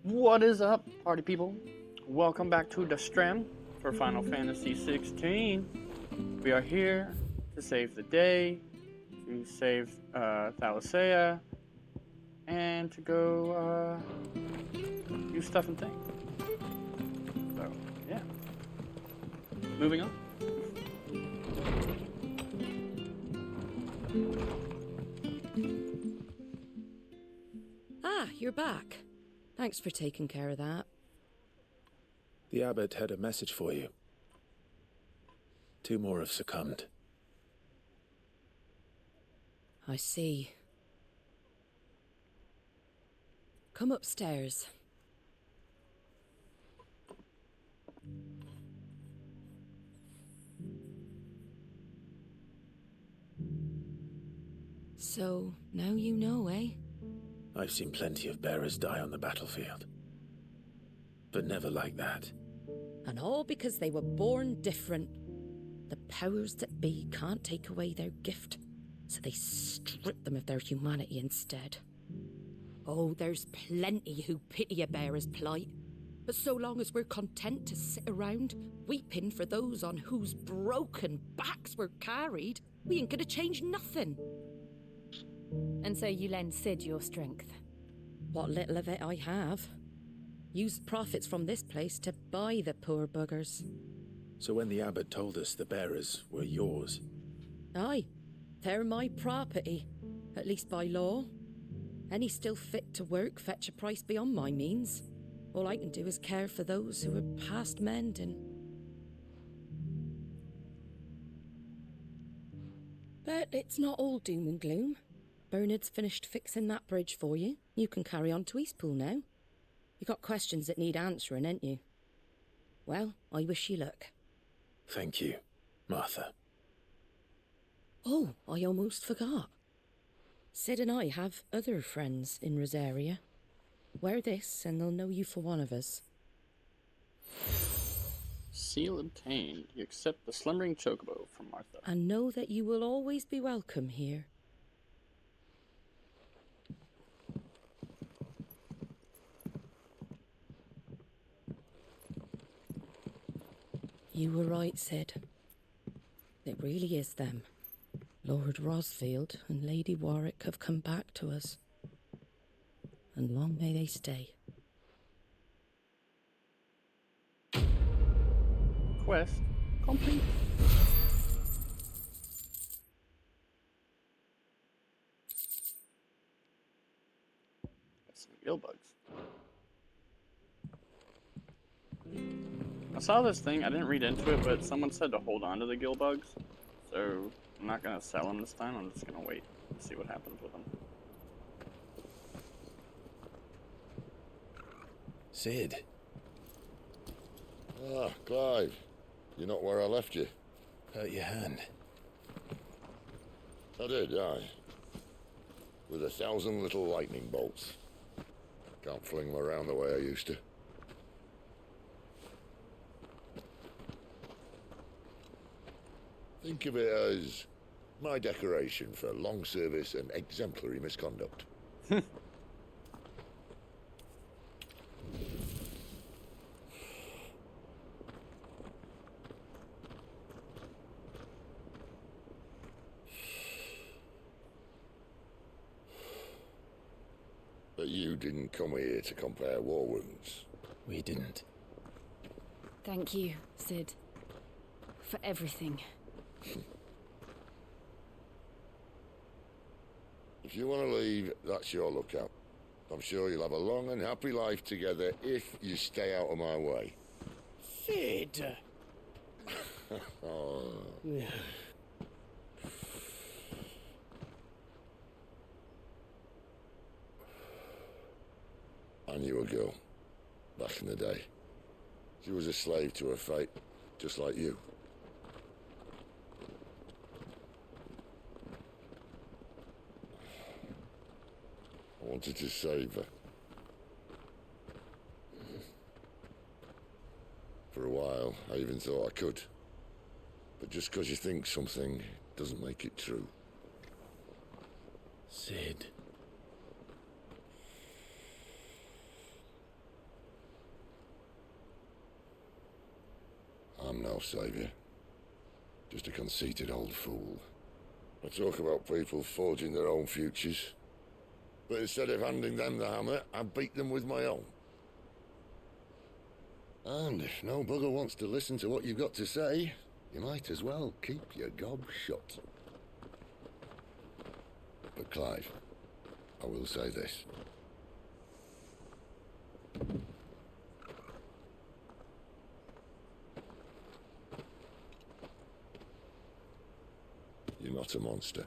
What is up, party people? Welcome back to the stream for Final Fantasy XVI. We are here to save the day, to save Thalassea, and to go do stuff and things. So, yeah. Moving on. Ah, you're back. Thanks for taking care of that. The abbot had a message for you. 2 more have succumbed. I see. Come upstairs. So, now you know, eh? I've seen plenty of bearers die on the battlefield. But never like that. And all because they were born different. The powers that be can't take away their gift, so they strip them of their humanity instead. Oh, there's plenty who pity a bearer's plight. But so long as we're content to sit around, weeping for those on whose broken backs we're carried, we ain't gonna change nothing. And so you lend Sid your strength? What little of it I have. Used profits from this place to buy the poor buggers. So when the abbot told us the bearers were yours... Aye, they're my property, at least by law. Any still fit to work fetch a price beyond my means. All I can do is care for those who are past mending. But it's not all doom and gloom. Bernard's finished fixing that bridge for you. You can carry on to Eastpool now. You got questions that need answering, ain't you? Well, I wish you luck. Thank you, Martha. Oh, I almost forgot. Sid and I have other friends in Rosaria. Wear this and they'll know you for one of us. Seal obtained. You accept the slumbering chocobo from Martha. And know that you will always be welcome here. You were right, Sid. It really is them. Lord Rosfield and Lady Warwick have come back to us. And long may they stay. Quest complete. Got some gill bugs. I saw this thing, I didn't read into it, but someone said to hold on to the gill bugs. So I'm not gonna sell them this time, I'm just gonna wait and see what happens with them. Sid. Ah, Clive. You're not where I left you. Hurt your hand. I did, aye. With 1,000 little lightning bolts. Can't fling them around the way I used to. Think of it as my decoration for long service and exemplary misconduct. But you didn't come here to compare war wounds. We didn't. Thank you, Sid. For everything. If you want to leave, that's your lookout. I'm sure you'll have a long and happy life together if you stay out of my way. Sid! Oh. I knew a girl, back in the day. She was a slave to her fate, just like you. I wanted to save her. For a while, I even thought I could. But just because you think something doesn't make it true. Sid. no savior. Just a conceited old fool. I talk about people forging their own futures. But instead of handing them the hammer, I beat them with my own. And if no bugger wants to listen to what you've got to say, you might as well keep your gob shut. But Clive, I will say this. You're not a monster.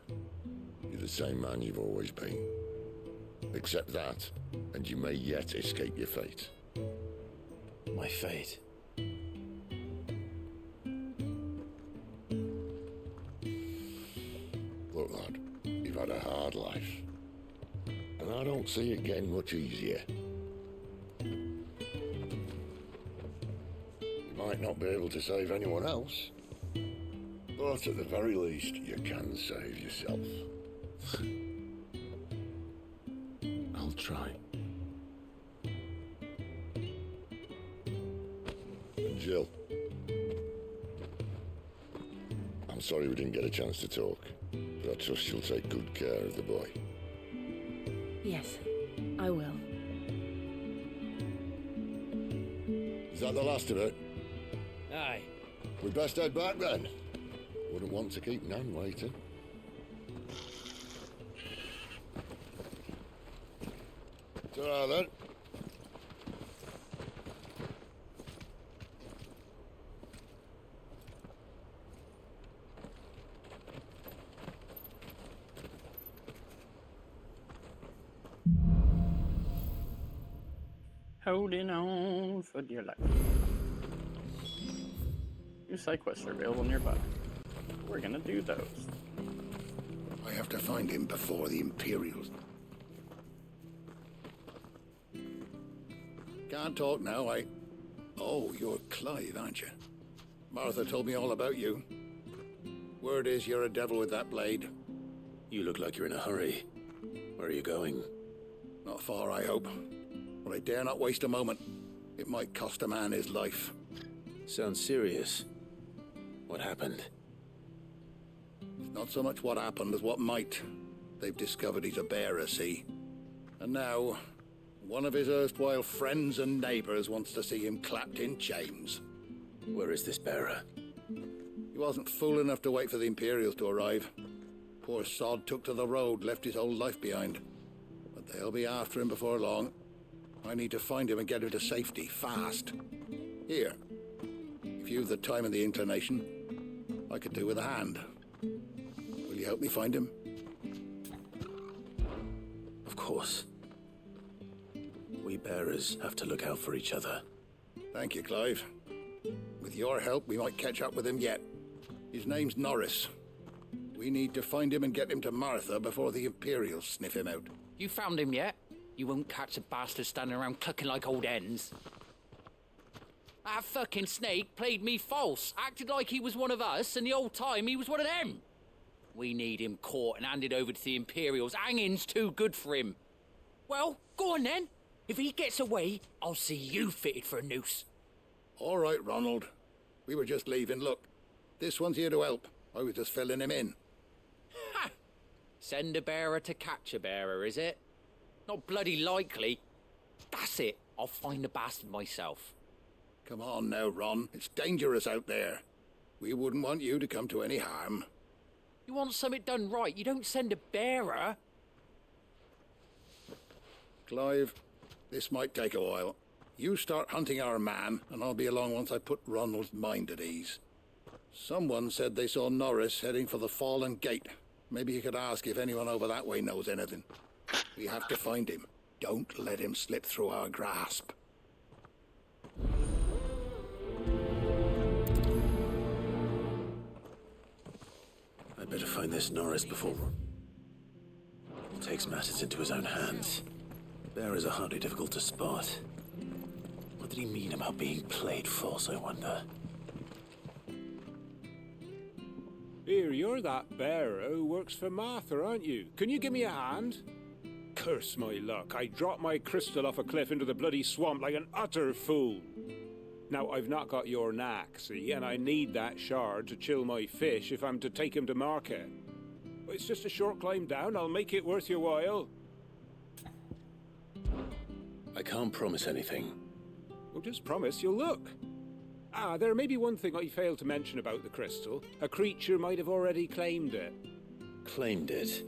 You're the same man you've always been. Accept that, and you may yet escape your fate. My fate. Look, lad, you've had a hard life. And I don't see it getting much easier. You might not be able to save anyone else, but at the very least, you can save yourself. I'll try. And Jill, I'm sorry we didn't get a chance to talk, but I trust you'll take good care of the boy. Yes, I will. Is that the last of it? Aye. We best head back then. Wouldn't want to keep Nan waiting. Ta-ra then. Holding on for dear life. New side quests are available nearby. We're gonna do those. I have to find him before the Imperials. Can't talk now, Oh, you're Clive, aren't you? Martha told me all about you. Word is you're a devil with that blade. You look like you're in a hurry. Where are you going? Not far, I hope. But I dare not waste a moment. It might cost a man his life. Sounds serious. What happened? It's not so much what happened as what might. They've discovered he's a bearer, see? And now, one of his erstwhile friends and neighbors wants to see him clapped in chains. Where is this bearer? He wasn't fool enough to wait for the Imperials to arrive. Poor sod took to the road, left his whole life behind. But they'll be after him before long. I need to find him and get him to safety, fast. Here, if you've the time and the inclination, I could do with a hand. Will you help me find him? Of course. We bearers have to look out for each other. Thank you, Clive. With your help, we might catch up with him yet. His name's Norris. We need to find him and get him to Martha before the Imperials sniff him out. You found him yet? You won't catch a bastard standing around clucking like old hens. That fucking snake played me false, acted like he was one of us, and the whole time he was one of them. We need him caught and handed over to the Imperials. Hanging's too good for him. Well, go on then. If he gets away, I'll see you fitted for a noose. All right, Ronald. We were just leaving. Look, this one's here to help. I was just filling him in. Ha! Send a bearer to catch a bearer, is it? Not bloody likely. That's it. I'll find the bastard myself. Come on now, Ron. It's dangerous out there. We wouldn't want you to come to any harm. You want something done right, you don't send a bearer. Clive, this might take a while. You start hunting our man, and I'll be along once I put Ronald's mind at ease. Someone said they saw Norris heading for the Fallen Gate. Maybe you could ask if anyone over that way knows anything. We have to find him. Don't let him slip through our grasp. I'd better find this Norris before he takes matters into his own hands. Bearers are hardly difficult to spot. What did he mean about being played false, I wonder? Here, you're that bearer who works for Martha, aren't you? Can you give me a hand? Curse my luck. I dropped my crystal off a cliff into the bloody swamp like an utter fool. Now, I've not got your knack, see, and I need that shard to chill my fish if I'm to take him to market. But it's just a short climb down. I'll make it worth your while. I can't promise anything. Well, just promise you'll look. Ah, there may be one thing I failed to mention about the crystal. A creature might have already claimed it. Claimed it.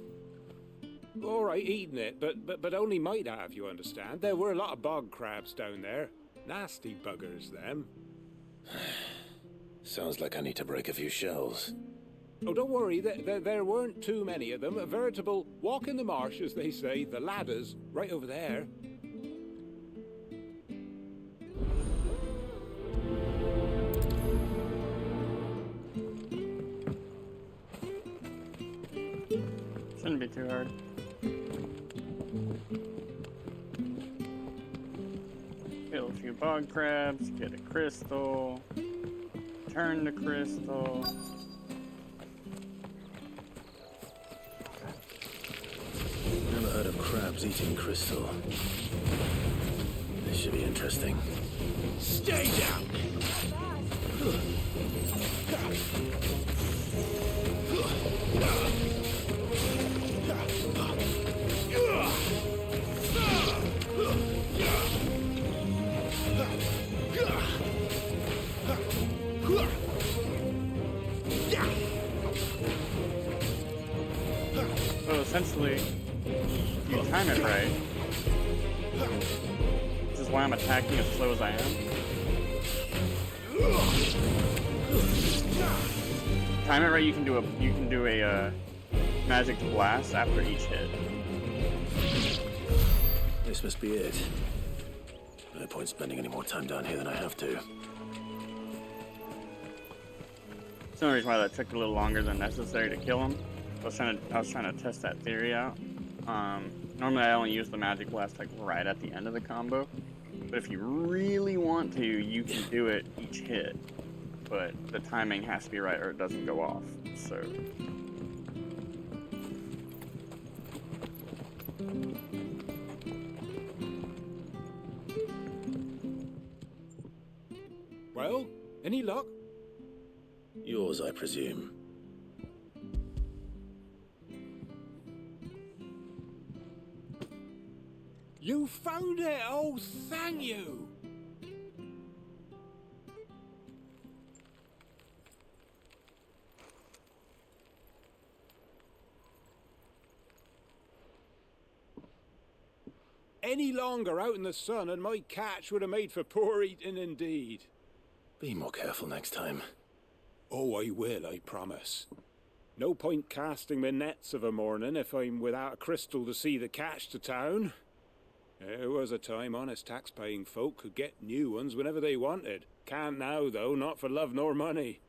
All right, eaten it, but only might have, you understand. There were a lot of bog crabs down there. Nasty buggers, them. Sounds like I need to break a few shells. Oh, don't worry, there weren't too many of them. A veritable walk in the marsh, as they say. The ladders, right over there. Shouldn't be too hard. Kill a few bog crabs, get a crystal, turn the crystal. Never heard of crabs eating crystal. This should be interesting. Stay down! So essentially, if you time it right, this is why I'm attacking as slow as I am. Time it right, you can do a magic blast after each hit. This must be it. No point spending any more time down here than I have to. That's the only reason why that took a little longer than necessary to kill him. I was trying to test that theory out. Normally I only use the magic blast like right at the end of the combo, but if you really want to, you can do it each hit. But the timing has to be right or it doesn't go off. So. Well, any luck? Yours, I presume. You found it! Oh, thank you! Any longer out in the sun and my catch would have made for poor eating indeed. Be more careful next time. Oh, I will, I promise. No point casting my nets of a morning if I'm without a crystal to see the catch to town. There was a time honest tax-paying folk could get new ones whenever they wanted. Can't now, though, not for love nor money.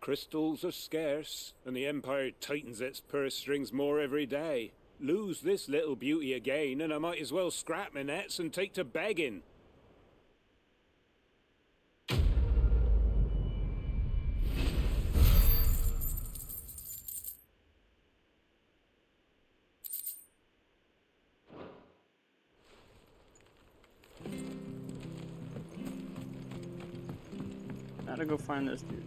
Crystals are scarce, and the Empire tightens its purse strings more every day. Lose this little beauty again, and I might as well scrap my nets and take to begging. Gotta go find this dude.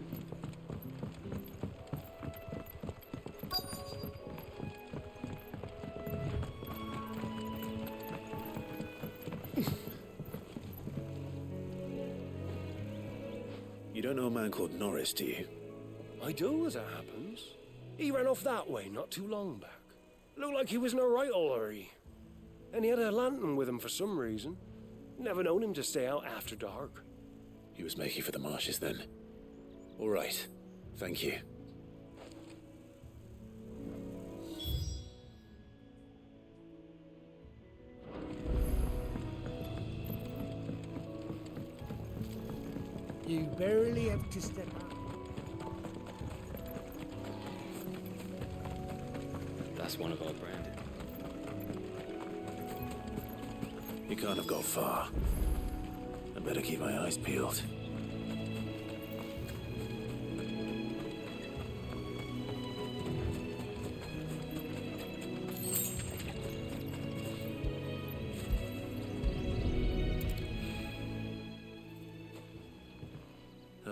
You don't know a man called Norris, do you? I do, as it happens. He ran off that way not too long back. Looked like he was in a right old hurry. And he had a lantern with him for some reason. Never known him to stay out after dark. He was making for the marshes then. All right. Thank you. You barely have to step out. That's one of our brand. You can't have got far. I better keep my eyes peeled.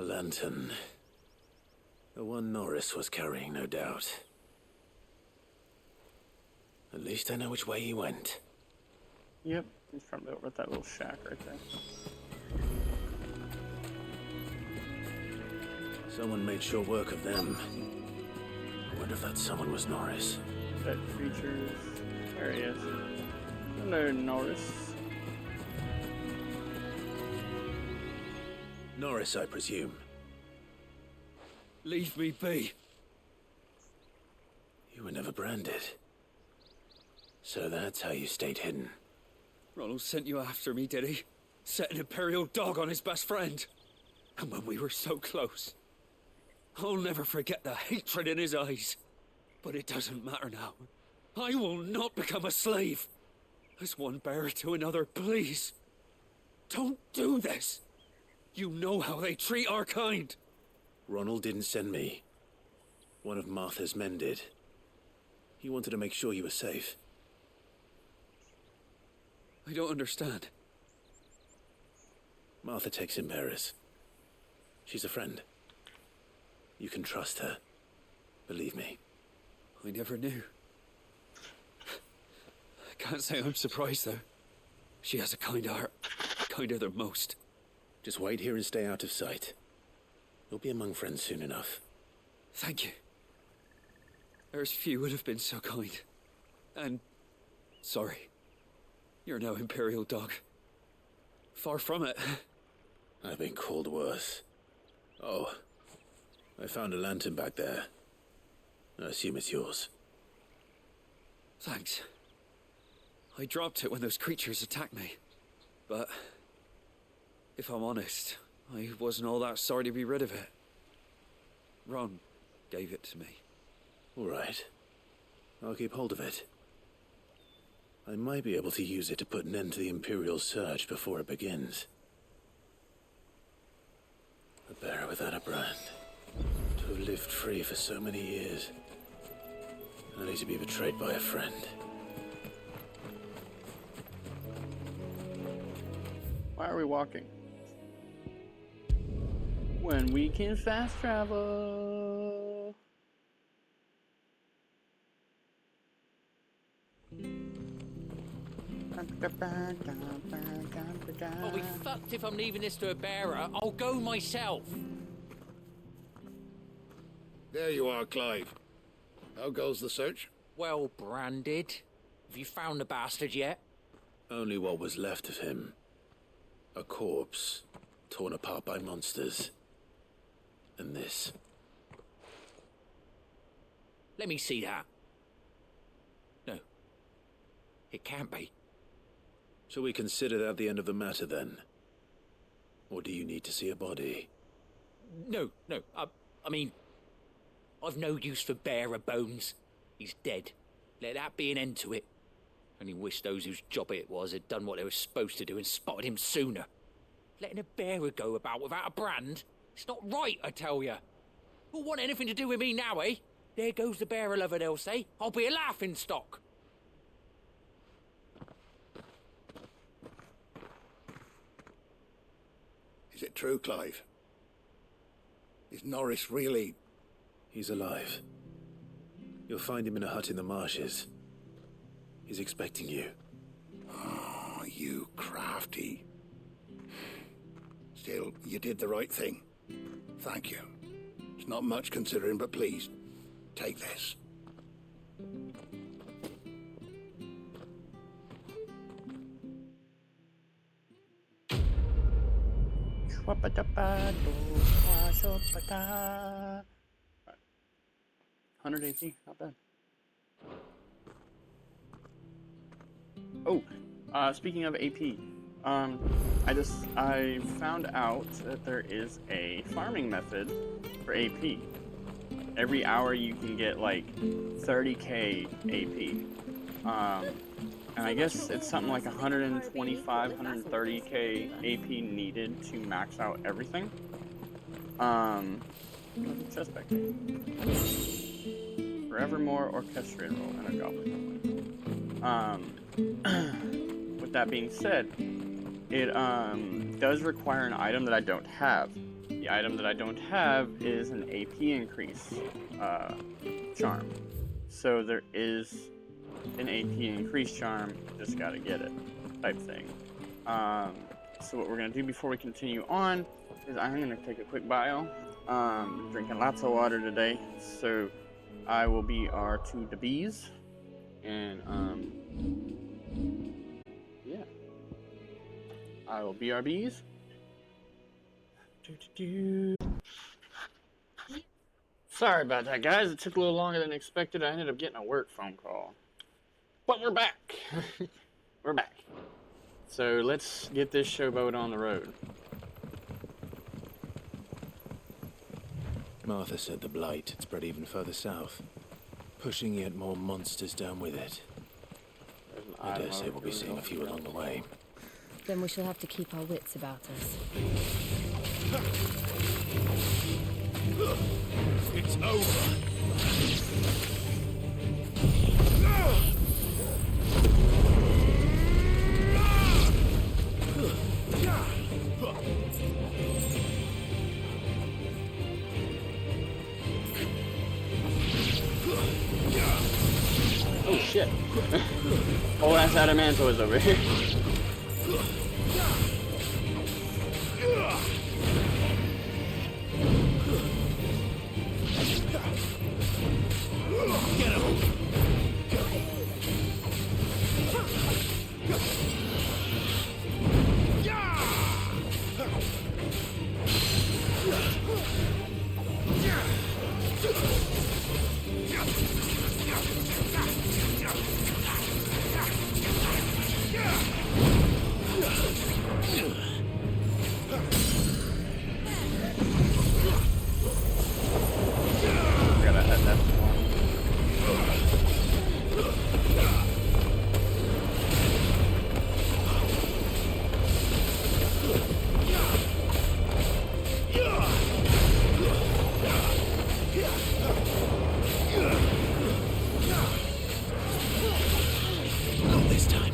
lantern. The one Norris was carrying, no doubt. At least I know which way he went. Yep, he's probably over at that little shack right there. Someone made short work of them. I wonder if that someone was Norris. Dead creatures. There he is. Hello, Norris. Norris, I presume. Leave me be. You were never branded. So that's how you stayed hidden. Ronald sent you after me, did he? Set an Imperial dog on his best friend. And when we were so close. I'll never forget the hatred in his eyes. But it doesn't matter now. I will not become a slave. As one bearer to another, please. Don't do this. You know how they treat our kind. Ronald didn't send me. One of Martha's men did. He wanted to make sure you were safe. I don't understand. Martha takes in bearers. She's a friend. You can trust her. Believe me. I never knew. I can't say I'm surprised, though. She has a kind heart. Kinder than most. Just wait here and stay out of sight. You'll be among friends soon enough. Thank you. There's few would have been so kind. And... sorry. You're no Imperial dog. Far from it. I've been called worse. Oh, I found a lantern back there. I assume it's yours. Thanks. I dropped it when those creatures attacked me. But... if I'm honest, I wasn't all that sorry to be rid of it. Ron gave it to me. All right. I'll keep hold of it. I might be able to use it to put an end to the Imperial search before it begins. A bearer without a brand. To have lived free for so many years. Only to be betrayed by a friend. Why are we walking? When we can fast travel. I'll be fucked if I'm leaving this to a bearer. I'll go myself. There you are, Clive. How goes the search? Well branded. Have you found the bastard yet? Only what was left of him. A corpse, torn apart by monsters. And this. Let me see that. No. It can't be. Shall we consider that the end of the matter, then? Or do you need to see a body? No. I mean... I've no use for bearer bones. He's dead. Let that be an end to it. Only wish those whose job it was had done what they were supposed to do and spotted him sooner. Letting a bearer go about without a brand? It's not right, I tell you. Who'll want anything to do with me now, eh? There goes the bearer lover, they'll say. I'll be a laughing stock. Is it true, Clive? Is Norris really... He's alive. You'll find him in a hut in the marshes. He's expecting you. Oh, you crafty. Still, you did the right thing. Thank you. It's not much considering, but please, take this. Right. 100 AP, not bad. Oh, speaking of AP, I found out that there is a farming method for AP. Every hour you can get like 30k AP. And I guess it's something like 125, 130k AP needed to max out everything. Chest back here. Forevermore orchestrated roll and a goblin. With that being said, it does require an item that I don't have. The item that I don't have is an AP increase charm. So there is an AP increase charm, just gotta get it type thing. So what we're gonna do before we continue on is I'm gonna take a quick bio. Drinking lots of water today, so I will be our two bees, and yeah, I will be our bees. Sorry about that, guys. It took a little longer than expected. I ended up getting a work phone call, but we're back. We're back. So let's get this showboat on the road. Martha said the blight had spread even further south, pushing yet more monsters down with it. I dare say we'll be seeing a few along the way. Then we shall have to keep our wits about us. It's over! Oh shit. Oh, that's Adamanto is over here. Get him! Gotta head that one. Not this time.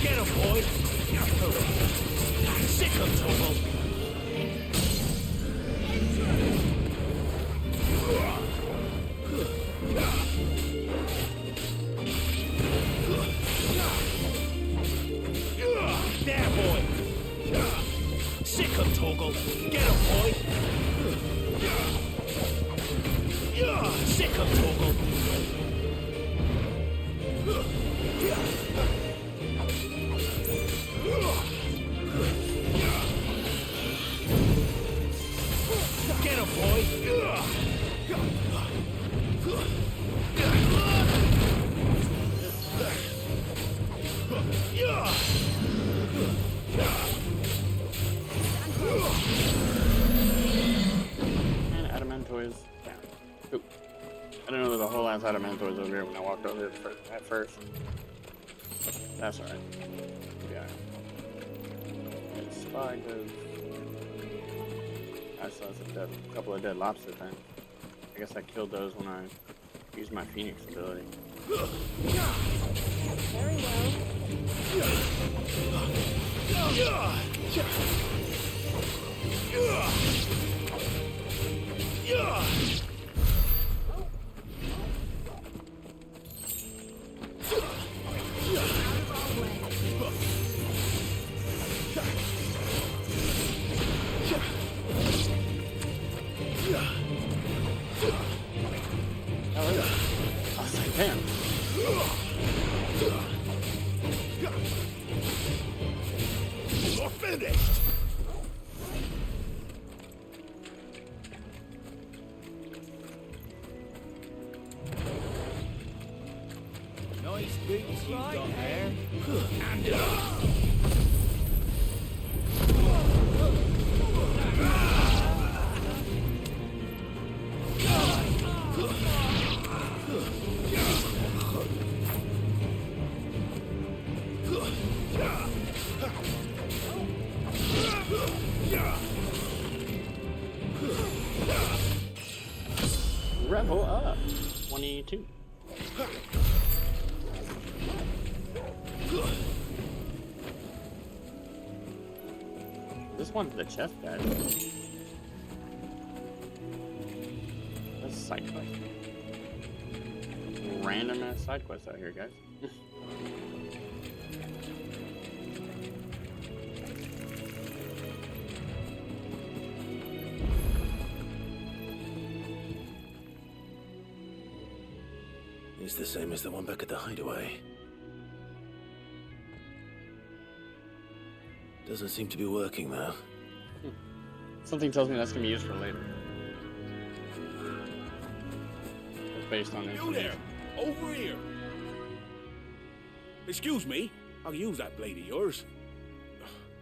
Get him, boy! Sick of trouble! There, boy! Sick of Toggle! Get him, boy! Sick of Toggle! Get him, And Adamanto is down. Oop. I don't know there's a whole ass Adamanto is over here when I walked over here at first. That's alright. Yeah. And spiders. I saw a couple of dead lobster things. I guess I killed those when I used my Phoenix ability. Very Oh, yeah. I was like, damn. You're finished! Nice boots you got there. Hand it up! Level up. 22. This one's the chest guy. That's a side quest. Random ass side quest out here, guys. It's the same as the one back at the hideaway. Doesn't seem to be working, though. Something tells me that's gonna be used for later. Based on You information. there! Over here! Excuse me, I'll use that blade of yours.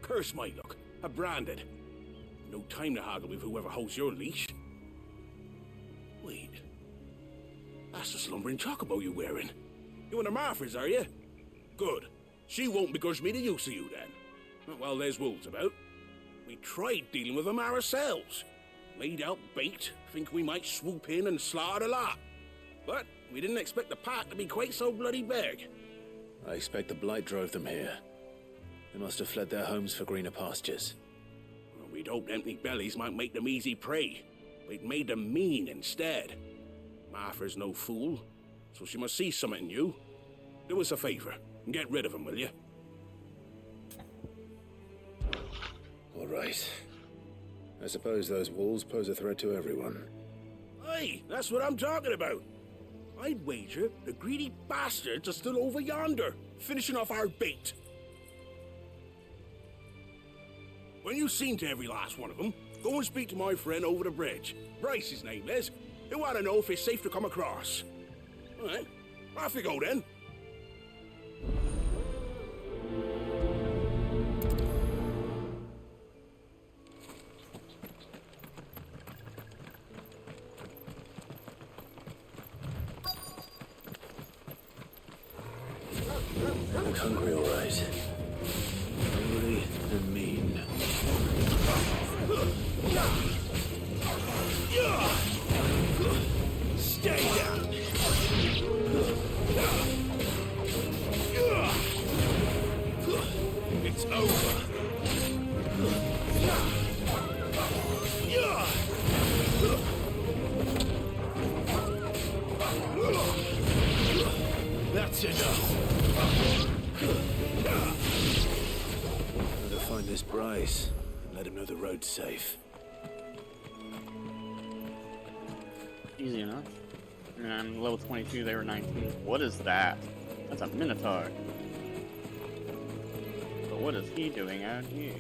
Curse my luck. I'm branded. No time to haggle with whoever holds your leash. Wait. That's the slumbering chocobo you're wearing. You and the Marthas, are you? Good. She won't begrudge me the use of you, then. Well, there's wolves about. We tried dealing with them ourselves. Made out bait, think we might swoop in and slaughter the lot. But we didn't expect the pack to be quite so bloody big. I expect the blight drove them here. They must have fled their homes for greener pastures. Well, we'd hoped empty bellies might make them easy prey. But it made them mean instead. Martha's no fool, so she must see something in you. Do us a favor and get rid of them, will you? All right. I suppose those wolves pose a threat to everyone. Aye, that's what I'm talking about. I'd wager the greedy bastards are still over yonder, finishing off our bait. When you've seen to every last one of them, go and speak to my friend over the bridge. Bryce, his name is. He'll want to know if it's safe to come across. All right, off you go then. Look hungry, all right. Hungry and mean. Stay down. It's over. That's enough. Gotta find this Bryce and let him know the road's safe. Easy enough. And I'm level 22, they were 19. What is that? That's a Minotaur. But what is he doing out here?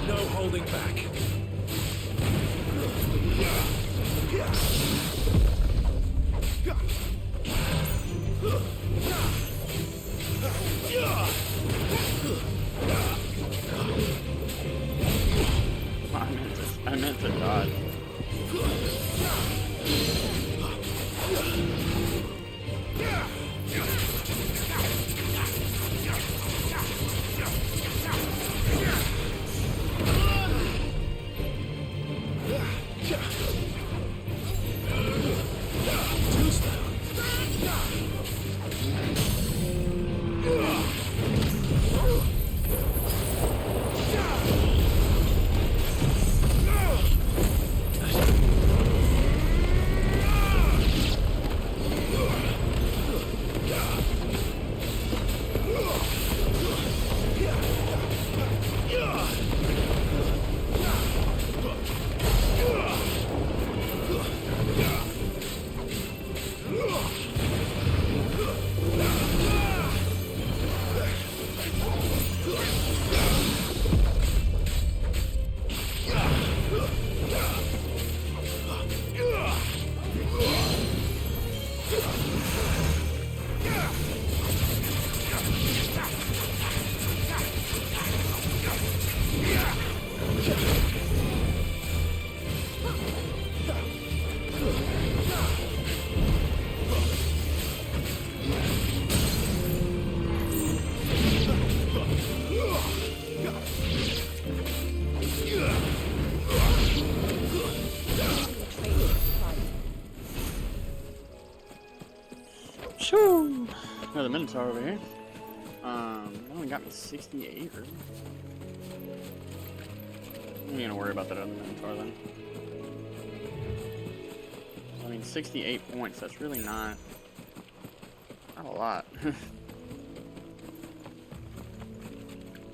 No holding back. I meant to dodge. Shoo! Another Minotaur over here. Only got me 68, really. I'm gonna worry about that other Minotaur then. I mean, 68 points, that's really not a lot.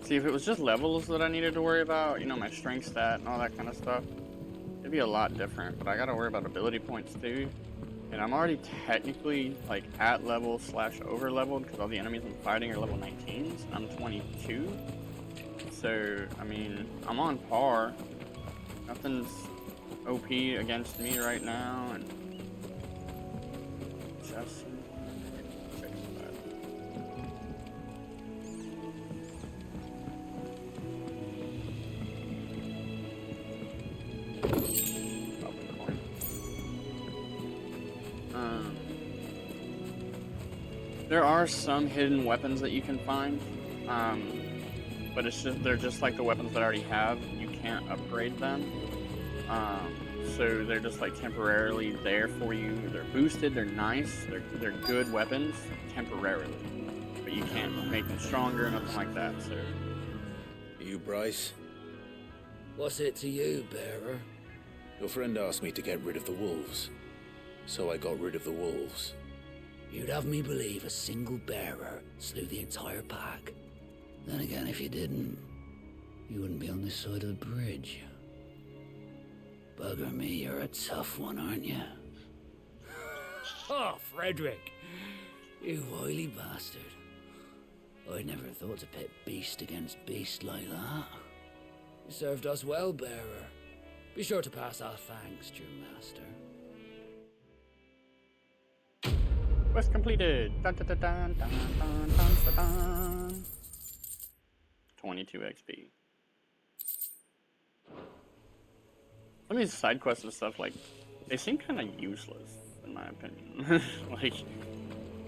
See, if it was just levels that I needed to worry about, you know, my strength stat and all that kind of stuff, it'd be a lot different. But I gotta worry about ability points too. And I'm already technically, like, at level / over leveled because all the enemies I'm fighting are level 19s. I'm 22. So, I mean, I'm on par. Nothing's OP against me right now. And just there are some hidden weapons that you can find, but they're just like the weapons that I already have. You can't upgrade them, so they're just like temporarily there for you. They're boosted, they're nice, they're good weapons temporarily, but you can't make them stronger or nothing like that. So, You, Bryce? What's it to you, bearer? Your friend asked me to get rid of the wolves, so I got rid of the wolves. You'd have me believe a single bearer slew the entire pack. Then again, if you didn't, you wouldn't be on this side of the bridge. Bugger me, you're a tough one, aren't you? Oh, Frederick! You wily bastard. I'd never thought to pit beast against beast like that. You served us well, bearer. Be sure to pass our thanks to your master. quest completed. Dun, dun, dun, dun, dun, dun, dun, dun, dun. 22 XP. Some of these side quests and stuff, like, they seem kind of useless, in my opinion. Like,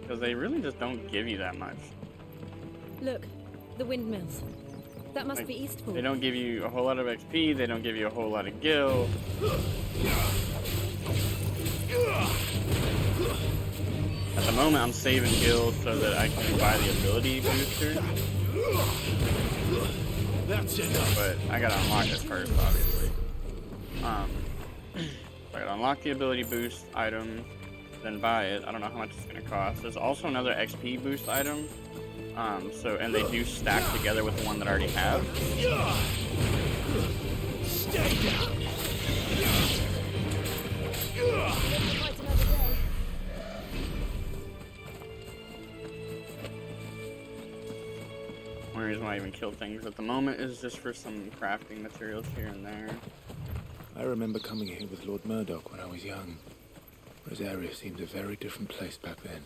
because they really just don't give you that much. Look, the windmills. That must Like, be Eastport. They don't give you a whole lot of XP, they don't give you a whole lot of gil. At the moment, I'm saving gil so that I can buy the ability booster. That's enough. But I gotta unlock it first, obviously. So I gotta unlock the ability boost item, then buy it. I don't know how much it's gonna cost. There's also another XP boost item. And they do stack together with the one that I already have. Stay down. One reason why I even killed things at the moment is just for some crafting materials here and there. I remember coming here with Lord Murdoch when I was young. Rosaria seemed a very different place back then.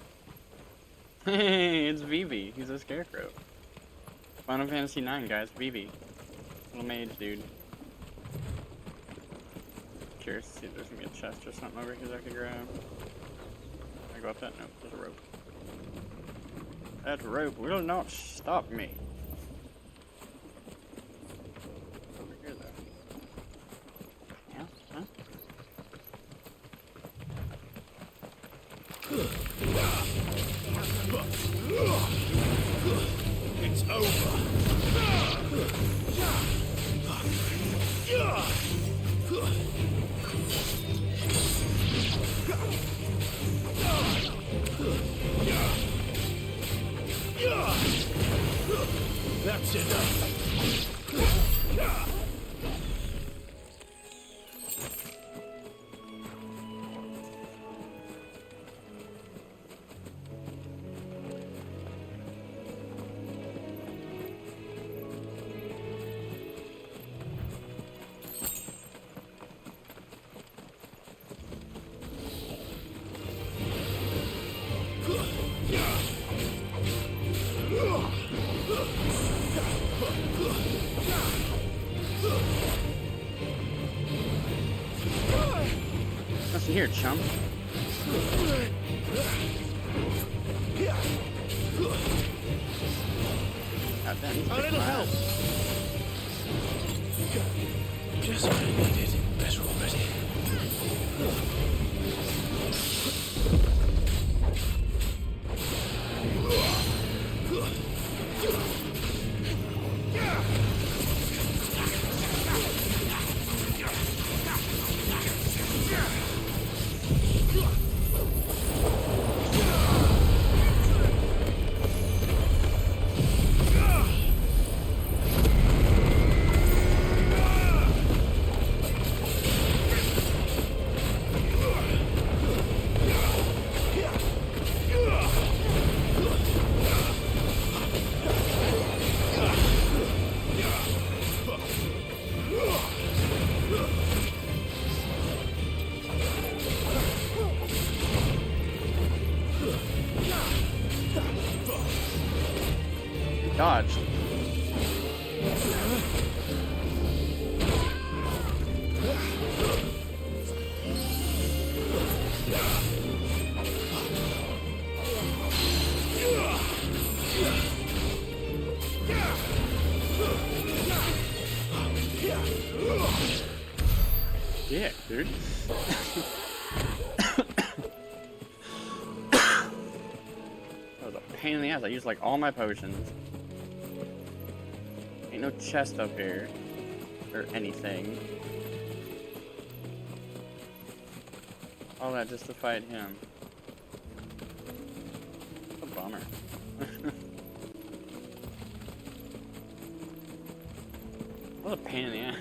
Hey, it's Vivi. He's a scarecrow. Final Fantasy IX, guys. Vivi. Little mage, dude. Curious to see if there's gonna be a chest or something over here that I could grab. Can I go up that? No, there's a rope. That rope will not stop me. Over here, though. Yeah? Huh? It's over. That's enough. Listen here, chump. A little help. Just what I needed. Better already. dick, dude. That was a pain in the ass. I used like all my potions. Ain't no chest up here. Or anything. All that just to fight him. A bummer. What a pain in the ass.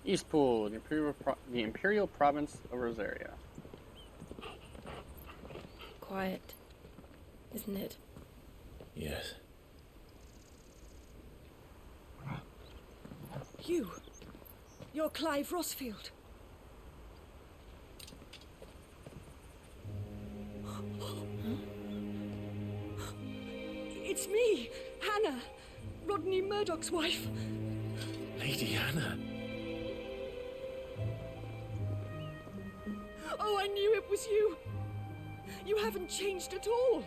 Eastpool, the Imperial Province of Rosaria. Quiet, isn't it? Yes. You're Clive Rossfield. It's me, Hannah, Rodney Murdoch's wife. Lady Hannah. Oh, I knew it was you. You haven't changed at all.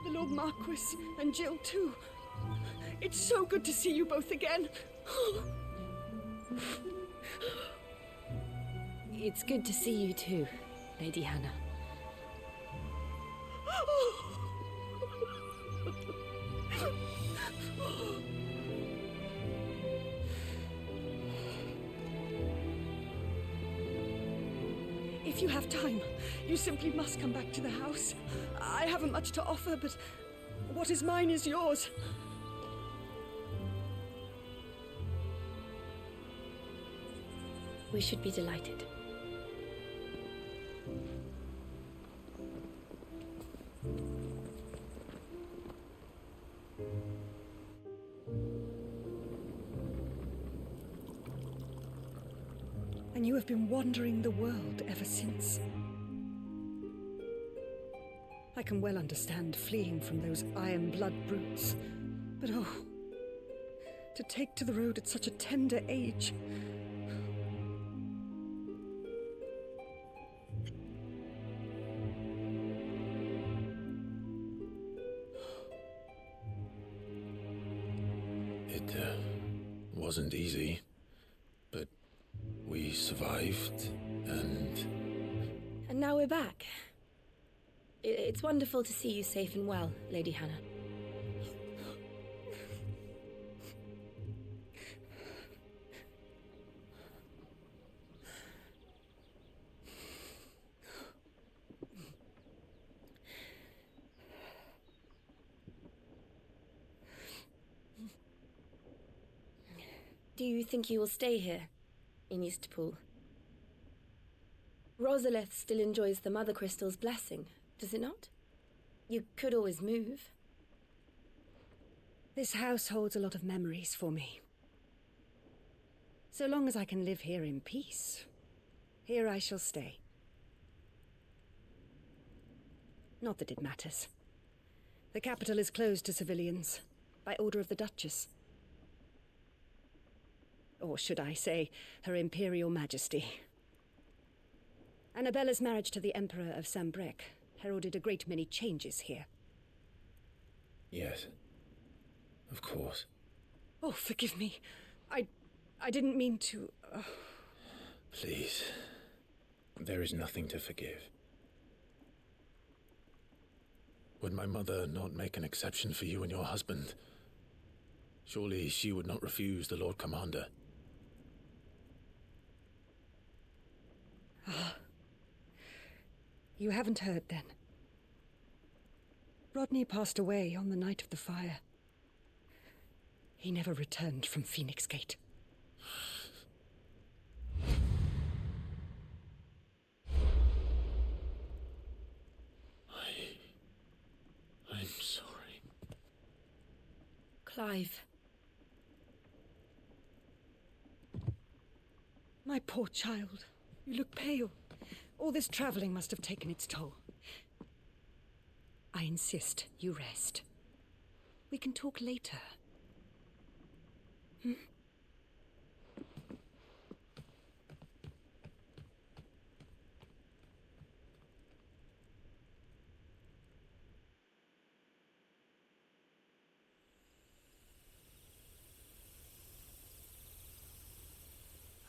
The Lord Marquis and Jill too. It's so good to see you both again. It's good to see you too, Lady Hannah. If you have time, you simply must come back to the house. I haven't much to offer, but what is mine is yours. We should be delighted. And you have been wandering the world ever since. I can well understand fleeing from those iron blood brutes, but oh, to take to the road at such a tender age. It wasn't easy, but we survived, and now we're back. It's wonderful to see you safe and well, Lady Hannah. Do you think you will stay here, in Eastpool? Rosalith still enjoys the Mother Crystal's blessing, does it not? You could always move. This house holds a lot of memories for me. So long as I can live here in peace, here I shall stay. Not that it matters. The capital is closed to civilians, by order of the Duchess. Or should I say, Her Imperial Majesty. Annabella's marriage to the Emperor of Sambrec heralded a great many changes here. Yes. Of course. Oh, forgive me. I didn't mean to... Please. There is nothing to forgive. would my mother not make an exception for you and your husband? Surely she would not refuse the Lord Commander. Ah. You haven't heard, then. Rodney passed away on the night of the fire. He never returned from Phoenix Gate. I'm sorry. Clive. My poor child. You look pale. All this traveling must have taken its toll. I insist you rest. We can talk later. Hmm?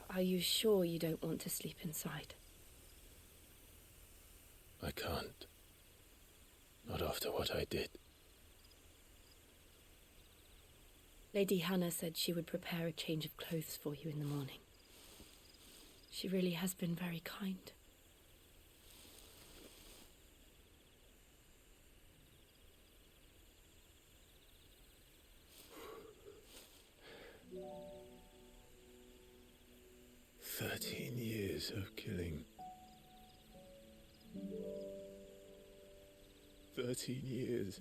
Are you sure you don't want to sleep inside? I can't. Not after what I did. Lady Hannah said she would prepare a change of clothes for you in the morning. She really has been very kind. Years of killing. 13 years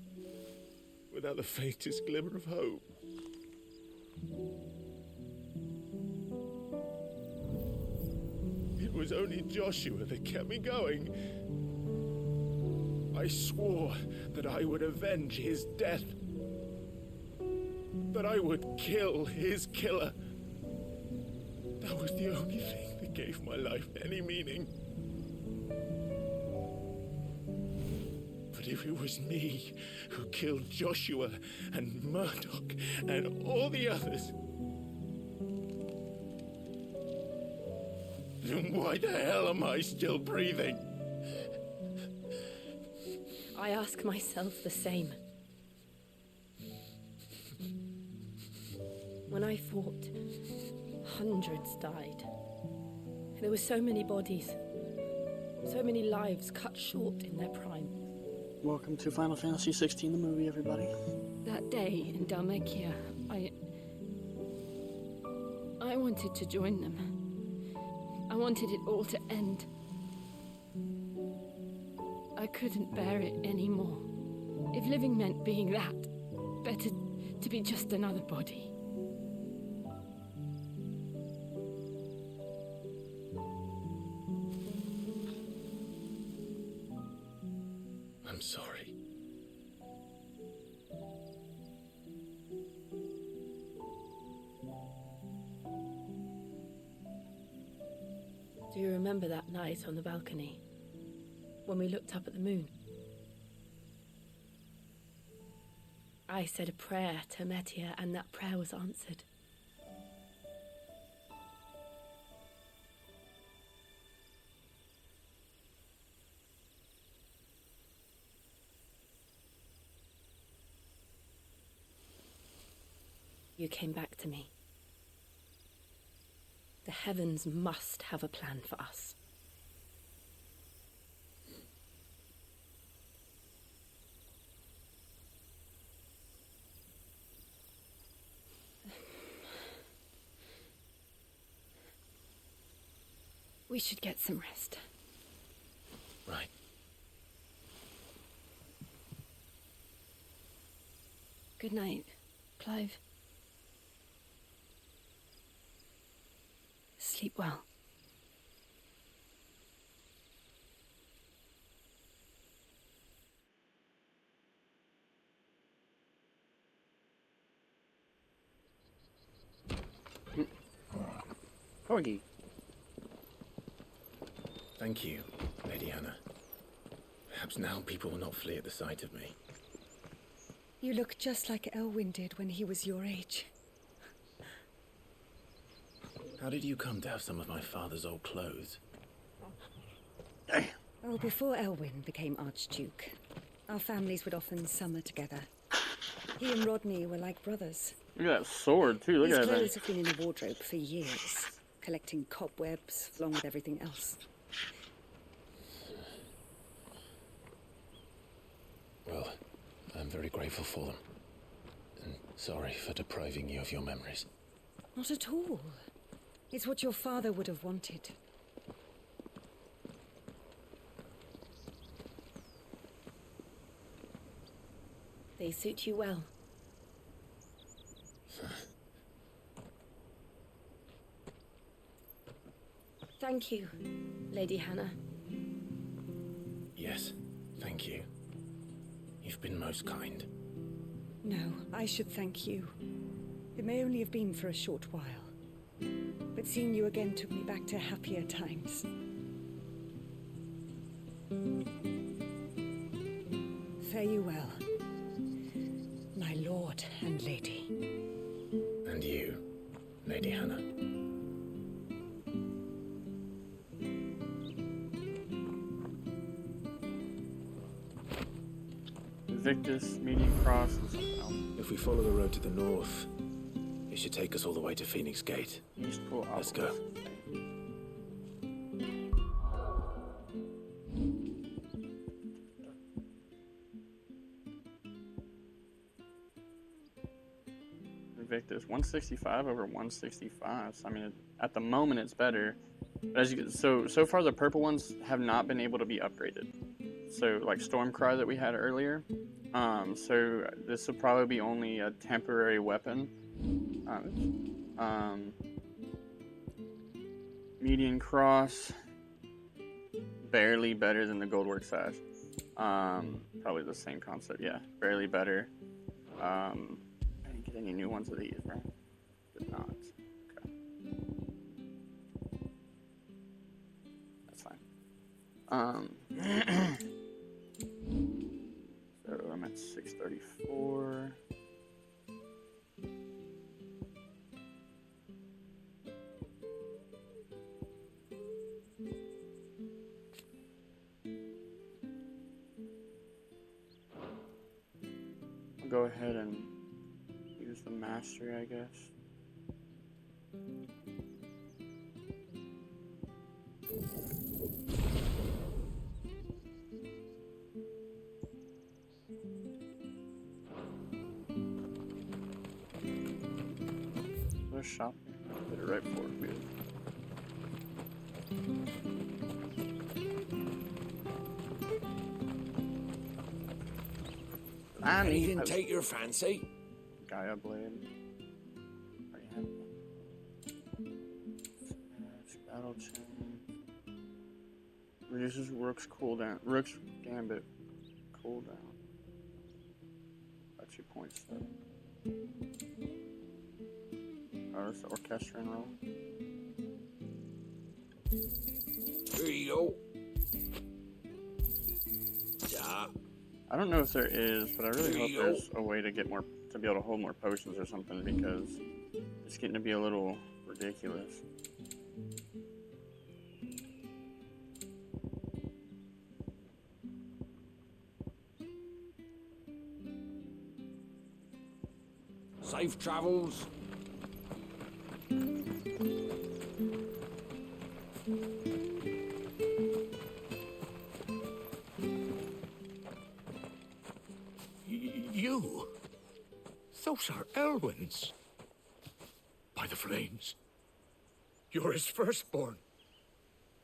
without the faintest glimmer of hope. It was only Joshua that kept me going. I swore that I would avenge his death. That I would kill his killer. That was the only thing that gave my life any meaning. But if it was me who killed Joshua and Murdoch and all the others, then why the hell am I still breathing? I ask myself the same. When I fought, hundreds died. There were so many bodies, so many lives cut short in their prime. Welcome to Final Fantasy XVI, the movie, everybody. That day in Dhalmekia, I wanted to join them. I wanted it all to end. I couldn't bear it anymore. If living meant being that, better to be just another body. I'm sorry. Do you remember that night on the balcony, when we looked up at the moon? I said a prayer to Metia, and that prayer was answered. You came back to me. The heavens must have a plan for us. We should get some rest. Right. Good night, Clive. Sleep well. Corgi. Thank you, Lady Hannah. Perhaps now people will not flee at the sight of me. You look just like Elwyn did when he was your age. How did you come to have some of my father's old clothes? Oh, before Elwyn became Archduke, our families would often summer together. He and Rodney were like brothers. Look at that sword, too. Look His at that clothes thing. have been in the wardrobe for years, collecting cobwebs along with everything else. Well, I'm very grateful for them. And sorry for depriving you of your memories. Not at all. It's what your father would have wanted. They suit you well. Thank you, Lady Hannah. Yes, thank you. You've been most kind. No, I should thank you. It may only have been for a short while, but seeing you again took me back to happier times. Fare you well, my lord and lady. And you, Lady Hannah. Invictus, Median Cross, and something else. If we follow the road to the north, it should take us all the way to Phoenix Gate. Eastpool Let's go. Invictus, 165 over 165. So, I mean, at the moment it's better. But as you so far the purple ones have not been able to be upgraded. So like Stormcry that we had earlier. So this will probably be only a temporary weapon. Median Cross, barely better than the Goldwork Sash. Probably the same concept, yeah, barely better. I didn't get any new ones of these, right? Did not. Okay. That's fine. So I'm at 634. I'll go ahead and use the mastery, I guess. There's shopping. Did it right before we did. Anything take your fancy? Gaia Blade. Already have that. Battle Chain. Reduces Rook's cooldown. Rook's Gambit cooldown. By 2 points. Oh, it's the Orchestrion roll. Here you go. Yeah. I don't know if there is, but I really hope there's a way to get more, to be able to hold more potions or something, because it's getting to be a little ridiculous. Safe travels. You? Those are Elwyn's. By the flames. You're his firstborn.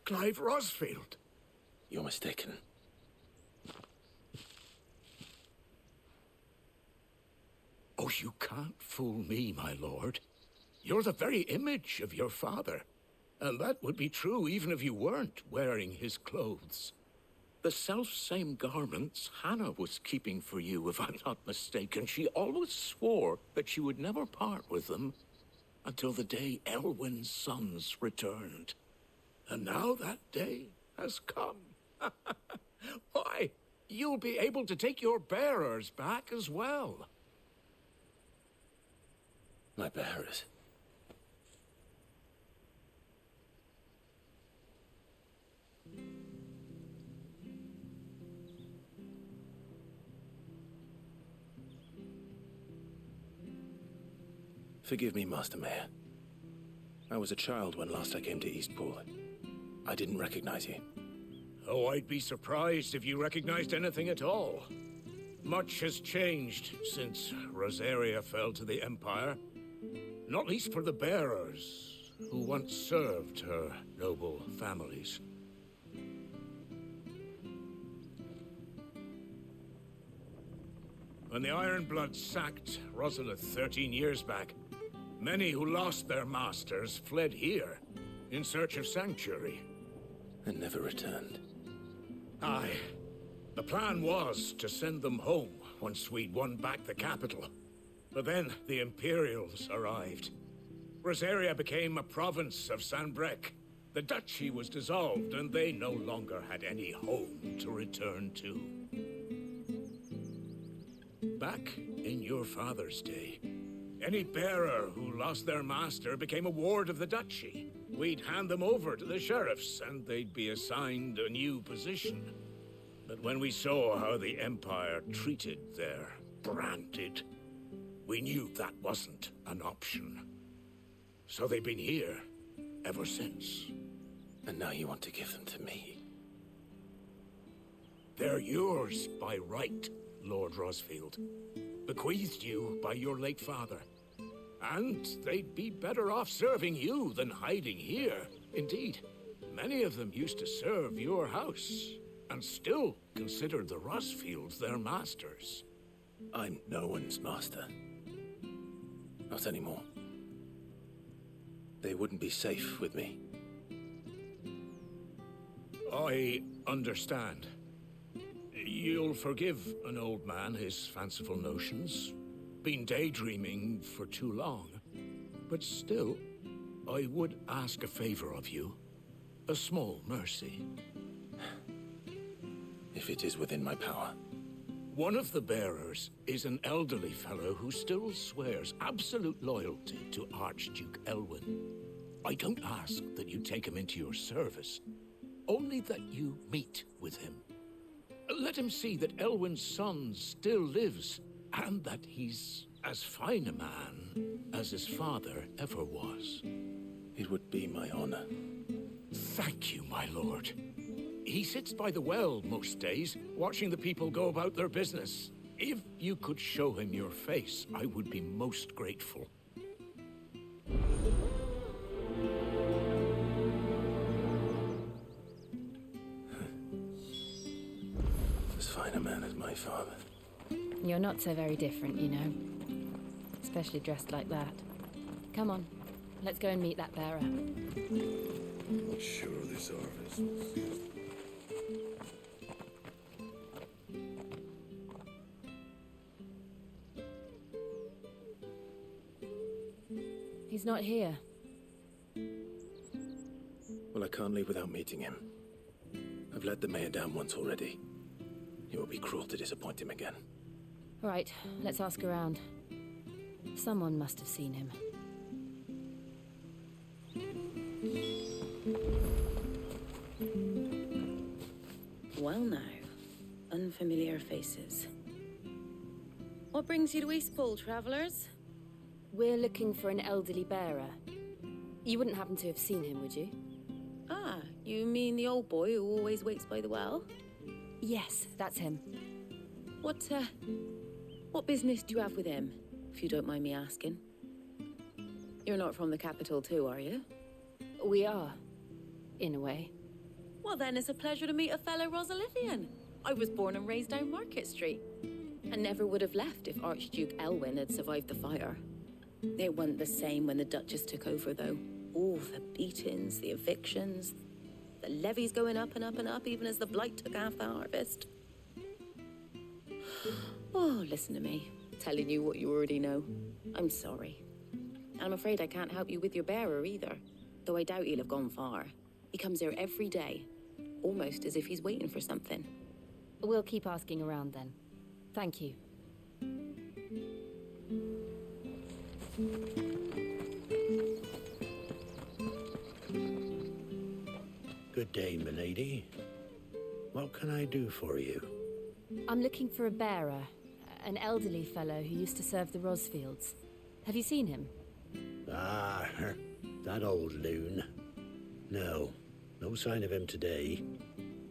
Clive Rosfield. You're mistaken. Oh, you can't fool me, my lord. You're the very image of your father. And that would be true even if you weren't wearing his clothes. The self-same garments Hannah was keeping for you, if I'm not mistaken. She always swore that she would never part with them until the day Elwyn's sons returned. And now that day has come. Why, you'll be able to take your bearers back as well. My bearers? Forgive me, Master Mayor. I was a child when last I came to Eastpool. I didn't recognize you. Oh, I'd be surprised if you recognized anything at all. Much has changed since Rosaria fell to the Empire. Not least for the bearers, who once served her noble families. When the Ironbloods sacked Rosalith 13 years back, many who lost their masters fled here. in search of sanctuary. And never returned. Aye. The plan was to send them home once we'd won back the capital. But then the Imperials arrived. Rosaria became a province of Sanbreque. The duchy was dissolved, and they no longer had any home to return to. Back in your father's day, any bearer who lost their master became a ward of the duchy. We'd hand them over to the sheriffs, and they'd be assigned a new position. But when we saw how the Empire treated their branded, we knew that wasn't an option. So they've been here ever since. And now you want to give them to me? They're yours by right, Lord Rosfield. Bequeathed you by your late father. And they'd be better off serving you than hiding here. Indeed, many of them used to serve your house, and still considered the Rosfields their masters. I'm no one's master. Not anymore. They wouldn't be safe with me. I understand. You'll forgive an old man his fanciful notions. Been daydreaming for too long. But still, I would ask a favor of you. A small mercy. If it is within my power. One of the bearers is an elderly fellow who still swears absolute loyalty to Archduke Elwyn. I don't ask that you take him into your service, only that you meet with him. Let him see that Elwyn's son still lives, and that he's as fine a man as his father ever was. It would be my honor. Thank you, my lord. He sits by the well most days, watching the people go about their business. If you could show him your face, I would be most grateful. As fine a man as my father. You're not so very different, you know. Especially dressed like that. Come on, let's go and meet that bearer. Not sure of this harvest. He's not here. Well, I can't leave without meeting him. I've let the mayor down once already. It would be cruel to disappoint him again. Right, let's ask around. Someone must have seen him. Well now, unfamiliar faces. What brings you to Eastpool, travellers? We're looking for an elderly bearer. You wouldn't happen to have seen him, would you? Ah, you mean the old boy who always waits by the well? Yes, that's him. What business do you have with him, if you don't mind me asking? You're not from the capital too, are you? We are, in a way. Well then, it's a pleasure to meet a fellow Rosalifian. I was born and raised down Market Street. And never would have left if Archduke Elwyn had survived the fire. It wasn't the same when the Duchess took over, though. All the beatings, the evictions, the levies going up and up and up, even as the blight took half the harvest. Oh, listen to me, telling you what you already know. I'm sorry. And I'm afraid I can't help you with your bearer either, though I doubt he'll have gone far. He comes here every day, almost as if he's waiting for something. We'll keep asking around then. Thank you. Good day, milady. What can I do for you? I'm looking for a bearer, an elderly fellow who used to serve the Rosfields. Have you seen him? Ah, that old loon. No sign of him today.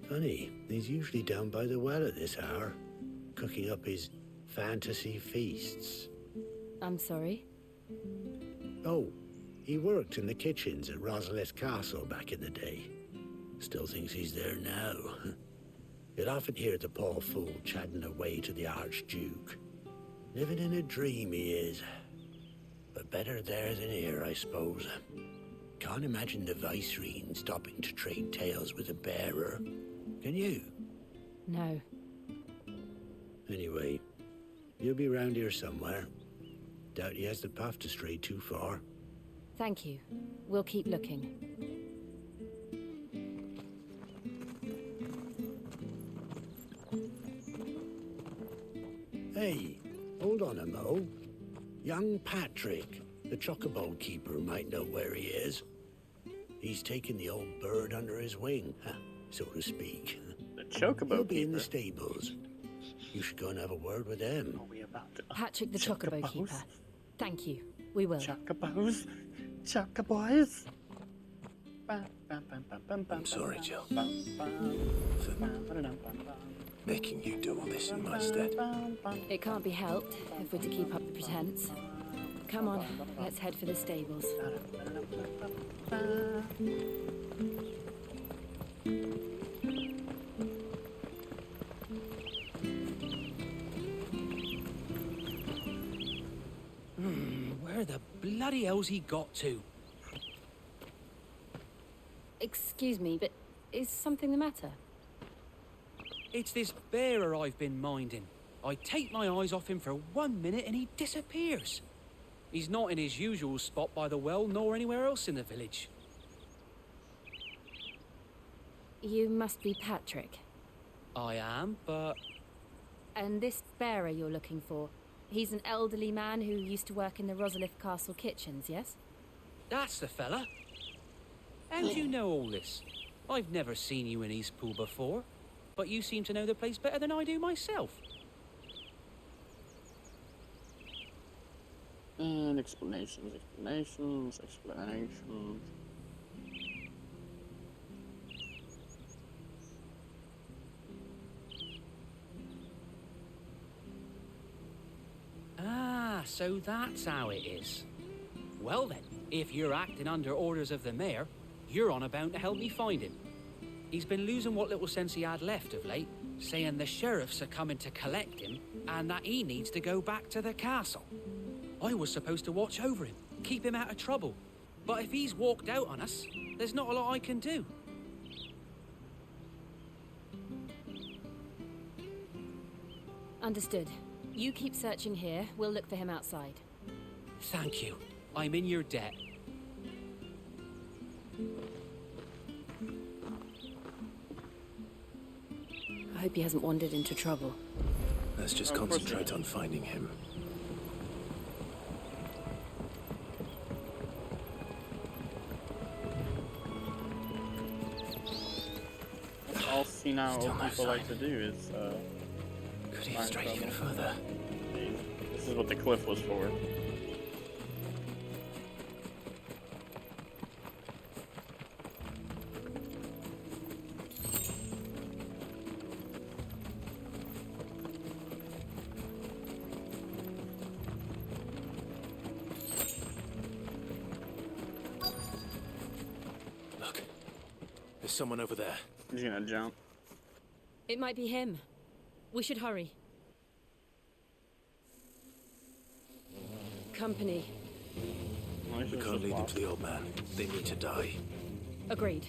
Funny, he's usually down by the well at this hour, cooking up his fantasy feasts. I'm sorry? Oh, he worked in the kitchens at Rosalith Castle back in the day. Still thinks he's there now. You'd often hear the poor fool chatting away to the Archduke. Living in a dream he is. But better there than here, I suppose. Can't imagine the Vicereine stopping to trade tales with a bearer. Can you? No. Anyway, he'll be round here somewhere. Doubt he has the path to stray too far. Thank you. We'll keep looking. Hey, hold on a mo. Young Patrick, the chocobo keeper, might know where he is. He's taken the old bird under his wing, so to speak. The chocobo He'll be keeper? in the stables. You should go and have a word with him. Are we about to... Patrick the chocobo Chocobos? keeper. Thank you. We will. Chocobos? Chocoboys? I'm sorry, Jill. Making you do all this in my stead. It can't be helped if we're to keep up the pretense. Come on, let's head for the stables. Where the bloody hell's he got to? Excuse me, but is something the matter? It's this bearer I've been minding. I take my eyes off him for 1 minute and he disappears. He's not in his usual spot by the well, nor anywhere else in the village. You must be Patrick. I am, but... And this bearer you're looking for, he's an elderly man who used to work in the Rosalith Castle kitchens, yes? That's the fella. How do you know all this? I've never seen you in Eastpool before, but you seem to know the place better than I do myself. And explanations. Ah, so that's how it is. Well then, if you're acting under orders of the mayor, you're on about to help me find him. He's been losing what little sense he had left of late, saying the sheriffs are coming to collect him and that he needs to go back to the castle. I was supposed to watch over him, keep him out of trouble. But if he's walked out on us, there's not a lot I can do. Understood. You keep searching here, we'll look for him outside. Thank you. I'm in your debt. I hope he hasn't wandered into trouble. Let's just concentrate on finding him. All senile old people like to do is, Could he have strayed even further? This is what the cliff was for. Look, there's someone over there. He's gonna jump. It might be him. We should hurry. Company. We can't lead them to the old man. They need to die. Agreed.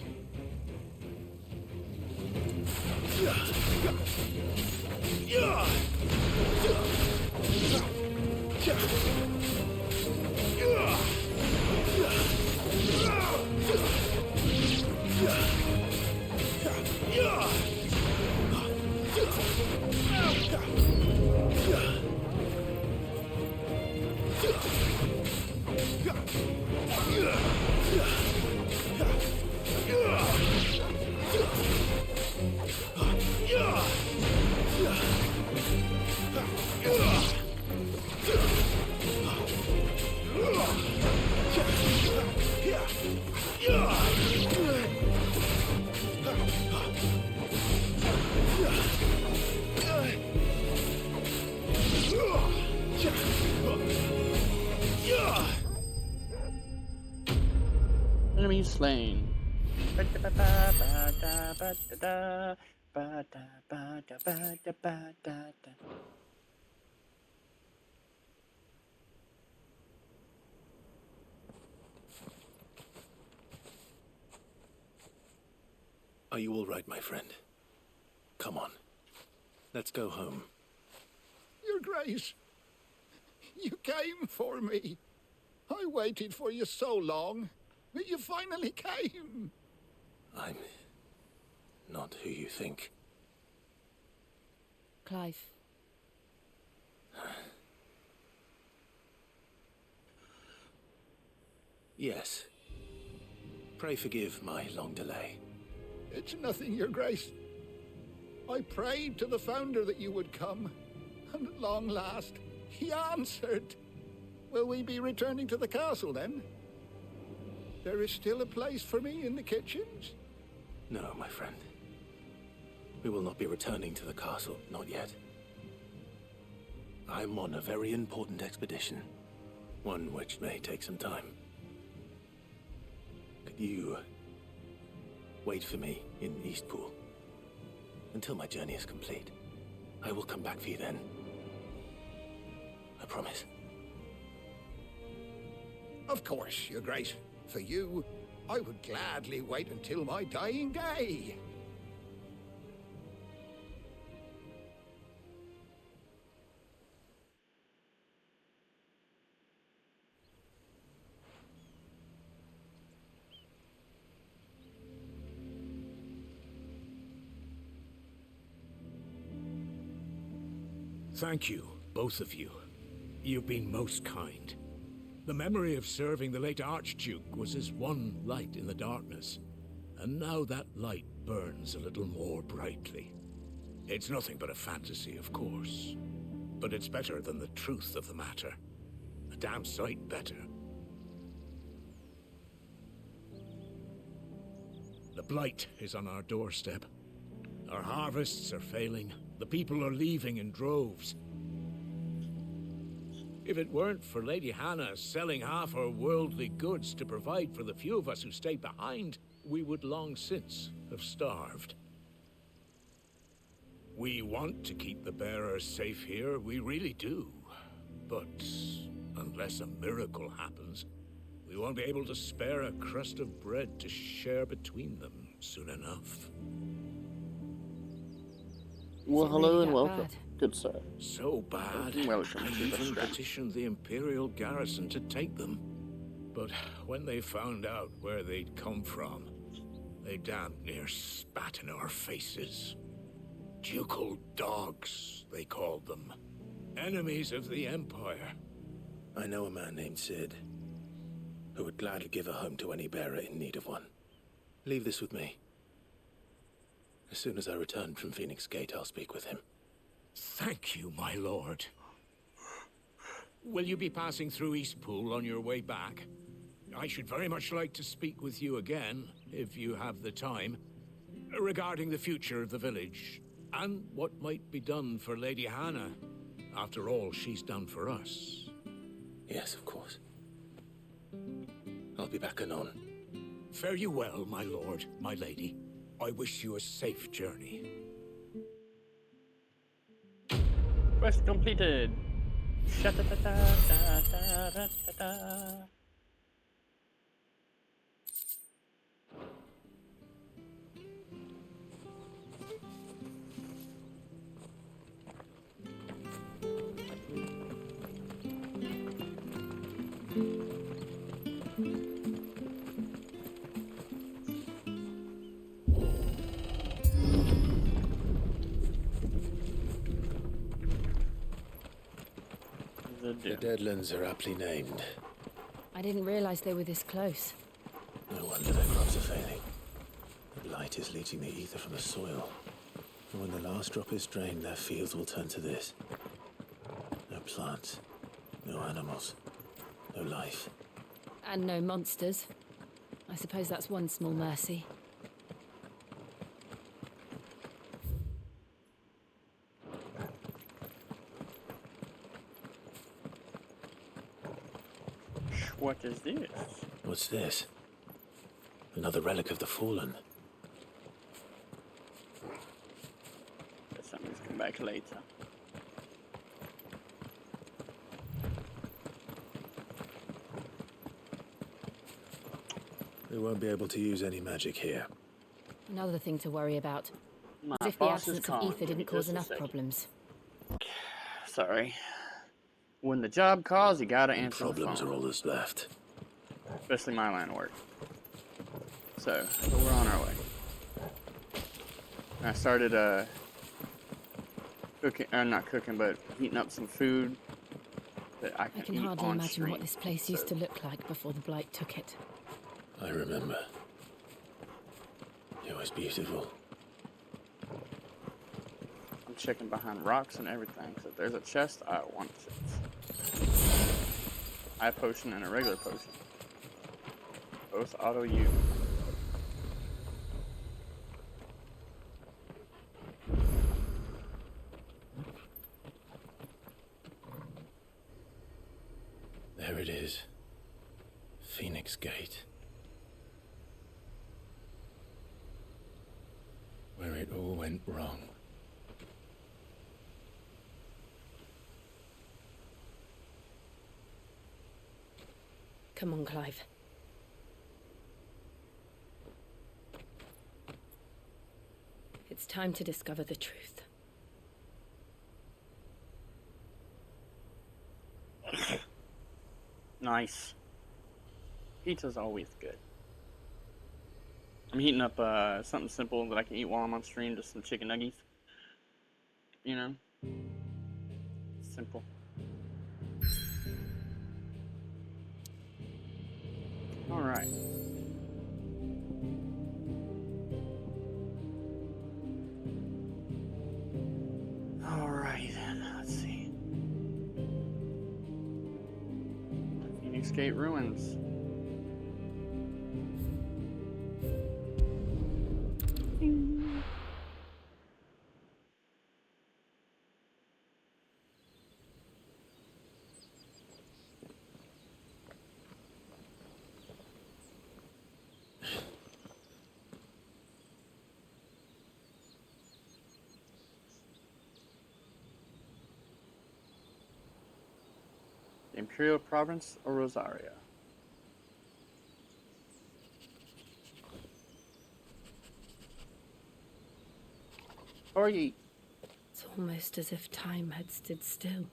Enemy slain. Are you all right, my friend? Come on. Let's go home. Your Grace, you came for me. I waited for you so long, but you finally came. I'm not who you think. Clive. Yes. Pray forgive my long delay. It's nothing, Your Grace. I prayed to the Founder that you would come, and at long last, he answered. Will we be returning to the castle, then? There is still a place for me in the kitchens? No, my friend. We will not be returning to the castle, not yet. I'm on a very important expedition, one which may take some time. Could you wait for me in Eastpool until my journey is complete? I will come back for you then. I promise. Of course, Your Grace. For you, I would gladly wait until my dying day. Thank you, both of you. You've been most kind. The memory of serving the late Archduke was as one light in the darkness, and now that light burns a little more brightly. It's nothing but a fantasy, of course, but it's better than the truth of the matter. A damn sight better. The blight is on our doorstep. Our harvests are failing. The people are leaving in droves. If it weren't for Lady Hannah selling half her worldly goods to provide for the few of us who stay behind, we would long since have starved. We want to keep the bearers safe here, we really do. But unless a miracle happens, we won't be able to spare a crust of bread to share between them soon enough. Well, hello and welcome. Good sir. So bad. Welcome I to the even Strand. petitioned the Imperial garrison to take them. But when they found out where they'd come from, they damn near spat in our faces. Ducal dogs, they called them. Enemies of the Empire. I know a man named Sid, who would gladly give a home to any bearer in need of one. Leave this with me. As soon as I return from Phoenix Gate, I'll speak with him. Thank you, my lord. Will you be passing through Eastpool on your way back? I should very much like to speak with you again, if you have the time, regarding the future of the village, and what might be done for Lady Hannah, after all she's done for us. Yes, of course. I'll be back anon. Fare you well, my lord, my lady. I wish you a safe journey. Quest completed. Sha-ta-ta-ta-ta-ta-ta-ta. The Deadlands are aptly named. I didn't realize they were this close. No wonder their crops are failing. The blight is leaching the ether from the soil. And when the last drop is drained, their fields will turn to this. No plants, no animals, no life. And no monsters. I suppose that's one small mercy. What is this? What's this? Another relic of the fallen. Guess something's come back later. We won't be able to use any magic here. Another thing to worry about. My As if the boss is absence of calling. ether Give me didn't cause just a enough second. problems. Sorry. When the job calls, you gotta And answer the problems phone. are all that's left. Especially my line of work. So we're on our way. I started cooking, not cooking, but heating up some food that I I can can eat hardly on imagine stream. what this place used to look like before the Blight took it. I remember. It was beautiful. I'm checking behind rocks and everything. So if there's a chest, I want it. Eye potion and a regular potion. Both auto use. There it is. Phoenix Gate. Where it all went wrong. Come on, Clive. It's time to discover the truth. Nice. Pizza's always good. I'm heating up something simple that I can eat while I'm on stream, just some chicken nuggets. You know? Simple. Alright. Alright, let's see. Phoenix Gate Ruins. The Imperial Province of Rosaria. How are you? It's almost as if time had stood still.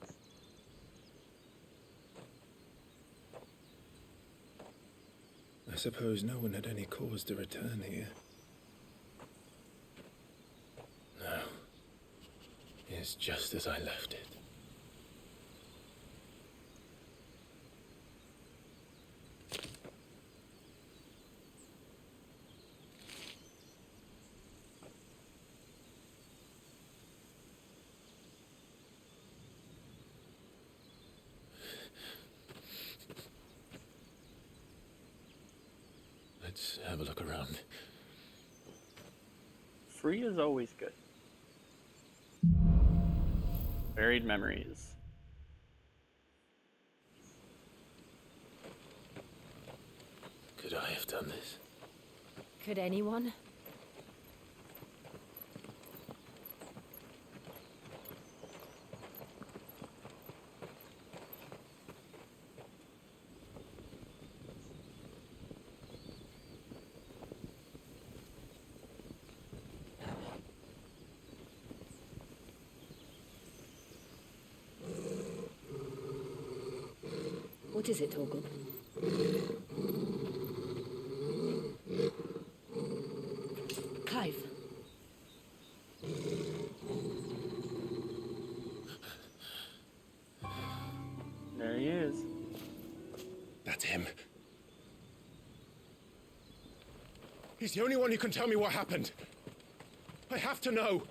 I suppose no one had any cause to return here. No. It's just as I left it. Let's have a look around. Free is always good. Buried memories. Could I have done this? Could anyone? What is it, Torgal? Clive. There he is. That's him. He's the only one who can tell me what happened. I have to know.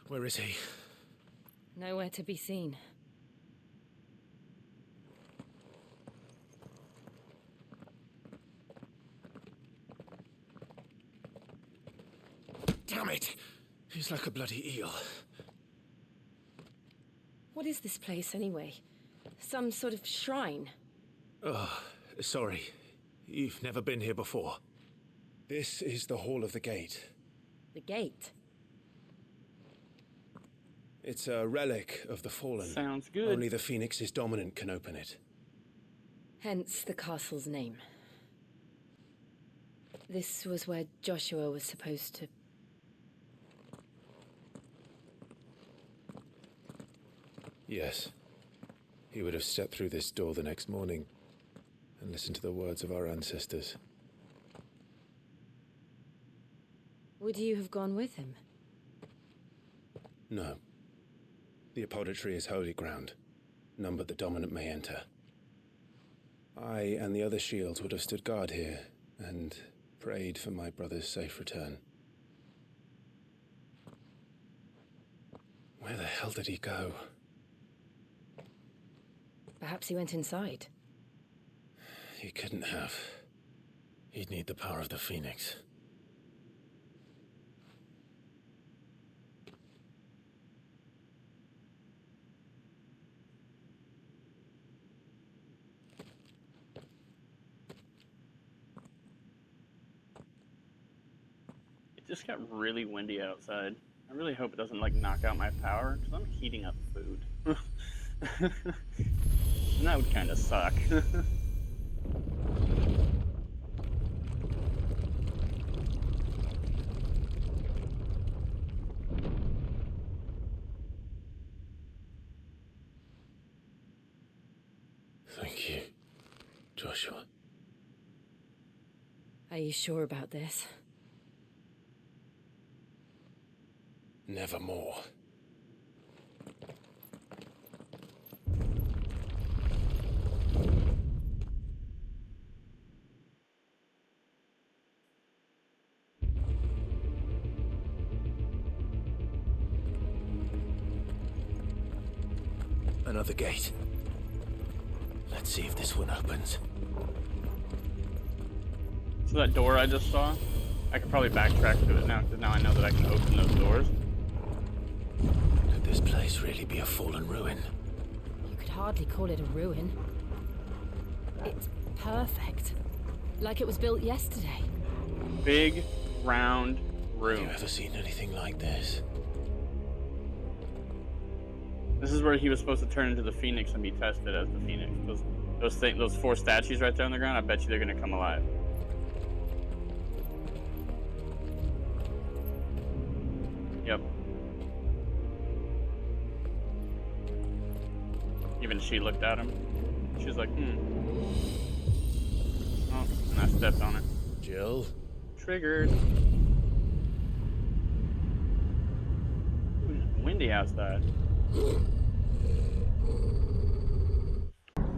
Where is he? Nowhere to be seen. Damn it! He's like a bloody eel. What is this place, anyway? Some sort of shrine? Oh, sorry. You've never been here before. This is the Hall of the Gate. The gate? It's a relic of the Fallen. Sounds good. Only the Phoenix's dominant can open it. Hence the castle's name. This was where Joshua was supposed to... Yes. He would have stepped through this door the next morning and listened to the words of our ancestors. Would you have gone with him? No. The apodatory is holy ground. None but the dominant may enter. I and the other shields would have stood guard here and prayed for my brother's safe return. Where the hell did he go? Perhaps he went inside. He couldn't have. He'd need the power of the Phoenix. It just got really windy outside. I really hope it doesn't like knock out my power, because I'm heating up food. And that would kind of suck. Thank you, Joshua. Are you sure about this? Nevermore. Another gate. Let's see if this one opens. So that door I just saw, I could probably backtrack to it now, because now I know that I can open those doors. Could this place really be a fallen ruin? You could hardly call it a ruin. It's perfect. Like it was built yesterday. Big, round room. Have you ever seen anything like this? This is where he was supposed to turn into the Phoenix and be tested as the Phoenix. Those four statues right there on the ground, I bet you they're gonna come alive. Yep. Even she looked at him. She was like, Oh, and I stepped on it. Jill? Triggered. Ooh, it's windy outside.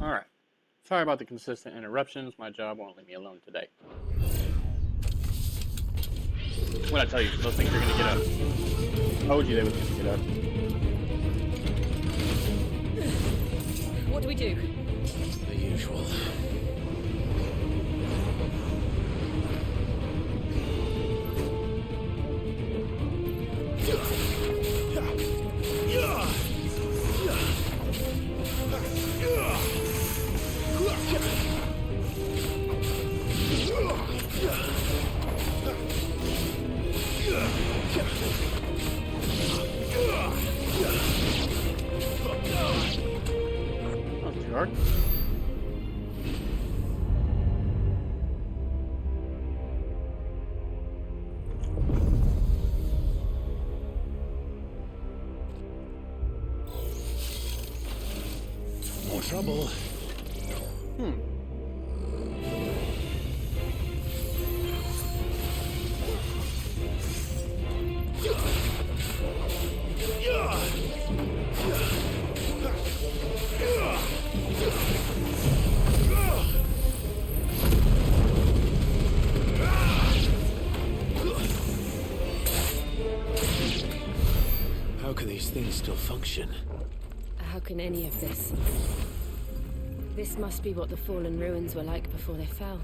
Alright. Sorry about the consistent interruptions. My job won't leave me alone today. What'd I tell you? Those things are gonna get up. Told you they were gonna get up. What do we do? The usual. Hard. More trouble. How can these things still function? How can any of this? This must be what the fallen ruins were like before they fell.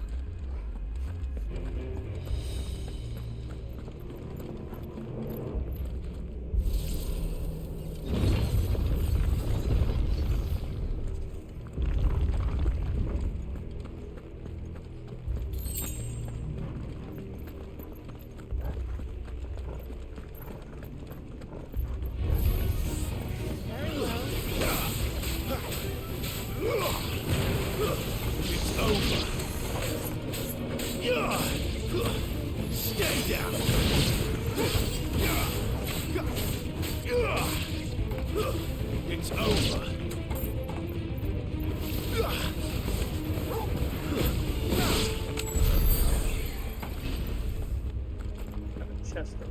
It's over. Chester.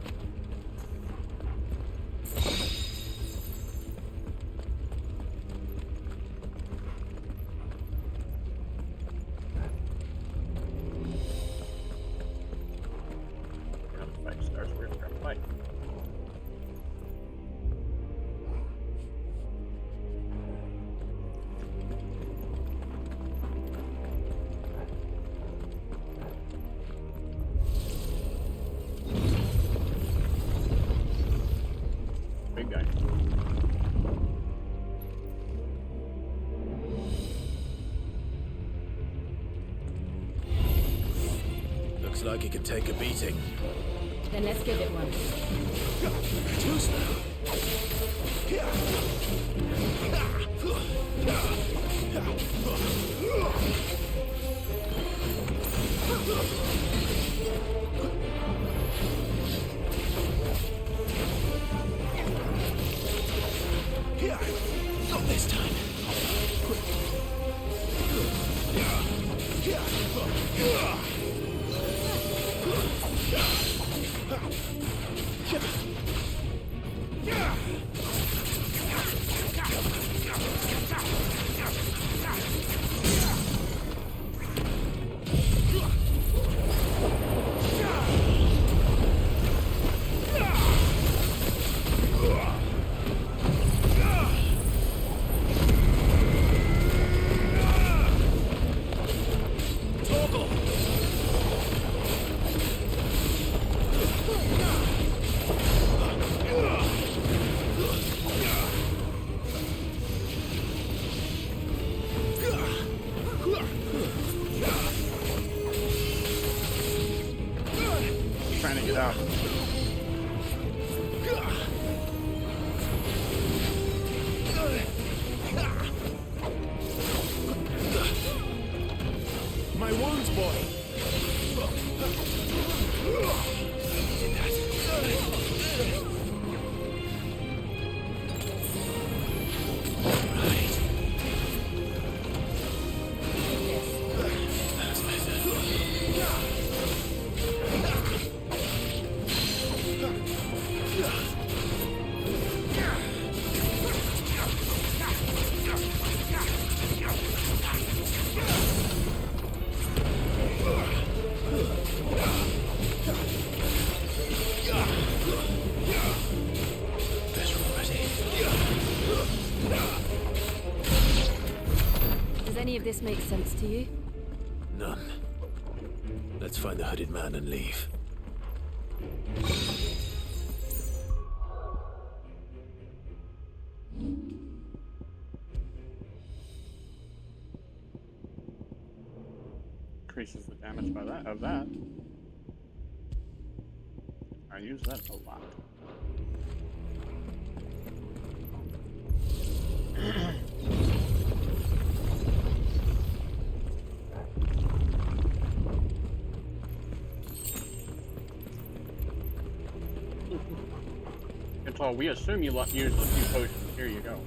Fight starts. We're gonna fight. Big guy. Looks like he could take a beating. Then let's give it one. Too slow. Not this time. Trying to get out. My wounds, boy. Does any of this make sense to you? None. Let's find the hooded man and leave. Increases the damage by that of that. I use that a lot. It's all we assume you use a few potions. Here you go.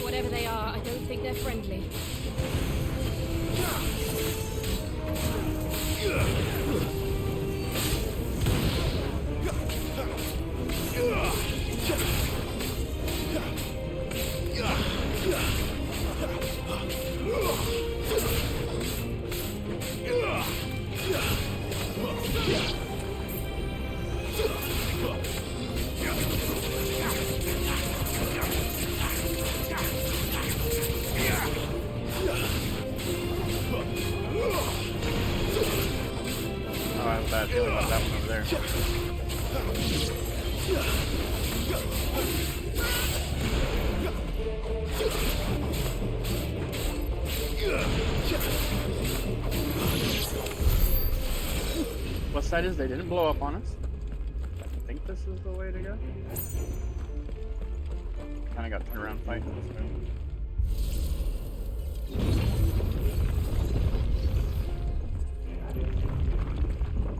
Whatever they are, I don't think they're friendly. I have a bad feeling about that one over there. What's that is they didn't blow up on us. I think this is the way to go. Kinda got turned around fighting this way.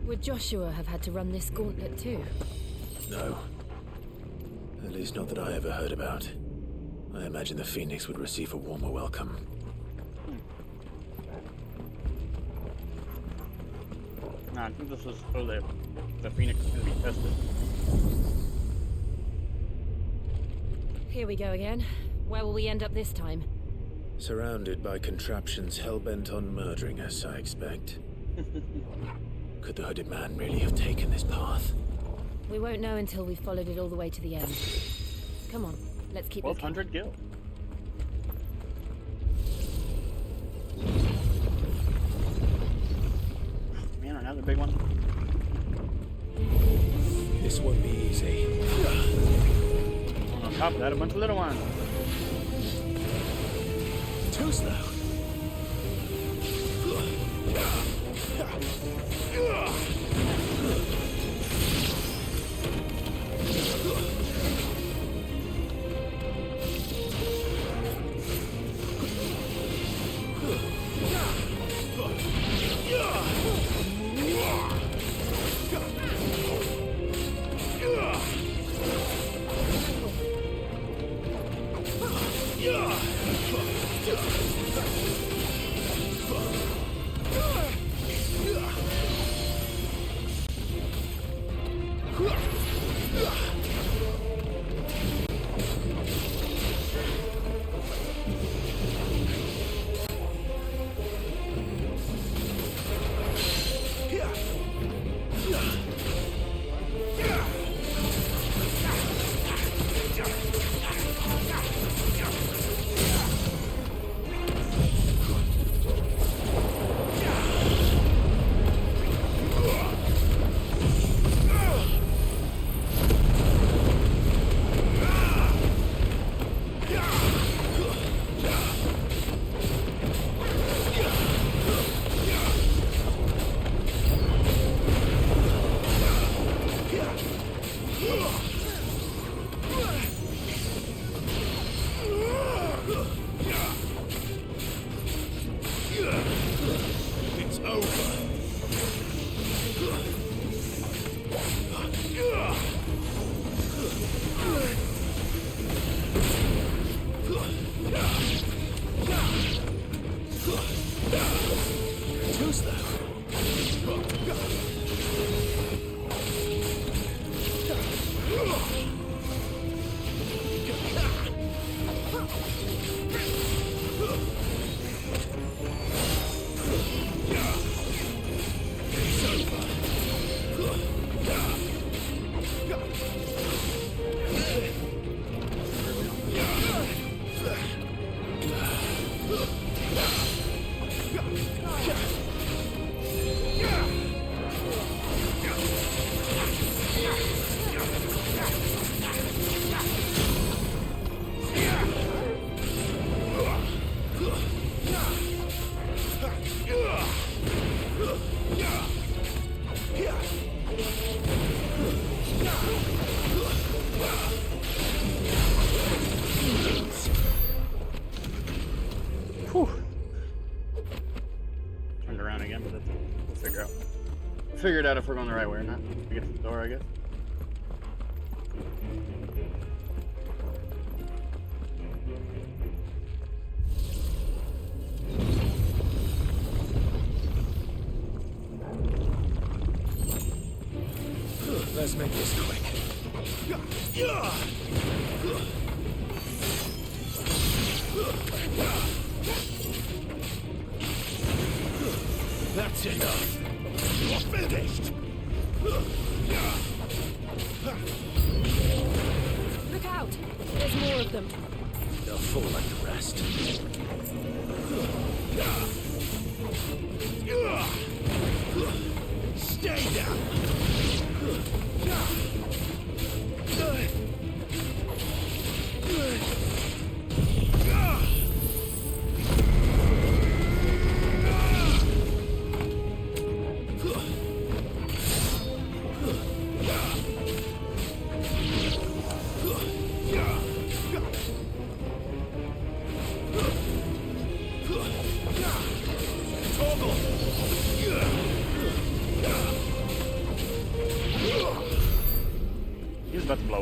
Would Joshua have had to run this gauntlet too? No. At least not that I ever heard about. I imagine the Phoenix would receive a warmer welcome. Nah, I think this is so that the Phoenix is gonna be tested. Here we go again. Where will we end up this time? Surrounded by contraptions hell-bent on murdering us, I expect. Could the hooded man really have taken this path? We won't know until we've followed it all the way to the end. Come on, let's keep 1,200 gil. Man, another big one. This won't be easy. And on top of that, a bunch of little ones. Too slow. Figure it out if we're going the right way or not. We get to the door, I guess. Let's make this quick. That's enough. You're finished. Look out! There's more of them. They'll fall like the rest. Stay down.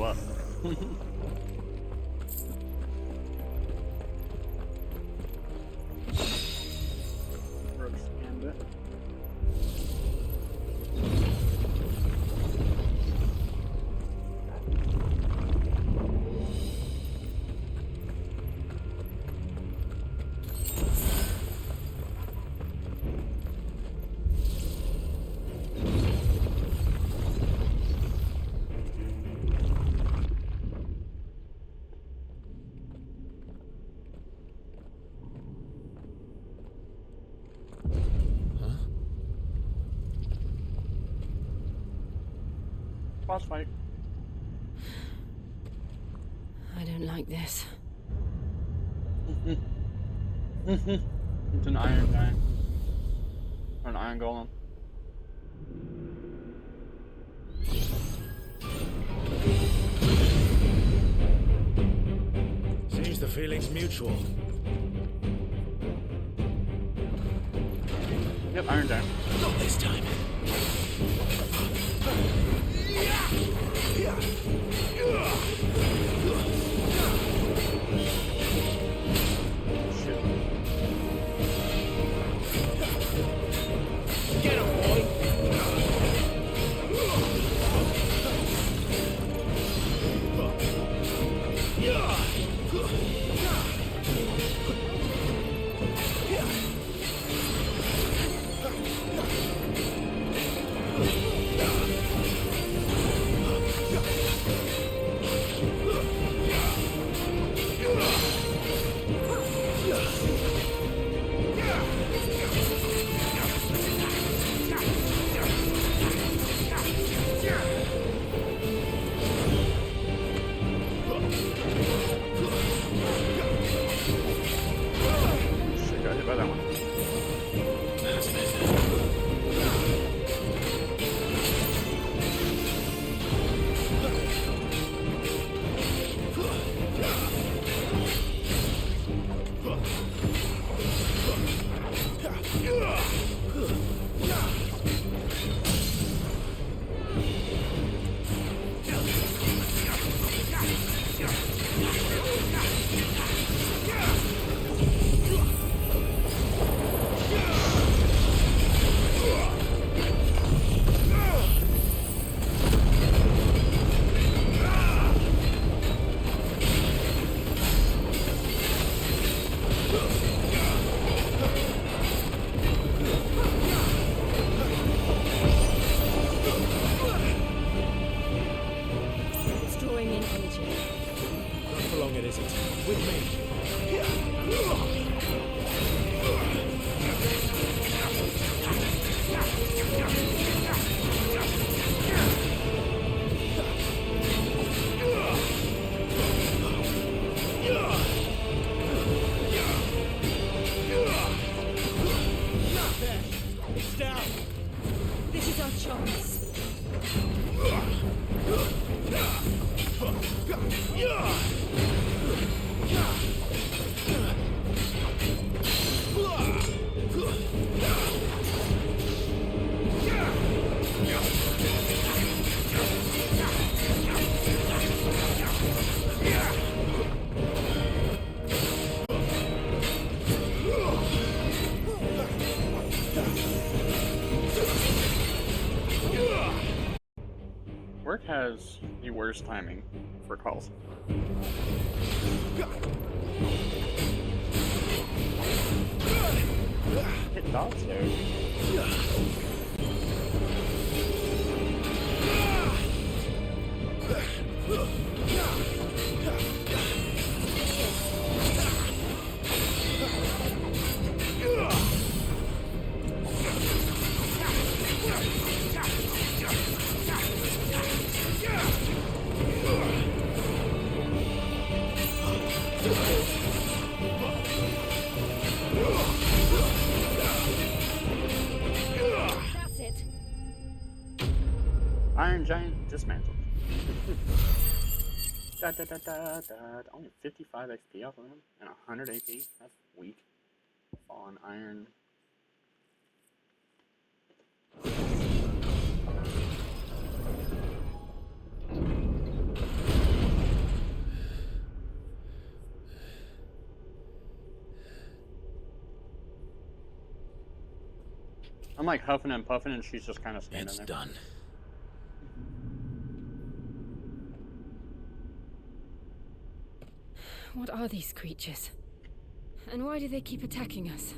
up. Rook's Gambit. Boss fight. I don't like this. It's an iron guy. Or an iron golem. Seems the feeling's mutual. Yep, iron down. Not this time. Get him, boy! Shit, got hit by that one. It's drawing in energy. Not for long it isn't. With me. It's down! This is our chance. Work has the worst timing for calls. Hit dots there. That's it. Iron Giant dismantled. Da, da, da, da, da. Only 55 XP off of him and 100 AP. That's weak. Fallen Iron. I'm like huffing and puffing, and she's just kind of standing there. It's done. What are these creatures? And why do they keep attacking us?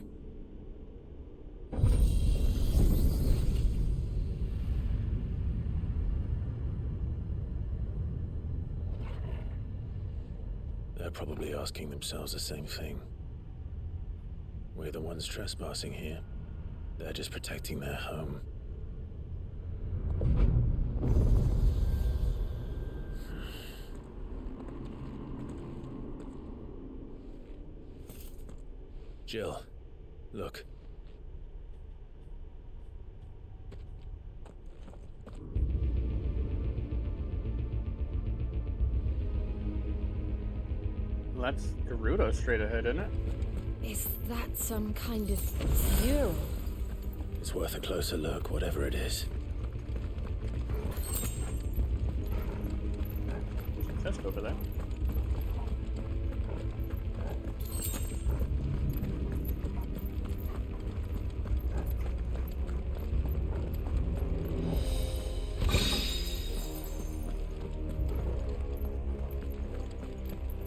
They're probably asking themselves the same thing. We're the ones trespassing here. They're just protecting their home. Jill, look. That's Gerudo straight ahead, isn't it? Is that some kind of mural? It's worth a closer look, whatever it is. There's a chest over there.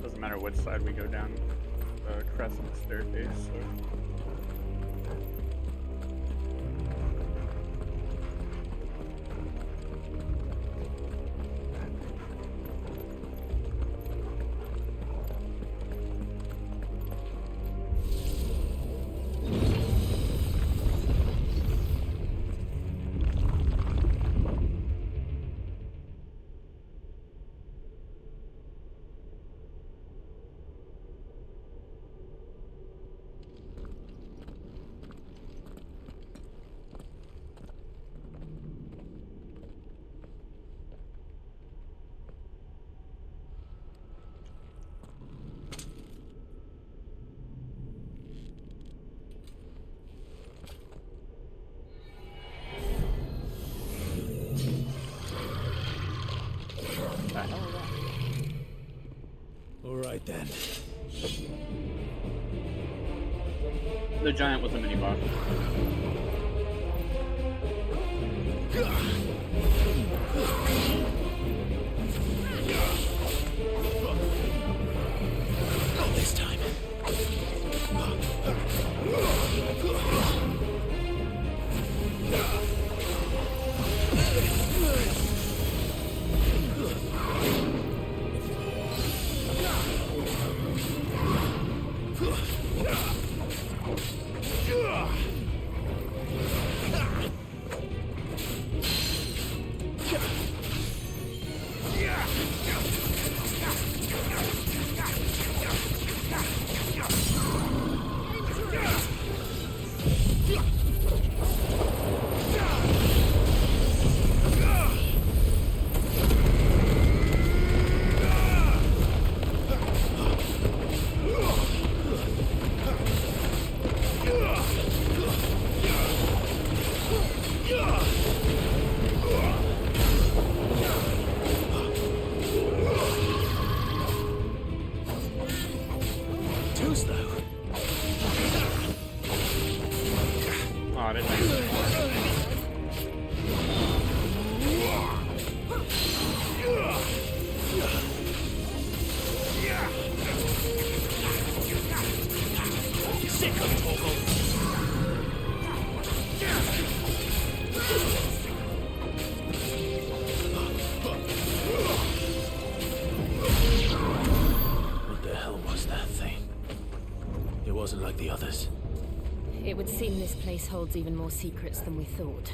Doesn't matter which side we go down the crescent staircase, so. All right then. The giant was a mini boss. Not this time. Like the others. It would seem this place holds even more secrets than we thought.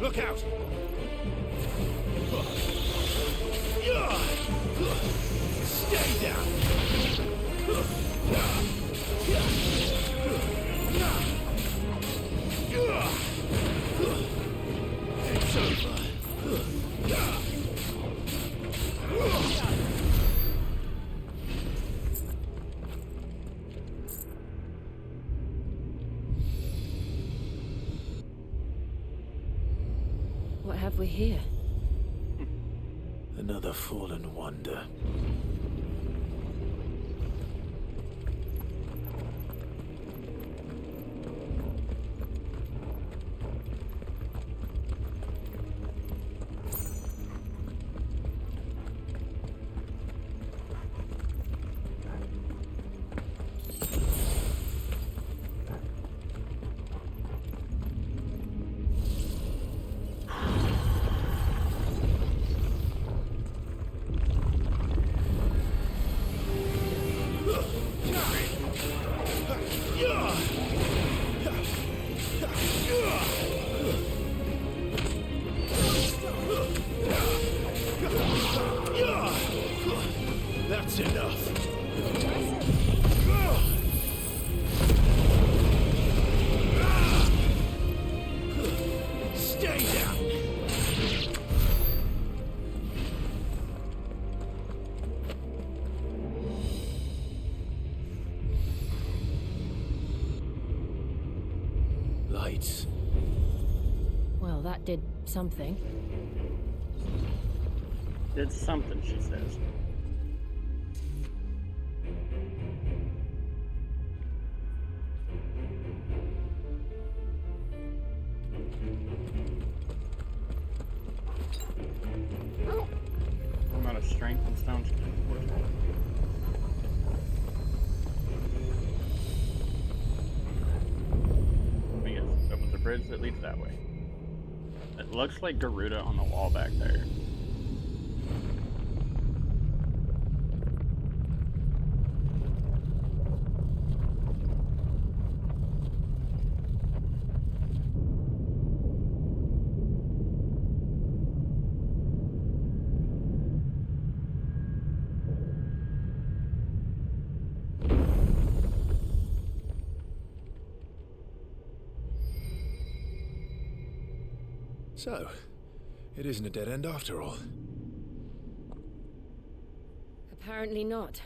Look out! Stay down! It's over. here? Another fallen wonder. That's enough. Stay down. Lights. Well, that did something. Did something, she says. I'm out of strength and stones. Let me guess. This opens a bridge that leads that way. It looks like Garuda on the wall back there. So, it isn't a dead end after all. Apparently not.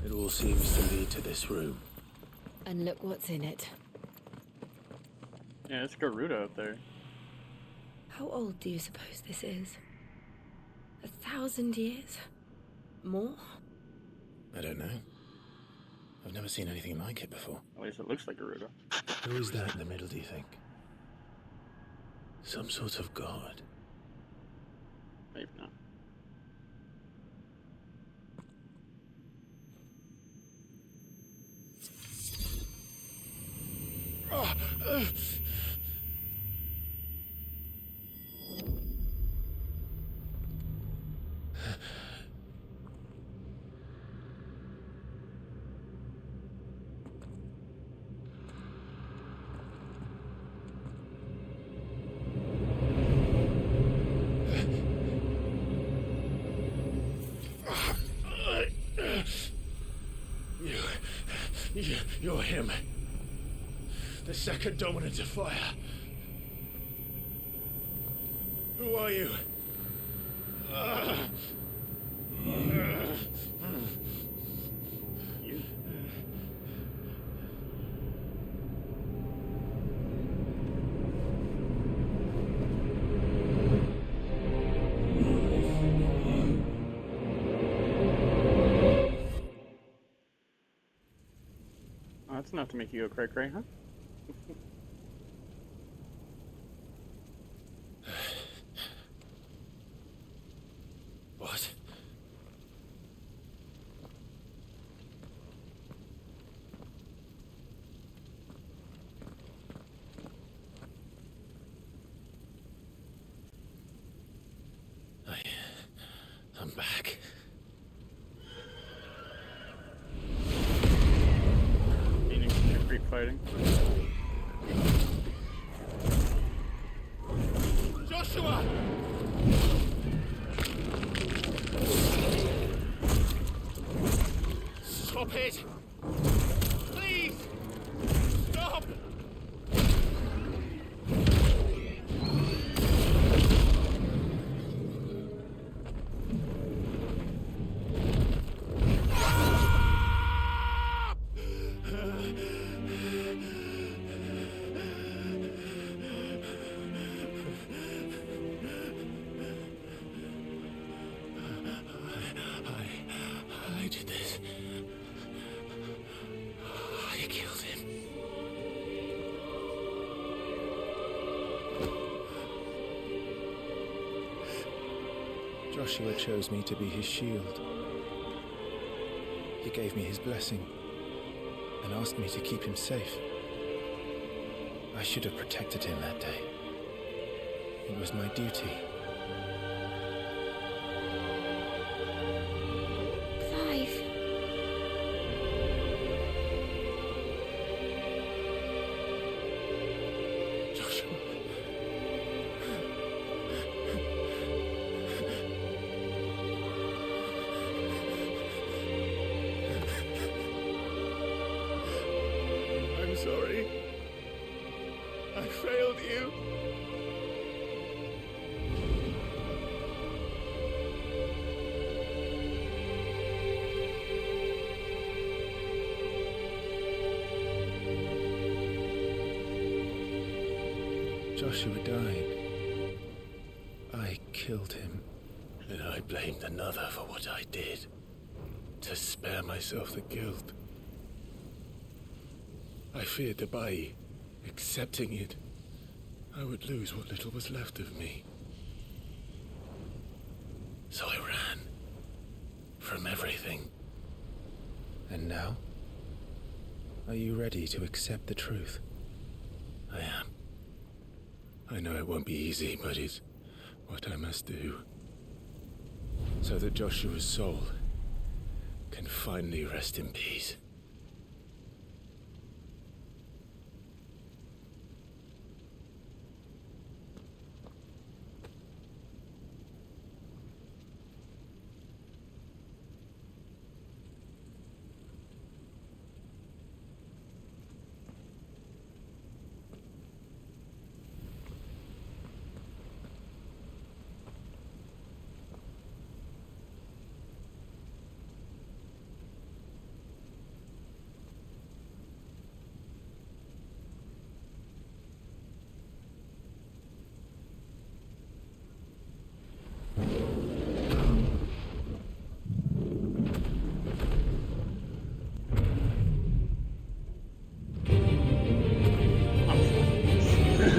It all seems to lead to this room. And look what's in it. Yeah, it's Garuda up there. How old do you suppose this is? 1,000 years? More? I don't know. I've never seen anything like it before. At least it looks like Garuda. Who is that in the middle, do you think? Some sort of god? Maybe not. You're him. The second dominant of fire. Who are you? Oh, that's enough to make you go cray-cray, huh? What? I'm back. Meaning Greek fighting. Joshua! it! Please! Stop! I did this. I killed him. Joshua chose me to be his shield. He gave me his blessing and asked me to keep him safe. I should have protected him that day. It was my duty. Clive. Joshua. I'm sorry. I failed you. Joshua died. I killed him. And I blamed another for what I did, to spare myself the guilt. I feared that by accepting it, I would lose what little was left of me. So I ran from everything. And now? Are you ready to accept the truth? I am. I know it won't be easy, but it's what I must do. So that Joshua's soul can finally rest in peace.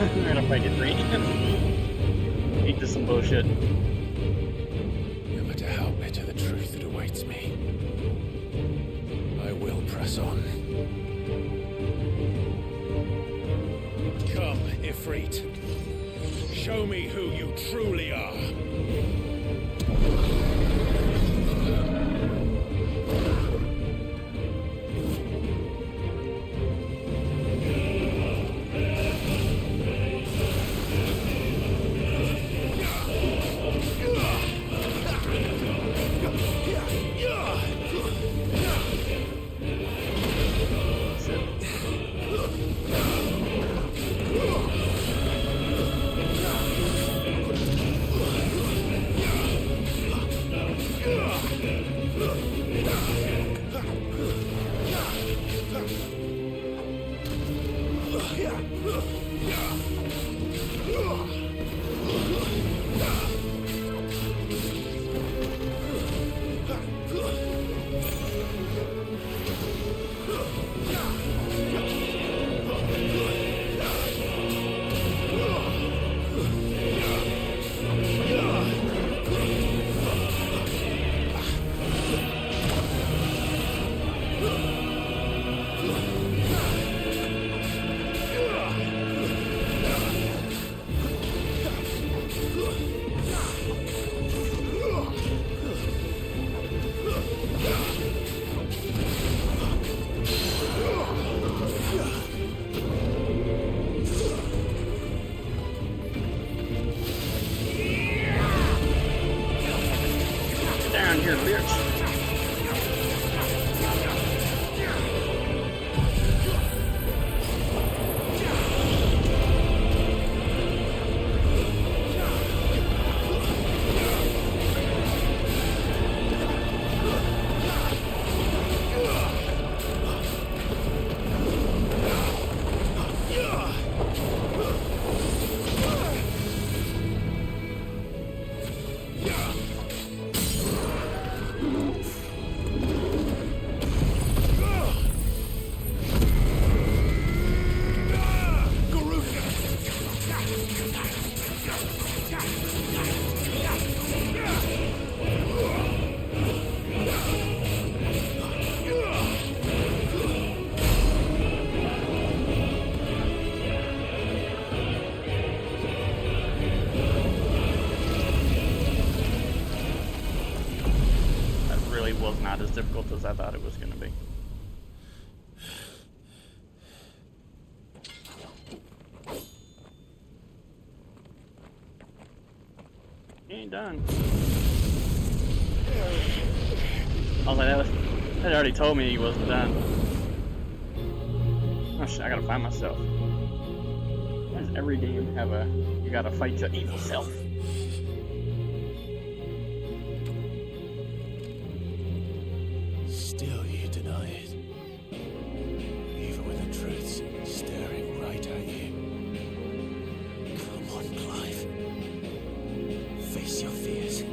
I'm gonna fight it free. Eat this some bullshit. No matter how bitter the truth that awaits me, I will press on. Come, Ifrit. Show me who you truly are. difficult as I thought it was going to be. He ain't done. I was like, that already told me he wasn't done. Oh shit, I gotta find myself. Why does every game have a, you gotta fight your evil self? Still you deny it. Even with the truths staring right at you. Come on, Clive. Face your fears.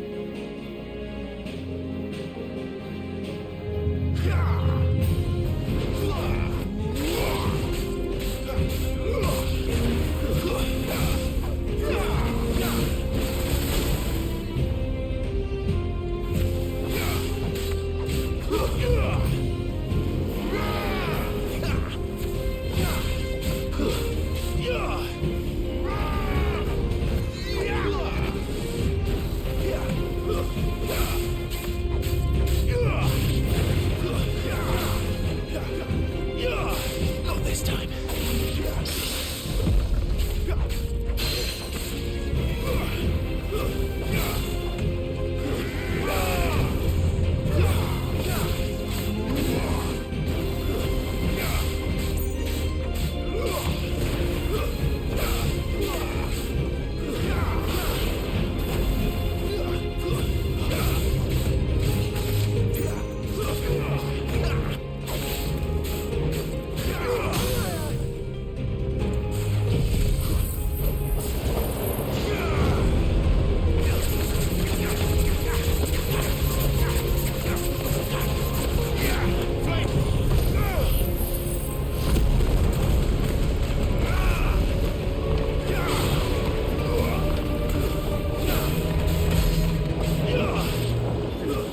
Not this time.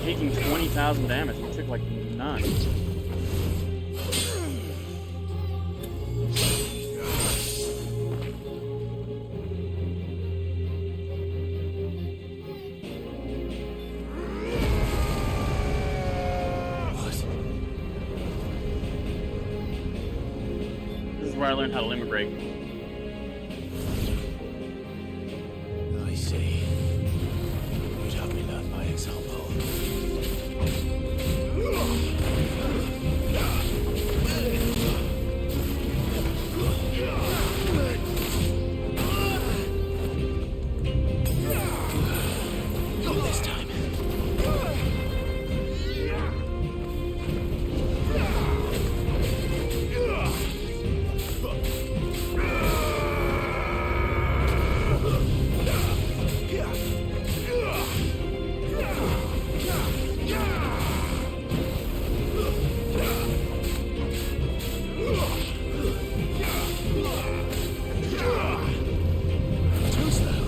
Taking 20,000 damage, he took like none. This is where I learned how to limit break. I see. You'd have me learn by example. Not this time. Too slow.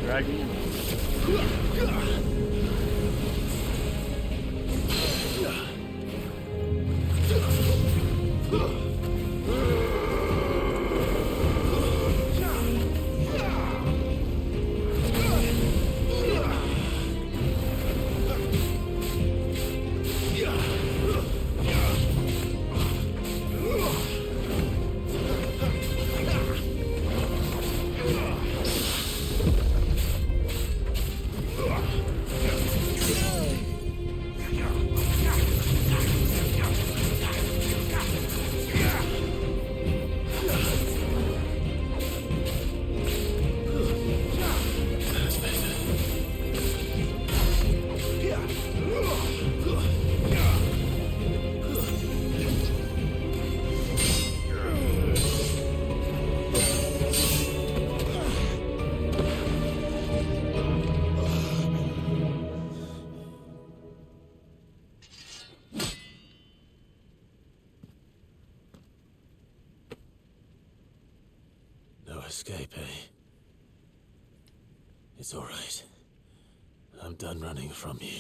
Drag me in. escape, eh? It's all right. I'm done running from you.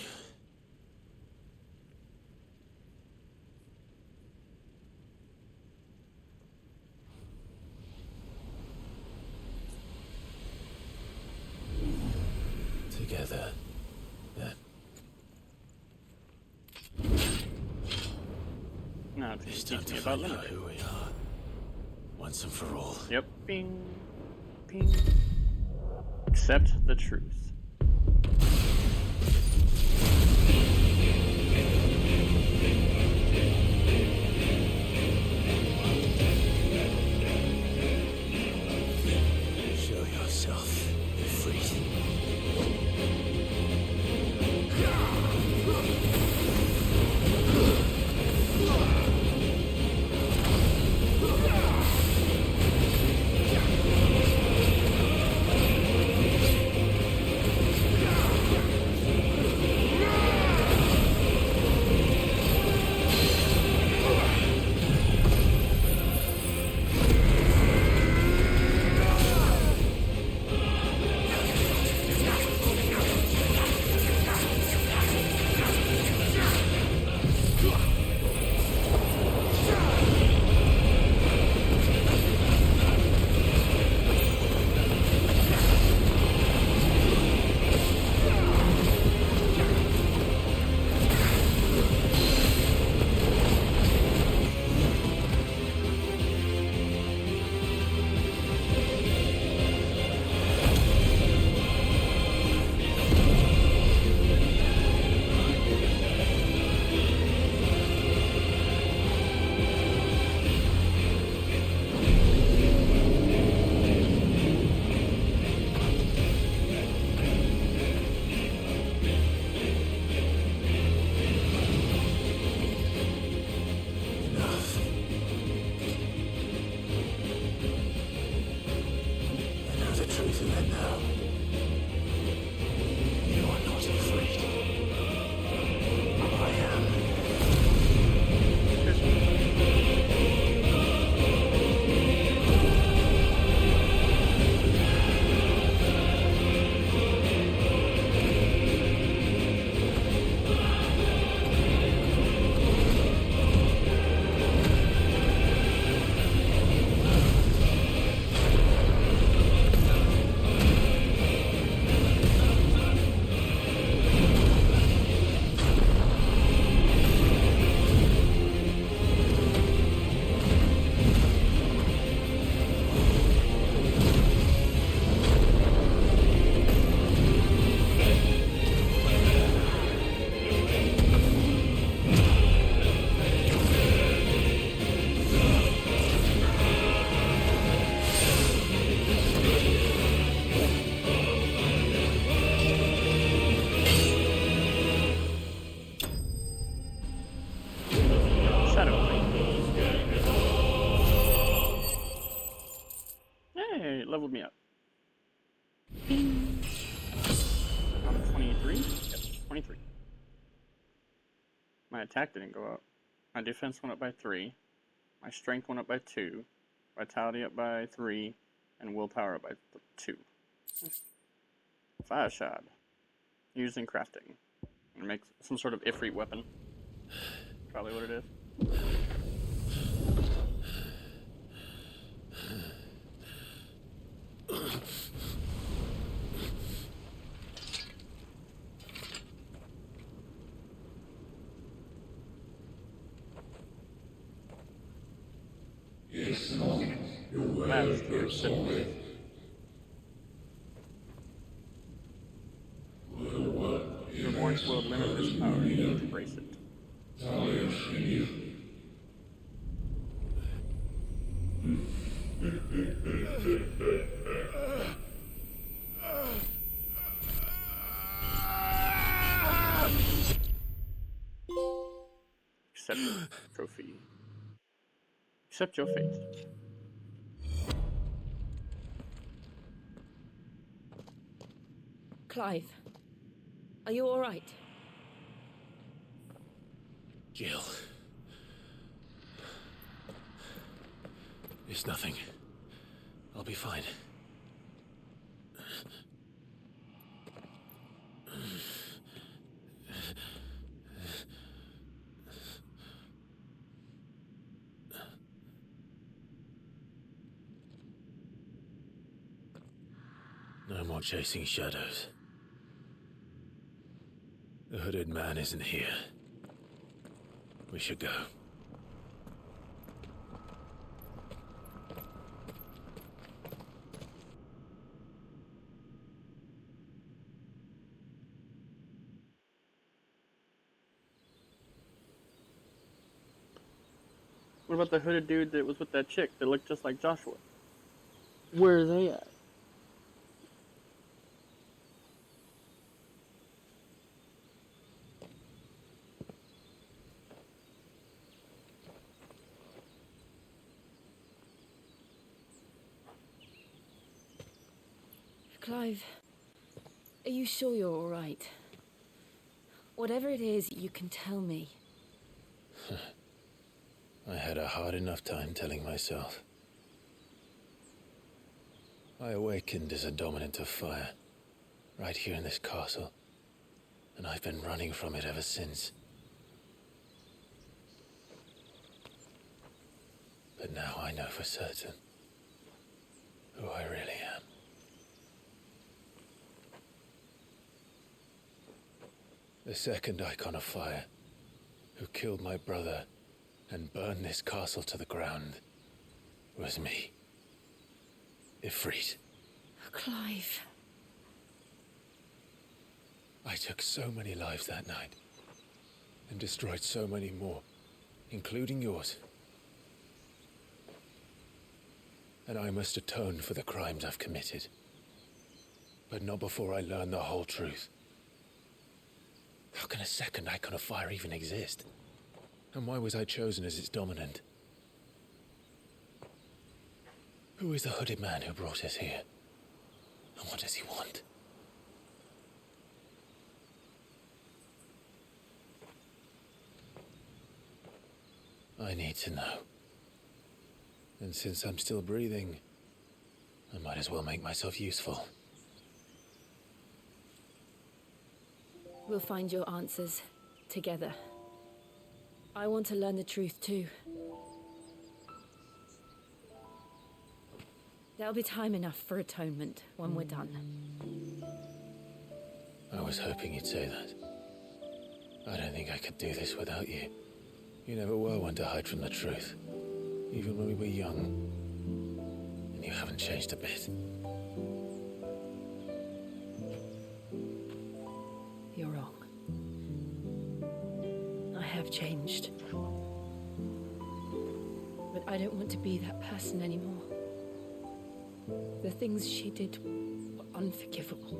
Together, then. Now It's teach time me to about find out limited. who we are, once and for all. Yep. Bing. Ping. Accept the truth. Show yourself, Ifrit. Hey, it leveled me up. I'm 23? Yep, 23. My attack didn't go up. My defense went up by 3. My strength went up by 2. Vitality up by 3. And willpower up by 2. 5 shot. Used in crafting. And make some sort of Ifrit weapon. Probably what it is. Yes, Lord. Your words are solid. Your voice will limit this power. You need to embrace it. Accept the trophy. Accept your fate. Clive, are you all right? Jill. It's nothing. I'll be fine. No more chasing shadows. The hooded man isn't here. We should go. What about the hooded dude that was with that chick that looked just like Joshua? Where are they at? Clive, are you sure you're all right? Whatever it is, you can tell me. I had a hard enough time telling myself. I awakened as a dominant of fire, right here in this castle, and I've been running from it ever since. But now I know for certain who I really am. The second icon of fire, who killed my brother and burned this castle to the ground, was me. Ifrit. Clive. I took so many lives that night, and destroyed so many more, including yours. And I must atone for the crimes I've committed. But not before I learn the whole truth. How can a second icon of fire even exist? And why was I chosen as its dominant? Who is the hooded man who brought us here? And what does he want? I need to know. And since I'm still breathing, I might as well make myself useful. We'll find your answers together. I want to learn the truth too. There'll be time enough for atonement when we're done. I was hoping you'd say that. I don't think I could do this without you. You never were one to hide from the truth, even when we were young. And you haven't changed a bit. You're wrong. I have changed. But I don't want to be that person anymore. The things she did were unforgivable.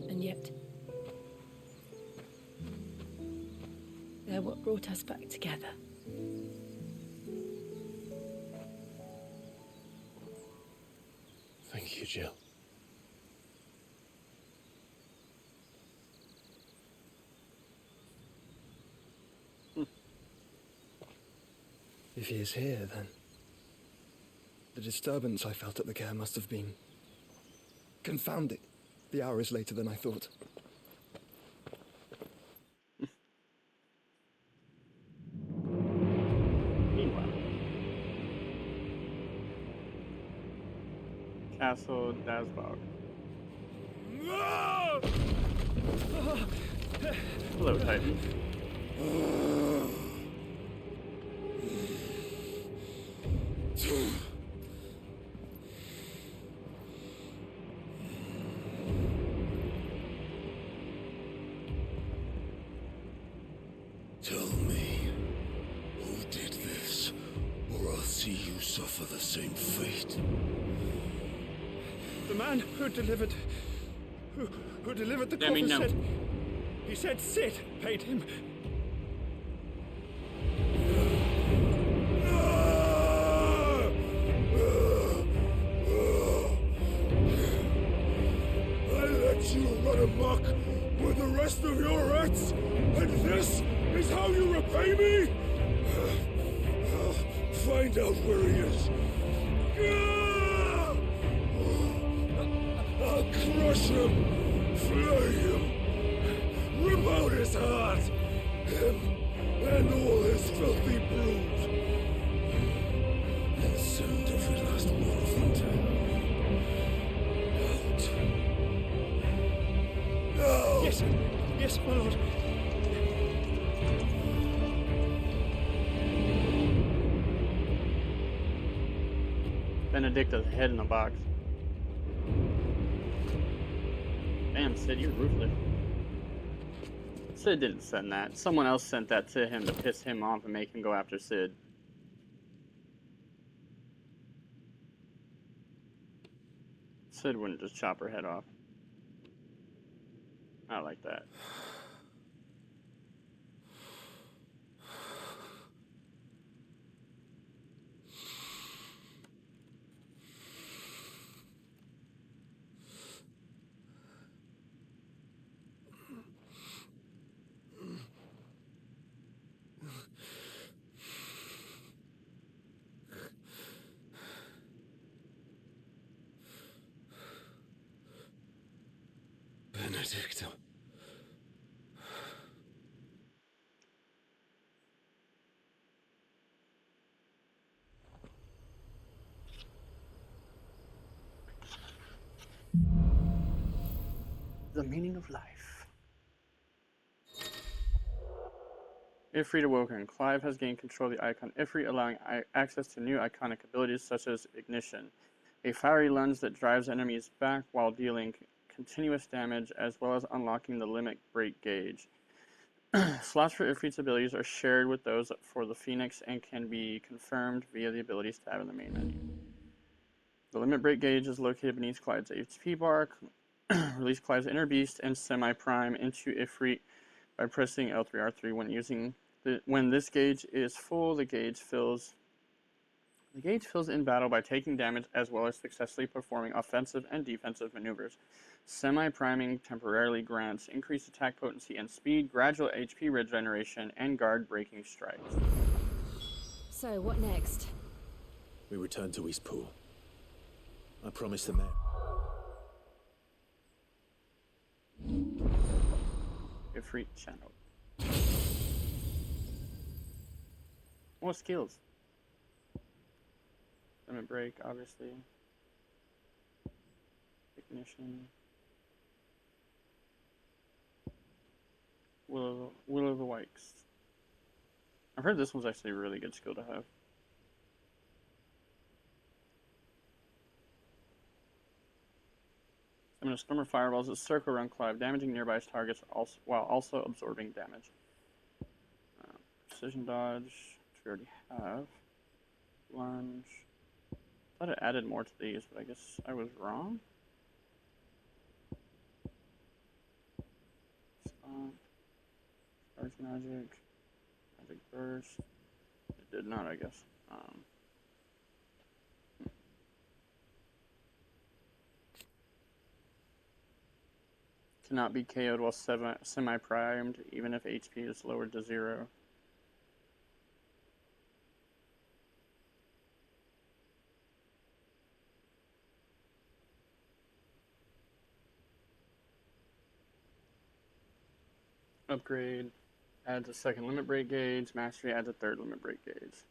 And yet, they're what brought us back together. Thank you, Jill. If he is here, then the disturbance I felt at the care must have been confounding. The hour is later than I thought. Meanwhile, Castle Dasbog. Hello, Titan. Tell me, who did this, or I'll see you suffer the same fate. The man who delivered... Who delivered the Let me coffin know. said... He said Sid paid him. I let you run amok with the rest of your rats, and this is how you repay me? find out where he is. I'll crush him, flay him, rip out his heart, him and all his filthy brood, and send every last one of them to hell. Out. No! Yes, yes, my lord. Benedicta's head in the box. Damn, Sid, you're ruthless. Sid didn't send that. Someone else sent that to him to piss him off and make him go after Sid. Sid wouldn't just chop her head off. Not like that. Benedicta. The meaning of life. Ifrit awoken. Clive has gained control of the icon Ifrit, allowing access to new iconic abilities such as Ignition, a fiery lunge that drives enemies back while dealing continuous damage, as well as unlocking the limit break gauge. Slots for Ifrit's abilities are shared with those for the Phoenix and can be confirmed via the abilities tab in the main menu. The limit break gauge is located beneath Clive's HP bar. Release Clive's Inner Beast and Semi-Prime into Ifrit by pressing L3R3 when this gauge is full. The gauge fills in battle by taking damage as well as successfully performing offensive and defensive maneuvers. Semi-priming temporarily grants increased attack potency and speed, gradual HP regeneration, and guard breaking strikes. So, what next? We return to Eastpool. I promised the mayor. Ifrit channel. More skills. Limit break, obviously. Ignition. Will of the Wikes. I've heard this one's actually a really good skill to have. I'm going to storm fireballs that circle around Clive, damaging nearby targets while also absorbing damage. Precision dodge, which we already have. Lunge. I thought it added more to these, but I guess I was wrong. Stomp. Charge magic. Magic burst. It did not, I guess. Cannot be KO'd while semi-primed, even if HP is lowered to 0. Upgrade adds a second limit break gauge. Mastery adds a third limit break gauge.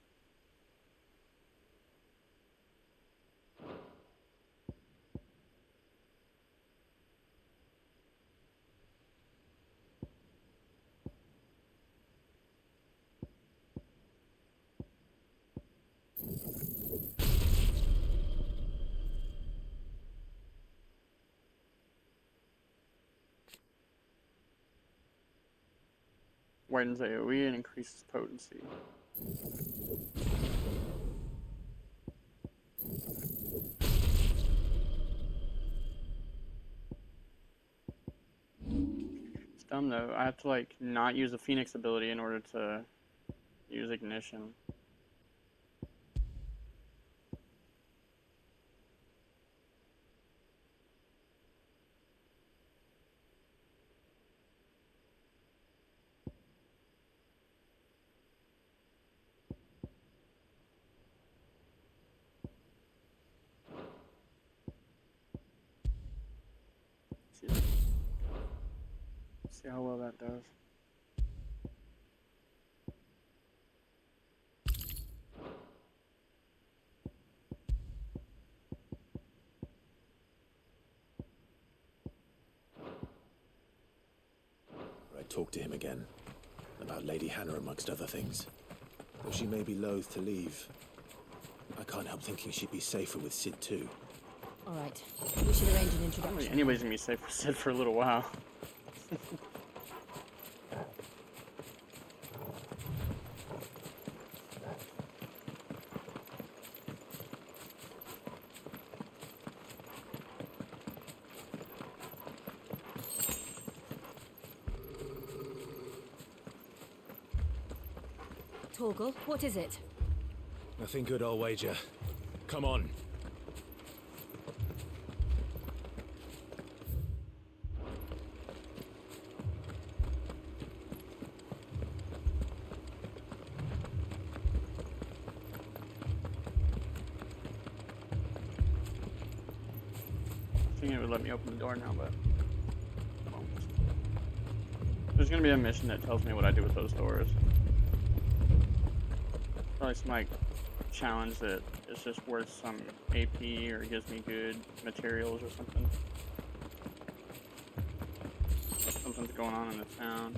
Widens AoE and increases potency. It's dumb though. I have to like not use the Phoenix ability in order to use Ignition. Let's see how well that does. I talked to him again. About Lady Hannah amongst other things. Though she may be loath to leave, I can't help thinking she'd be safer with Sid too. All right, we should arrange an I don't think introduction. anybody's gonna be safe with Sid for a little while. Torgal, what is it? Nothing good, I'll wager. Come on. I think it would let me open the door now, but it won't. There's gonna be a mission that tells me what I do with those doors. Probably some like challenge that is just worth some AP or gives me good materials or something. Something's going on in the town.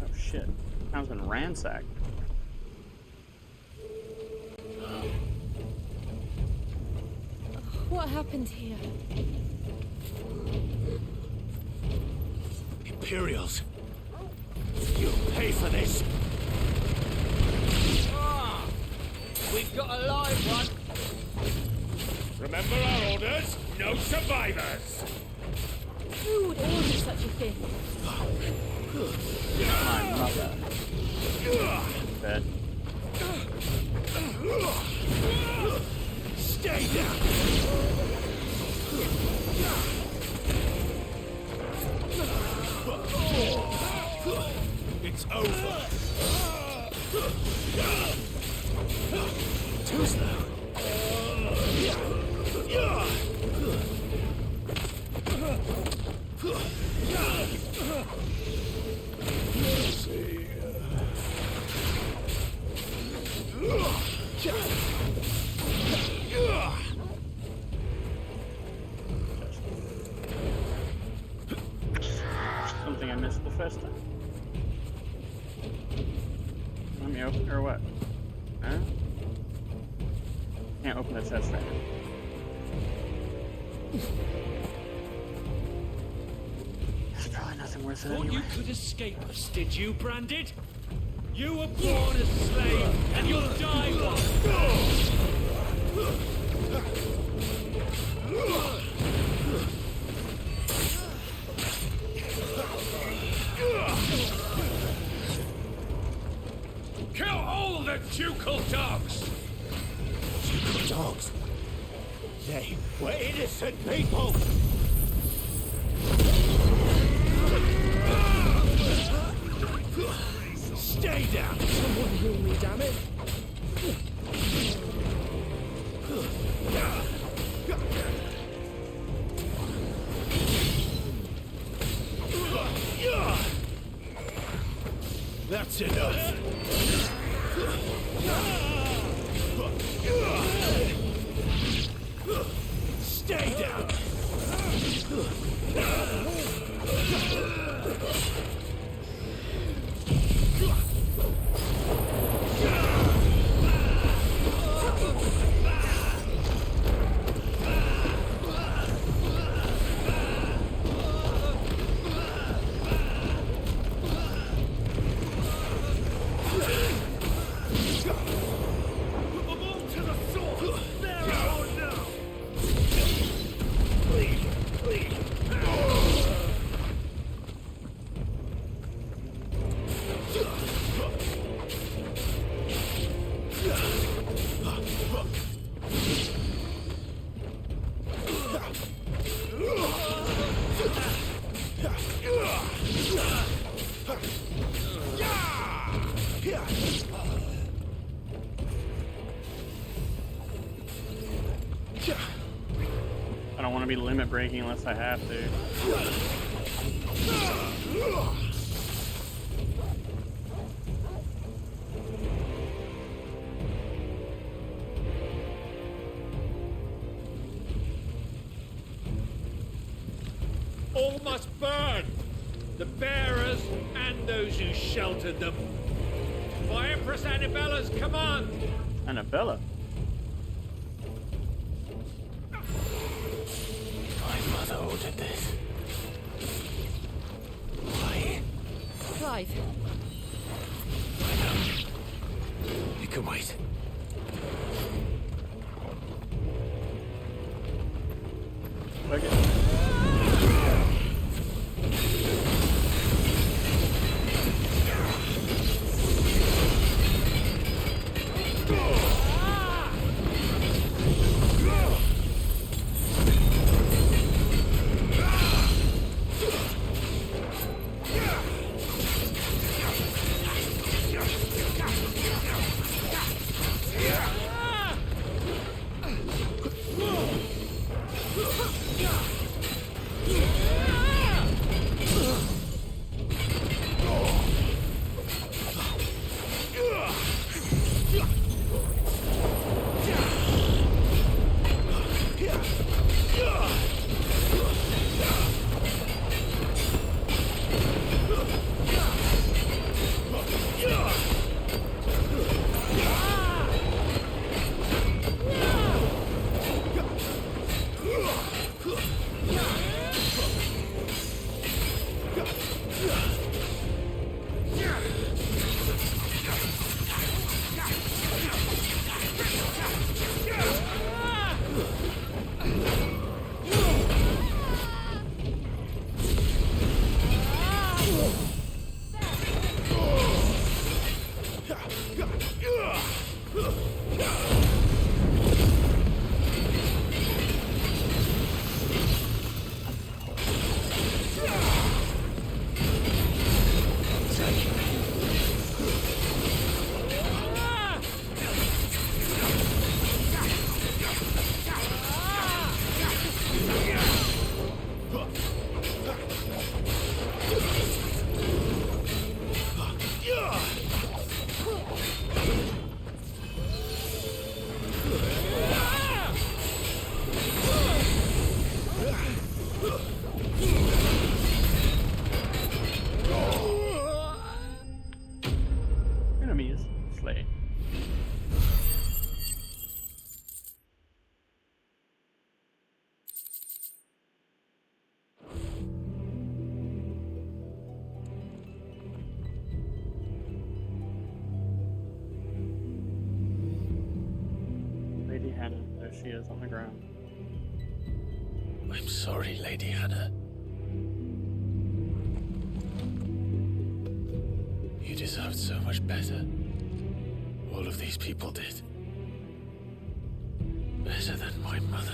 Oh shit. Town's been ransacked. What happened here? Imperials. You'll pay for this. Ah, we've got a live one. Remember our orders? No survivors. Who would order such a thing? Dead. Stay down. It's over. Too slow. Something I missed the first time. Let me open or what? Huh? Can't open the chest right now. There's probably nothing worth it Thought anyway. you could escape us, did you, Branded? You were born a slave, and you'll die one. Kill all the ducal dogs! Ducal dogs? They were innocent people! Stay down! Someone heal me, damn it! That's enough! Stay down! don't want to be limit breaking unless I have to. All must burn! The bearers and those who sheltered them. By Empress Annabella's command! Annabella? My mother ordered this. Why? Clive. I know. You can wait. Okay. Enemies slain. Lady Hannah, there she is on the ground. I'm sorry, Lady Hannah. You deserved so much better. All of these people did. Better than my mother.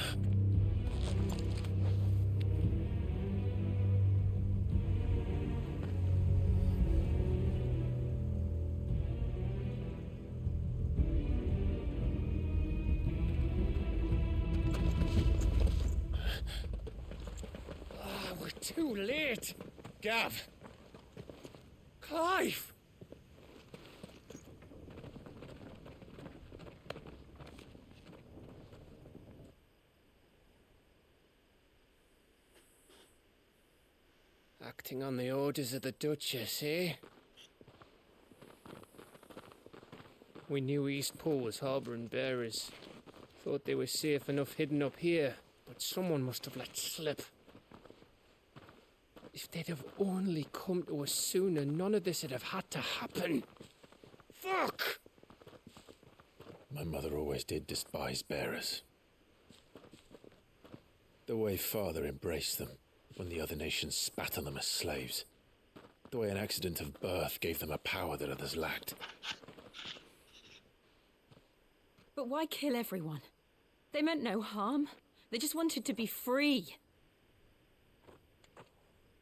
We're too late. Gav. Clive. Acting on the orders of the Duchess, eh? We knew Eastport was harbouring bearers. Thought they were safe enough hidden up here, but someone must have let slip. If they'd have only come to us sooner, none of this would have had to happen. Fuck! My mother always did despise bearers. The way Father embraced them when the other nations spat on them as slaves. The way an accident of birth gave them a power that others lacked. But why kill everyone? They meant no harm. They just wanted to be free.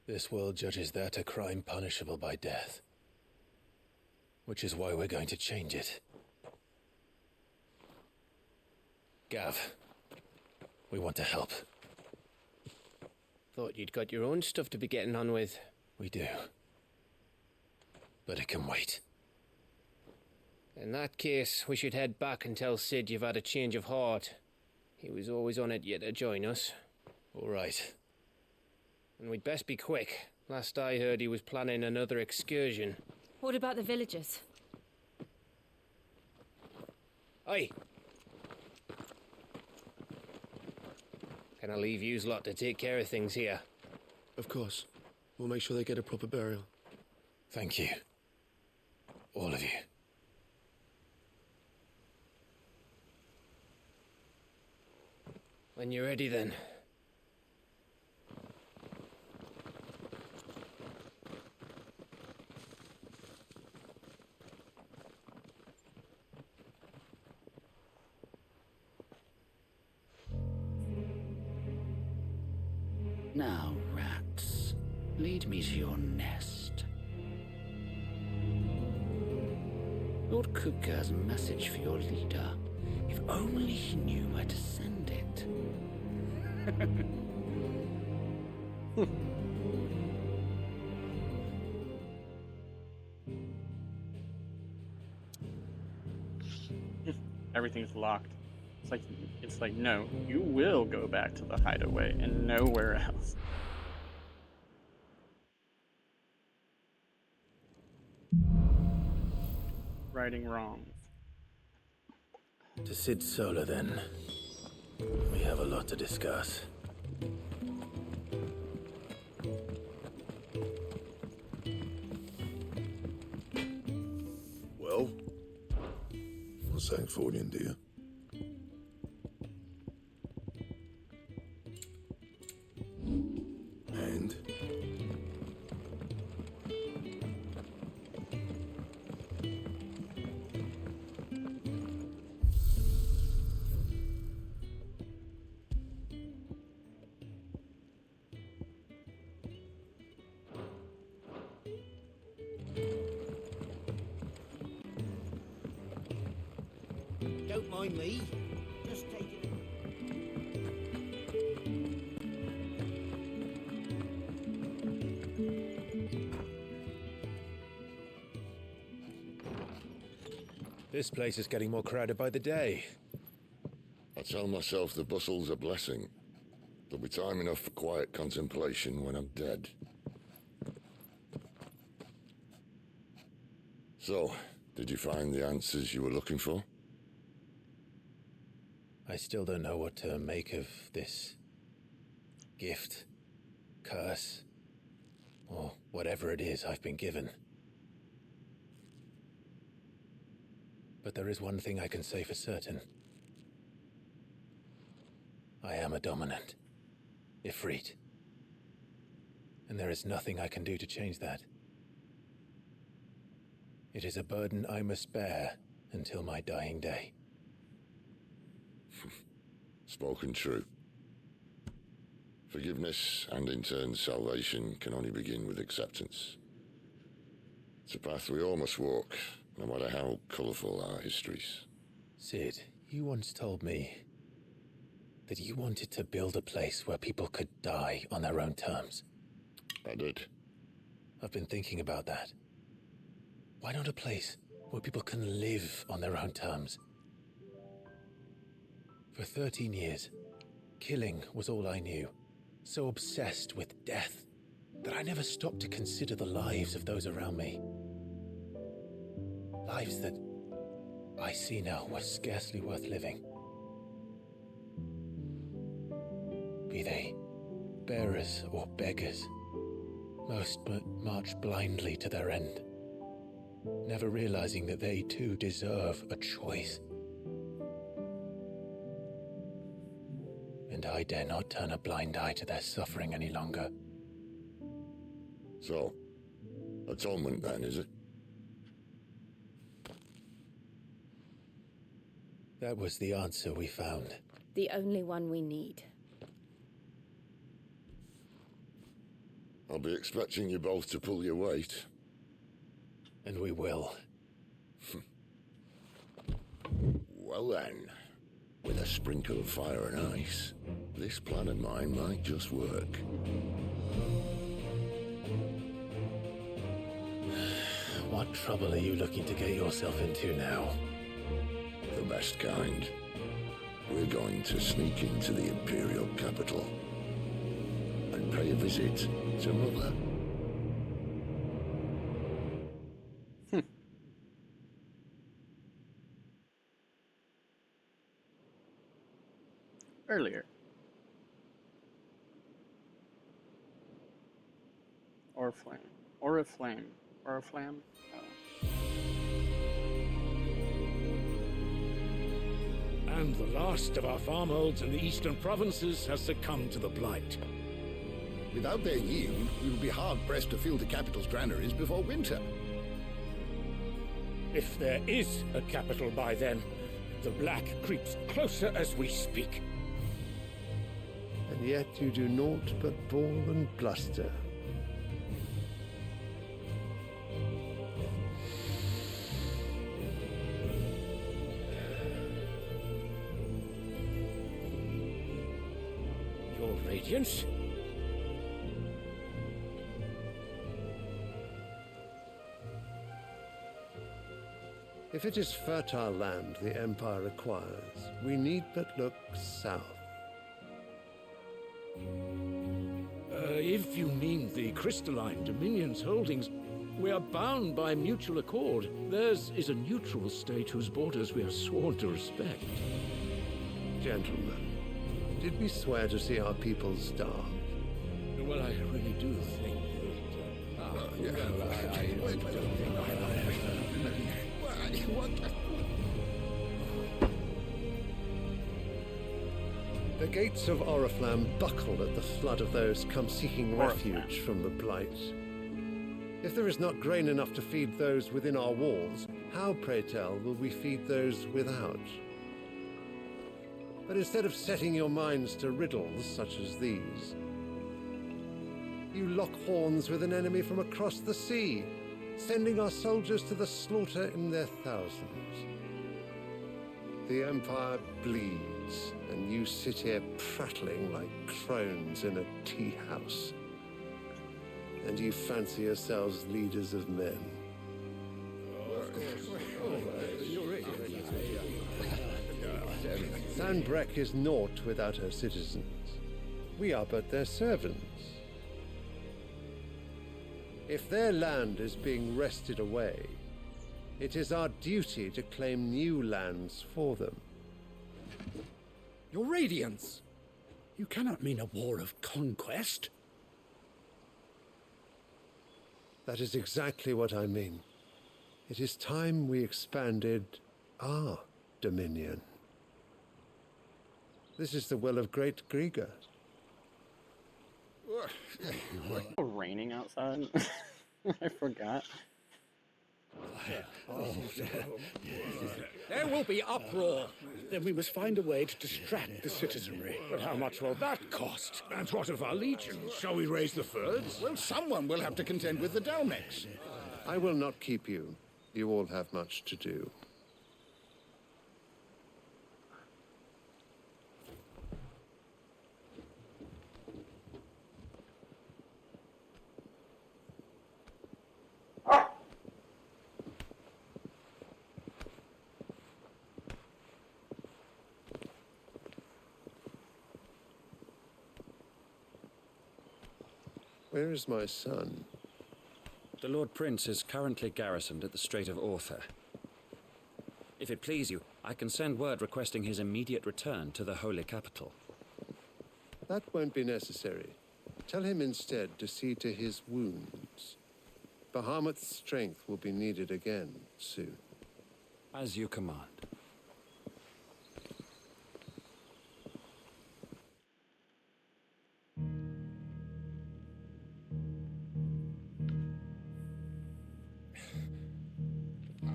This world judges that a crime punishable by death. Which is why we're going to change it. Gav, we want to help. Thought you'd got your own stuff to be getting on with. We do. But it can wait. In that case, we should head back and tell Sid you've had a change of heart. He was always on it yet to join us. All right. And we'd best be quick. Last I heard, he was planning another excursion. What about the villagers? Aye. Can I leave yous lot to take care of things here? Of course. We'll make sure they get a proper burial. Thank you. All of you. When you're ready, then. Now, rats, lead me to your nest. Lord Cook has a message for your leader. If only he knew where to send it. Everything's locked. It's like no, you will go back to the hideaway and nowhere else. Righting wrongs. To Sid Solar, then. We have a lot to discuss. Well, what's Sanfordine, dear? And? Don't mind me. Just take it. This place is getting more crowded by the day. I tell myself the bustle's a blessing. There'll be time enough for quiet contemplation when I'm dead. So, did you find the answers you were looking for? I still don't know what to make of this gift, curse, or whatever it is I've been given. But there is one thing I can say for certain. I am a dominant, Ifrit. And there is nothing I can do to change that. It is a burden I must bear until my dying day. Spoken true. Forgiveness and in turn salvation can only begin with acceptance. It's a path we all must walk, no matter how colourful our histories. Sid, you once told me that you wanted to build a place where people could die on their own terms. I did. I've been thinking about that. Why not a place where people can live on their own terms? For 13 years, killing was all I knew. So obsessed with death that I never stopped to consider the lives of those around me. Lives that I see now were scarcely worth living. Be they bearers or beggars, most march blindly to their end, never realizing that they too deserve a choice. And I dare not turn a blind eye to their suffering any longer. So, atonement then, is it? That was the answer we found. The only one we need. I'll be expecting you both to pull your weight. And we will. Well then, with a sprinkle of fire and ice, This plan of mine might just work. What trouble are you looking to get yourself into now? The best kind. We're going to sneak into the Imperial capital and pay a visit to Mother. Earlier. Oriflame. Oriflame. Oriflame? And the last of our farmholds in the eastern provinces has succumbed to the blight. Without their yield, we will be hard-pressed to fill the capital's granaries before winter. If there is a capital by then, the black creeps closer as we speak. And yet you do naught but bawl and bluster. Your Radiance? If it is fertile land the Empire requires, we need but look south. If you mean the crystalline Dominion's holdings, we are bound by mutual accord. Theirs is a neutral state whose borders we are sworn to respect. Gentlemen, did we swear to see our people starve? Well, I really do think The gates of Oriflamme buckle at the flood of those come seeking refuge from the blight. If there is not grain enough to feed those within our walls, how, pray tell, will we feed those without? But instead of setting your minds to riddles such as these, you lock horns with an enemy from across the sea, sending our soldiers to the slaughter in their thousands. The Empire bleeds, and you sit here prattling like crones in a tea house. And you fancy yourselves leaders of men. Sanbreque is naught without her citizens. We are but their servants. If their land is being wrested away, it is our duty to claim new lands for them. Your Radiance! You cannot mean a war of conquest. That is exactly what I mean. It is time we expanded our dominion. This is the will of great Grieger. Raining outside? I forgot. There will be uproar. Then we must find a way to distract the citizenry. But how much will that cost? And what of our legions? Shall we raise the furs? Well, someone will have to contend with the Dalmex. I will not keep you. You all have much to do. Where is my son? The Lord Prince is currently garrisoned at the Strait of Orther. If it please you, I can send word requesting his immediate return to the Holy Capital. That won't be necessary. Tell him instead to see to his wounds. Bahamut's strength will be needed again soon. As you command.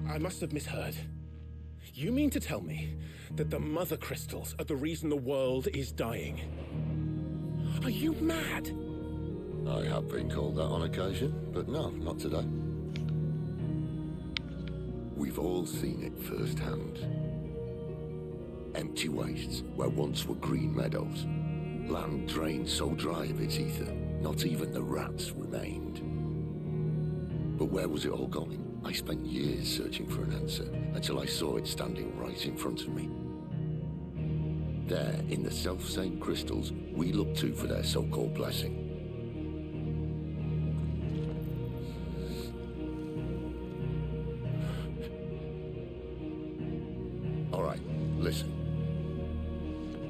I must have misheard. You mean to tell me that the mother crystals are the reason the world is dying? Are you mad? I have been called that on occasion, but no, not today. We've all seen it firsthand. Empty wastes where once were green meadows. Land drained so dry of its ether, not even the rats remained. But where was it all going? I spent years searching for an answer, until I saw it standing right in front of me. There, in the self-same crystals we look to for their so-called blessing. Alright, listen.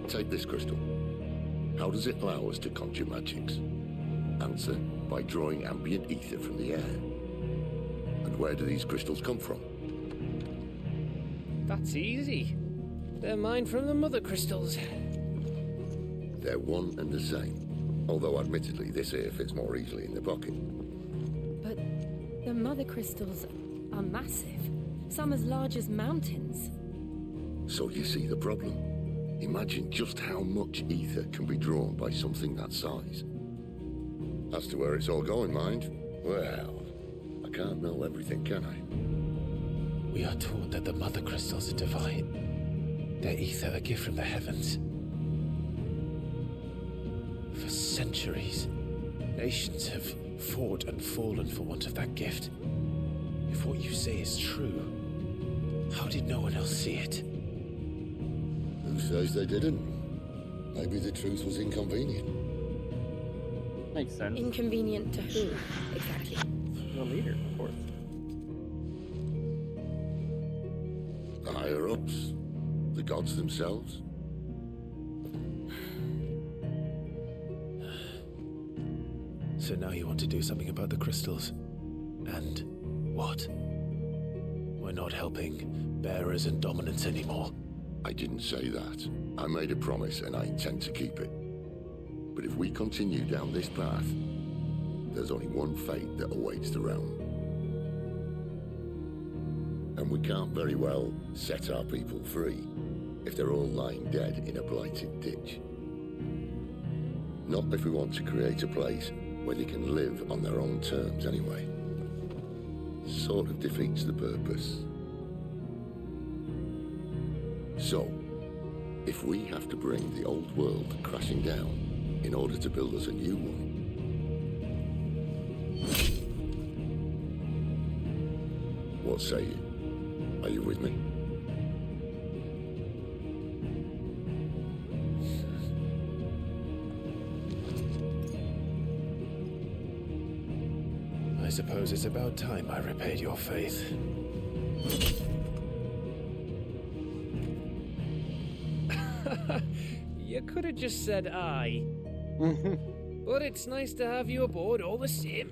Take this crystal. How does it allow us to conjure magics? Answer, by drawing ambient ether from the air. And where do these crystals come from? That's easy. They're mine from the mother crystals. They're one and the same. Although admittedly this here fits more easily in the pocket. But the mother crystals are massive. Some as large as mountains. So you see the problem. Imagine just how much ether can be drawn by something that size. As to where it's all going, mind, well, I can't know everything, can I? We are taught that the mother crystals are divine. Their ether a gift from the heavens. For centuries, nations have fought and fallen for want of that gift. If what you say is true, how did no one else see it? Who says they didn't? Maybe the truth was inconvenient. Makes sense. Inconvenient to who, exactly? The leader, of course. The higher-ups? The gods themselves? So now you want to do something about the crystals. And what? We're not helping bearers and dominants anymore. I didn't say that. I made a promise and I intend to keep it. But if we continue down this path, there's only one fate that awaits the realm. And we can't very well set our people free if they're all lying dead in a blighted ditch. Not if we want to create a place where they can live on their own terms anyway. Sort of defeats the purpose. So, if we have to bring the old world crashing down in order to build us a new one, what say you? Are you with me? I suppose it's about time I repaid your faith. You could have just said aye. But it's nice to have you aboard all the same.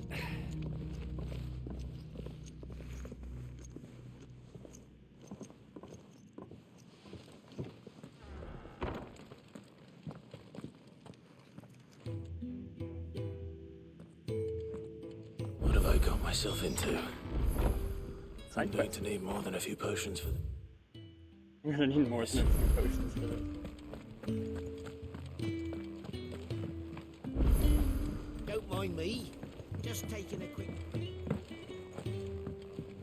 What have I got myself into? I'm Side going to need more than a few potions for them. You're gonna need more than a few potions for this. Don't mind me. Just taking a quick...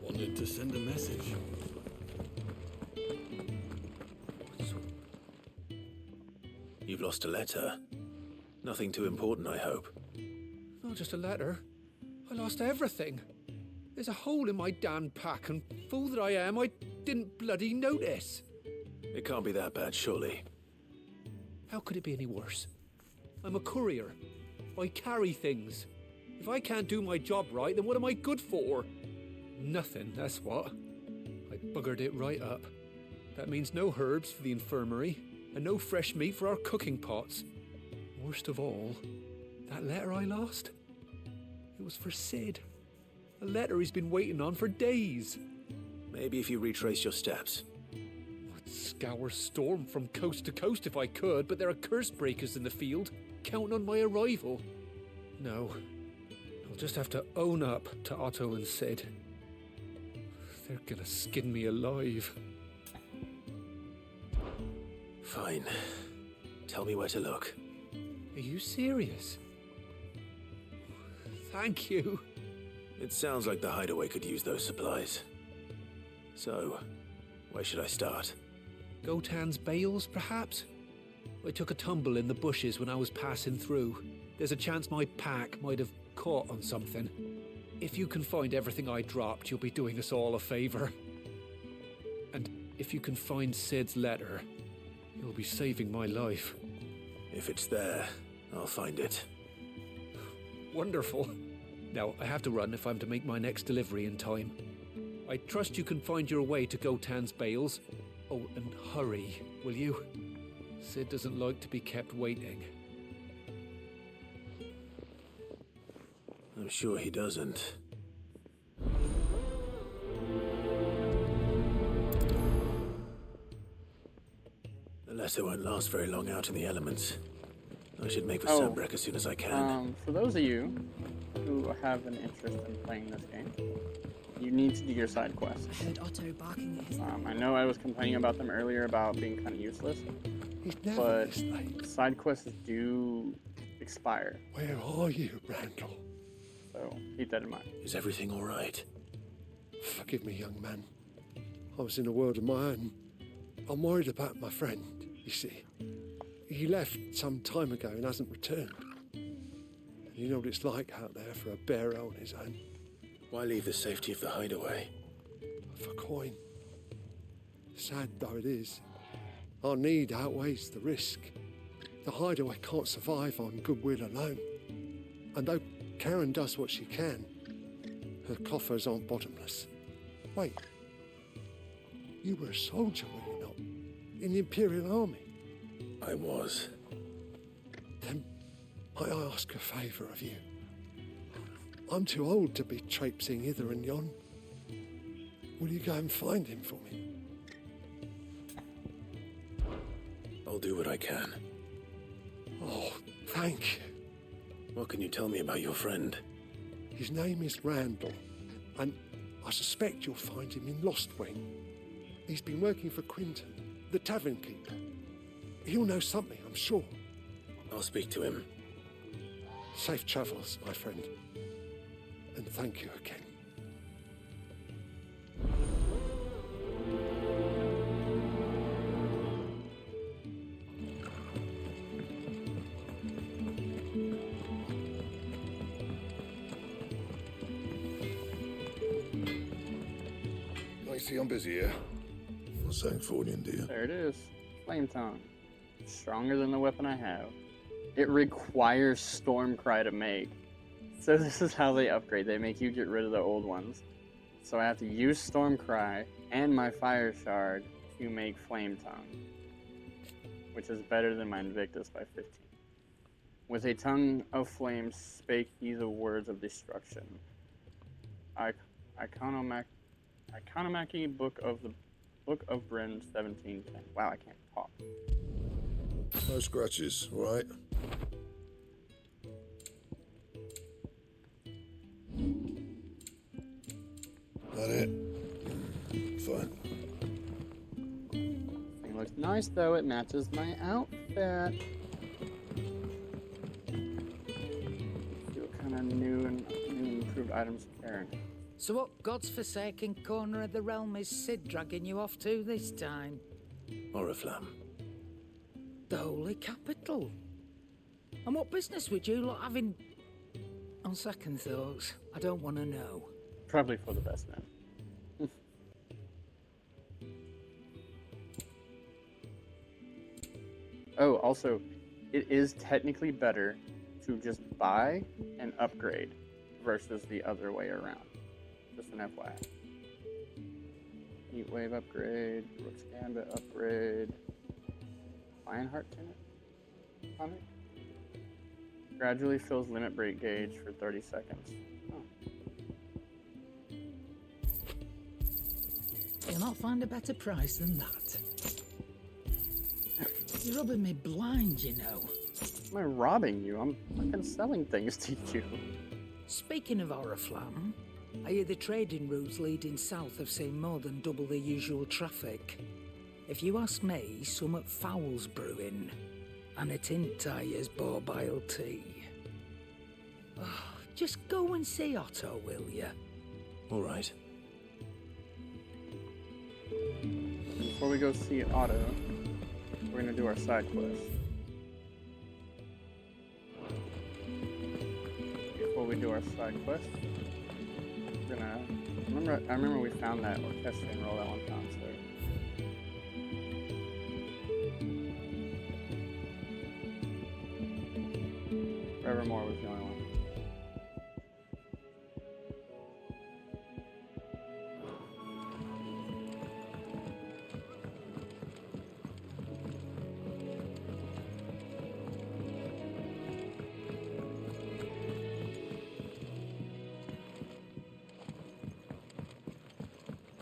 Wanted to send a message. You've lost a letter. Nothing too important, I hope. Not just a letter. I lost everything. There's a hole in my damn pack, and fool that I am, I didn't bloody notice. It can't be that bad, surely. How could it be any worse? I'm a courier. I carry things. If I can't do my job right, then what am I good for? Nothing, that's what. I buggered it right up. That means no herbs for the infirmary, and no fresh meat for our cooking pots. Worst of all, that letter I lost? It was for Sid. A letter he's been waiting on for days. Maybe if you retrace your steps. I'd scour Storm from coast to coast if I could, but there are curse breakers in the field, counting on my arrival. No, I'll just have to own up to Otto and Sid. They're gonna skin me alive. Fine. Tell me where to look. Are you serious? Thank you. It sounds like the hideaway could use those supplies. So, where should I start? Gotan's bales, perhaps? I took a tumble in the bushes when I was passing through. There's a chance my pack might have caught on something. If you can find everything I dropped, you'll be doing us all a favor. And if you can find Sid's letter, you'll be saving my life. If it's there, I'll find it. Wonderful. Now, I have to run if I'm to make my next delivery in time. I trust you can find your way to Gotan's bales. Oh, and hurry, will you? Sid doesn't like to be kept waiting. I'm sure he doesn't. The letter won't last very long out in the elements. I should make for Sunbreak as soon as I can. For those of you who have an interest in playing this game, you need to do your side quests. I heard Otto barking at his... I know I was complaining about them earlier about being kind of useless, but side quests do expire. Where are you, Randall? So keep that in mind. Is everything all right? Forgive me, young man. I was in a world of my own. I'm worried about my friend, you see. He left some time ago and hasn't returned. You know what it's like out there for a bearer on his own. Why leave the safety of the hideaway? For coin. Sad though it is, our need outweighs the risk. The hideaway can't survive on goodwill alone. And though Karen does what she can, her coffers aren't bottomless. Wait, you were a soldier, were you not? In the Imperial Army? I was. Then might I ask a favour of you? I'm too old to be traipsing hither and yon. Will you go and find him for me? I'll do what I can. Oh, thank you. What can you tell me about your friend? His name is Randall, and I suspect you'll find him in Lostwing. He's been working for Quinton, the tavern keeper. He'll know something, I'm sure. I'll speak to him. Safe travels, my friend. And thank you again. I see I'm busy here. What's that for you, dear? There it is. Flame Tongue. Stronger than the weapon I have. It requires Stormcry to make. So this is how they upgrade. They make you get rid of the old ones. So I have to use Stormcry and my Fire Shard to make Flame Tongue, which is better than my Invictus by 15. With a tongue of flame spake he the words of destruction. Iconomachy Book of Bryn 1710. Wow, I can't talk. No scratches, all right? That it? Fine. Thing looks nice though, it matches my outfit. See what kind of new and improved items Karen. So what God's forsaken corner of the realm is Sid dragging you off to this time? Oriflamme. The Holy Capital. And what business would you lot have in... On second thoughts, I don't want to know. Probably for the best, man. Oh, also, it is technically better to just buy and upgrade versus the other way around. Just an FYI. Heatwave upgrade, Rook's Gambit upgrade, Lionheart tonic? Gradually fills limit break gauge for 30 seconds. Oh. You'll not find a better price than that. You're rubbing me blind, you know. Am I robbing you? I'm fucking selling things to you. Speaking of Oriflamme, I hear the trading routes leading south have seen more than double the usual traffic. If you ask me, summat foul's brewing, and it ain't tire's borbile tea. Oh, just go and see Otto, will you? All right. Before we go see Otto, we're gonna do our side quest. we do our side quest. We're gonna I remember we found that orchestrion roll that one time, so Forevermore was the only one.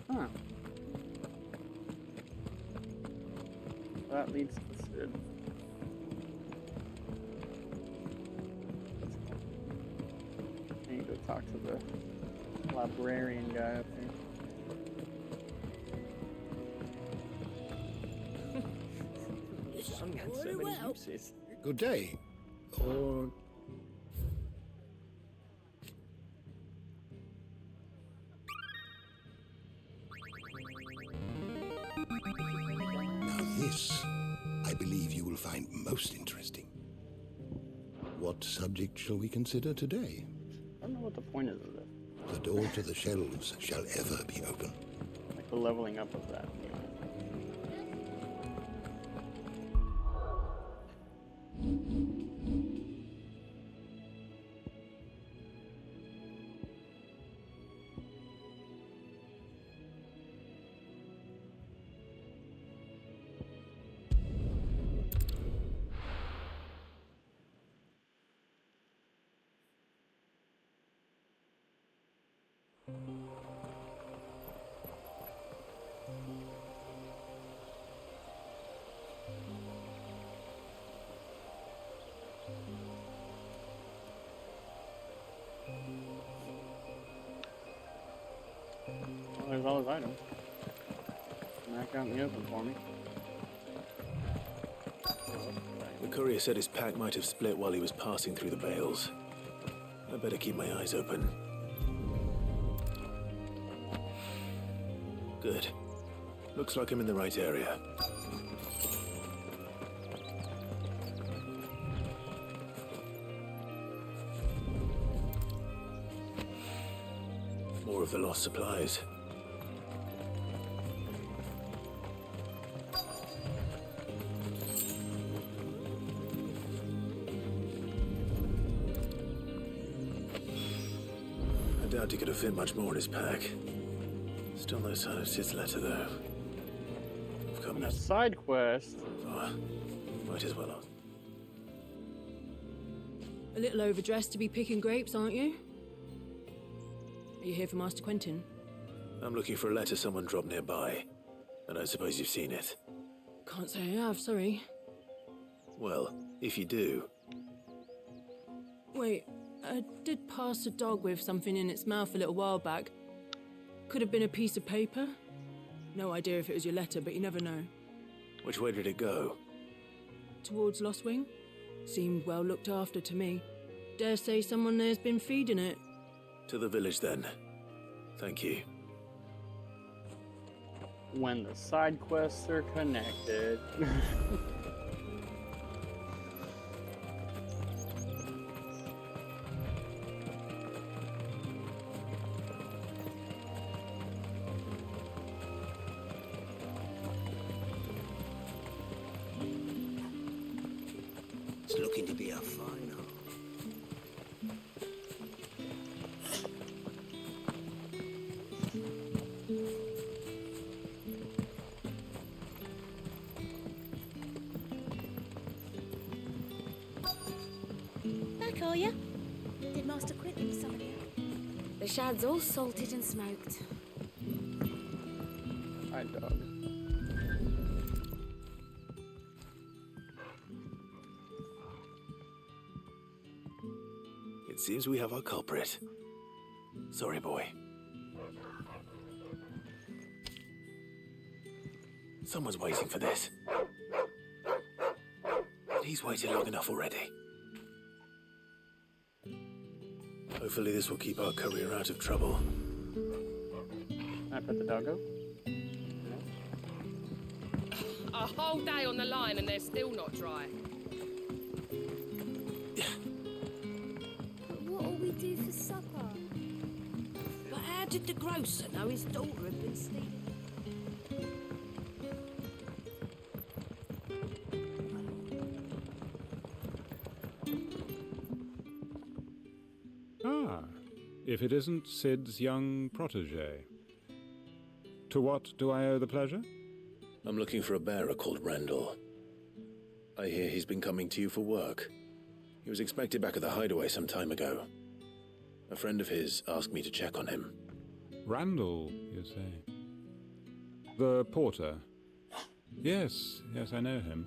Huh. That leads to Sid. I need to go talk to the librarian guy up here. This song had so very many well. uses. Good day. Or... Now this, I believe you will find most interesting. What subject shall we consider today? I don't know what the point is of this. The door to the shelves shall ever be open. Like the leveling up of that. You know? Well, there's all his items. Back out in the open for me. The courier said his pack might have split while he was passing through the bales. I better keep my eyes open. Good. Looks like I'm in the right area. More of the lost supplies. I doubt he could have fit much more in his pack. Still no sign of Sid's letter, though. I've come A side quest. far. Might as well. A little overdressed to be picking grapes, aren't you? Are you here for Master Quentin? I'm looking for a letter someone dropped nearby, and I suppose you've seen it. Can't say I have, sorry. Well, if you do, Wait, I did pass a dog with something in its mouth a little while back. Could have been a piece of paper. No idea if it was your letter, but you never know. which way did it go? Towards Lost Wing? Seemed well looked after to me. Dare say someone there's been feeding it. To the village, then. Thank you. When the side quests are connected. It's looking to be a fine hole. Back, are ya? Did Master Quentin summon you? The shad's all salted and smoked. Hi, dog. It seems we have our culprit. Sorry, boy. Someone's waiting for this. But he's waited long enough already. Hopefully this will keep our courier out of trouble. I put the doggo. A whole day on the line and they're still not dry. What'll we do did the grocer know his daughter had been stealing? Ah, if it isn't Sid's young protege. To what do I owe the pleasure? I'm looking for a bearer called Randall. I hear he's been coming to you for work. He was expected back at the hideaway some time ago. A friend of his asked me to check on him. Randall, you say? The porter? Yes, I know him.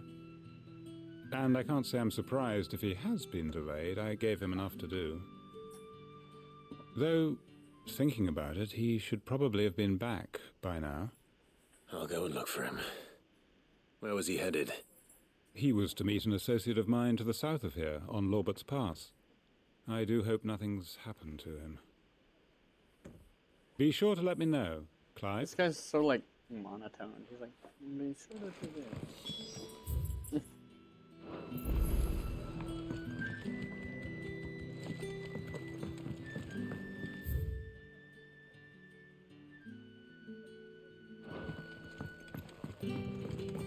And I can't say I'm surprised if he has been delayed. I gave him enough to do. Though, thinking about it, he should probably have been back by now. I'll go and look for him. Where was he headed? He was to meet an associate of mine to the south of here, on Lorbert's Pass. I do hope nothing's happened to him. Be sure to let me know, Clive. This guy's so, like, monotone. He's like, be sure to do this.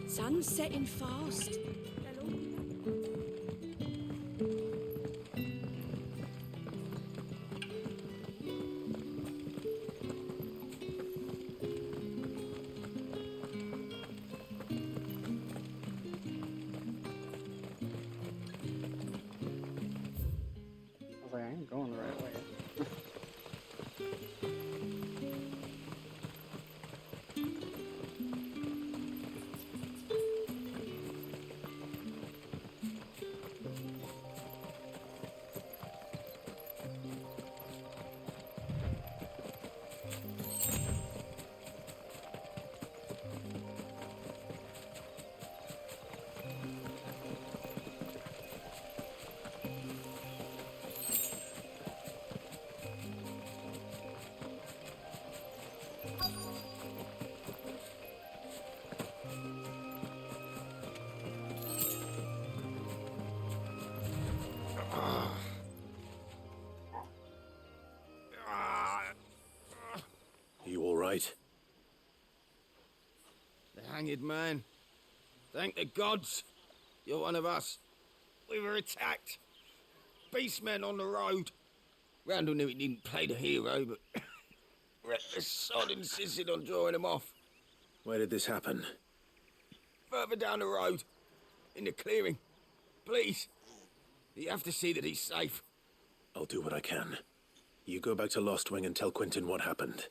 Sun's setting fast. I was like, I ain't going the right way. You all right? The hanged man. Thank the gods. You're one of us. We were attacked. Beastmen on the road. Randall knew he didn't play the hero, but reckless sod insisted on drawing him off. Where did this happen? Further down the road. In the clearing. Please. You have to see that he's safe. I'll do what I can. You go back to Lost Wing and tell Quentin what happened.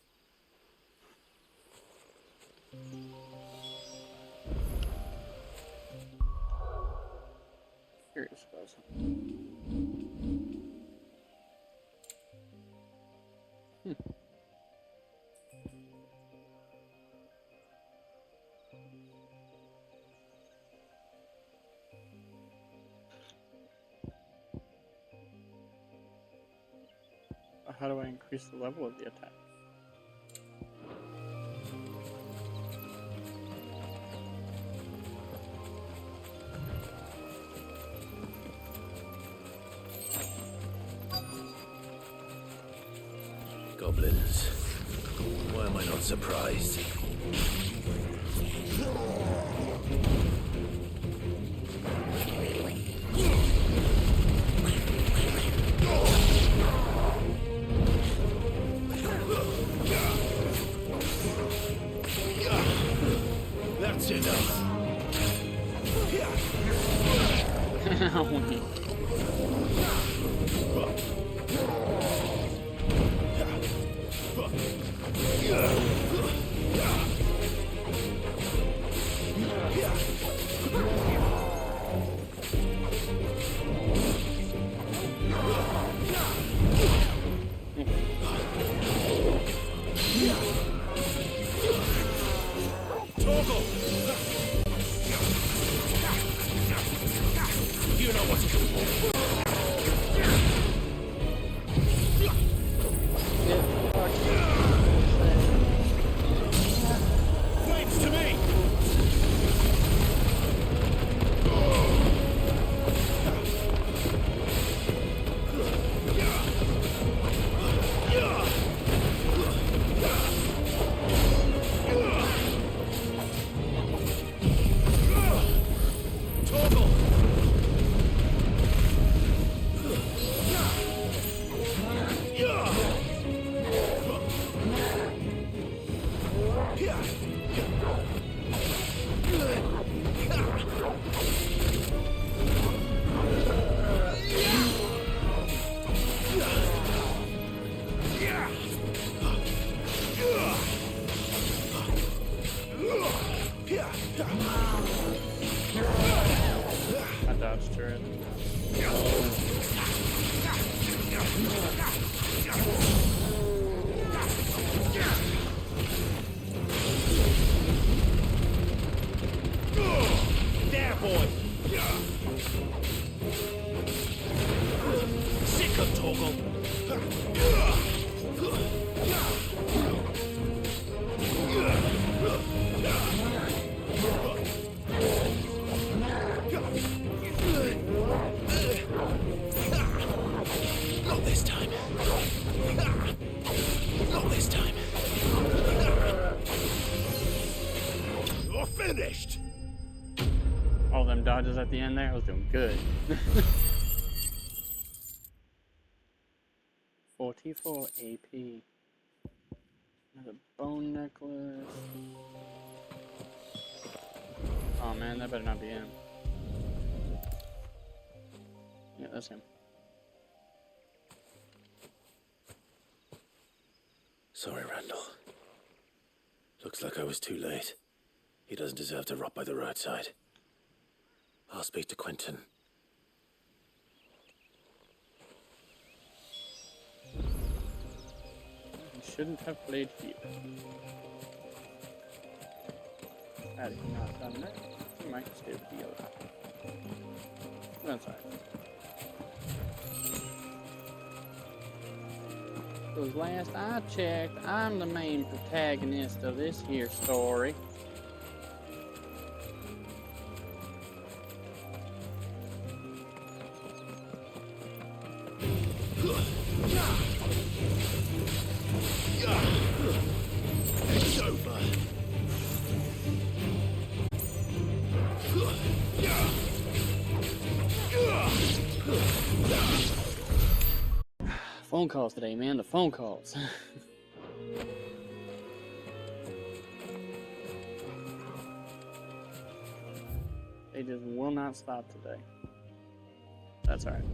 Curious about something. How do I increase the level of the attack? Goblins. Why am I not surprised? That's enough. Toggle! You know what to do. Flames to me! Not this time. Not this time. You're finished! All them dodges at the end there, I was doing good. 44 AP. Another bone necklace. Oh man, that better not be him. Yeah, that's him. Sorry, Randall. Looks like I was too late. He doesn't deserve to rot by the roadside. I'll speak to Quentin. He shouldn't have played here. Had he not done that, he might have stayed with the other. That's alright. Because last I checked, I'm the main protagonist of this here story. It's over. Phone calls today, man. The phone calls. They just will not stop today. That's alright.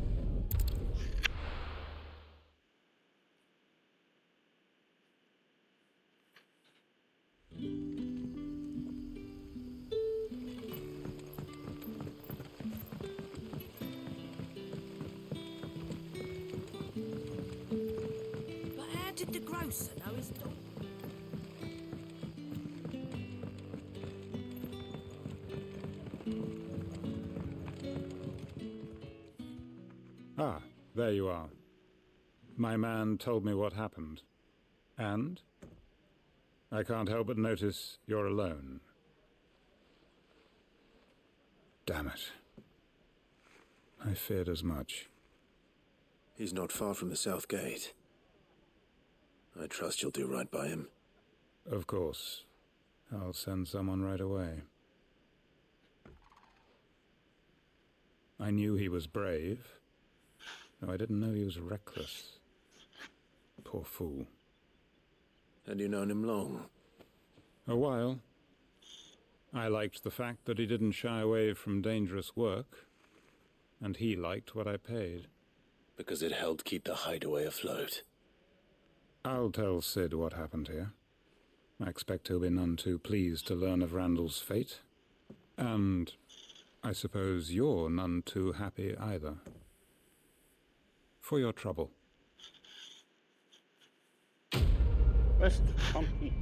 But how did the grocer know his dog? Ah, there you are. My man told me what happened. And? I can't help but notice you're alone. Damn it. I feared as much. He's not far from the south gate. I trust you'll do right by him. Of course. I'll send someone right away. I knew he was brave, though I didn't know he was reckless. Poor fool. Had you known him long? A while. I liked the fact that he didn't shy away from dangerous work, and he liked what I paid. Because it helped keep the hideaway afloat. I'll tell Sid what happened here. I expect he'll be none too pleased to learn of Randall's fate. And I suppose you're none too happy either. For your trouble. Quest complete.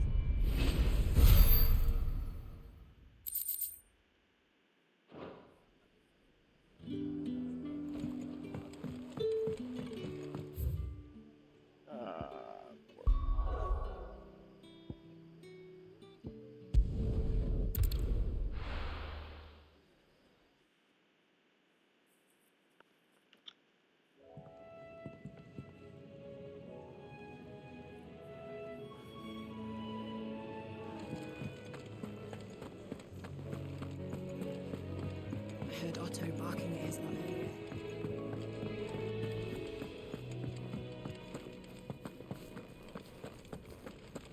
I heard Otto barking at his not here.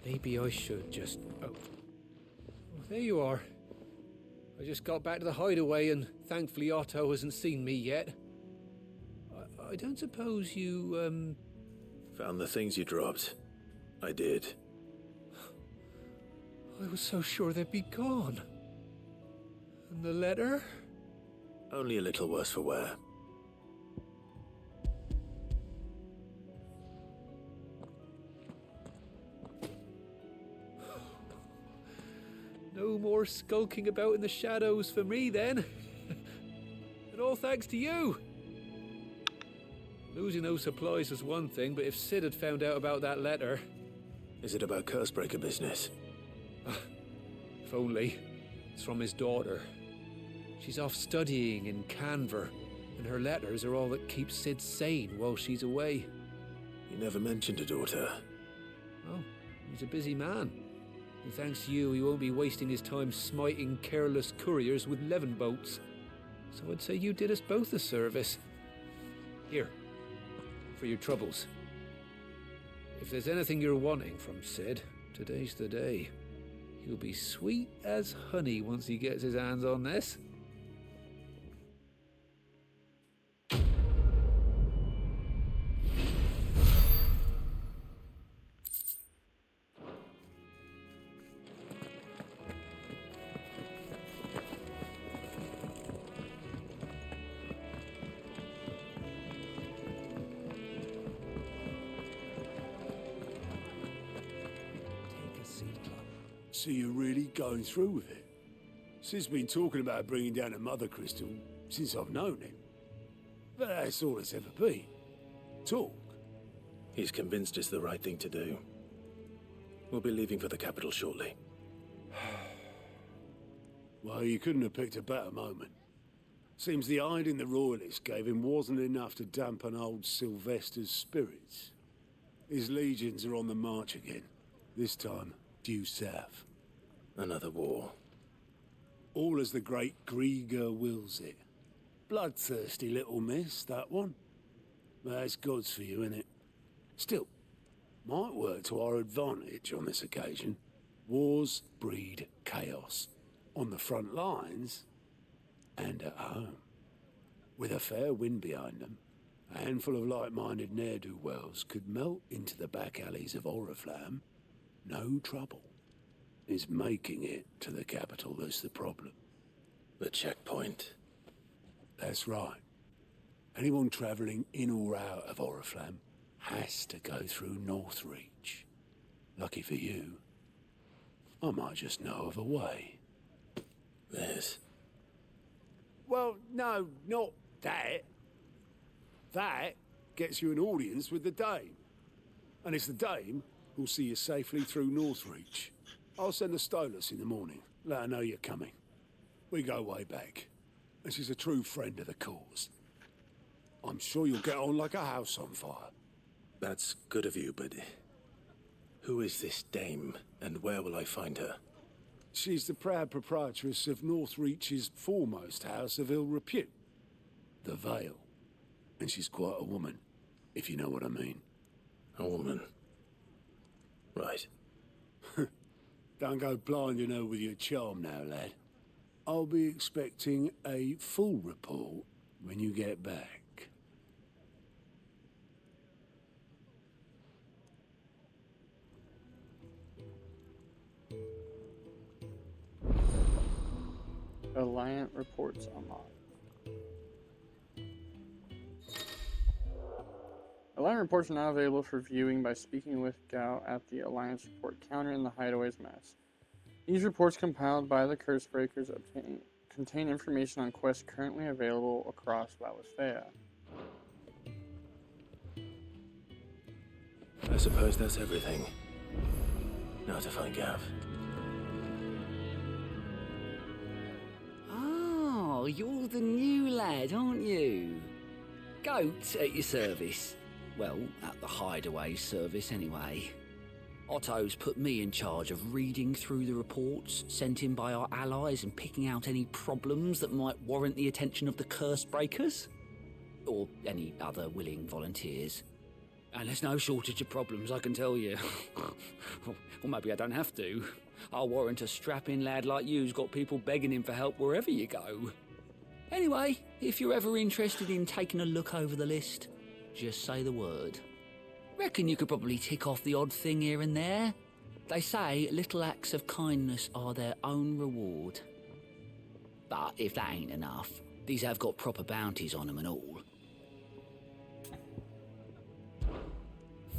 Maybe I should just... Oh, there you are. I just got back to the hideaway and thankfully Otto hasn't seen me yet. I don't suppose you, Found the things you dropped. I did. I was so sure they'd be gone. And the letter? Only a little worse for wear. No more skulking about in the shadows for me then. And all thanks to you. Losing those supplies is one thing, but if Sid had found out about that letter... Is it about Cursebreaker business? If only. It's from his daughter. She's off studying in Canver, and her letters are all that keeps Sid sane while she's away. He never mentioned a daughter. Oh, he's a busy man. And thanks to you, he won't be wasting his time smiting careless couriers with levin bolts. So I'd say you did us both a service. Here, for your troubles. If there's anything you're wanting from Sid, today's the day. He'll be sweet as honey once he gets his hands on this. So you're really going through with it? Sid's been talking about bringing down a mother crystal since I've known him. But that's all it's ever been. Talk. He's convinced it's the right thing to do. We'll be leaving for the capital shortly. Well, you couldn't have picked a better moment. Seems the hiding the royalists gave him wasn't enough to dampen old Sylvester's spirits. His legions are on the march again. This time, due south. Another war. All as the great Grieger wills it. Bloodthirsty little miss, that one. That's God's for you, innit? Still, might work to our advantage on this occasion. Wars breed chaos. On the front lines, and at home. With a fair wind behind them, a handful of like-minded ne'er-do-wells could melt into the back alleys of Oriflamme. No trouble. Is making it to the capital that's the problem. The checkpoint. That's right. Anyone travelling in or out of Oriflamme has to go through Northreach. Lucky for you, I might just know of a way. Yes. Well, no, not that. That gets you an audience with the Dame. And it's the Dame who'll see you safely through Northreach. I'll send a Stolas in the morning. Let her know you're coming. We go way back. And she's a true friend of the cause. I'm sure you'll get on like a house on fire. That's good of you, but... who is this Dame, and where will I find her? She's the proud proprietress of Northreach's foremost house of ill repute. The Vale. And she's quite a woman, if you know what I mean. A woman. Right. Don't go blinding her with your charm now, lad. I'll be expecting a full report when you get back. Alliant reports unlocked. Alliant reports are now available for viewing by speaking with Gao at the Alliance report counter in the Hideaway's mess. These reports compiled by the Cursebreakers contain information on quests currently available across Valisthea. I suppose that's everything. Now to find Gav. Oh, you're the new lad, aren't you? Goat at your service. Well, at the Hideaway service anyway. Otto's put me in charge of reading through the reports sent in by our allies and picking out any problems that might warrant the attention of the Cursebreakers. Or any other willing volunteers. And there's no shortage of problems, I can tell you. Or maybe I don't have to. I'll warrant a strapping lad like you's got people begging him for help wherever you go. Anyway, if you're ever interested in taking a look over the list, just say the word. Reckon you could probably tick off the odd thing here and there. They say little acts of kindness are their own reward. But if that ain't enough, these have got proper bounties on them and all.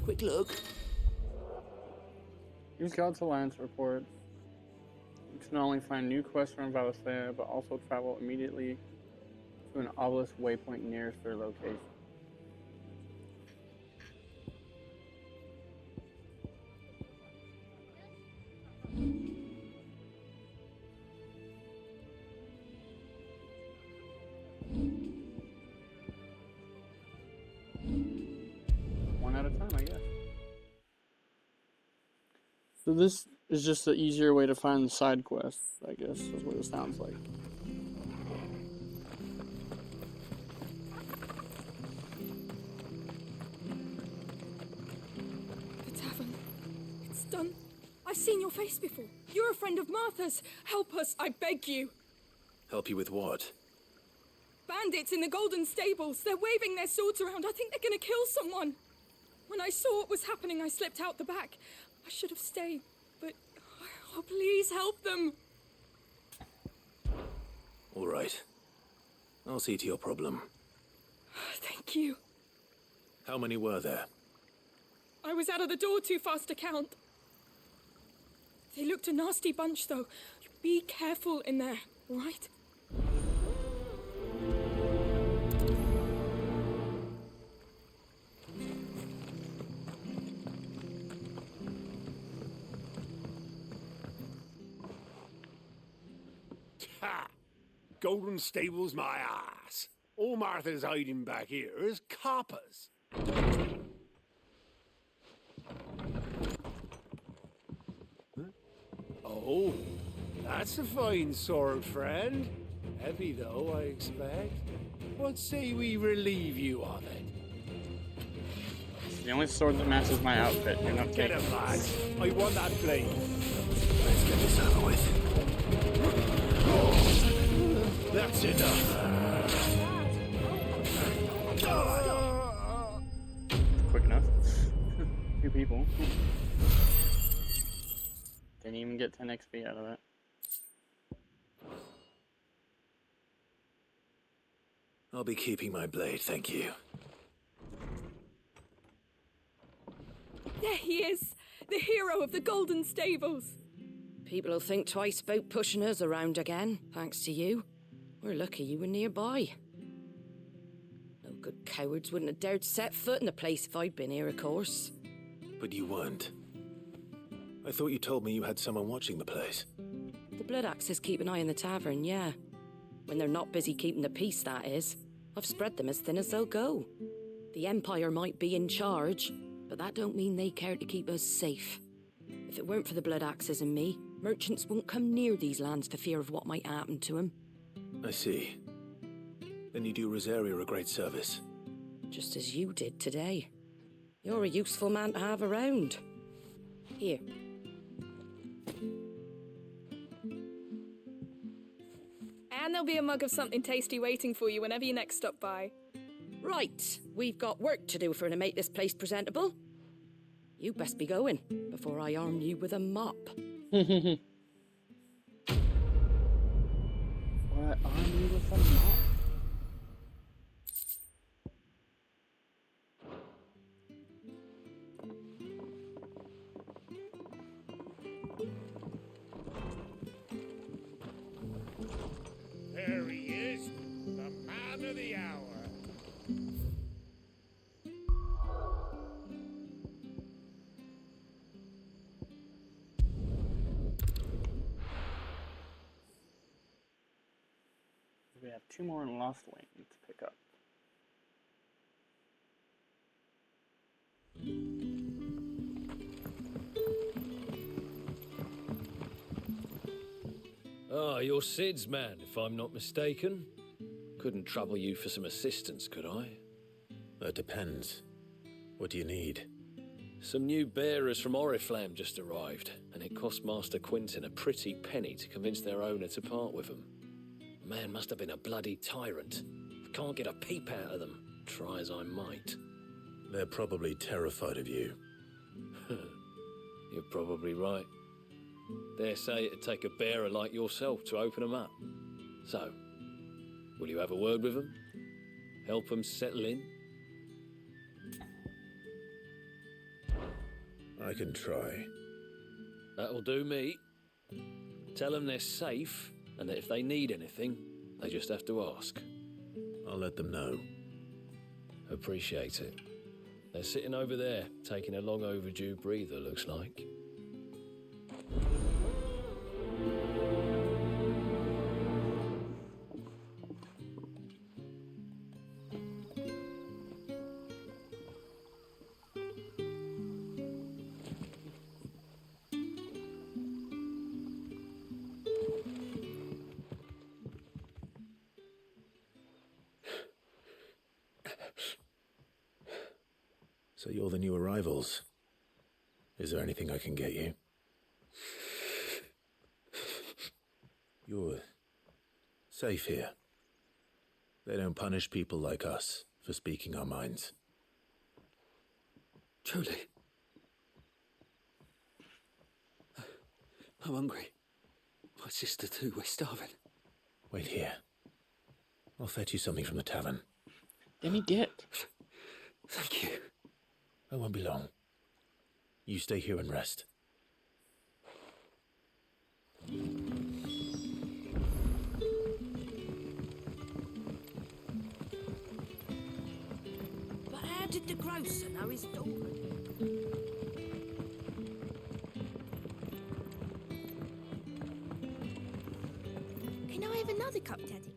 Quick look. Use God's Alliance report. You can not only find new quests around Valisthea, but also travel immediately to an obelisk waypoint nearest their location. So this is just the easier way to find the side quests, I guess, is what it sounds like. The tavern. It's done. I've seen your face before. You're a friend of Martha's. Help us, I beg you. Help you with what? Bandits in the Golden Stables. They're waving their swords around. I think they're gonna kill someone. When I saw what was happening, I slipped out the back. I should have stayed, but... Oh, please help them. All right. I'll see to your problem. Thank you. How many were there? I was out of the door too fast to count. They looked a nasty bunch, though. Be careful in there, all right? Ha! Golden Stables, my ass. All Martha's hiding back here is coppers. Huh? Oh, that's a fine sword, friend. Heavy, though, I expect. What say we relieve you of it? It's the only sword that matches my outfit. You're not Get taking him, lads. I want that blade. Let's get this over with. That's enough. Quick enough. 2 people. Didn't even get 10 XP out of that. I'll be keeping my blade, thank you. There he is, the hero of the Golden Stables. People'll think twice about pushing us around again, thanks to you. We're lucky you were nearby. No good cowards wouldn't have dared set foot in the place if I'd been here, of course. But you weren't. I thought you told me you had someone watching the place. The Blood Axes keep an eye on the tavern, yeah. When they're not busy keeping the peace, that is. I've spread them as thin as they'll go. The Empire might be in charge, but that don't mean they care to keep us safe. If it weren't for the Blood Axes and me, merchants won't come near these lands for fear of what might happen to them. I see. Then you do Rosaria a great service. Just as you did today. You're a useful man to have around. Here. And there'll be a mug of something tasty waiting for you whenever you next stop by. Right, we've got work to do for to make this place presentable. You best be going, before I arm you with a mop. What? Arm you with a mop? There he is, the man of the hour. We have 2 more in Lost Wing to pick up. Ah, you're Sid's man, if I'm not mistaken. Couldn't trouble you for some assistance, could I? That depends. What do you need? Some new bearers from Oriflamme just arrived, and it cost Master Quinton a pretty penny to convince their owner to part with them. The man must have been a bloody tyrant. I can't get a peep out of them, try as I might. They're probably terrified of you. You're probably right. Dare say it'd take a bearer like yourself to open them up. So, will you have a word with them? Help them settle in? I can try. That'll do me. Tell them they're safe, and that if they need anything, they just have to ask. I'll let them know. Appreciate it. They're sitting over there, taking a long overdue breather, looks like. So you're the new arrivals. Is there anything I can get you? You're safe here. They don't punish people like us for speaking our minds. Truly. I'm hungry. My sister too, we're starving. Wait here. I'll fetch you something from the tavern. Let me get. Thank you. I won't be long. You stay here and rest. But how did the grocer know his daughter? Can I have another cup, Daddy?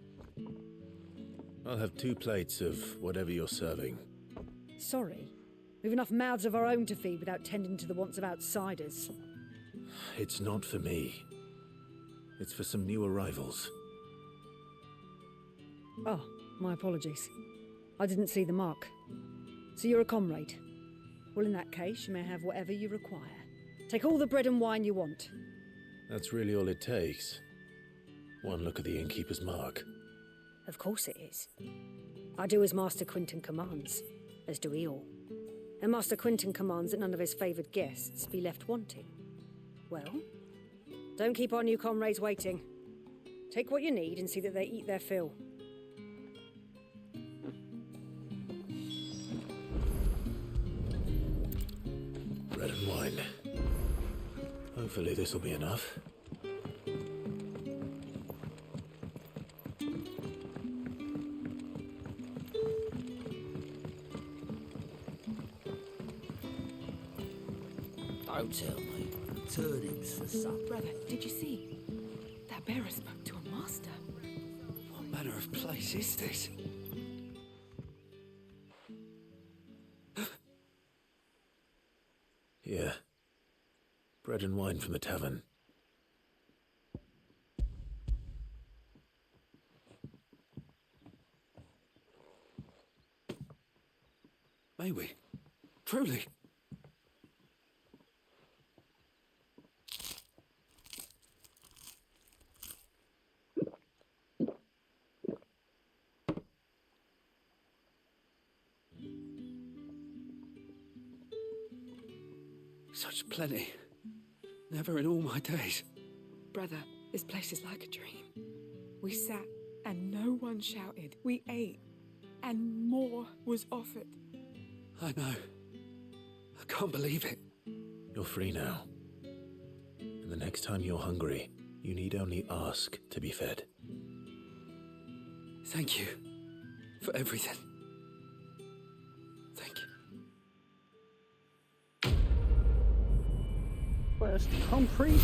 I'll have 2 plates of whatever you're serving. Sorry. We've enough mouths of our own to feed without tending to the wants of outsiders. It's not for me. It's for some new arrivals. Oh, my apologies. I didn't see the mark. So you're a comrade. Well, in that case, you may have whatever you require. Take all the bread and wine you want. That's really all it takes. One look at the innkeeper's mark. Of course it is. I do as Master Quinton commands, as do we all. And Master Quinton commands that none of his favoured guests be left wanting. Well, don't keep our new comrades waiting. Take what you need and see that they eat their fill. Bread and wine. Hopefully this will be enough. Don't tell me. Turnings for supper. Brother, did you see? That bearer spoke to a master. What manner of place is this? Here. Bread and wine from the tavern. May we? Truly? Such plenty. Never in all my days. Brother, this place is like a dream. We sat and no one shouted. We ate and more was offered. I know. I can't believe it. You're free now. And the next time you're hungry, you need only ask to be fed. Thank you for everything. Thank you. Where's the concrete?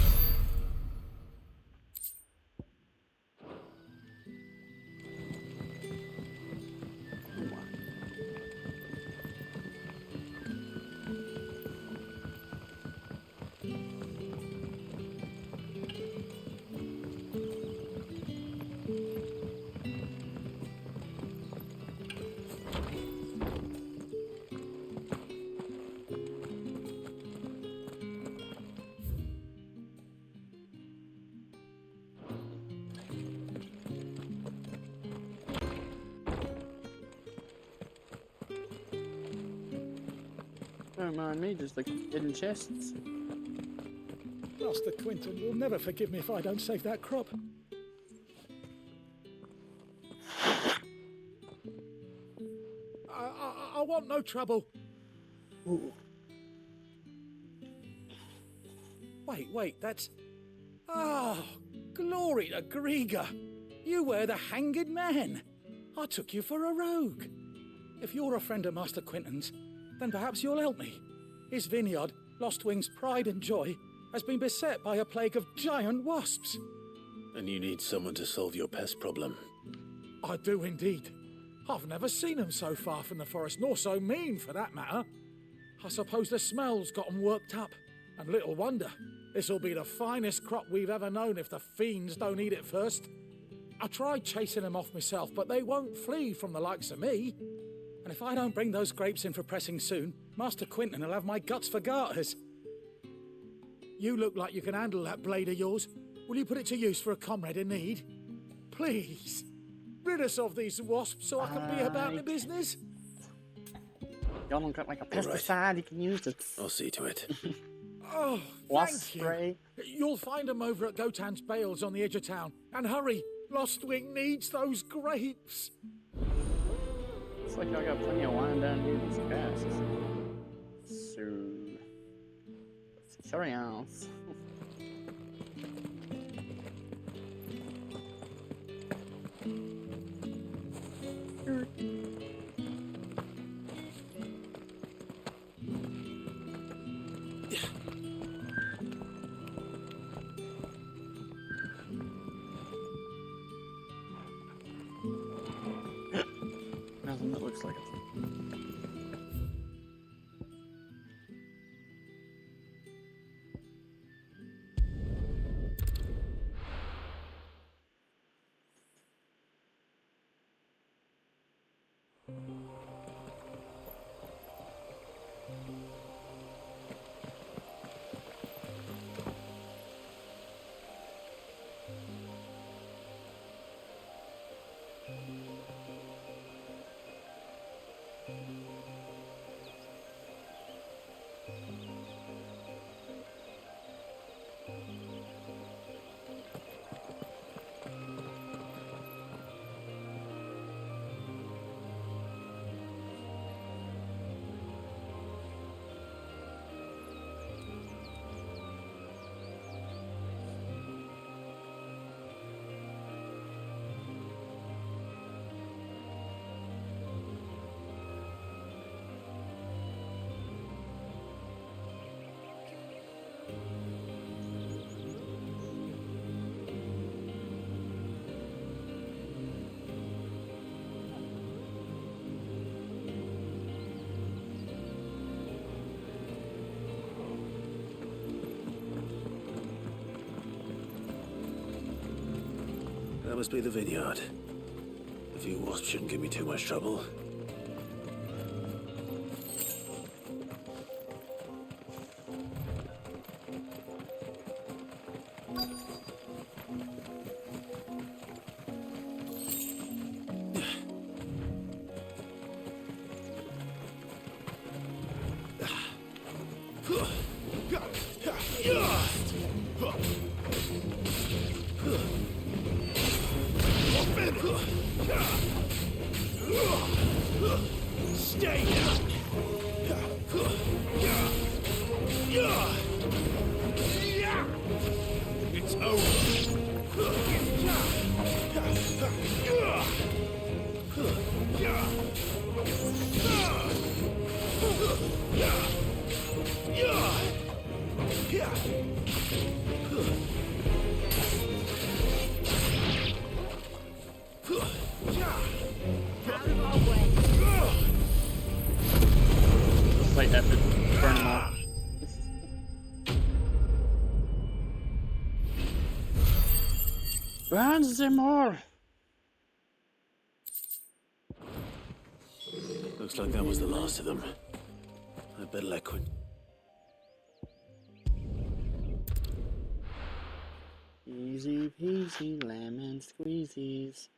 Don't mind me, just the hidden chests. Master Quinton will never forgive me if I don't save that crop. I want no trouble. Ooh. Wait, that's... Oh, glory to Griga. You were the hanged man. I took you for a rogue. If you're a friend of Master Quinton's, then perhaps you'll help me. His vineyard, Lostwing's pride and joy, has been beset by a plague of giant wasps. And you need someone to solve your pest problem. I do indeed. I've never seen them so far from the forest, nor so mean for that matter. I suppose the smell's got 'em worked up. And little wonder. This'll be the finest crop we've ever known if the fiends don't eat it first. I tried chasing them off myself, but they won't flee from the likes of me. And if I don't bring those grapes in for pressing soon, Master Quinton will have my guts for garters. You look like you can handle that blade of yours. Will you put it to use for a comrade in need? Please, rid us of these wasps so I can be about the business. Y'all don't got like a pesticide you can use it. I'll see to it. Oh, Wasp thank spray. you. You'll find them over at Gotan's Bales on the edge of town. And hurry, Lostwing needs those grapes. Looks like y'all got plenty of wine down here in this cast. So, sorry else. Nothing that looks like it. That must be the vineyard. A few wasps shouldn't give me too much trouble. Stay down! It's over! Like that to burn them off. Burn them all! Looks like that was the last of them. I better let Quinn. Easy peasy lemon squeezies.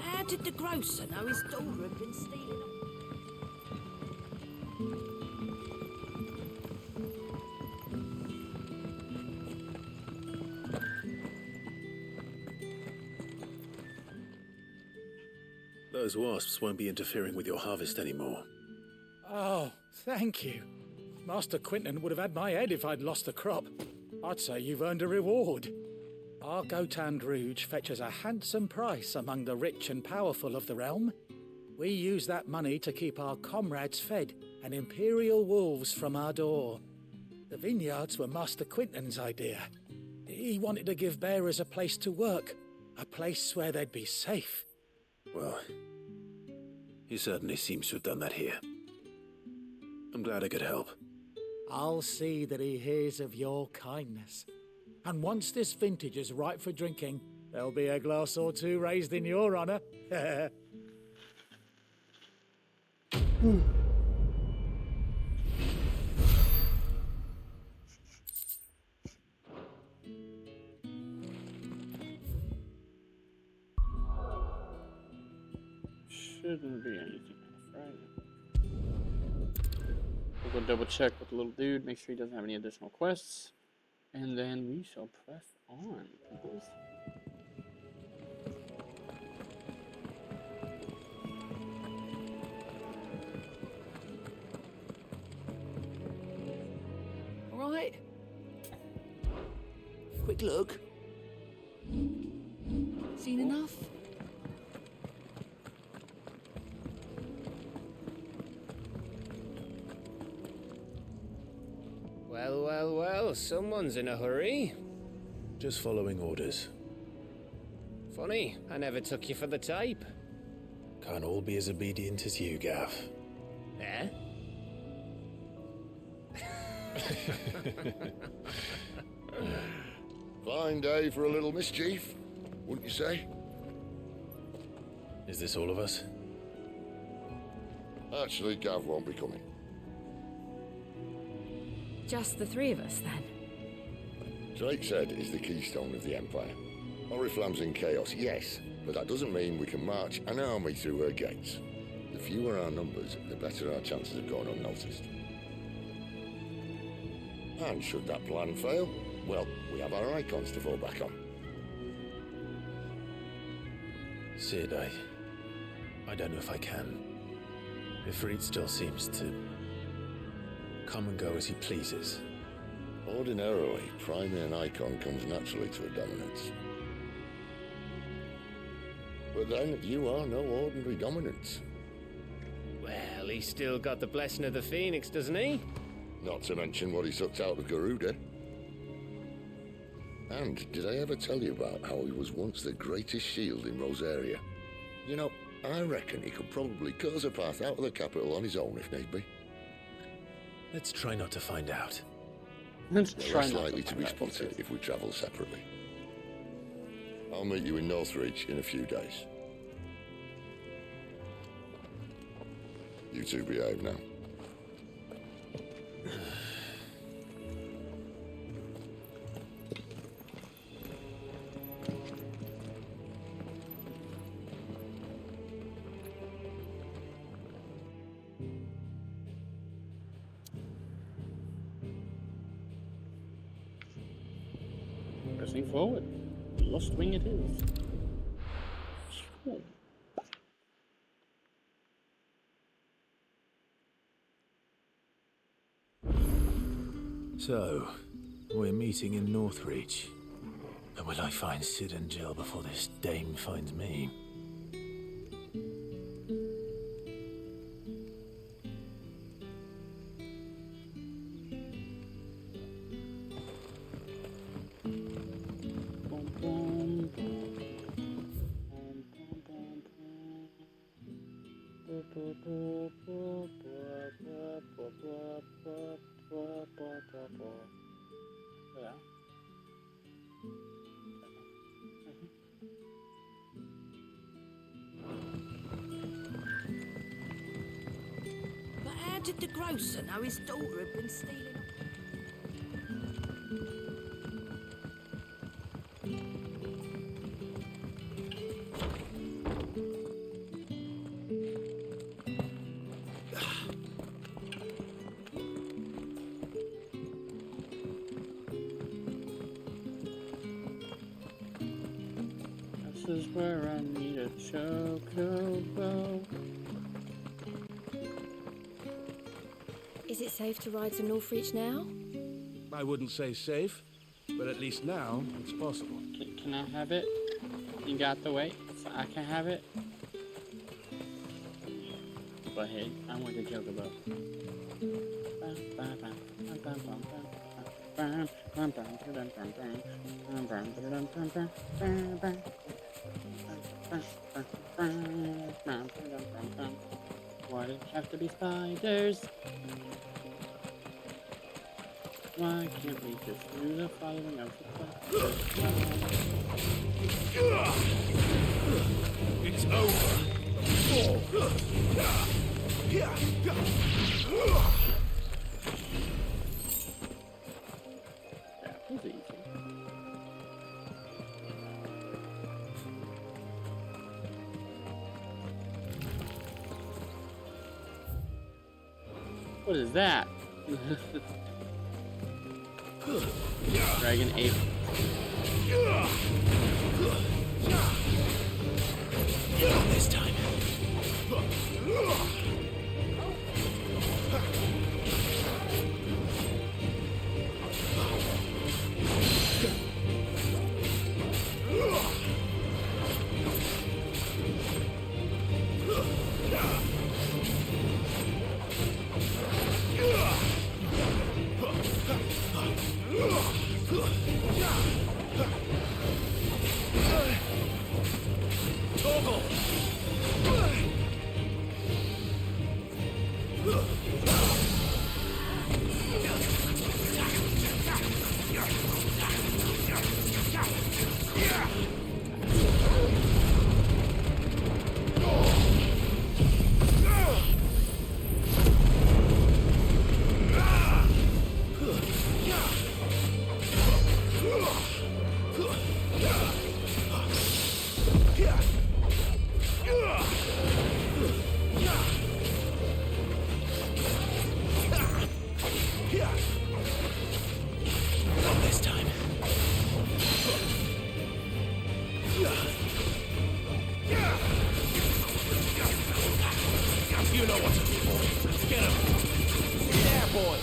How did the grocer know his daughter had been stealing? Those wasps won't be interfering with your harvest anymore. Oh, thank you. Master Quinton would have had my head if I'd lost the crop. I'd say you've earned a reward. Our Gotan Rouge fetches a handsome price among the rich and powerful of the realm. We use that money to keep our comrades fed and Imperial wolves from our door. The vineyards were Master Quinton's idea. He wanted to give bearers a place to work, a place where they'd be safe. Well, he certainly seems to have done that here. I'm glad I could help. I'll see that he hears of your kindness. And once this vintage is ripe for drinking, there'll be a glass or two raised in your honor. Shouldn't be anything else, right? We'll go double check with the little dude, make sure he doesn't have any additional quests, and then we shall press on, peoples. All right. Quick look. Seen enough? Well, well, well, someone's in a hurry. Just following orders. Funny, I never took you for the type. Can't all be as obedient as you, Gav. Eh? Fine day for a little mischief, wouldn't you say? Is this all of us? Actually, Gav won't be coming. Just the three of us, then? Drake said is the keystone of the Empire. Oriflamme's in chaos, yes, but that doesn't mean we can march an army through her gates. The fewer our numbers, the better our chances of going unnoticed. And should that plan fail, well, we have our icons to fall back on. Sid, I don't know if I can. Ifrit still seems to come and go as he pleases. Ordinarily, priming an icon comes naturally to a dominance. But then, you are no ordinary dominance. Well, he's still got the blessing of the Phoenix, doesn't he? Not to mention what he sucked out of Garuda. And did I ever tell you about how he was once the greatest shield in Rosaria? You know, I reckon he could probably cut us a path out of the capital on his own if need be. Let's try not to find out. We're less likely to be spotted if we travel separately. I'll meet you in Northreach in a few days. You two behave now. Pressing forward. Lost wing it is. Cool. So, we're meeting in Northreach. And will I find Sid and Jill before this dame finds me? But how did the grocer know his daughter had been stealing? This is where I need a chocobo. Is it safe to ride to Northreach now? I wouldn't say safe, but at least now it's possible. Can I have it? You got the weight, so I can have it. butthead. I want to joke about. Why does it have to be spiders? Why can't we just do the following of the It's over. Yeah, that was easy. What is that? Dragon ape. This time. You know what to do, boy. Get him. Yeah, boy.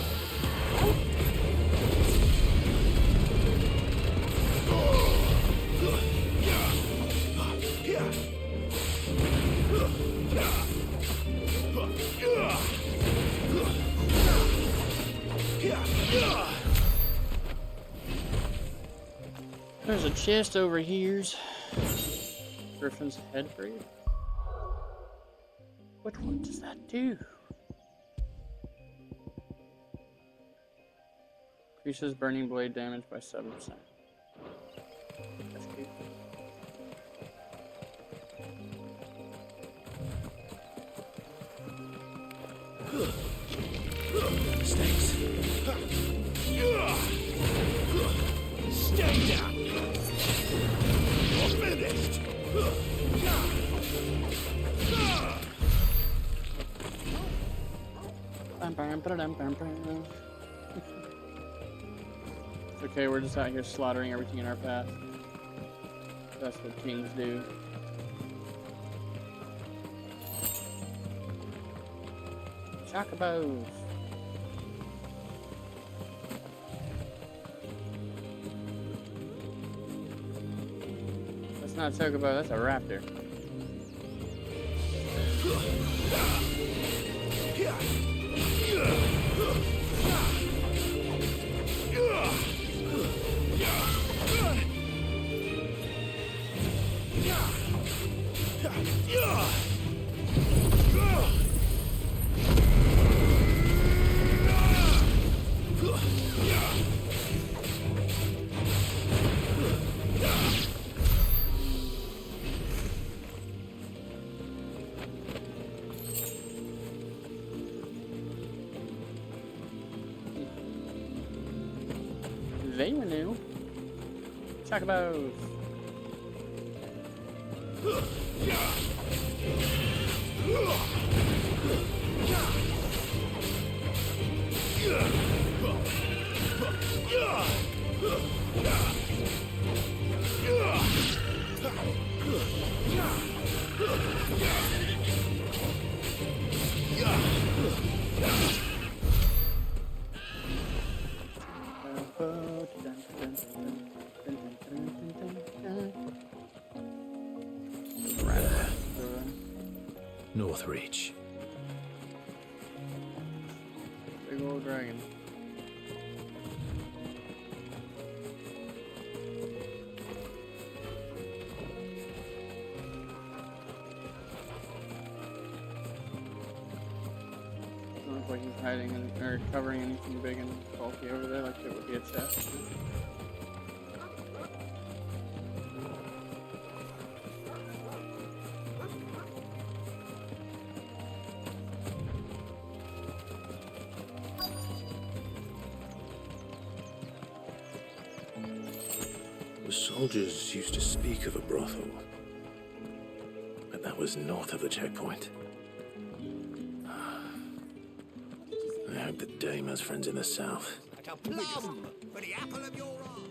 There's a chest over here's Griffin's head braid. What does that do? Increases burning blade damage by 7%. That's cute. Mistakes. Stay down. You're finished. It's okay, we're just out here slaughtering everything in our path. That's what kings do. Chocobos! That's not a chocobo, that's a raptor. They were new. Chocobos! Northreach. Big old dragon. Doesn't look like he's hiding or covering anything big and bulky over there, like it would be a chest. The soldiers used to speak of a brothel, but that was north of the checkpoint. I hope that Dame has friends in the south. Like a plum for the apple of your eye.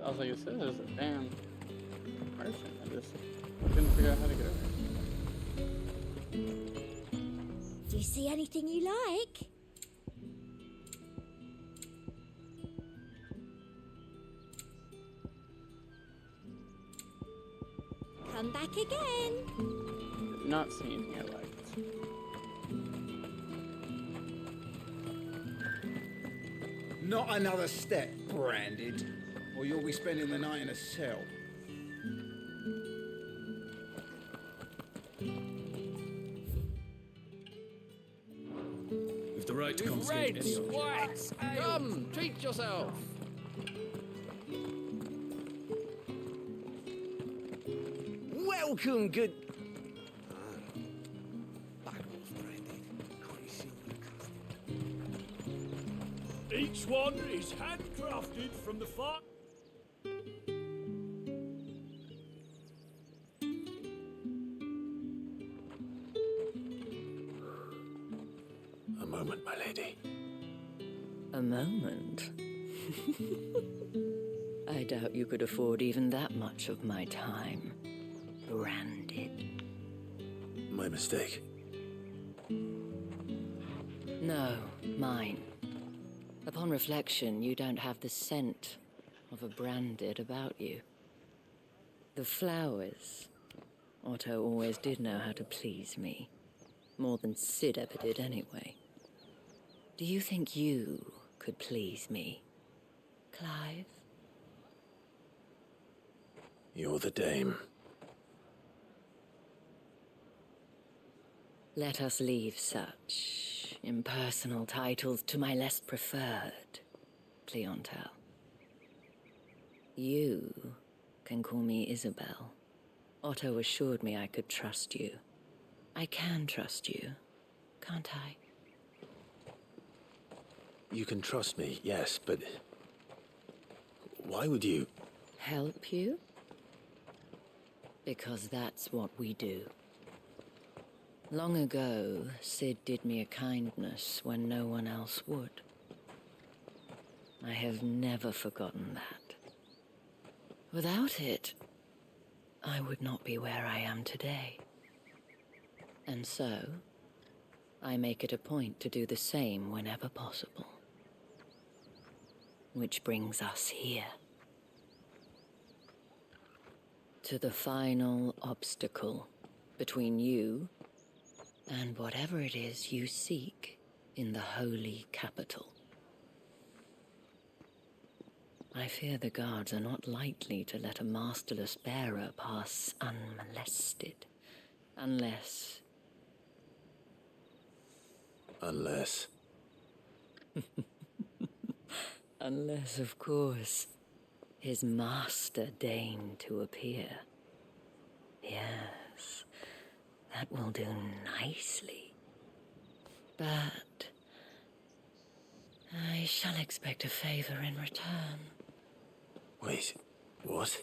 I was like, it says there's a damn person. I just couldn't figure out how to get over there. Do you see anything you like? Come back again. Not see anything I liked. Not another step, Branded, or you'll be spending the night in a cell. With the right to confiscate any object. Wax! Come, treat yourself! Welcome, good. Each one is handcrafted from the farm. A moment, my lady. A moment? I doubt you could afford even that much of my time. Branded. My mistake. No, mine. Upon reflection, you don't have the scent of a Branded about you. The flowers. Otto always did know how to please me. More than Sid ever did anyway. Do you think you could please me, Clive? You're the Dame. Let us leave such impersonal titles to my less preferred clientele. You can call me Isabel. Otto assured me I could trust you. I can trust you, can't I? You can trust me, yes, but why would you? Help you? Because that's what we do. Long ago, Sid did me a kindness when no one else would. I have never forgotten that. Without it, I would not be where I am today. And so, I make it a point to do the same whenever possible. Which brings us here. To the final obstacle between you and whatever it is you seek in the holy capital. I fear the guards are not likely to let a masterless bearer pass unmolested, unless... Unless... Unless, of course, his master deigned to appear. Yes, that will do nicely. But I shall expect a favor in return. Wait, what?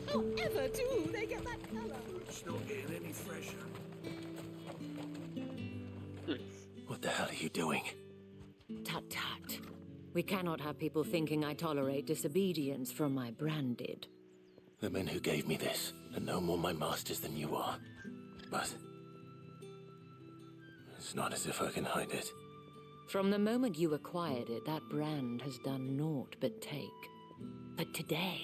However do they get that colour? It's not getting any fresher. What the hell are you doing? Tut tut. We cannot have people thinking I tolerate disobedience from my branded. The men who gave me this are no more my masters than you are. But it's not as if I can hide it. From the moment you acquired it, that brand has done naught but take. But today,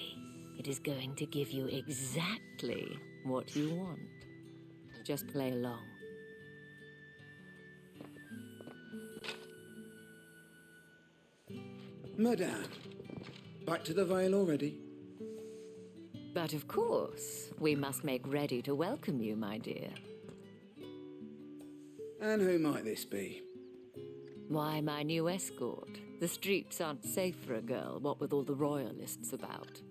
it is going to give you exactly what you want. Just play along. Madame, back to the Vale already? But of course, we must make ready to welcome you, my dear. And who might this be? Why, my new escort. The streets aren't safe for a girl, what with all the royalists about.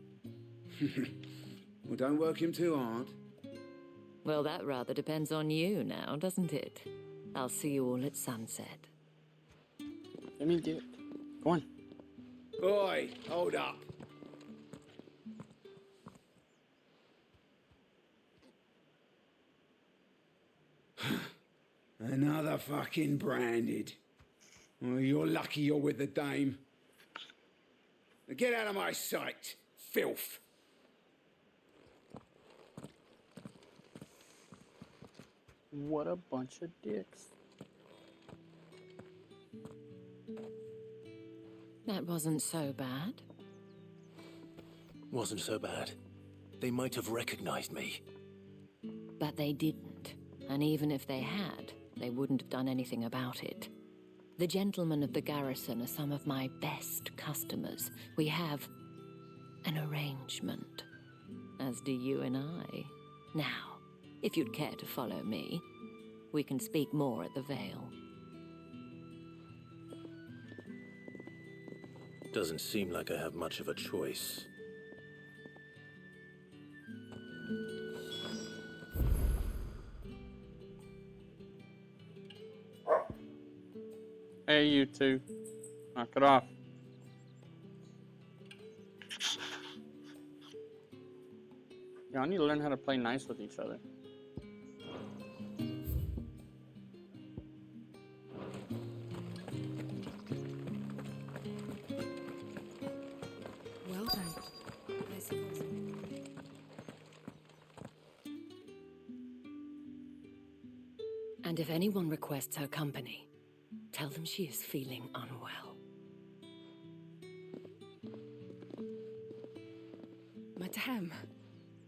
Well, don't work him too hard. Well, that rather depends on you now, doesn't it? I'll see you all at sunset. Let me do it. Go on. Oi, hold up. Another fucking branded. Well, you're lucky you're with the dame. Now get out of my sight, filth. What a bunch of dicks. That wasn't so bad. Wasn't so bad. They might have recognized me. But they didn't. And even if they had, they wouldn't have done anything about it. The gentlemen of the garrison are some of my best customers. We have an arrangement, as do you and I. Now, if you'd care to follow me, we can speak more at the Vale. Doesn't seem like I have much of a choice. Hey, you two. Knock it off. Y'all need to learn how to play nice with each other. Well then, I suppose. And if anyone requests her company, tell them she is feeling unwell. Madame,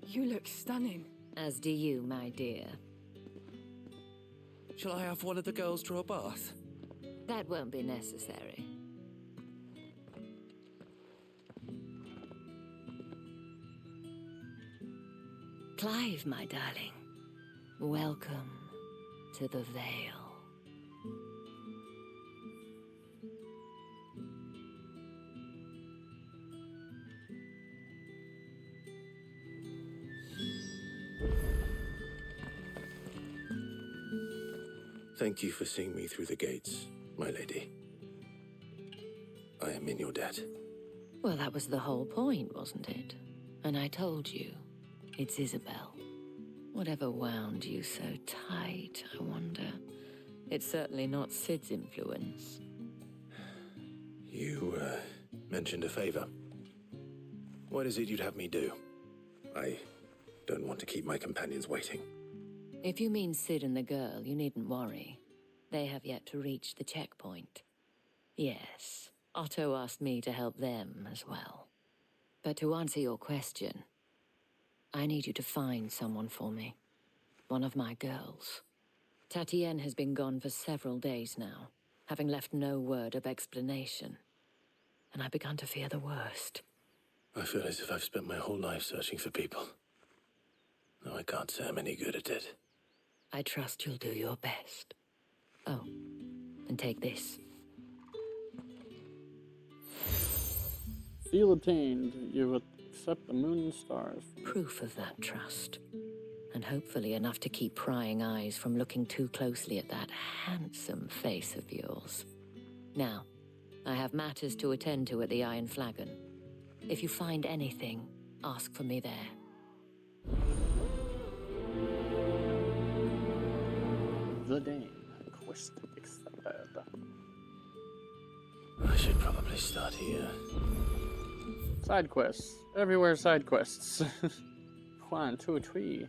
you look stunning. As do you, my dear. Shall I have one of the girls draw a bath? That won't be necessary. Clive, my darling. Welcome to the Vale. Thank you for seeing me through the gates, my lady. I am in your debt. Well, that was the whole point, wasn't it? And I told you, it's Isabel. Whatever wound you so tight, I wonder. It's certainly not Sid's influence. You, mentioned a favor. What is it you'd have me do? I don't want to keep my companions waiting. If you mean Sid and the girl, you needn't worry. They have yet to reach the checkpoint. Yes, Otto asked me to help them as well. But to answer your question, I need you to find someone for me. One of my girls. Tatienne has been gone for several days now, having left no word of explanation. And I've begun to fear the worst. I feel as if I've spent my whole life searching for people. No, I can't say I'm any good at it. I trust you'll do your best. Oh, and take this. Seal attained. You accept the moon and stars. Proof of that trust. And hopefully enough to keep prying eyes from looking too closely at that handsome face of yours. Now, I have matters to attend to at the Iron Flagon. If you find anything, ask for me there. The Dane. Quest accepted. I should probably I start here? Side quests. Everywhere side quests. 1, 2, 3.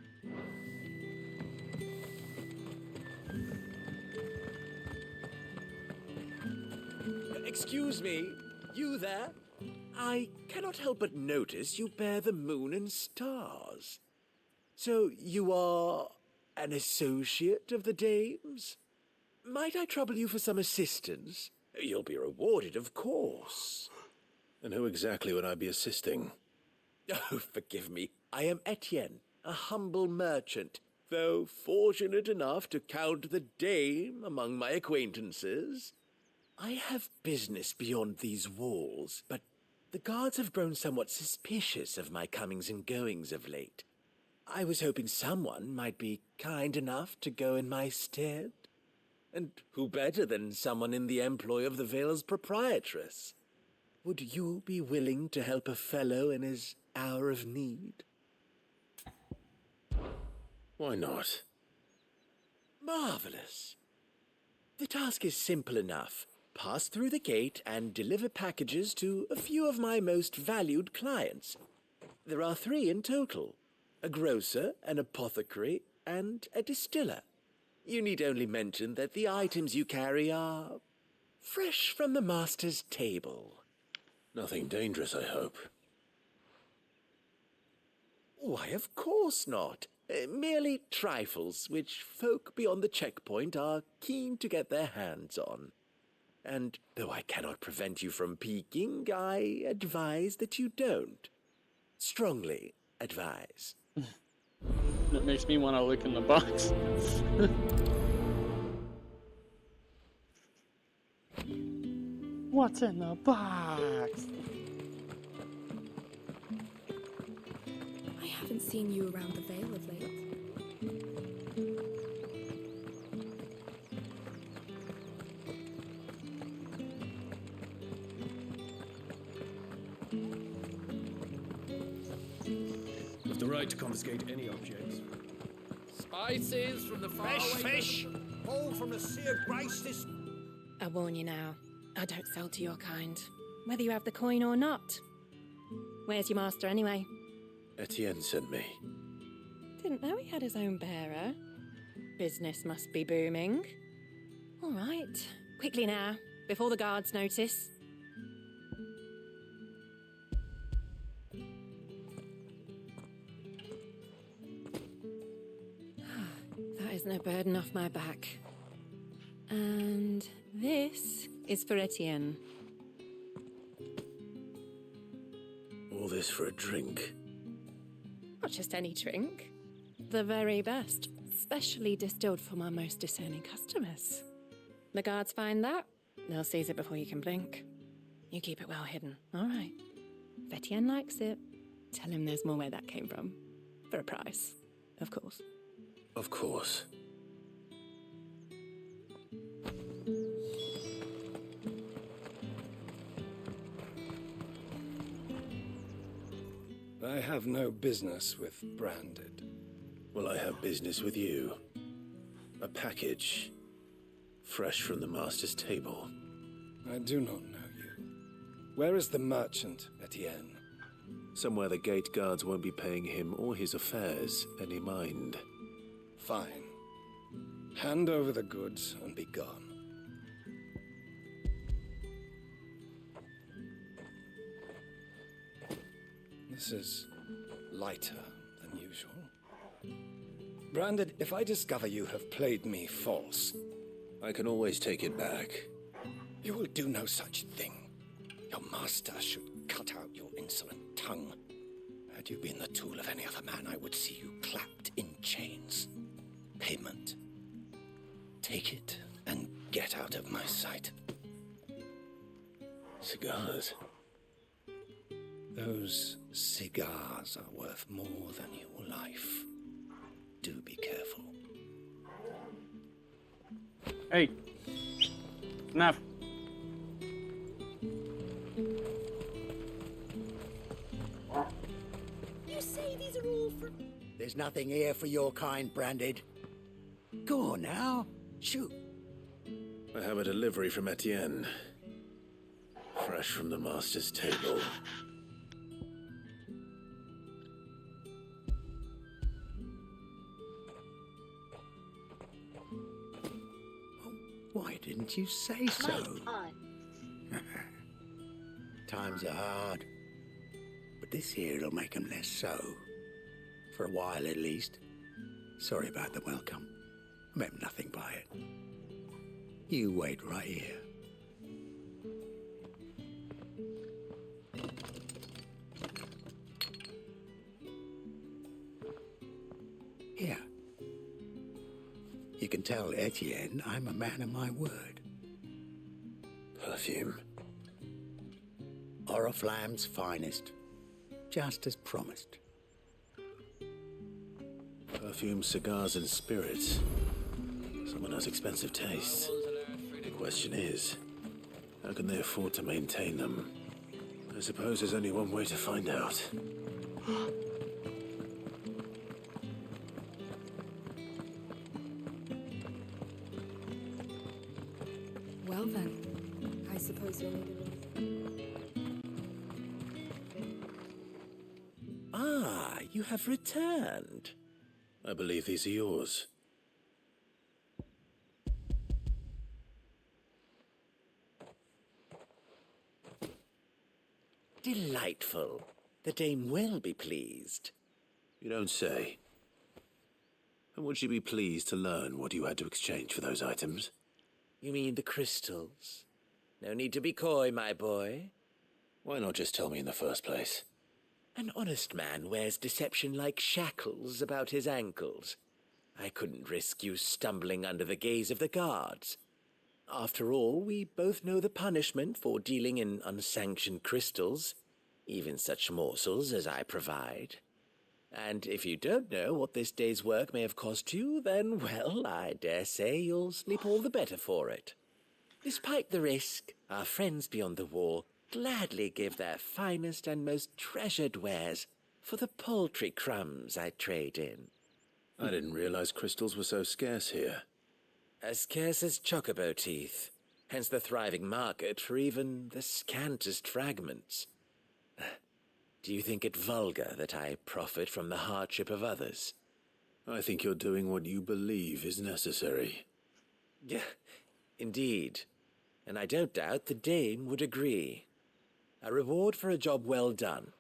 Excuse me, you there? I cannot help but notice you bear the moon and stars. So you are an associate of the dames? Might I trouble you for some assistance? You'll be rewarded, of course. And who exactly would I be assisting? Oh, forgive me. I am Etienne, a humble merchant, though fortunate enough to count the dame among my acquaintances. I have business beyond these walls, but the guards have grown somewhat suspicious of my comings and goings of late. I was hoping someone might be kind enough to go in my stead. And who better than someone in the employ of the Vale's proprietress? Would you be willing to help a fellow in his hour of need? Why not? Marvelous. The task is simple enough. Pass through the gate and deliver packages to a few of my most valued clients. There are 3 in total: a grocer, an apothecary, and a distiller. You need only mention that the items you carry are fresh from the master's table. Nothing dangerous, I hope. Why, of course not. Merely trifles which folk beyond the checkpoint are keen to get their hands on. And though I cannot prevent you from peeking, I advise that you don't. Strongly advise. That makes me want to look in the box. What's in the box? I haven't seen you around the Vale of late. The right to confiscate any objects. Spices from the far Fresh away... fish! All from the Sea of Grace this... I warn you now, I don't sell to your kind, whether you have the coin or not. Where's your master anyway? Etienne sent me. Didn't know he had his own bearer. Business must be booming. All right, quickly now, before the guards notice. That is no burden off my back. And this is for Etienne. All this for a drink? Not just any drink. The very best, specially distilled for my most discerning customers. The guards find that, they'll seize it before you can blink. You keep it well hidden, all right? If Etienne likes it, tell him there's more where that came from. For a price, of course. Of course. I have no business with Branded. Well, I have business with you. A package. Fresh from the master's table. I do not know you. Where is the merchant, Etienne? Somewhere the gate guards won't be paying him or his affairs any mind. Fine. Hand over the goods and be gone. This is lighter than usual. Branded, if I discover you have played me false... I can always take it back. You will do no such thing. Your master should cut out your insolent tongue. Had you been the tool of any other man, I would see you clapped in chains. Payment. Take it and get out of my sight. Cigars? Those cigars are worth more than your life. Do be careful. Hey. Enough. You say these are all from... There's nothing here for your kind, Branded. Go on now. Shoot. I have a delivery from Etienne. fresh from the master's table. Why didn't you say so? Times are hard, but this here'll make 'em less so. For a while, at least. Sorry about the welcome. I meant nothing by it. You wait right here. Here. You can tell Etienne I'm a man of my word. Perfume. Oriflamme's finest. Just as promised. Perfume, cigars, and spirits. Someone has expensive tastes. The question is, how can they afford to maintain them? I suppose there's only one way to find out. Well then, I suppose you'll need Ah, you have returned. I believe these are yours. Delightful. The dame will be pleased. You don't say. And would she be pleased to learn what you had to exchange for those items? You mean the crystals? No need to be coy, my boy. Why not just tell me in the first place? An honest man wears deception like shackles about his ankles. I couldn't risk you stumbling under the gaze of the guards. After all, we both know the punishment for dealing in unsanctioned crystals, even such morsels as I provide. And if you don't know what this day's work may have cost you, then, well, I dare say you'll sleep all the better for it. Despite the risk, our friends beyond the wall gladly give their finest and most treasured wares for the paltry crumbs I trade in. I didn't realize crystals were so scarce here. As scarce as chocobo teeth, hence the thriving market for even the scantest fragments. Do you think it vulgar that I profit from the hardship of others? I think you're doing what you believe is necessary. Yeah, indeed. And I don't doubt the dame would agree. A reward for a job well done.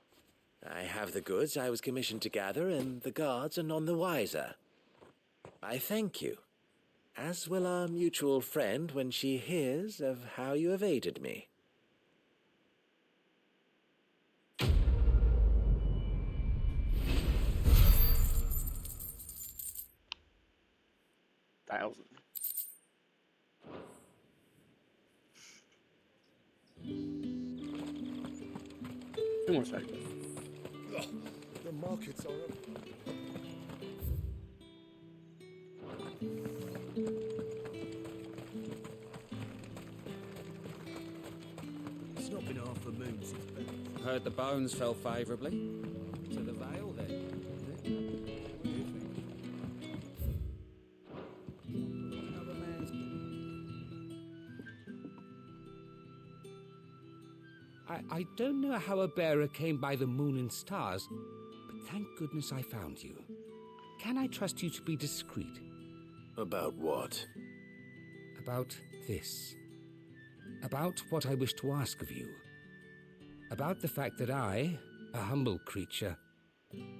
I have the goods I was commissioned to gather, and the guards are none the wiser. I thank you, as will our mutual friend when she hears of how you have aided me. Thousand. Two more seconds. The markets are up. It's not been half a moon since Ben. Heard the bones fell favourably. To the Vale, then. I don't know how a bearer came by the moon and stars, but thank goodness I found you. Can I trust you to be discreet? About what? About this. About what I wish to ask of you. About the fact that I, a humble creature,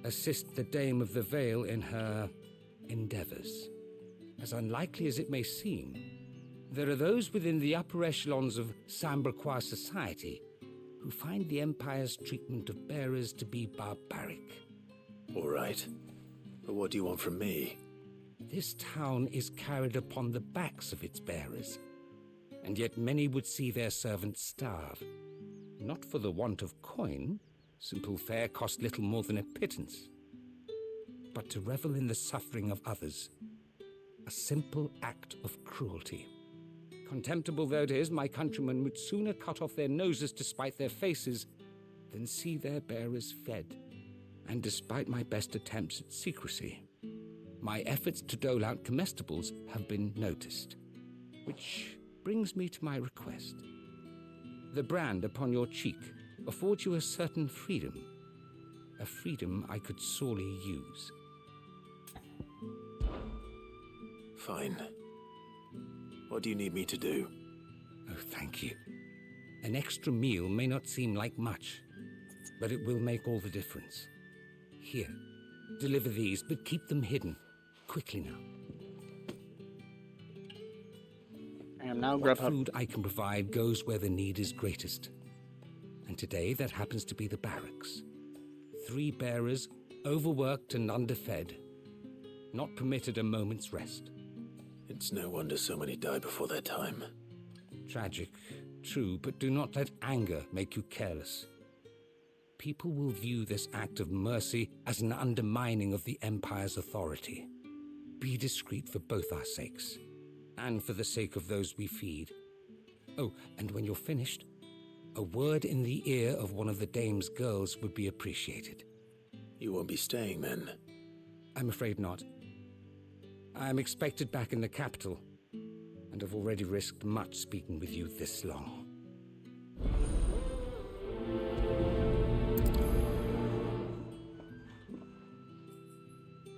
assist the Dame of the Vale in her endeavors. As unlikely as it may seem, there are those within the upper echelons of Samberquois society who find the Empire's treatment of bearers to be barbaric. All right. But what do you want from me? This town is carried upon the backs of its bearers, and yet many would see their servants starve. Not for the want of coin, simple fare cost little more than a pittance, but to revel in the suffering of others, a simple act of cruelty. Contemptible though it is, my countrymen would sooner cut off their noses to spite their faces than see their bearers fed. And despite my best attempts at secrecy, my efforts to dole out comestibles have been noticed. Which brings me to my request. The brand upon your cheek affords you a certain freedom. A freedom I could sorely use. Fine. What do you need me to do? Oh, thank you. An extra meal may not seem like much, but it will make all the difference. Here, deliver these, but keep them hidden. Quickly now. And now What food I can provide goes where the need is greatest. And today that happens to be the barracks. 3 bearers, overworked and underfed, not permitted a moment's rest. It's no wonder so many die before their time. Tragic, true, but do not let anger make you careless. People will view this act of mercy as an undermining of the Empire's authority. Be discreet for both our sakes, and for the sake of those we feed. Oh, and when you're finished, a word in the ear of one of the dame's girls would be appreciated. You won't be staying then? I'm afraid not. I am expected back in the capital, and have already risked much speaking with you this long.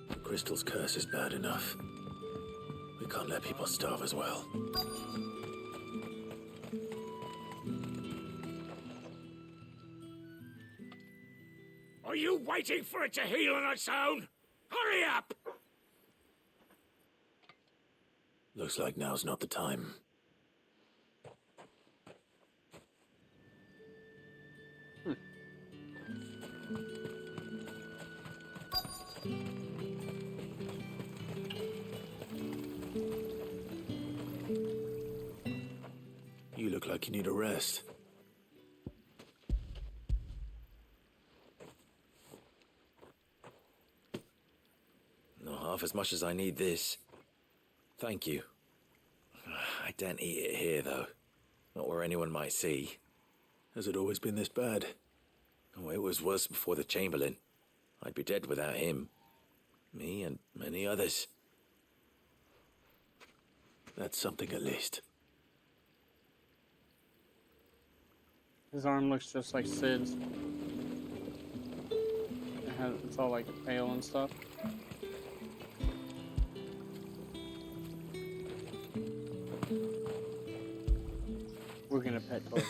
The crystal's curse is bad enough. We can't let people starve as well. Are you waiting for it to heal on its own? Hurry up! Looks like now's not the time. You look like you need a rest. Not half as much as I need this. Thank you. I daren't eat it here, though. Not where anyone might see. Has it always been this bad? Oh, it was worse before the Chamberlain. I'd be dead without him. Me and many others. That's something at least. His arm looks just like Sid's. It's all like pale and stuff. We're gonna pet Chloe.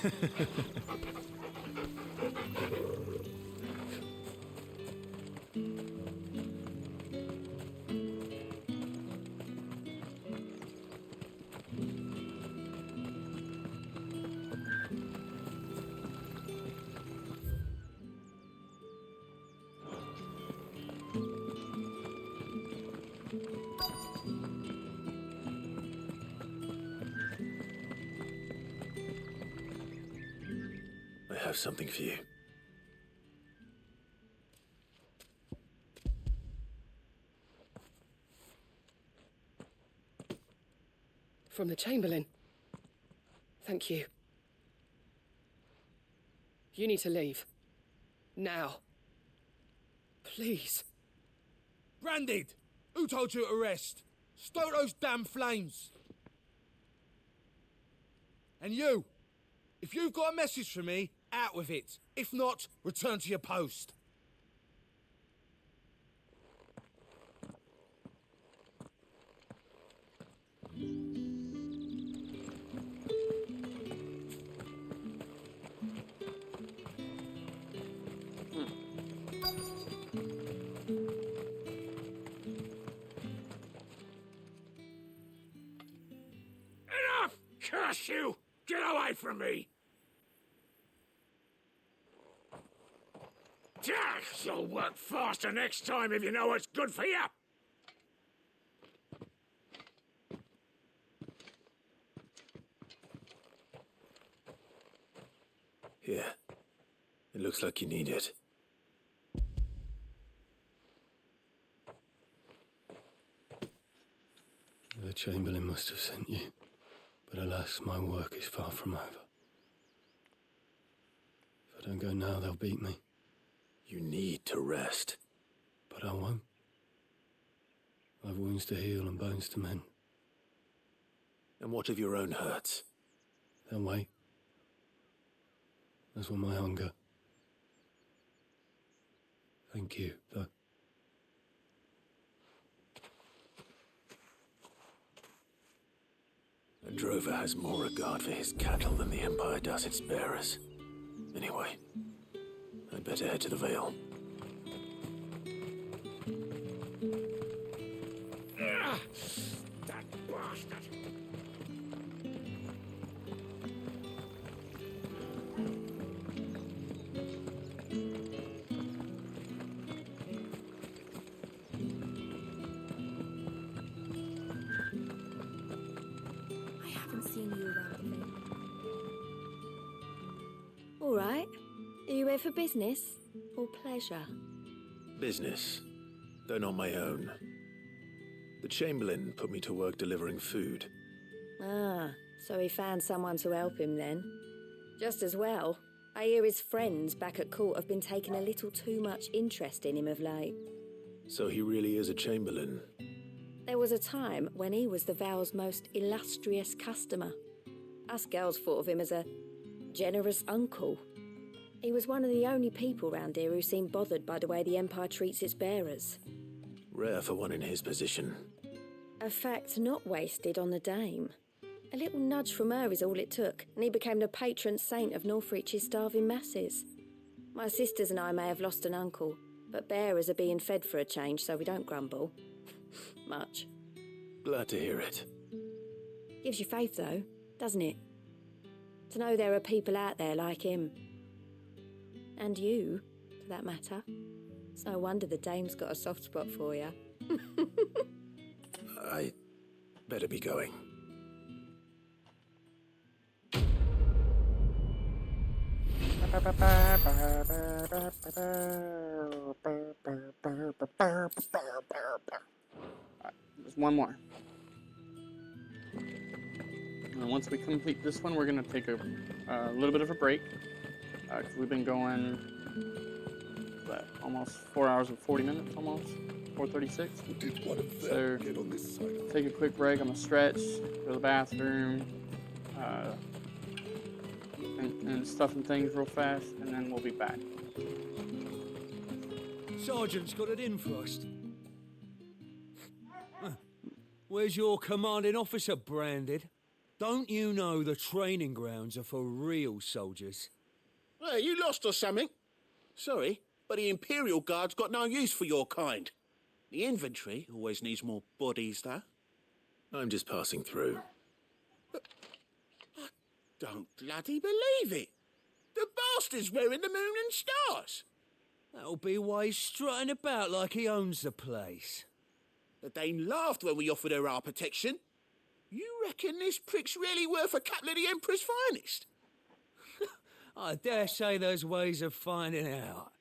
I have something for you. From the Chamberlain. Thank you. You need to leave. Now. Please. Branded! Who told you to rest? Stoke those damn flames! And you! If you've got a message for me, out with it. If not, return to your post. Enough! Curse you! Get away from me! You'll work faster next time if you know what's good for you! Here. It looks like you need it. The Chamberlain must have sent you, but alas, my work is far from over. If I don't go now, they'll beat me. You need to rest. But I won't. I've wounds to heal and bones to mend. And what of your own hurts? They'll wait. as will my hunger. Thank you, though. A drover has more regard for his cattle than the Empire does its bearers. Anyway, I'd better head to the Vale. That bastard! I haven't seen you around the Vale. All right. Are you here for business or pleasure? Business, though not my own. The Chamberlain put me to work delivering food. Ah, so he found someone to help him then. Just as well. I hear his friends back at court have been taking a little too much interest in him of late. So he really is a Chamberlain. There was a time when he was the Vale's most illustrious customer. Us girls thought of him as a generous uncle. He was one of the only people round here who seemed bothered by the way the Empire treats its bearers. Rare for one in his position. A fact not wasted on the dame. A little nudge from her is all it took, and he became the patron saint of Northreach's starving masses. My sisters and I may have lost an uncle, but bearers are being fed for a change, so we don't grumble. Much. Glad to hear it. Gives you faith, though, doesn't it? To know there are people out there like him. And you, for that matter. It's no wonder the dame's got a soft spot for you. I better be going. There's one more. And once we complete this one, we're going to take a little bit of a break. Because we've been going almost 4 hours and 40 minutes, almost 4:36. So get on this side? take a quick break. I'm gonna stretch, go to the bathroom, and stuff and things real fast, and then we'll be back. Sergeant's got it in for us. Where's your commanding officer, Branded? Don't you know the training grounds are for real soldiers? Hey, you lost or something? Sorry, but the Imperial Guard's got no use for your kind. The infantry always needs more bodies, though. I'm just passing through. But I don't bloody believe it. The bastard's wearing the moon and stars. That'll be why he's strutting about like he owns the place. The Dane laughed when we offered her our protection. You reckon this prick's really worth a couple of the Emperor's finest? I dare say there's ways of finding out.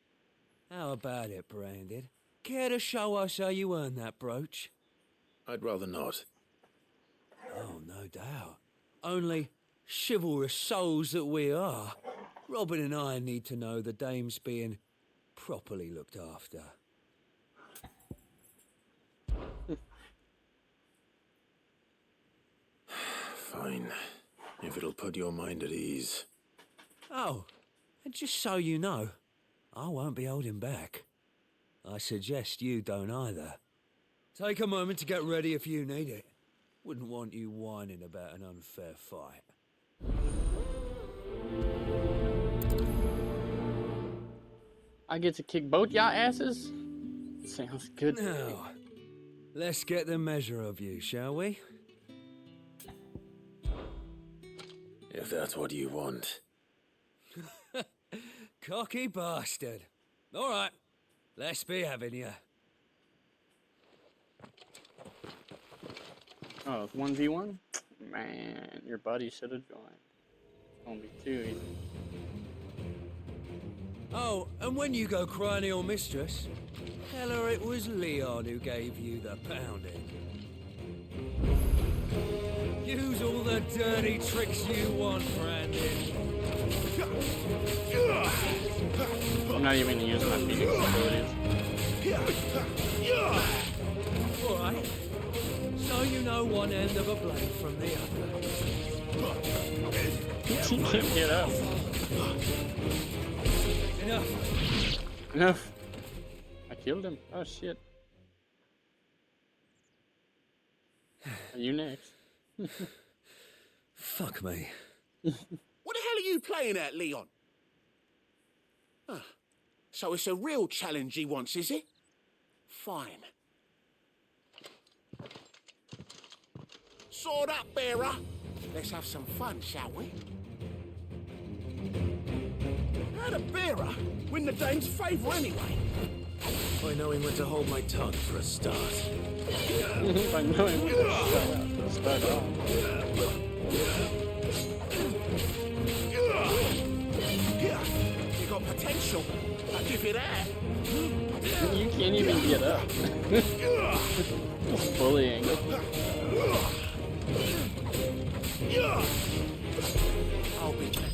How about it, Branded? Care to show us how you earned that brooch? I'd rather not. Oh, no doubt. Only chivalrous souls that we are, Robin and I need to know the dame's being properly looked after. Fine. If it'll put your mind at ease. Oh, and just so you know, I won't be holding back. I suggest you don't either. Take a moment to get ready if you need it. Wouldn't want you whining about an unfair fight. I get to kick both y'all asses? Sounds good. Now, let's get the measure of you, shall we? If that's what you want. Cocky bastard. All right, let's be having you. Oh, it's 1v1? Man, your buddy should have joined. It's gonna be too easy. Oh, and when you go crying to your mistress, tell her it was Leon who gave you the pounding. Use all the dirty tricks you want, Brandon. I'm not even gonna use my Phoenix abilities. All right. So you know one end of a blade from the other. Get up. Enough. I killed him. Oh shit. Are you next? Fuck me. What the hell are you playing at, Leon? So it's a real challenge he wants, is it? Fine. Sword up, bearer. Let's have some fun, shall we? How'd a bearer win the dame's favour anyway? By knowing when to hold my tongue for a start. By knowing when to start off. You got potential. I'll give you that. You can't even get up. It's bullying. I'll be back.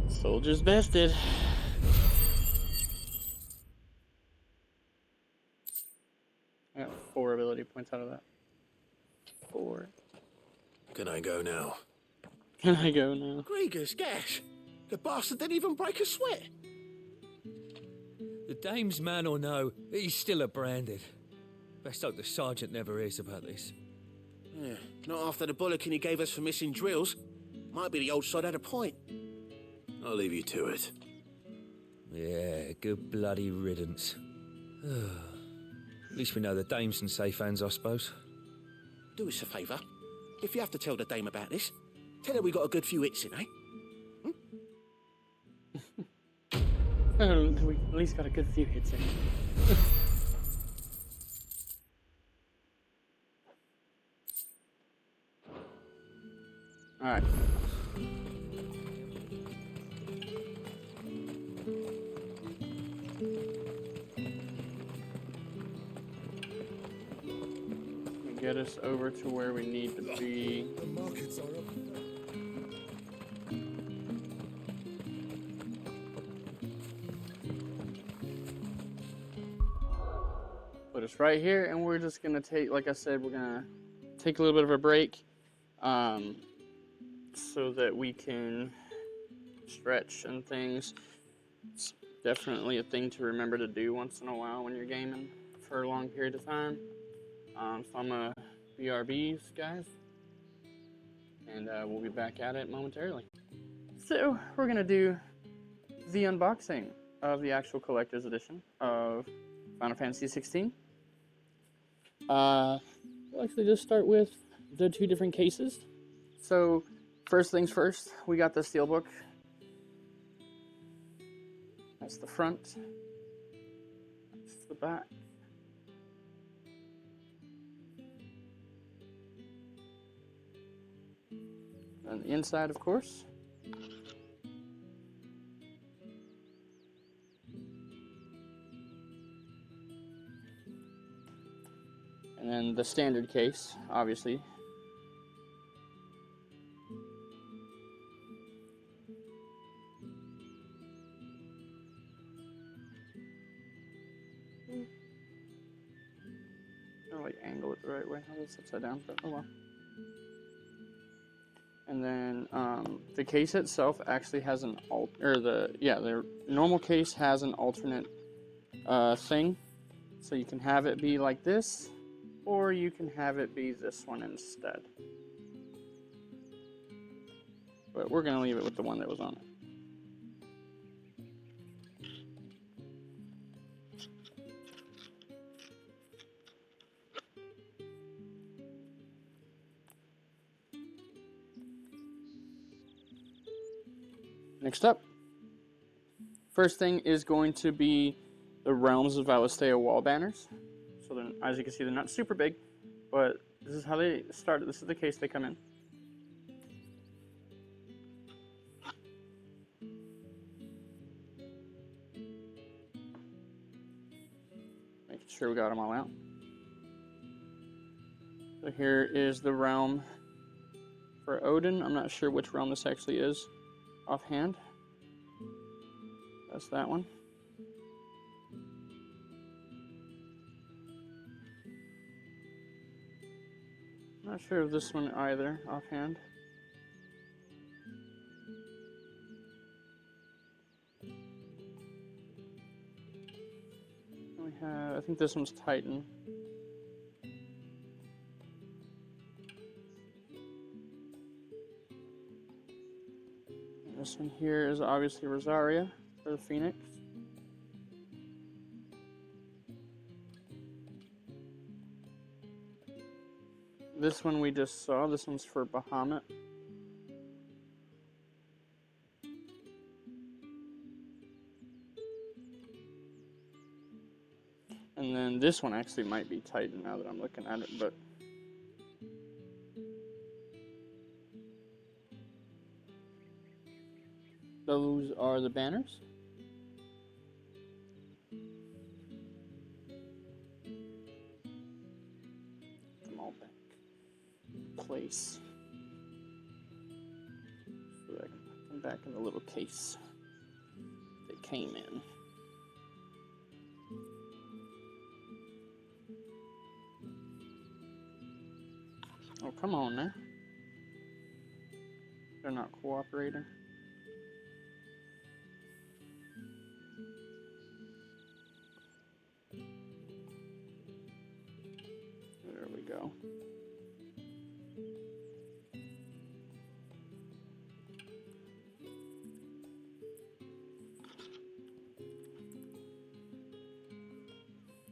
Soldiers bested. I got 4 ability points out of that. 4. Can I go now? Can I go now? Grieger's gas. The bastard didn't even break a sweat. The dame's man or no, he's still a branded. Best hope the sergeant never hears about this. Yeah, not after the bollocking he gave us for missing drills. Might be the old sod had a point. I'll leave you to it. Yeah, good bloody riddance. At least we know the dame's in safe hands, I suppose. Do us a favour. If you have to tell the dame about this, tell her we got a good few hits in, eh? We at least got a good few hits in. Alright. Get us over to where we need to be. The markets are up. Put us right here, and we're just gonna take, like I said, we're gonna take a little bit of a break, so that we can stretch and things. It's definitely a thing to remember to do once in a while when you're gaming for a long period of time. So I'm gonna BRBs, guys, and we'll be back at it momentarily. So we're gonna do the unboxing of the actual collector's edition of Final Fantasy XVI. We'll actually just start with the 2 different cases. So first things first, we got the steelbook. That's the front. That's the back. And the inside, of course. And then the standard case, obviously. I'll like angle it the right way. Oh, it's upside down, but oh well. And then the case itself actually has an the normal case has an alternate thing, so you can have it be like this, or you can have it be this one instead. But we're gonna leave it with the one that was on it. Next up, first thing is going to be the Realms of Valisthea wall banners. So then, as you can see, they're not super big, but this is how they started. This is the case they come in. Making sure we got them all out. So here is the realm for Odin. I'm not sure which realm this actually is offhand. That's that one. Not sure of this one either, offhand. We have, I think this one's Titan. And this one here is obviously Rosaria for the Phoenix. This one we just saw, this one's for Bahamut. And then this one actually might be Titan now that I'm looking at it, but those are the banners. Them all back in place. So that I can put them back in the little case they came in. Oh, come on now. They're not cooperating. There we go.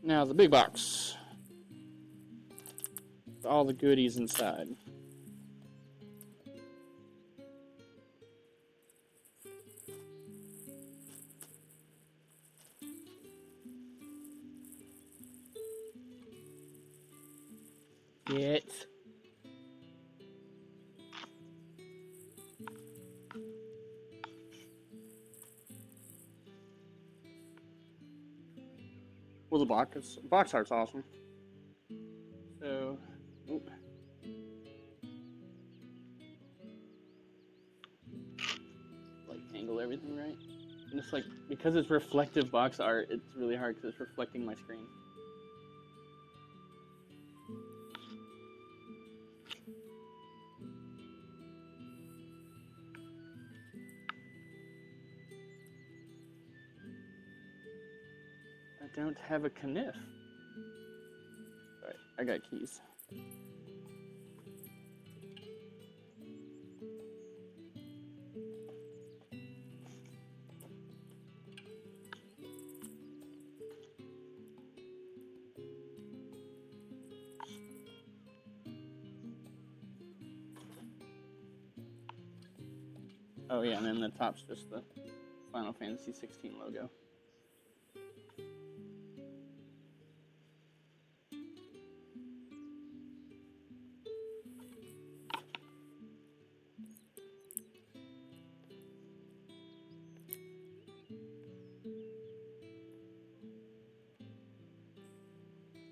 Now the big box. With all the goodies inside. Get. Well, the box art's awesome. So, oop. Like angle everything right. And it's like, because it's reflective box art, it's really hard because it's reflecting my screen. I don't have a kniff. Right, I got keys. Oh yeah, and then the top's just the Final Fantasy XVI logo.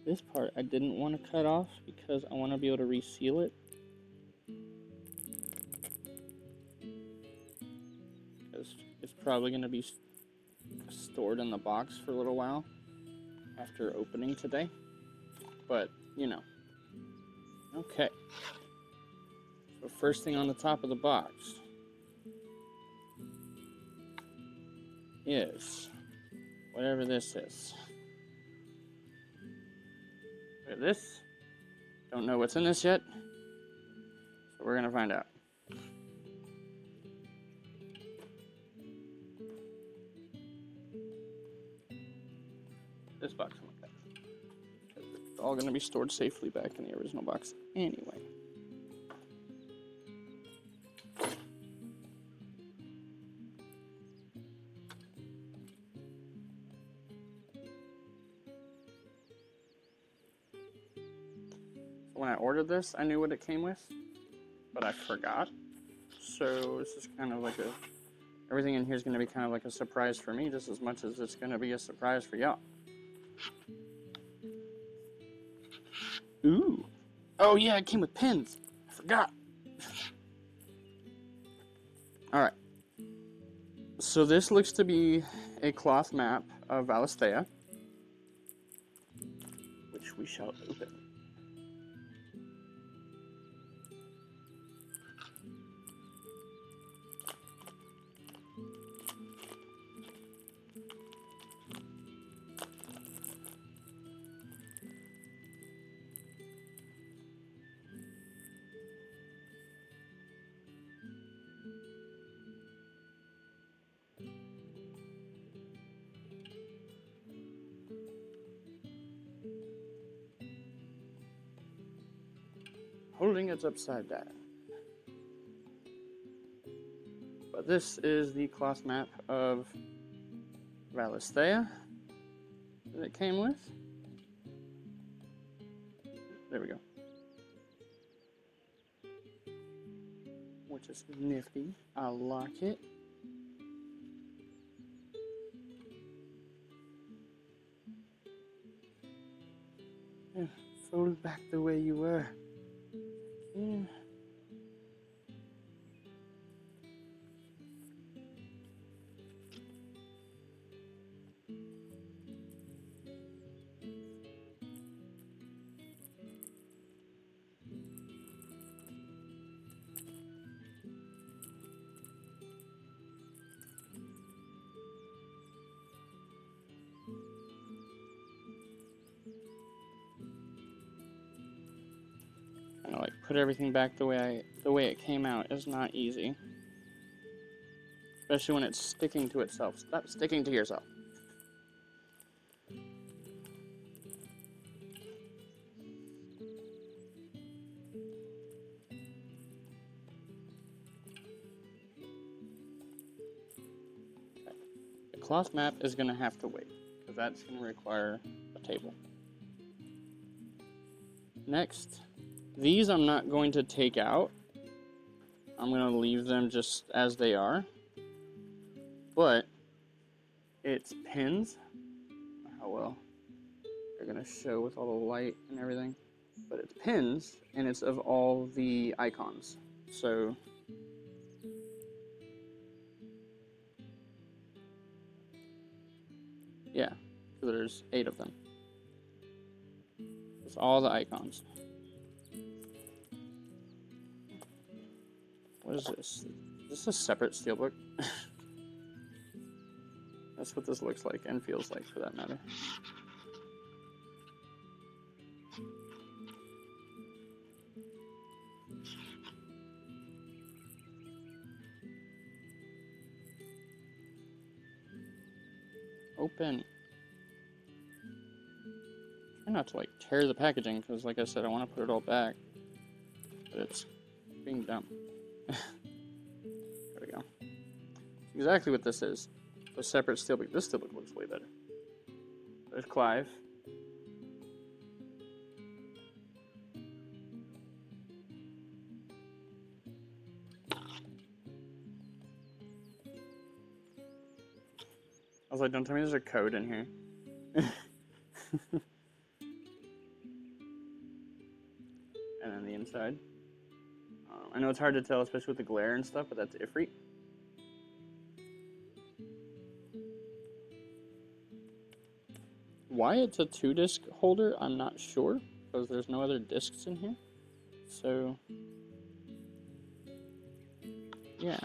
This part I didn't want to cut off because I want to be able to reseal it. Because it's probably going to be stored in the box for a little while after opening today. But, you know. Okay. So first thing on the top of the box is whatever this is. Look at this. Don't know what's in this yet. So we're going to find out. This box I'm looking at. It's all going to be stored safely back in the original box anyway. When I ordered this, I knew what it came with, but I forgot. So this is kind of like everything in here is going to be kind of like a surprise for me, just as much as it's going to be a surprise for y'all. Ooh. Oh yeah, it came with pins. I forgot. Alright. So this looks to be a cloth map of Valisthea, which we shall open. building, it's upside down. But this is the cloth map of Valisthea that it came with. There we go. Which is nifty. I like it. Yeah, fold back the way you were. Yeah. Kind of like put everything back the way it came out is not easy, especially when it's sticking to itself. Stop sticking to yourself. Okay. The cloth map is going to have to wait because that's going to require a table. Next. These I'm not going to take out. I'm going to leave them just as they are. But it's pins. How well they're going to show with all the light and everything. But it's pins, and it's of all the icons. So yeah, so there's 8 of them. It's all the icons. What is this? Is this a separate steelbook? That's what this looks like and feels like, for that matter. Open. Try not to like tear the packaging because, like I said, I want to put it all back. But it's being dumb. There we go. Exactly what this is. A separate steelbook. This steelbook looks way better. There's Clive. I was like, don't tell me there's a code in here. And then the inside. I know it's hard to tell, especially with the glare and stuff, but that's Ifrit. Why it's a 2-disc holder, I'm not sure, because there's no other discs in here. So, yeah.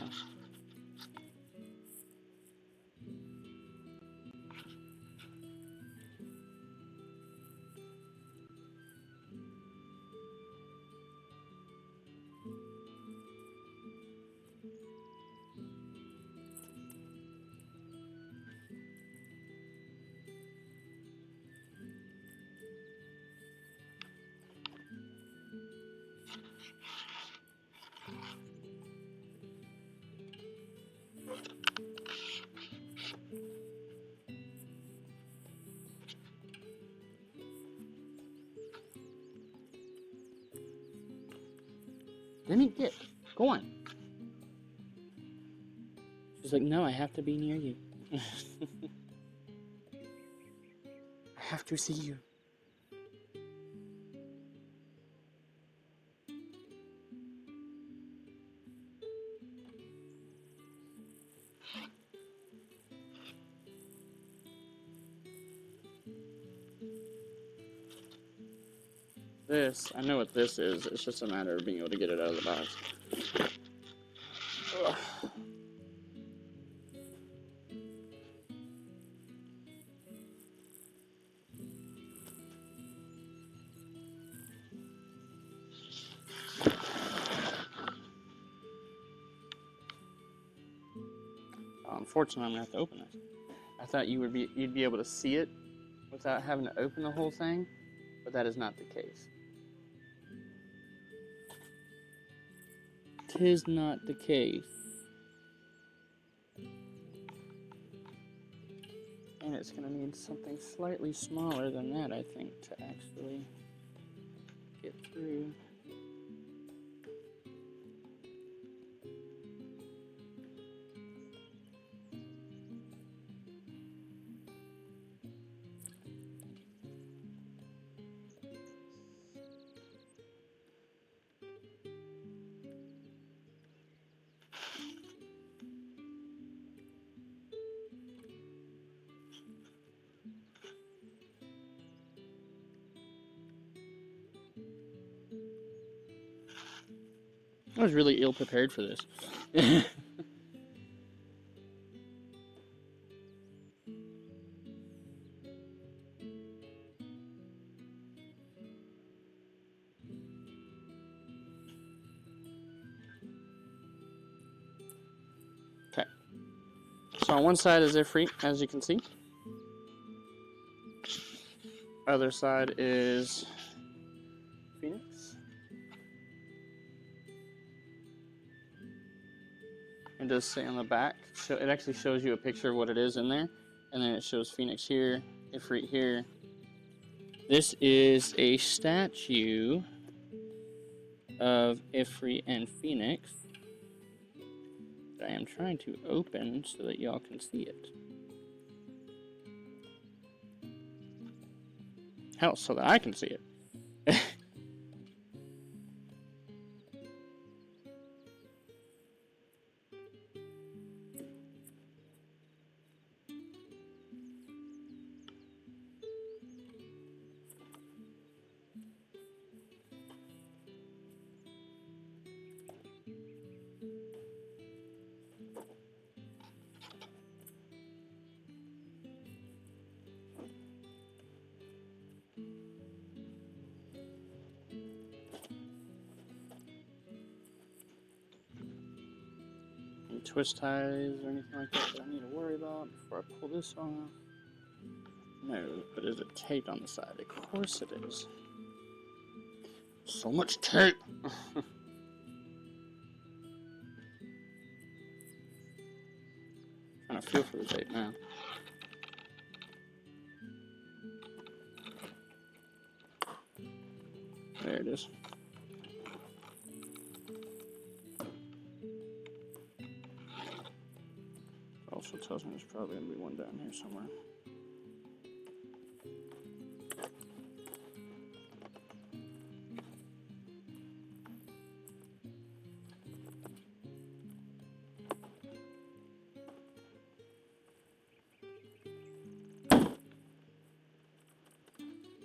Let me get. Go on. She's like, no, I have to be near you. I have to see you. This, I know what this is. It's just a matter of being able to get it out of the box. Ugh. Unfortunately, I'm gonna have to open this. I thought you'd be able to see it without having to open the whole thing, but that is not the case. 'tis not the case. And it's going to need something slightly smaller than that, I think, to actually get through. I was really ill prepared for this. Okay. So on one side is Ifrit, as you can see. Other side is Phoenix. It does say on the back, so it actually shows you a picture of what it is in there, and then it shows Phoenix here, Ifrit here. This is a statue of Ifrit and Phoenix that I am trying to open so that y'all can see it. Hell, so that I can see it. Twist ties or anything like that I need to worry about before I pull this off? No, but is it taped on the side? Of course it is. So much tape! Trying to feel for the tape now. There it is. Also tells me there's probably going to be one down here somewhere.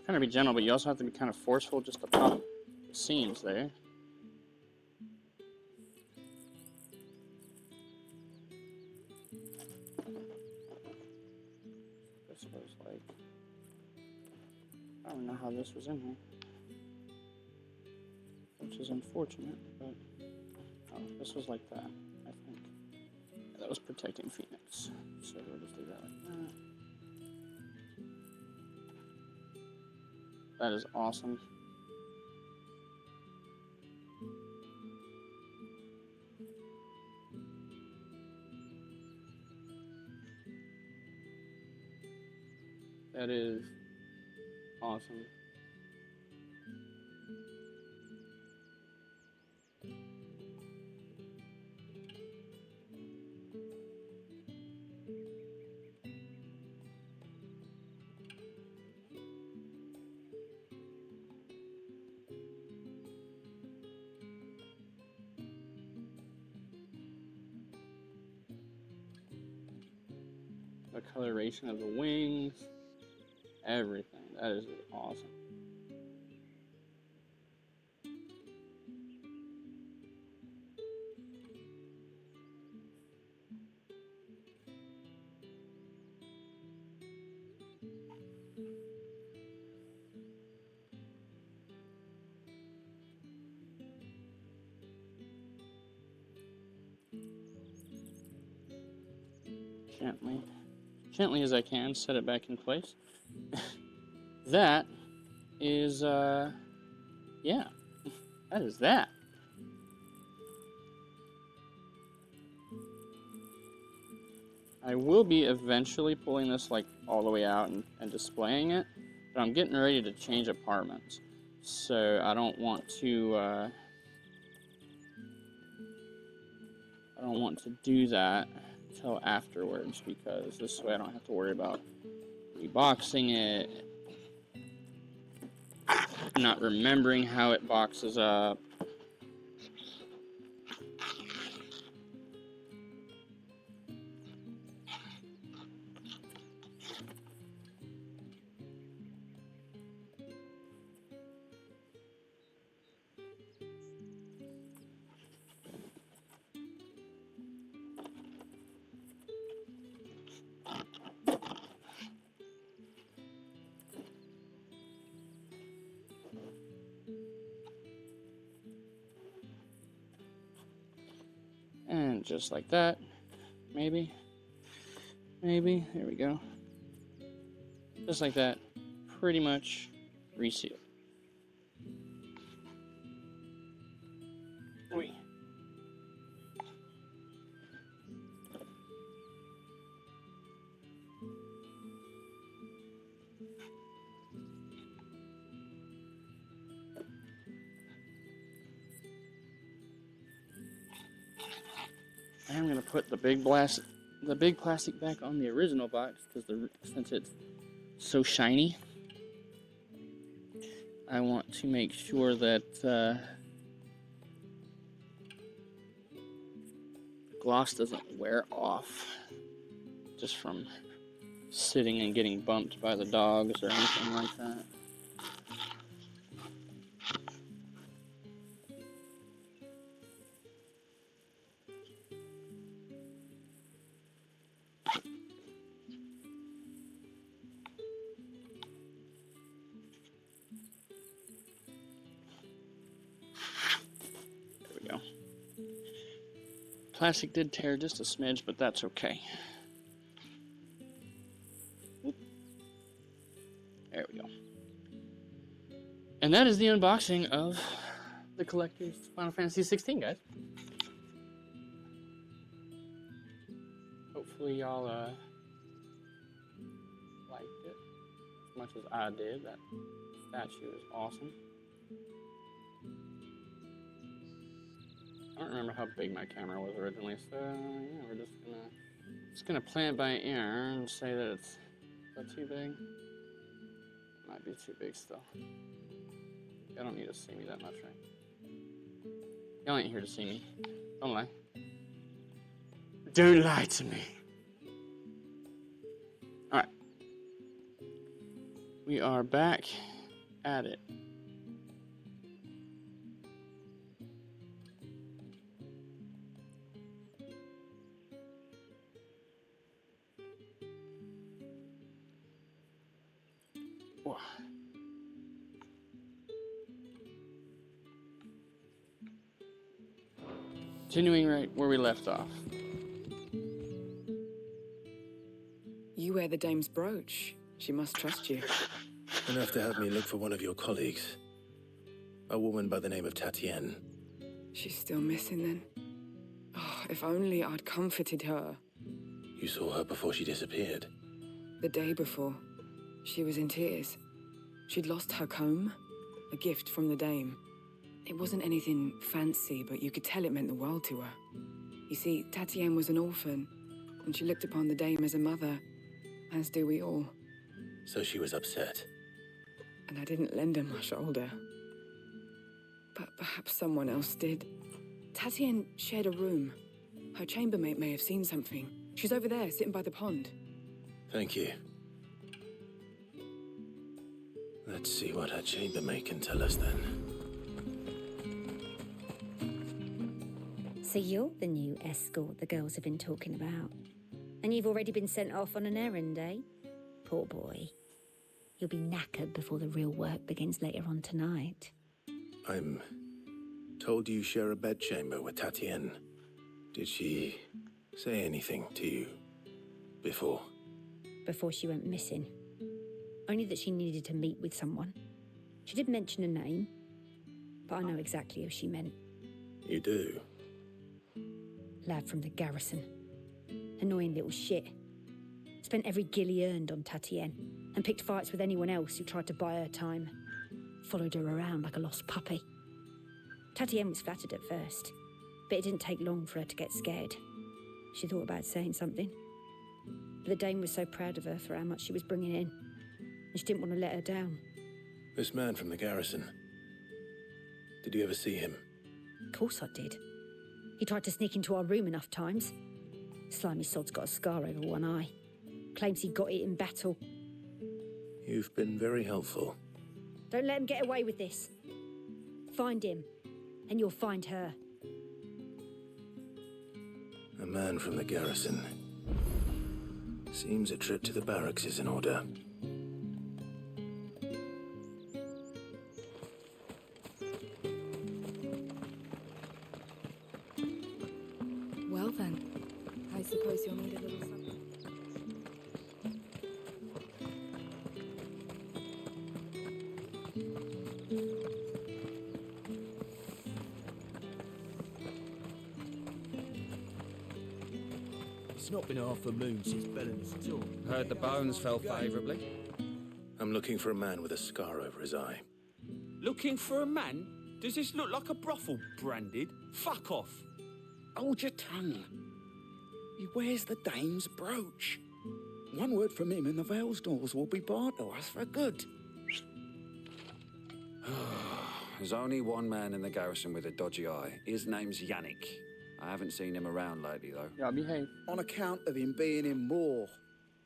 Kind of be gentle, but you also have to be kind of forceful just to pop the seams there. This was like, I don't know how this was in here, which is unfortunate, but oh, this was like that, I think. Yeah, that was protecting Phoenix, so we'll just do that like that. That is awesome. That is awesome. The coloration of the wings, everything. That is awesome. Gently as I can, set it back in place. That is, yeah, that is that. I will be eventually pulling this like all the way out and displaying it, but I'm getting ready to change apartments, so I don't want to do that until afterwards, because this way I don't have to worry about reboxing it, not remembering how it boxes up. And just like that, maybe, there we go. Just like that, pretty much resealed. Wait. I'm gonna put the big plastic back on the original box, because since it's so shiny, I want to make sure that the gloss doesn't wear off just from sitting and getting bumped by the dogs or anything like that. Plastic did tear just a smidge, but that's okay. There we go. And that is the unboxing of the collector's Final Fantasy XVI, guys. Hopefully y'all liked it as much as I did. That statue is awesome. I don't remember how big my camera was originally, so yeah, we're just gonna play it by ear and say that is that too big? Might be too big still. Y'all don't need to see me that much, right? Y'all ain't here to see me. Don't lie. Don't lie to me. Alright. We are back at it. Whoa. Continuing right where we left off. You wear the dame's brooch. She must trust you. Enough to help me look for one of your colleagues. A woman by the name of Tatienne. She's still missing then. Oh, if only I'd comforted her. You saw her before she disappeared? The day before. She was in tears. She'd lost her comb, a gift from the dame. It wasn't anything fancy, but you could tell it meant the world to her. You see, Tatienne was an orphan, and she looked upon the dame as a mother, as do we all. So she was upset. And I didn't lend her my shoulder. But perhaps someone else did. Tatienne shared a room. Her chambermaid may have seen something. She's over there, sitting by the pond. Thank you. Let's see what her chambermaid can tell us then. So you're the new escort the girls have been talking about. And you've already been sent off on an errand, eh? Poor boy. You'll be knackered before the real work begins later on tonight. I'm told you share a bedchamber with Tatienne. Did she say anything to you before? Before she went missing. Only that she needed to meet with someone. She did mention a name, but I know exactly who she meant. You do? Lad from the garrison. Annoying little shit. Spent every guil he earned on Tatienne, and picked fights with anyone else who tried to buy her time. Followed her around like a lost puppy. Tatienne was flattered at first, but it didn't take long for her to get scared. She thought about saying something. But the dame was so proud of her for how much she was bringing in, and she didn't want to let her down. This man from the garrison. Did you ever see him? Of course I did. He tried to sneak into our room enough times. Slimy sod's got a scar over one eye. Claims he got it in battle. You've been very helpful. Don't let him get away with this. Find him, and you'll find her. A man from the garrison. Seems a trip to the barracks is in order. Well then, I suppose you'll need a little supper. It's not been half a moon since Bellen's tour. Heard the bones fell favourably. I'm looking for a man with a scar over his eye. Looking for a man? Does this look like a brothel, Branded? Fuck off. Hold your tongue. He wears the dame's brooch. One word from him and the Vale's doors will be barred to us for good. There's only one man in the garrison with a dodgy eye. His name's Yannick. I haven't seen him around lately, though. Yeah, behave. On account of him being in war.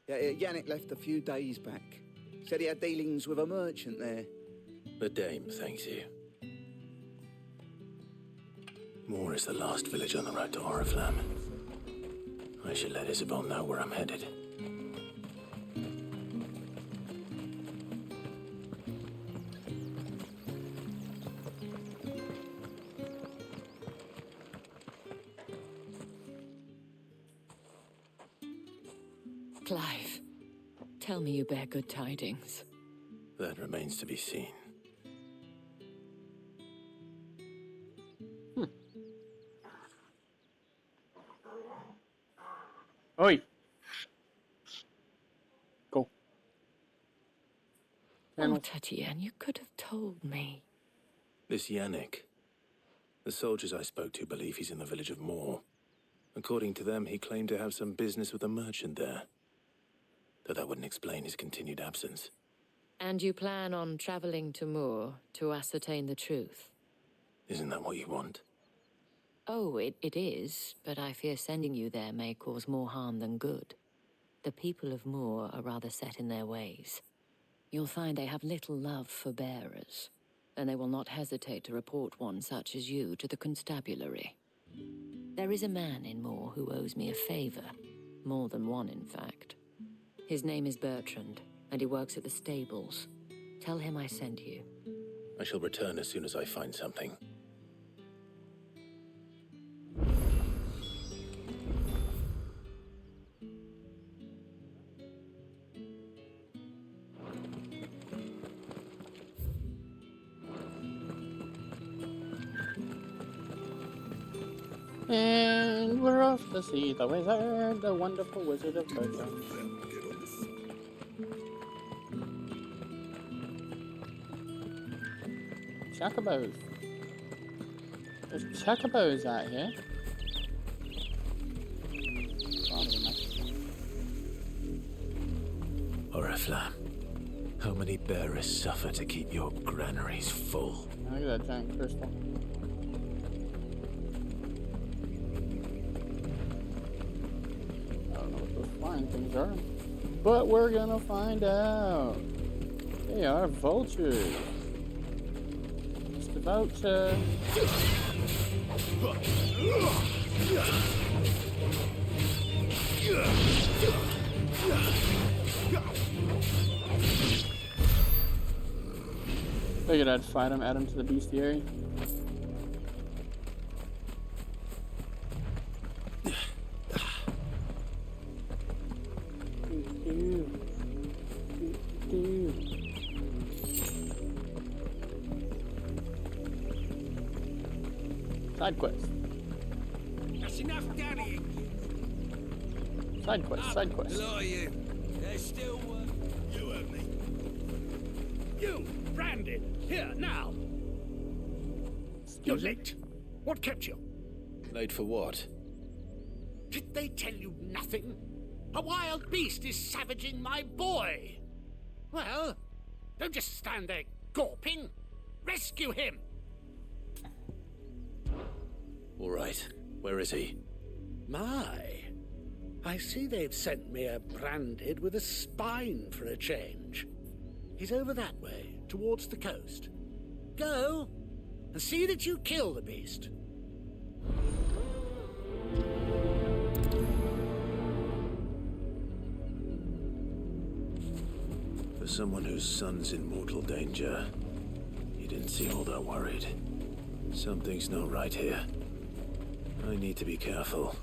Yeah, Yannick left a few days back. Said he had dealings with a merchant there. The dame thanks you. Moor is the last village on the road to Oriflamme. I should let Isabel know where I'm headed. Clive, tell me you bear good tidings. That remains to be seen. Oi! Go. Oh, Tatienne, you could have told me. This Yannick. The soldiers I spoke to believe he's in the village of Moor. According to them, he claimed to have some business with a merchant there. Though that wouldn't explain his continued absence. And you plan on traveling to Moor to ascertain the truth? Isn't that what you want? Oh, it is, but I fear sending you there may cause more harm than good. The people of Moor are rather set in their ways. You'll find they have little love for bearers, and they will not hesitate to report one such as you to the constabulary. There is a man in Moor who owes me a favor, more than one in fact. His name is Bertrand, and he works at the stables. Tell him I sent you. I shall return as soon as I find something. And we're off to see the wizard, the wonderful wizard of Bertrand. Chocobos. There's chocobos out here. Oriflamme, how many bearers suffer to keep your granaries full? Look at that giant crystal. I don't know what those flying things are, but we're gonna find out. They are vultures. Mr. Vulture. Figured I'd fight him, add him to the bestiary. Side quest. That's enough daddying. Side quest, side quest. A lot of you. There's still one. You heard me. You, Branded, here, now. You're late. What kept you? Late for what? Did they tell you nothing? A wild beast is savaging my boy. Well, don't just stand there gawping. Rescue him. All right. Where is he? My, I see they've sent me a Branded with a spine for a change. He's over that way, towards the coast. Go, and see that you kill the beast. For someone whose son's in mortal danger, he didn't seem all that worried. Something's not right here. I need to be careful.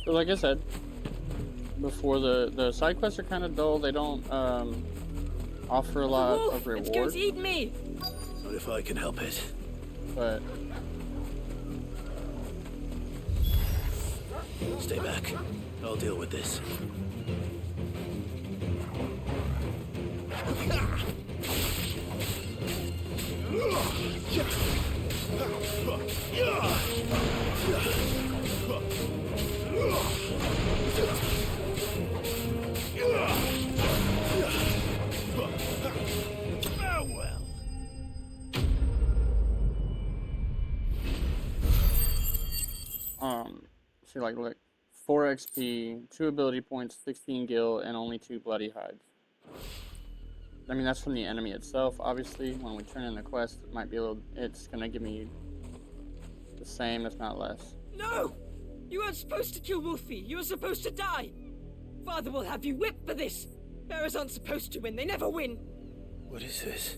So like I said before, the side quests are kind of dull. They don't offer a lot of reward. It's going to eat me. Not if I can help it. But stay back. I'll deal with this. Farewell. see, like, look, 4 XP, 2 ability points, 16 gil, and only 2 bloody hides. I mean, that's from the enemy itself. Obviously, when we turn in the quest, it might be a little. It's gonna give me the same, if not less. No! You weren't supposed to kill Wolfie. You were supposed to die. Father will have you whipped for this. Bearers aren't supposed to win. They never win. What is this?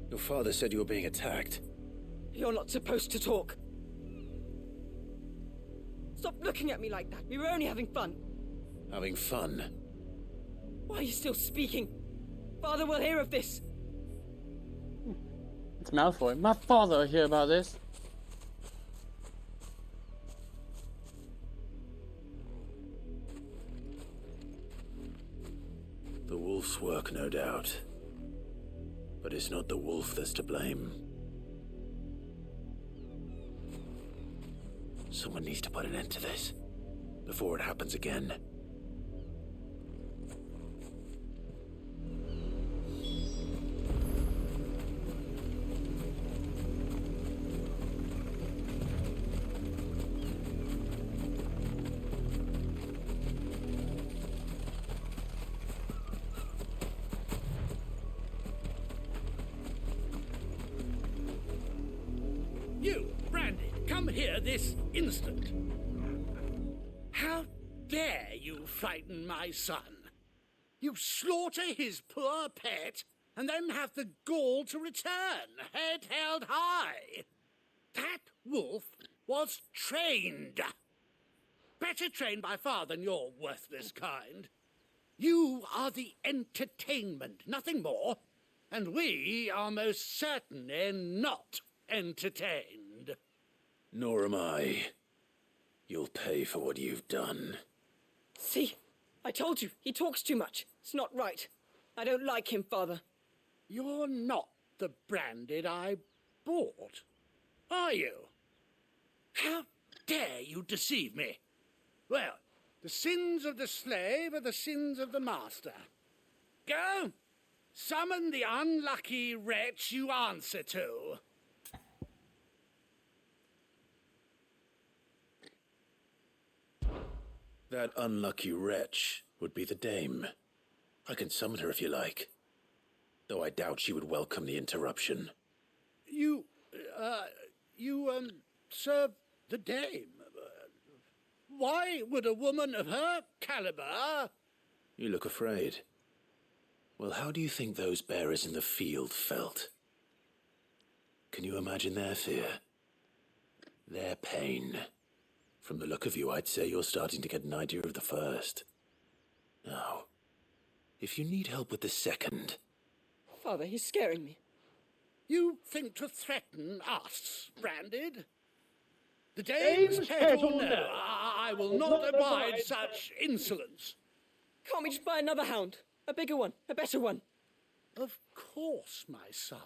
Your father said you were being attacked. You're not supposed to talk. Stop looking at me like that. We were only having fun. Having fun? Why are you still speaking? Father will hear of this. It's Malfoy. My father will hear about this. The wolf's work, no doubt. But it's not the wolf that's to blame. Someone needs to put an end to this before it happens again. You, Brandy, come here this instant. How dare you frighten my son? You slaughter his poor pet, and then have the gall to return, head held high. That wolf was trained. Better trained by far than your worthless kind. You are the entertainment, nothing more. And we are most certainly not entertained. Nor am I. You'll pay for what you've done. See? I told you, he talks too much. It's not right. I don't like him, Father. You're not the Branded I bought, are you? How dare you deceive me? Well, the sins of the slave are the sins of the master. Go, summon the unlucky wretch you answer to. That unlucky wretch would be the dame. I can summon her if you like. Though I doubt she would welcome the interruption. You serve the dame. Why would a woman of her caliber... You look afraid. Well, how do you think those bearers in the field felt? Can you imagine their fear? Their pain? From the look of you, I'd say you're starting to get an idea of the first. Now, if you need help with the second... Father, he's scaring me. You think to threaten us, Branded? The dame's head or no, I will not abide such insolence. Can't we just buy another hound? A bigger one, a better one. Of course, my son.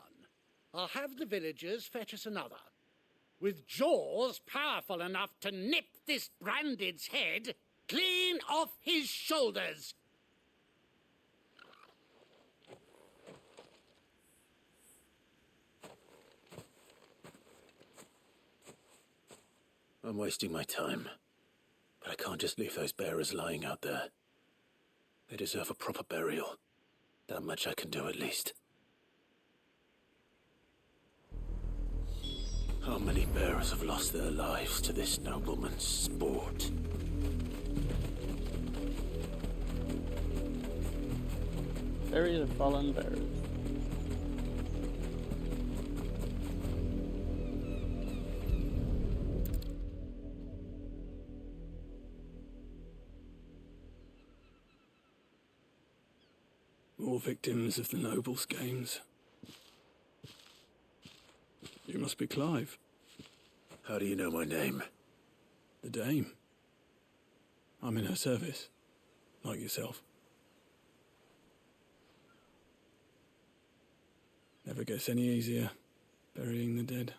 I'll have the villagers fetch us another. With jaws powerful enough to nip this branded's head clean off his shoulders. I'm wasting my time. But I can't just leave those bearers lying out there. They deserve a proper burial. That much I can do at least. How many bearers have lost their lives to this nobleman's sport? Bury the fallen bearers. More victims of the nobles' games. You must be Clive. How do you know my name? The Dame. I'm in her service, like yourself. Never gets any easier, burying the dead.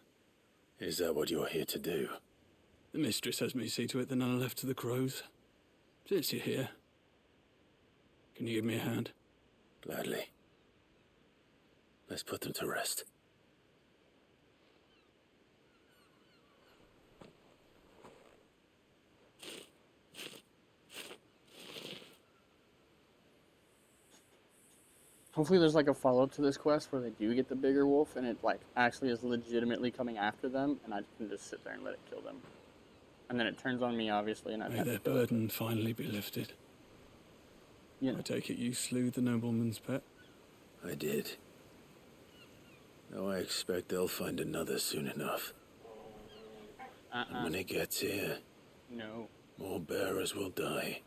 Is that what you're here to do? The mistress has me see to it that none are left to the crows. Since you're here, can you give me a hand? Gladly. Let's put them to rest. Hopefully there's like a follow-up to this quest where they do get the bigger wolf and it like actually is legitimately coming after them and I can just sit there and let it kill them. And then it turns on me obviously and I May their burden finally be lifted. Yeah. I take it you slew the nobleman's pet? I did. Now I expect they'll find another soon enough. And when it gets here, no. More bearers will die.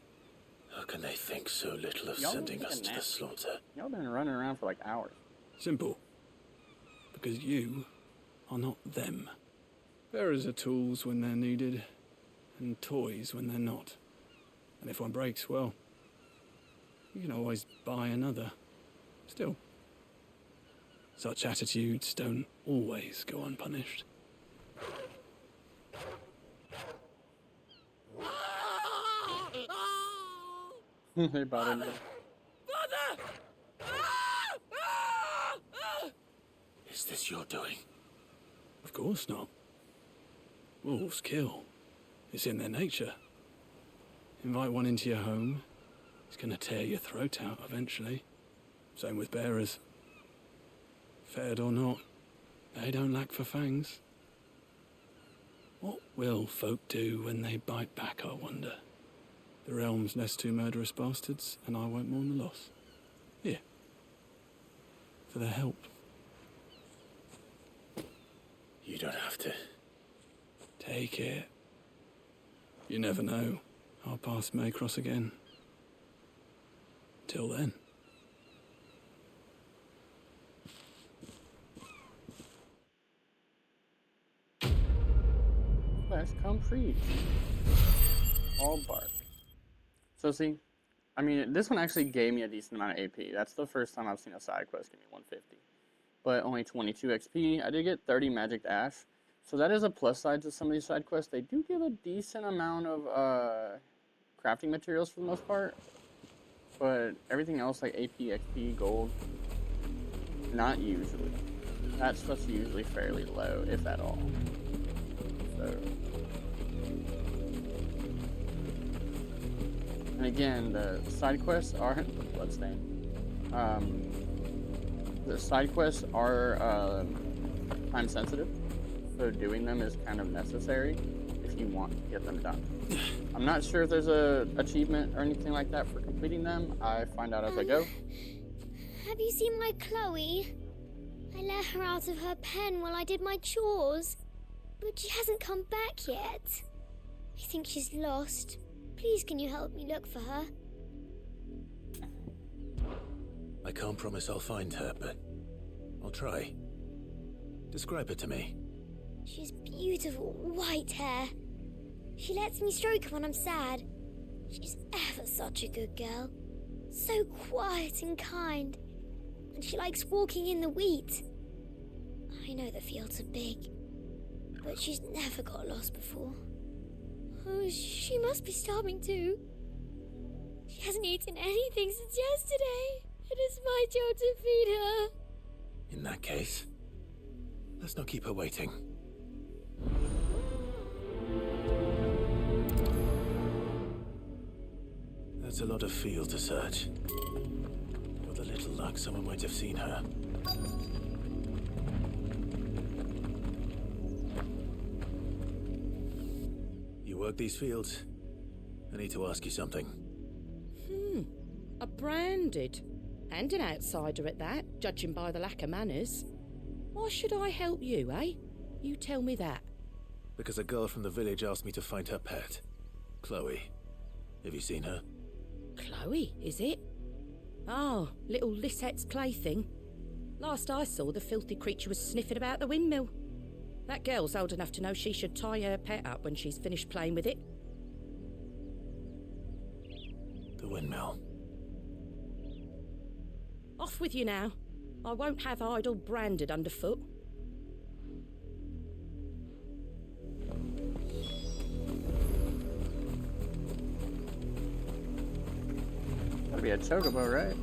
How can they think so little of sending us to the slaughter? Y'all been running around for like hours. Simple. Because you are not them. Bearers are tools when they're needed, and toys when they're not. And if one breaks, well, you can always buy another. Still, such attitudes don't always go unpunished. They bought into Is this your doing? Of course not. Wolves kill. It's in their nature. Invite one into your home, he's gonna tear your throat out eventually. Same with bearers. Fed or not, they don't lack for fangs. What will folk do when they bite back, I wonder? The realm's less two murderous bastards, and I won't mourn the loss. Here. For their help. You don't have to. Take it. You never know. Our paths may cross again. Till then. Let's come free. All bark. So see, I mean, this one actually gave me a decent amount of AP. That's the first time I've seen a side quest give me 150. But only 22 XP. I did get 30 Magic Ash. So that is a plus side to some of these side quests. They do give a decent amount of crafting materials for the most part. But everything else like AP, XP, gold, not usually. That stuff's usually fairly low, if at all. So... And again, the side quests are bloodstain. The side quests are time sensitive, so doing them is kind of necessary if you want to get them done. I'm not sure if there's a achievement or anything like that for completing them. I find out as I go. Have you seen my Chloe? I let her out of her pen while I did my chores, but she hasn't come back yet. I think she's lost. Please, can you help me look for her? I can't promise I'll find her, but I'll try. Describe her to me. She has beautiful white hair. She lets me stroke her when I'm sad. She's ever such a good girl. So quiet and kind. And she likes walking in the wheat. I know the fields are big, but she's never got lost before. Oh, she must be starving too. She hasn't eaten anything since yesterday. It is my job to feed her. In that case, let's not keep her waiting. That's a lot of field to search. With a little luck, someone might have seen her. You work these fields? I need to ask you something. A branded. And an outsider at that, judging by the lack of manners. Why should I help you, eh? You tell me that. Because a girl from the village asked me to find her pet, Chloe. Have you seen her? Chloe, is it? Oh, little Lisette's plaything. Last I saw, the filthy creature was sniffing about the windmill. That girl's old enough to know she should tie her pet up when she's finished playing with it. The windmill. Off with you now. I won't have idle branded underfoot. Gotta be a chocobo, right?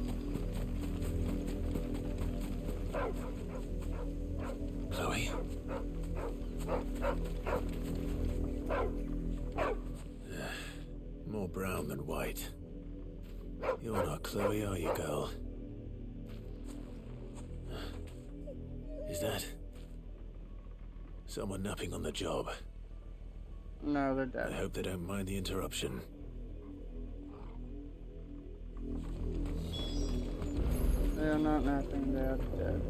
Chloe? More brown than white. You're not Chloe, are you, girl? Is that someone napping on the job? No, they're dead. I hope they don't mind the interruption. They are not napping, they are dead.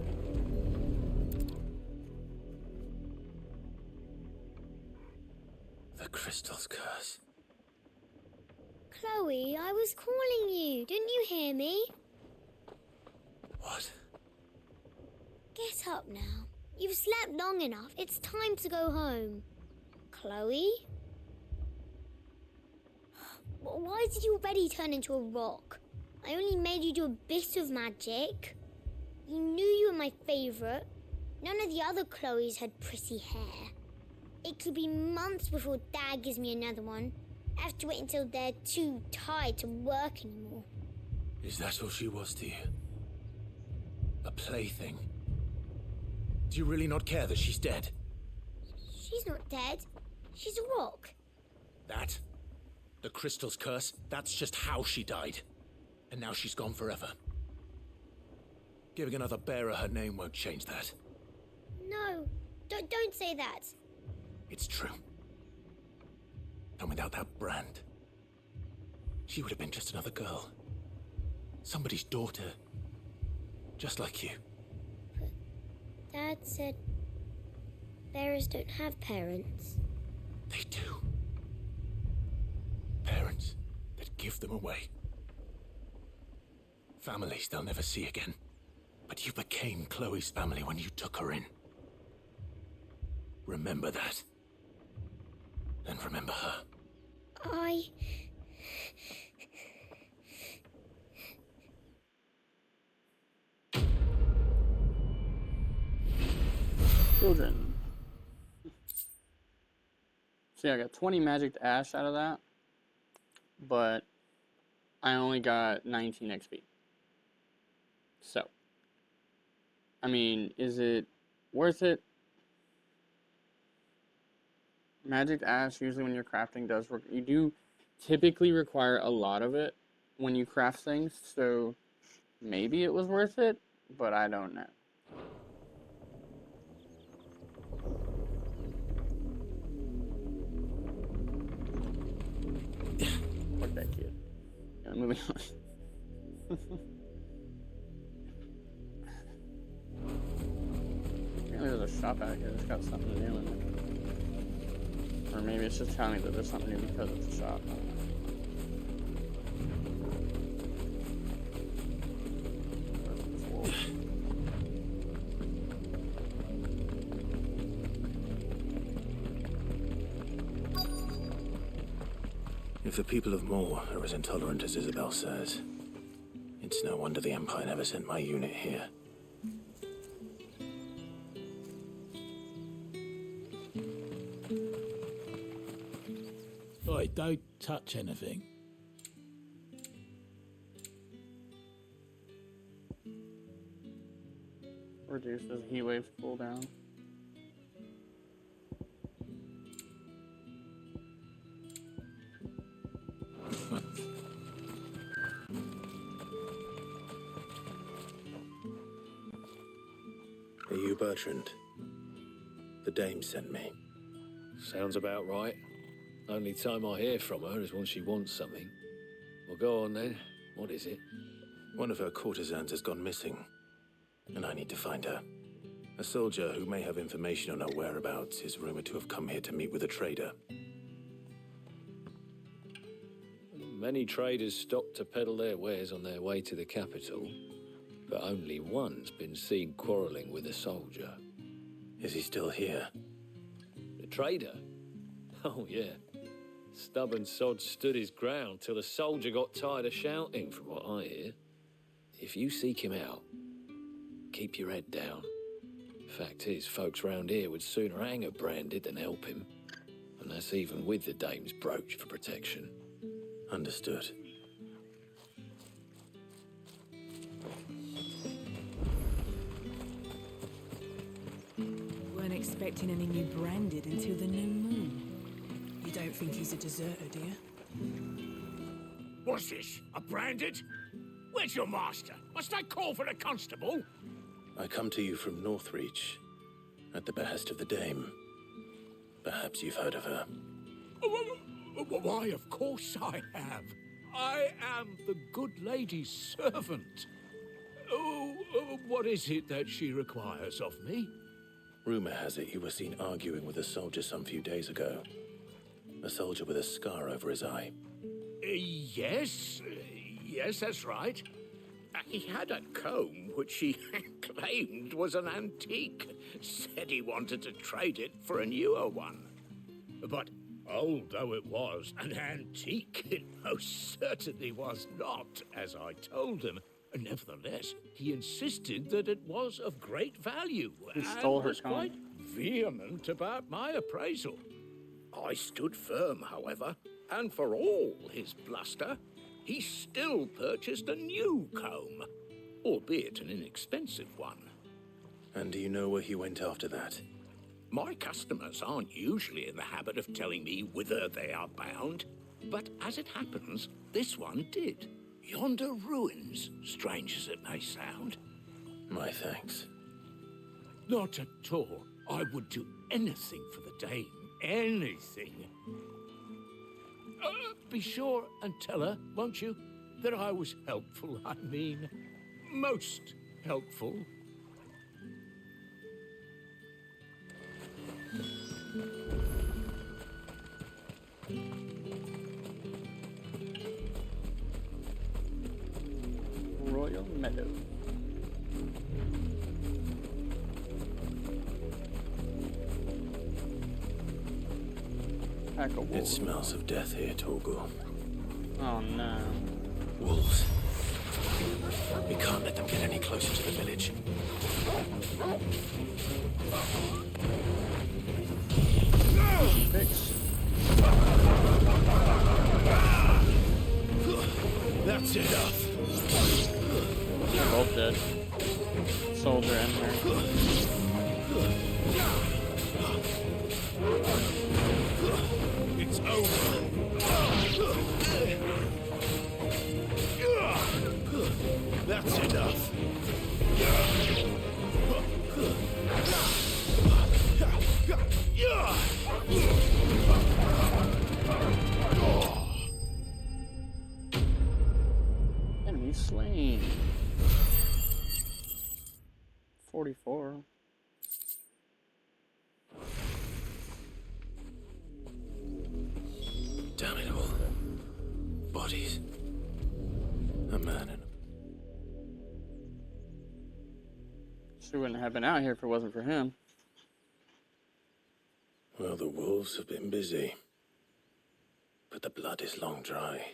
The crystal's curse. Chloe, I was calling you. Didn't you hear me? What? Get up now. You've slept long enough. It's time to go home. Chloe? Why did you already turn into a rock? I only made you do a bit of magic. You knew you were my favourite. None of the other Chloes had pretty hair. It could be months before Dad gives me another one. I have to wait until they're too tired to work anymore. Is that all she was to you? A plaything? Do you really not care that she's dead? She's not dead. She's a rock. That? The crystal's curse? That's just how she died. And now she's gone forever. Giving another bearer her name won't change that. No, don't say that. It's true. And without that brand, she would have been just another girl. Somebody's daughter. Just like you. But Dad said bearers don't have parents. They do. Parents that give them away. Families they'll never see again. But you became Chloe's family when you took her in. Remember that. And remember her. Children. See, I got 20 magic ash out of that, but I only got 19 XP. So, I mean, is it worth it? Magic ash, usually when you're crafting, does work. You do typically require a lot of it when you craft things, so maybe it was worth it, but I don't know. Fuck that kid. Yeah, moving on. Apparently there's a shop out here that's got something new in it. Or maybe it's just telling me that there's something new because it's a shop. I don't know. If the people of Moor are as intolerant as Isabel says, it's no wonder the Empire never sent my unit here. Oi, don't touch anything. Reduces heat waves cooldown. Are you Bertrand? The dame sent me. Sounds about right. Only time I hear from her is when she wants something. Well, go on then. What is it? One of her courtesans has gone missing, and I need to find her. A soldier who may have information on her whereabouts is rumored to have come here to meet with a trader. Many traders stop to peddle their wares on their way to the capital, but only one's been seen quarrelling with a soldier. Is he still here? The trader? Oh, yeah. Stubborn sod stood his ground till the soldier got tired of shouting, from what I hear. If you seek him out, keep your head down. Fact is, folks round here would sooner hang a branded than help him. And that's even with the dame's brooch for protection. Understood. Weren't expecting any new branded until the new moon. You don't think he's a deserter, do you? What's this? A branded? Where's your master? Must I call for a constable? I come to you from Northreach, at the behest of the dame. Perhaps you've heard of her. Why, of course I have. I am the good lady's servant. What is it that she requires of me? Rumor has it you were seen arguing with a soldier some few days ago. A soldier with a scar over his eye. Yes, that's right. He had a comb which he claimed was an antique. Said he wanted to trade it for a newer one. But old though it was, an antique it most certainly was not, as I told him. Nevertheless, he insisted that it was of great value and was quite vehement about my appraisal. I stood firm, however, and for all his bluster, he still purchased a new comb, albeit an inexpensive one. And do you know where he went after that? My customers aren't usually in the habit of telling me whither they are bound, but as it happens, this one did. Yonder ruins, strange as it may sound. My thanks. Not at all. I would do anything for the dame. Anything. Be sure and tell her, won't you, that I was helpful. I mean, most helpful. Royal Meadow. It smells of death here, Torgor. Oh no. Wolves. We can't let them get any closer to the village. Fix. That's enough. They're both dead. Soldier and her. It's over. That's enough. Enemy slain. 44. Damn it all. Bodies. A man and She wouldn't have been out here if it wasn't for him. well, the wolves have been busy. but the blood is long dry.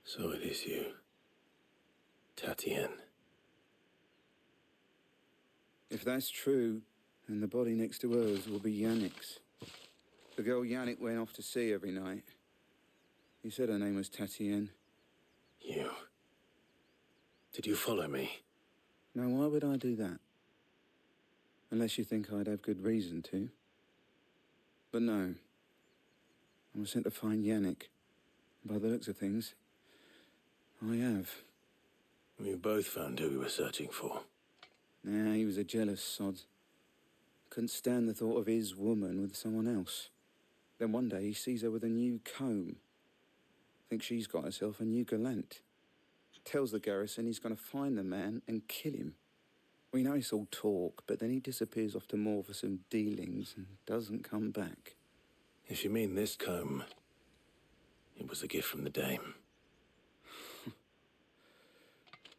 So it is you, Tatien. If that's true, then the body next to hers will be Yannick's. The girl Yannick went off to sea every night. He said her name was Tatien. You... Did you follow me? Now, why would I do that? Unless you think I'd have good reason to. But no. I was sent to find Yannick. By the looks of things, I have. We both found who we were searching for. Nah, he was a jealous sod. Couldn't stand the thought of his woman with someone else. Then one day he sees her with a new comb. Thinks she's got herself a new gallant. Tells the garrison he's going to find the man and kill him. We know it's all talk, but then he disappears off to Moor for some dealings and doesn't come back. If you mean this comb, it was a gift from the dame.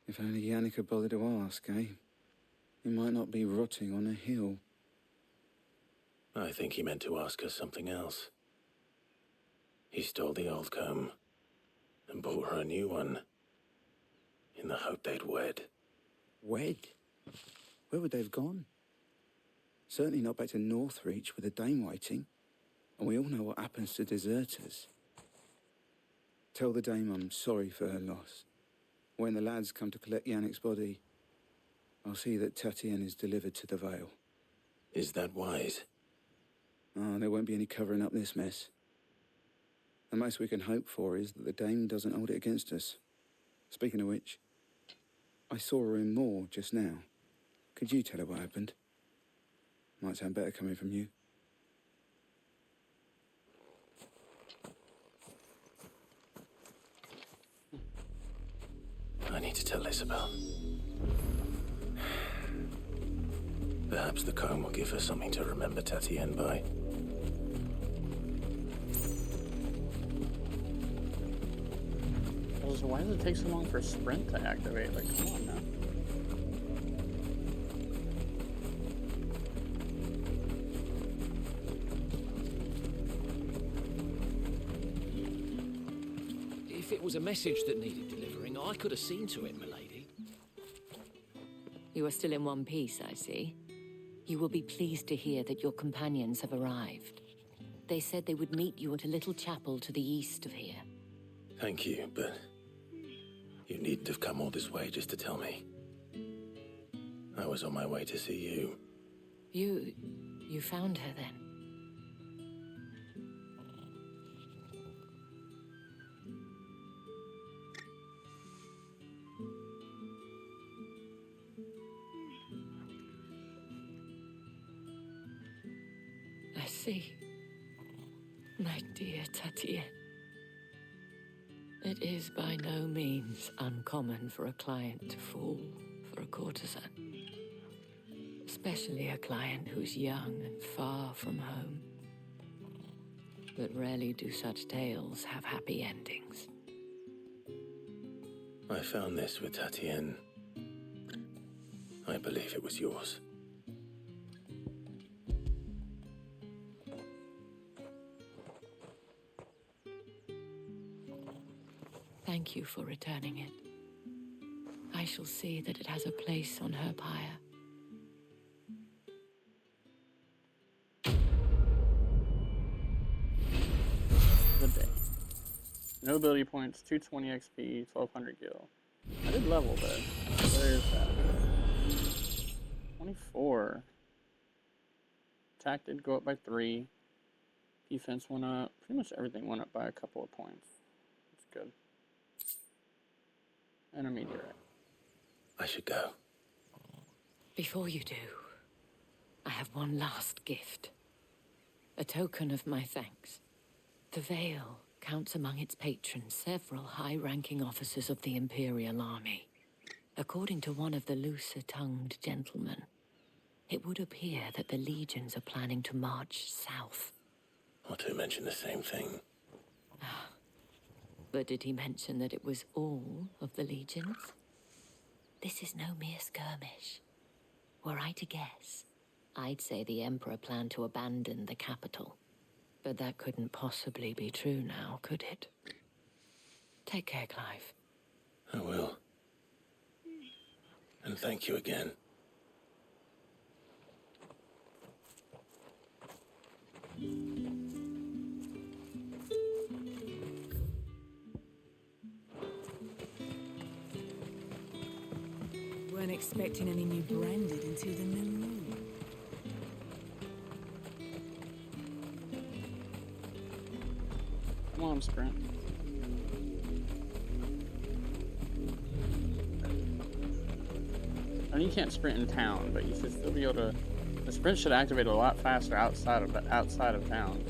If only Yannick had bothered to ask, eh? He might not be rotting on a hill. I think he meant to ask her something else. He stole the old comb and bought her a new one in the hope they'd wed. Wed? Where would they have gone? Certainly not back to Northreach with a dame waiting. And we all know what happens to deserters. Tell the dame I'm sorry for her loss. When the lads come to collect Yannick's body, I'll see that Tatien is delivered to the Vale. Is that wise? Oh, there won't be any covering up this mess. The most we can hope for is that the dame doesn't hold it against us. Speaking of which, I saw her in Moor just now. Could you tell her what happened? Might sound better coming from you. I need to tell Isabel. Perhaps the comb will give her something to remember Tatien by. Also, why does it take so long for sprint to activate? Like, come on now. If it was a message that needed delivering, I could have seen to it, milady. You are still in one piece, I see. You will be pleased to hear that your companions have arrived. They said they would meet you at a little chapel to the east of here. Thank you, but you needn't have come all this way just to tell me. I was on my way to see you. You found her then? I see. My dear Tatien. It is by no means uncommon for a client to fall for a courtesan. Especially a client who's young and far from home. But rarely do such tales have happy endings. I found this with Tatien. I believe it was yours. Thank you for returning it. I shall see that it has a place on her pyre. Good day. No ability points, 220 XP, 1200 gil. I did level though. Where is that? 24. Attack did go up by 3. Defense went up. Pretty much everything went up by a couple of points. That's good. And a meteorite. I should go. Before you do, I have one last gift. A token of my thanks. The Vale counts among its patrons several high-ranking officers of the Imperial Army. According to one of the looser-tongued gentlemen, it would appear that the legions are planning to march south. Otto mentioned the same thing. But did he mention that it was all of the legions? This is no mere skirmish. Were I to guess, I'd say the Emperor planned to abandon the capital. But that couldn't possibly be true now, could it? Take care, Clive. I will. And thank you again. Weren't expecting any new branded until the new moon. Come on, Sprint. I mean, you can't sprint in town, but you should still be able to. The sprint should activate a lot faster outside of town.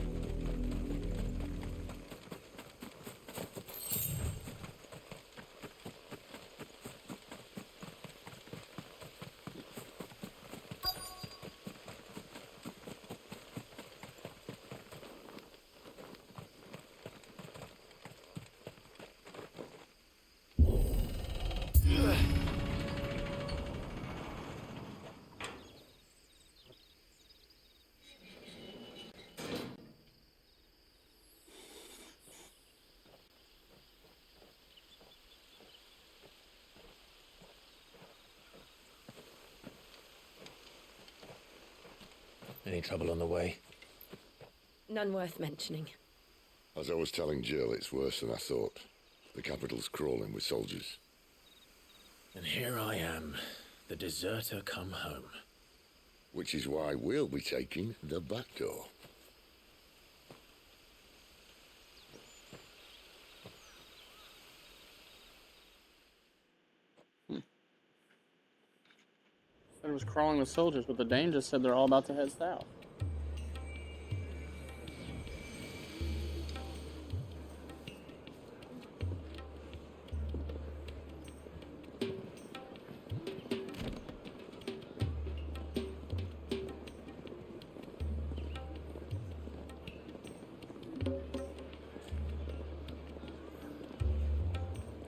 Any trouble on the way? None worth mentioning. As I was telling Jill, it's worse than I thought. The capital's crawling with soldiers. And here I am, the deserter come home. Which is why we'll be taking the back door. Said it was crawling with soldiers, but the Dane just said they're all about to head south.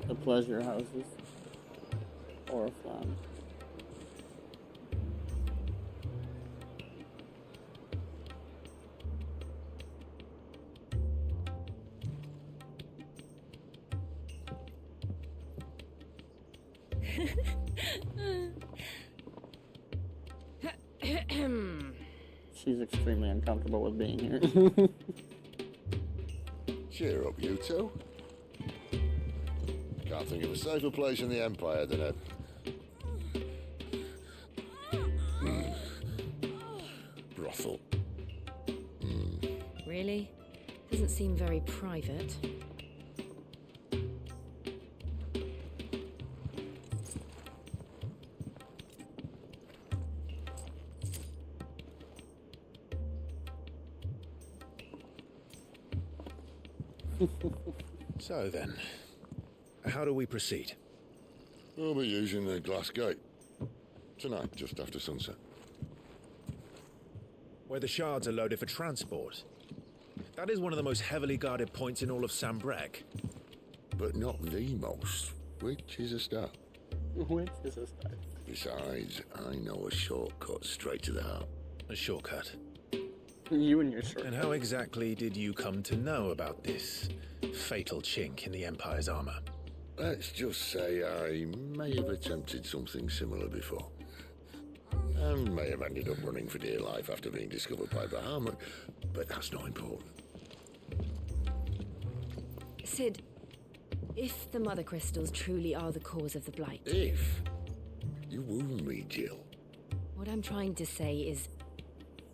The pleasure houses. Horrifying. She's extremely uncomfortable with being here. Cheer up, you two. Can't think of a safer place in the Empire than a... brothel. Really? Doesn't seem very private. So then, how do we proceed? We'll be using the glass gate. Tonight, just after sunset. Where the shards are loaded for transport. That is one of the most heavily guarded points in all of Sambrec. But not the most, which is a start. Which is a start. Besides, I know a shortcut straight to the heart. A shortcut? You and your shortcut. And how exactly did you come to know about this fatal chink in the Empire's armor? Let's just say I may have attempted something similar before. And may have ended up running for dear life after being discovered by Bahamut, but that's not important. Sid, if the Mother Crystals truly are the cause of the Blight... If? You wound me, Jill. What I'm trying to say is,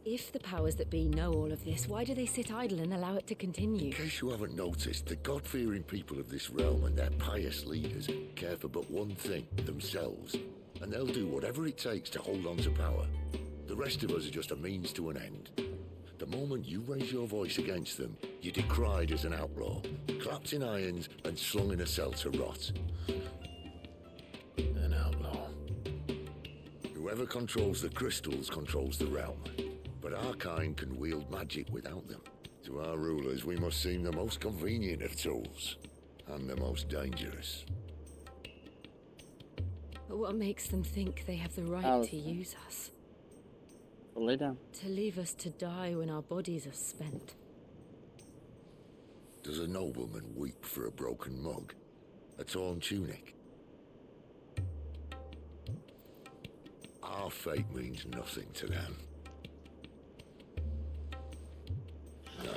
if the powers that be know all of this, why do they sit idle and allow it to continue? In case you haven't noticed, the God-fearing people of this realm and their pious leaders care for but one thing, themselves. And they'll do whatever it takes to hold on to power. The rest of us are just a means to an end. The moment you raise your voice against them, you're decried as an outlaw, clapped in irons and slung in a cell to rot. An outlaw. Whoever controls the crystals controls the realm. But our kind can wield magic without them. To our rulers, we must seem the most convenient of tools. And the most dangerous. But what makes them think they have the right to use us? Well, lay down. To leave us to die when our bodies are spent. Does a nobleman weep for a broken mug? A torn tunic? Our fate means nothing to them. No,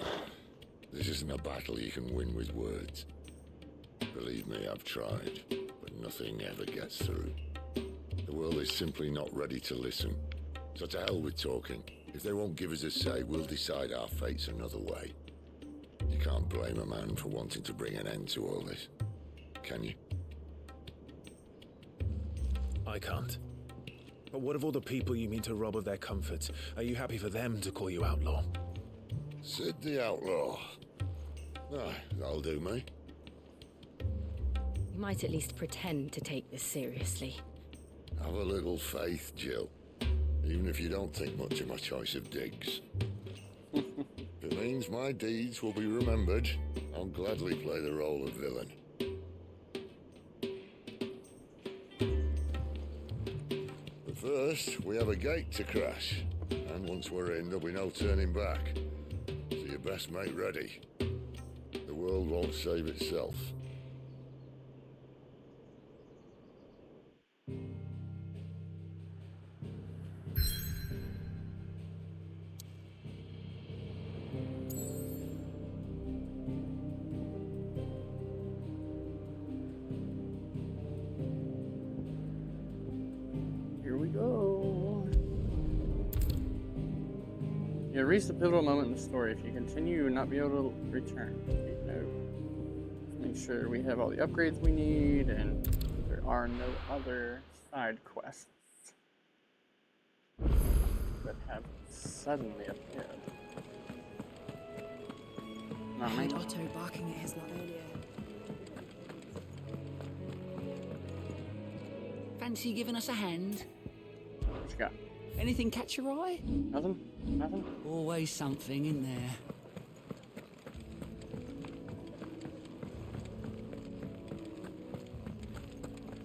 this isn't a battle you can win with words. Believe me, I've tried, but nothing ever gets through. The world is simply not ready to listen. So to hell with talking. If they won't give us a say, we'll decide our fates another way. You can't blame a man for wanting to bring an end to all this, can you? I can't. But what of all the people you mean to rob of their comforts? Are you happy for them to call you outlaw? Sid the Outlaw. Ah, that'll do me. You might at least pretend to take this seriously. Have a little faith, Jill. Even if you don't think much of my choice of digs. If it means my deeds will be remembered, I'll gladly play the role of villain. But first, we have a gate to crash. And once we're in, there'll be no turning back. So you best make ready. The world won't save itself. Here we go. You have reached the pivotal moment in the story. If you continue, you will not be able to return. Make sure we have all the upgrades we need, and there are no other side quests that have suddenly appeared. I heard Otto barking at his lot earlier. Fancy giving us a hand? What you got? Anything catch your eye? Nothing? Nothing? Always something in there.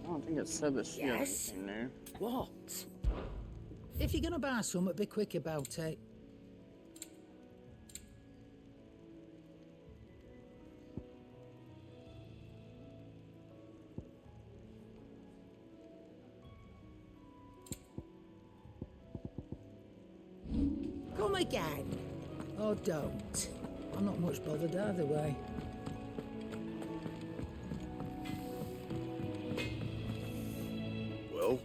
I don't think it said that she had anything new. What? If you're gonna buy something, be quick about it. Come again. Or don't. I'm not much bothered either way. Well?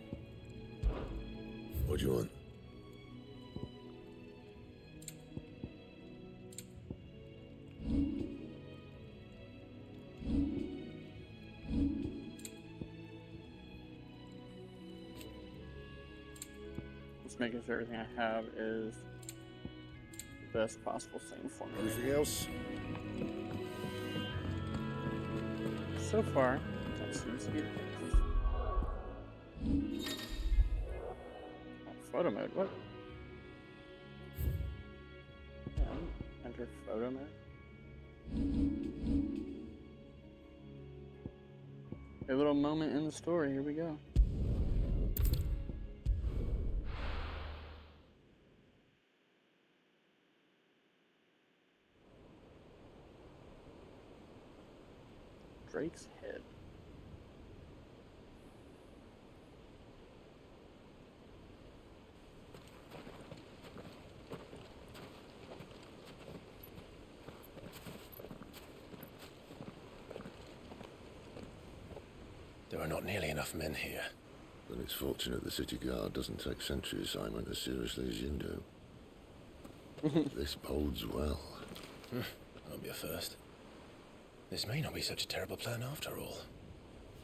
What do you want? Just making sure everything I have is the best possible thing for me. Anything else? So far, that seems to be the case. Oh, photo mode, what? Enter photo mode. A little moment in the story, here we go. Drake's head. There are not nearly enough men here. Then it's fortunate the city guard doesn't take sentry assignment as seriously as you do. This bodes well. That'll be a first. This may not be such a terrible plan after all.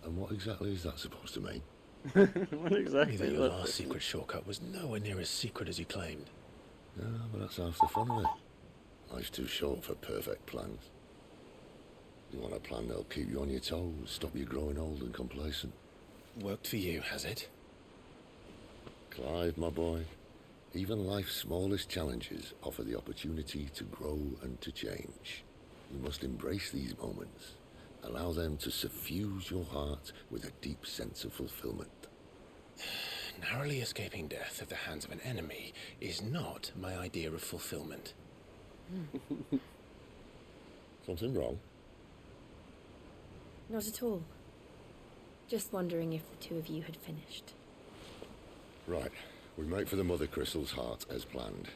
And what exactly is that supposed to mean? What exactly? That your last secret shortcut was nowhere near as secret as you claimed. Yeah, but that's half the fun of it. Life's too short for perfect plans. You want a plan that'll keep you on your toes, stop you growing old and complacent. Worked for you, has it? Clive, my boy, even life's smallest challenges offer the opportunity to grow and to change. You must embrace these moments. Allow them to suffuse your heart with a deep sense of fulfillment. Narrowly escaping death at the hands of an enemy is not my idea of fulfillment. Something wrong? Not at all. Just wondering if the two of you had finished. Right. We make for the Mother Crystal's heart as planned.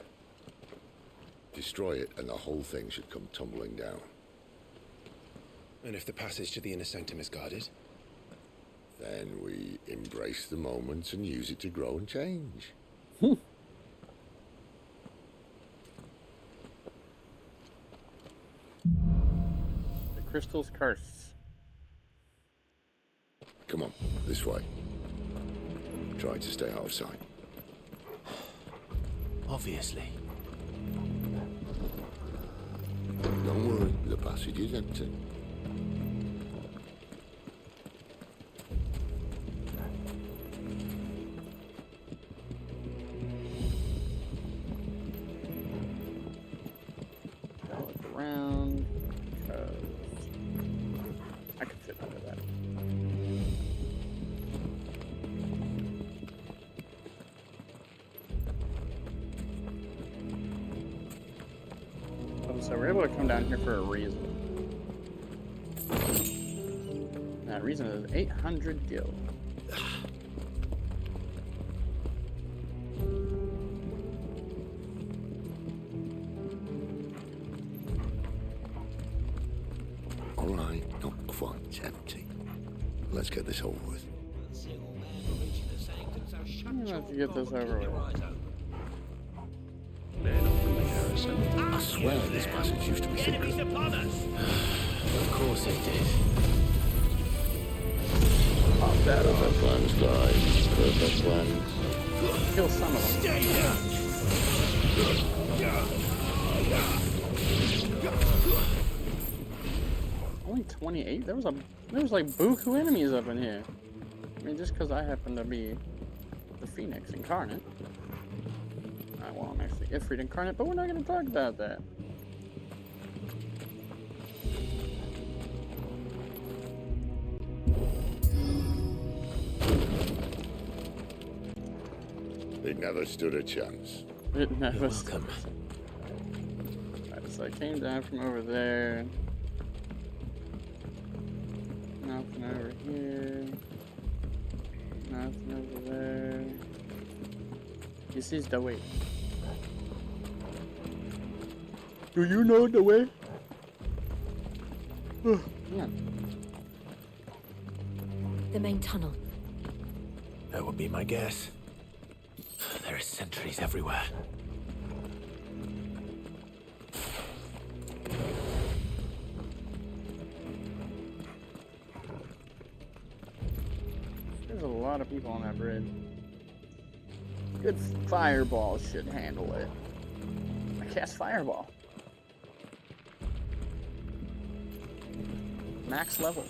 Destroy it and the whole thing should come tumbling down. And if the passage to the inner sanctum is guarded? Then we embrace the moment and use it to grow and change. The crystal's curse. Come on, this way. Try to stay out of sight. Obviously. Don't worry, the passage is empty. Look around, because I could fit under that. So we're able to come down here for a reason. That reason is 800 gil. All right, not quite empty. Let's get this over with. Let's get this over with. I swear this passage used to be secret. Of course it did. Pop that up. Perfect plans, guys. Perfect plans. Kill some of them. Stay here. Only 28? There was like buku enemies up in here. I mean, just because I happen to be the Phoenix incarnate. Well, I'm actually Ifrit incarnate, but we're not going to talk about that. It never stood a chance. It never stood. Alright, so I came down from over there. Nothing over here. Nothing over there. This is the way. Do you know the way? Yeah. The main tunnel. That would be my guess. There are sentries everywhere. There's a lot of people on that bridge. Good fireball should handle it. I cast fireball. Max level.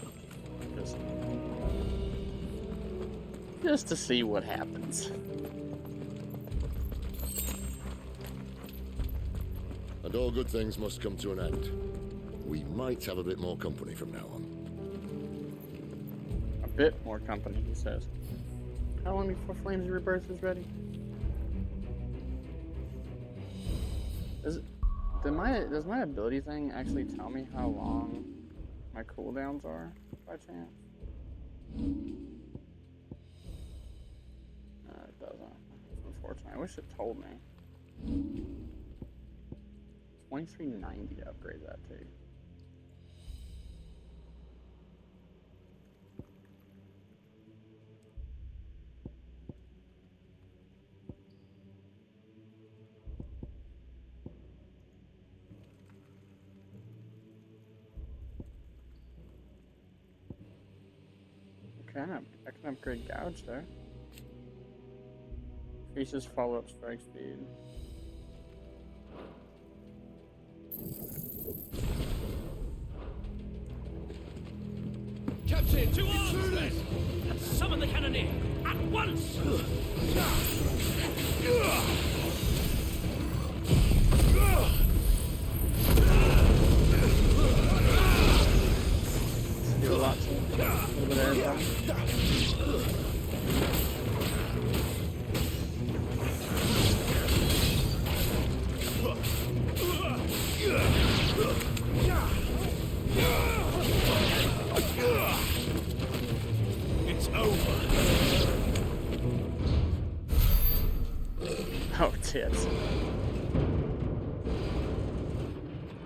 Just to see what happens. And all good things must come to an end. We might have a bit more company from now on. A bit more company, he says. How long before Flames Rebirth is ready? Does my ability thing actually tell me how long my cooldowns are, by chance? No, it doesn't. It's unfortunate. I wish it told me. 2390 to upgrade that too. I can upgrade Gouge there. Increases follow-up strike speed. Captain, to arms! Summon the cannoneer at once! Do a lot. A little bit of air. hits.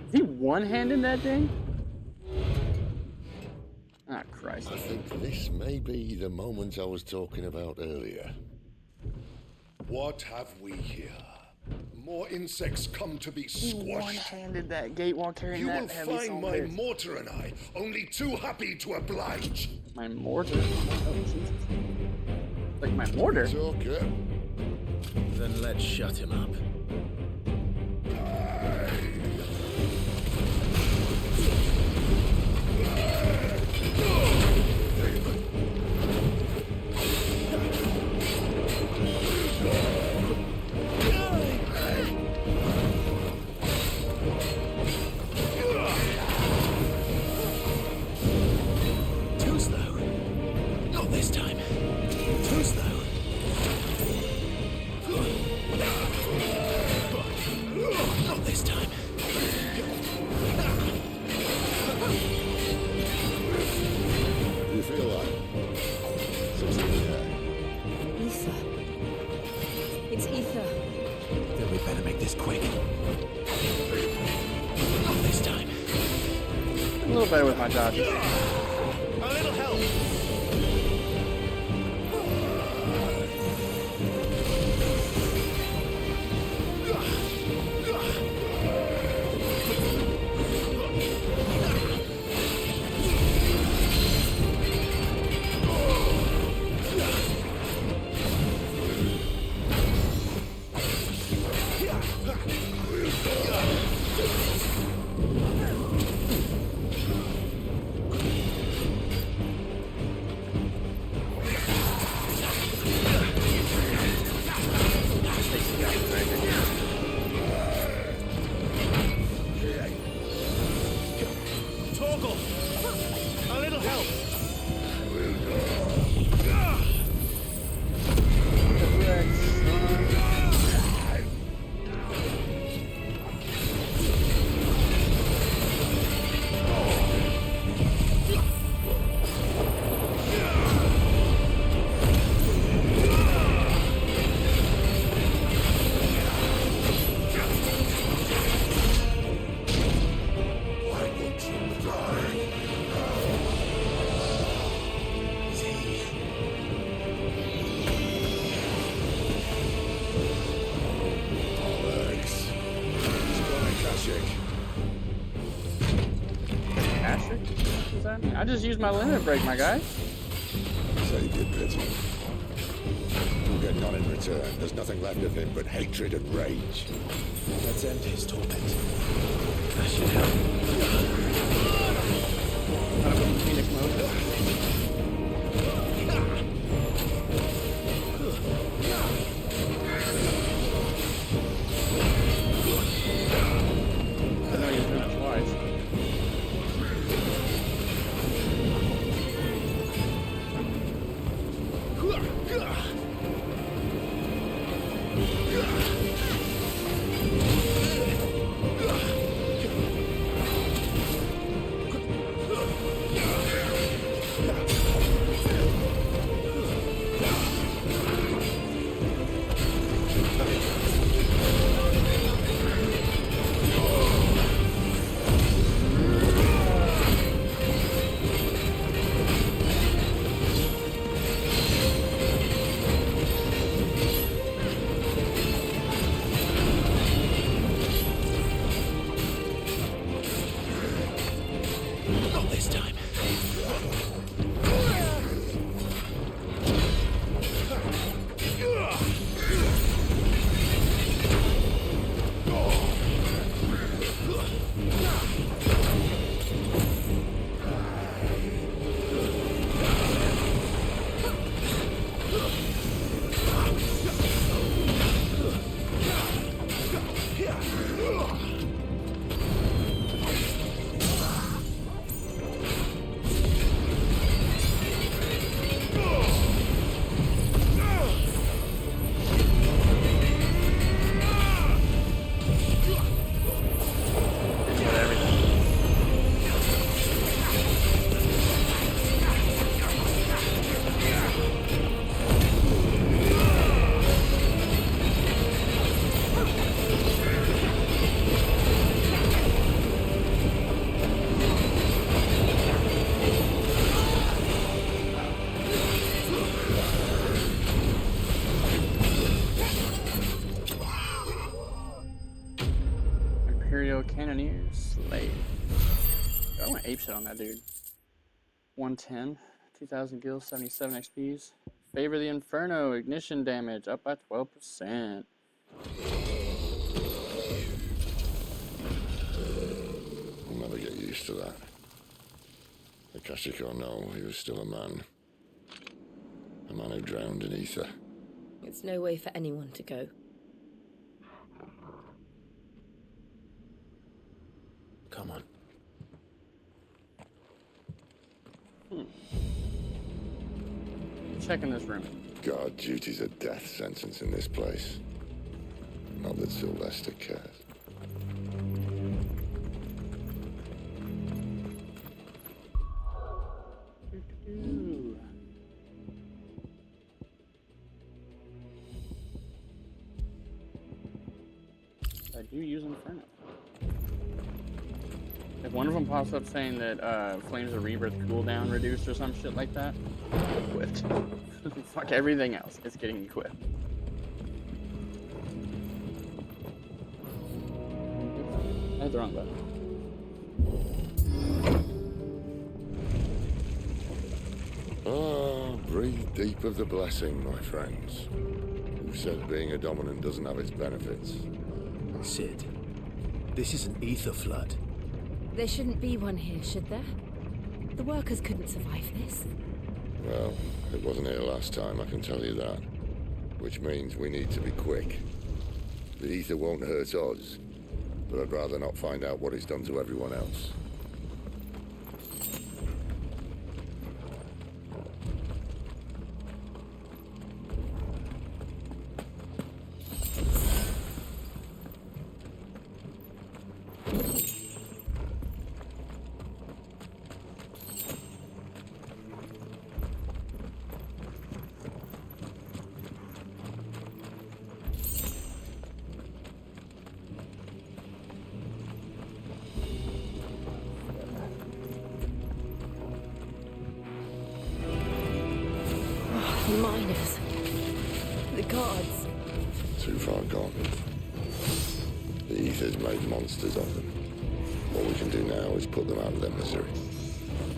Is he one-handing that thing? Ah, Christ. I think this may be the moment I was talking about earlier. What have we here? More insects come to be He squashed. one-handed that gate while carrying You that will heavy find stone my bit. mortar and I only too happy to oblige. My mortar? Oh, Jesus. Like my mortar? Okay. Then let's shut him up. Too slow. Not this time. Too slow. Not this time. You feel like something there? Ether. It's ether. Then we better make this quick. Not this time. A little better with my dodges. A little help. Torgal. A little help. Asterisk? What does that mean? I just used my limit break, my guy. So you did, Pity. You'll get none in return. There's nothing left of him but hatred and rage. Let's end his torment. That should help. Gotta put in Phoenix mode. I know he's doing it twice. Imperial Cannoneer Slave. I went apeshit on that dude. 110, 2000 gills, 77 XPs. Favor the Inferno, ignition damage up by 12%. I'll never get used to that. Akashic or no, he was still a man. A man who drowned in ether. It's no way for anyone to go. Come on. Check in this room. Guard duty's a death sentence in this place. Not that Sylvester cares. I do use Inferno. If one of them pops up saying that Flames of Rebirth cooldown reduced or some shit like that, equipped. Fuck everything else. It's getting equipped. I hit the wrong button. Ah, breathe deep of the blessing, my friends. Who said being a dominant doesn't have its benefits? Sid, this is an ether flood. There shouldn't be one here, should there? The workers couldn't survive this. Well, it wasn't here last time, I can tell you that. Which means we need to be quick. The ether won't hurt us, but I'd rather not find out what it's done to everyone else. Miners. The guards. Too far gone. The ether's made monsters of them. What we can do now is put them out of their misery.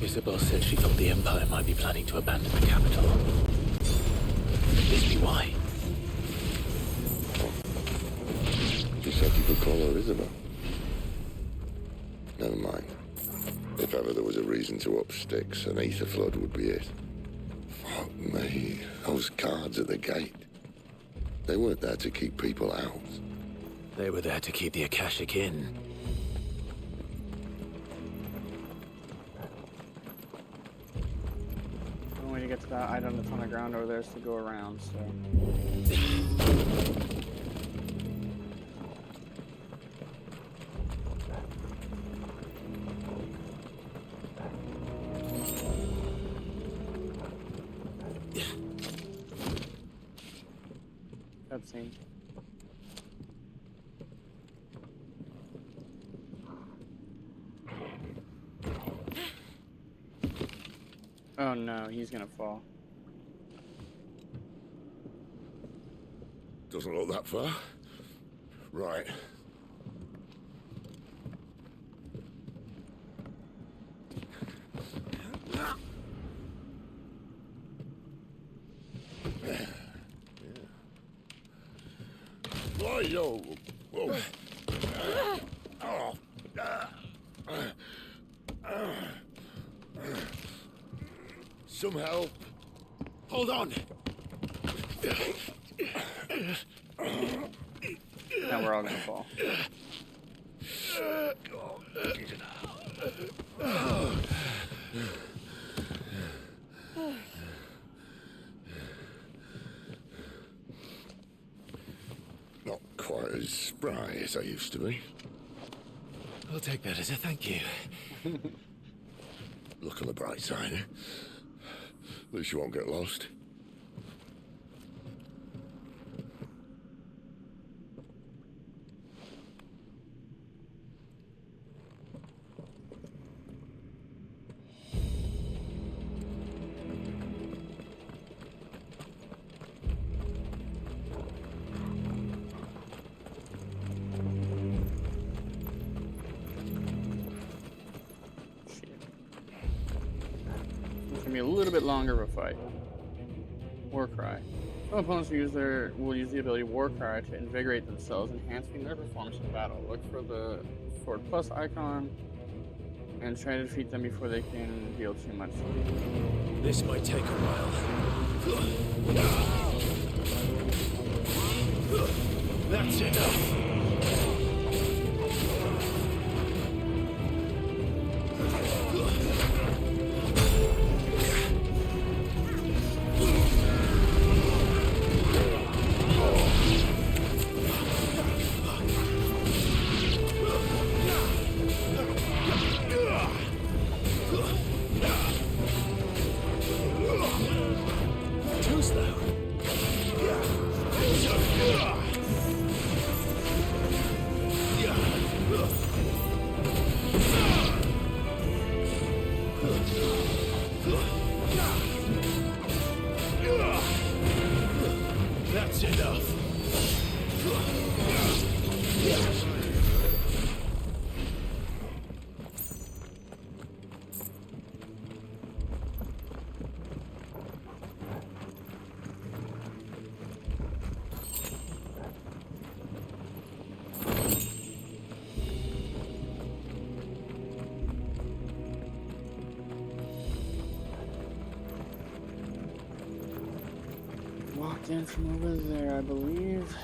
Isabel said she thought the Empire might be planning to abandon the capital. Could this be why? You said you could call her Isabel. Never mind. If ever there was a reason to up sticks, an ether flood would be it. Fuck me. Those guards at the gate. They weren't there to keep people out. They were there to keep the Akashic in. The only way to get to that item that's on the ground over there is to go around, so. Cutscene. Oh no, he's gonna fall. Doesn't look that far. Right. Yo. Whoa. Some help. Hold on. Now we're all gonna fall. Not quite as spry as I used to be. I'll take that as a thank you. Look on the bright side, eh? At least you won't get lost. gonna be a little bit longer of a fight. War Cry. Some opponents will use the ability War Cry to invigorate themselves, enhancing their performance in battle. Look for the Sword Plus icon and try to defeat them before they can deal too much. This might take a while. That's enough. That's enough. Walked in from over there, I believe.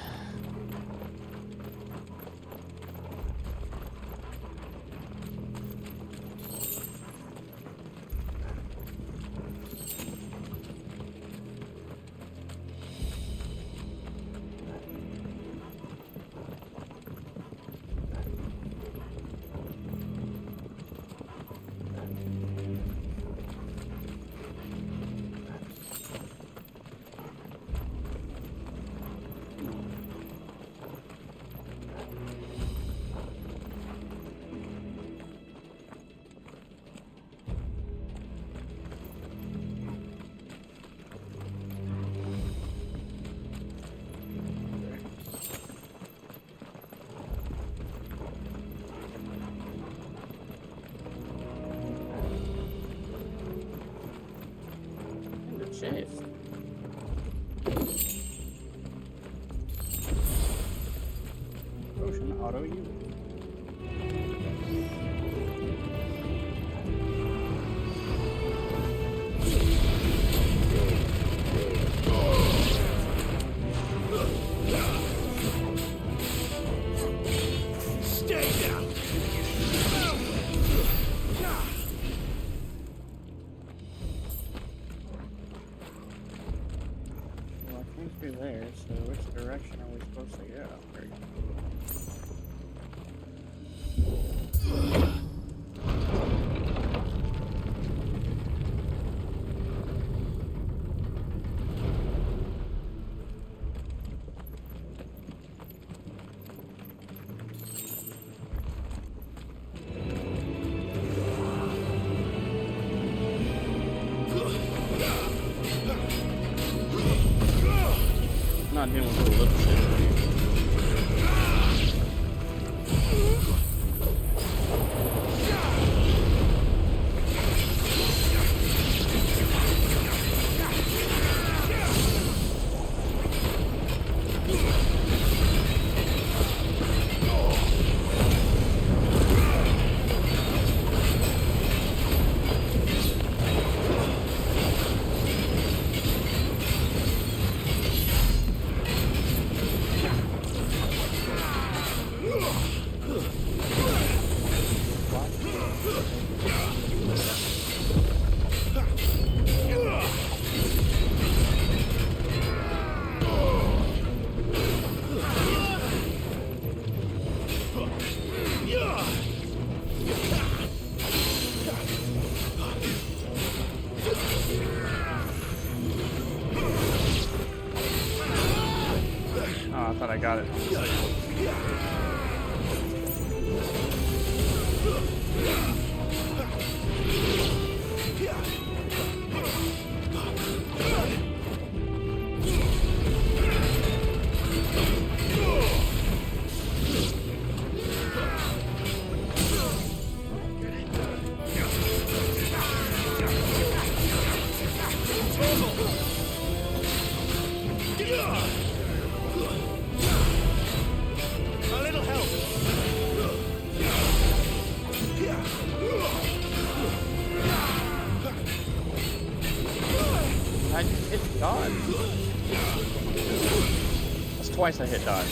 Chest. Potion auto use. Stay down. Through there, so which direction are we supposed to go? There we go. Not dealing with the little shit. I thought I got it. twice I hit dodge.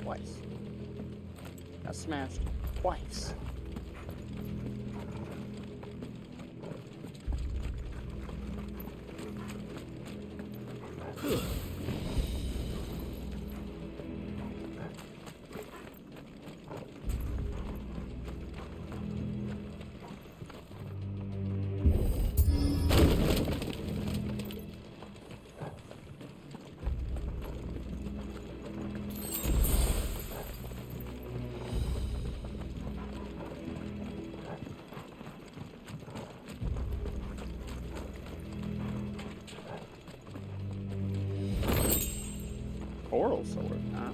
Twice. Got smashed twice. Coral sword, huh?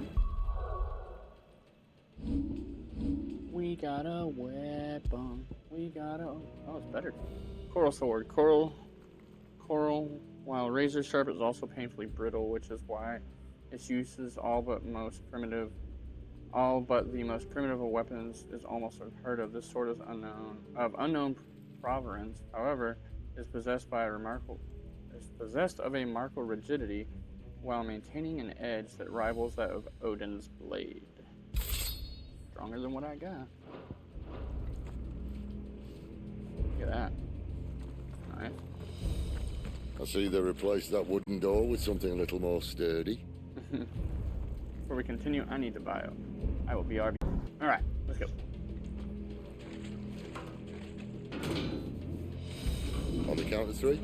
We got a weapon. We got a... Oh, it's better. Coral sword. Coral, while razor sharp, is also painfully brittle, which is why its use is all but the most primitive of weapons is almost unheard of. This sword is unknown provenance. However, is possessed of a remarkable rigidity, while maintaining an edge that rivals that of Odin's blade. Stronger than what I got. Look at that. Nice. I see they replaced that wooden door with something a little more sturdy. Before we continue, I need to bio. I will be RB. Alright, let's go. On the count of 3.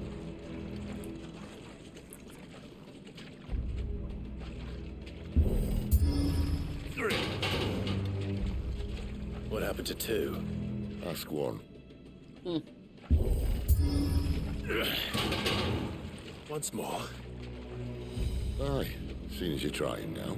What happened to 2? Ask 1. Once more. Aye, seeing as you're trying now.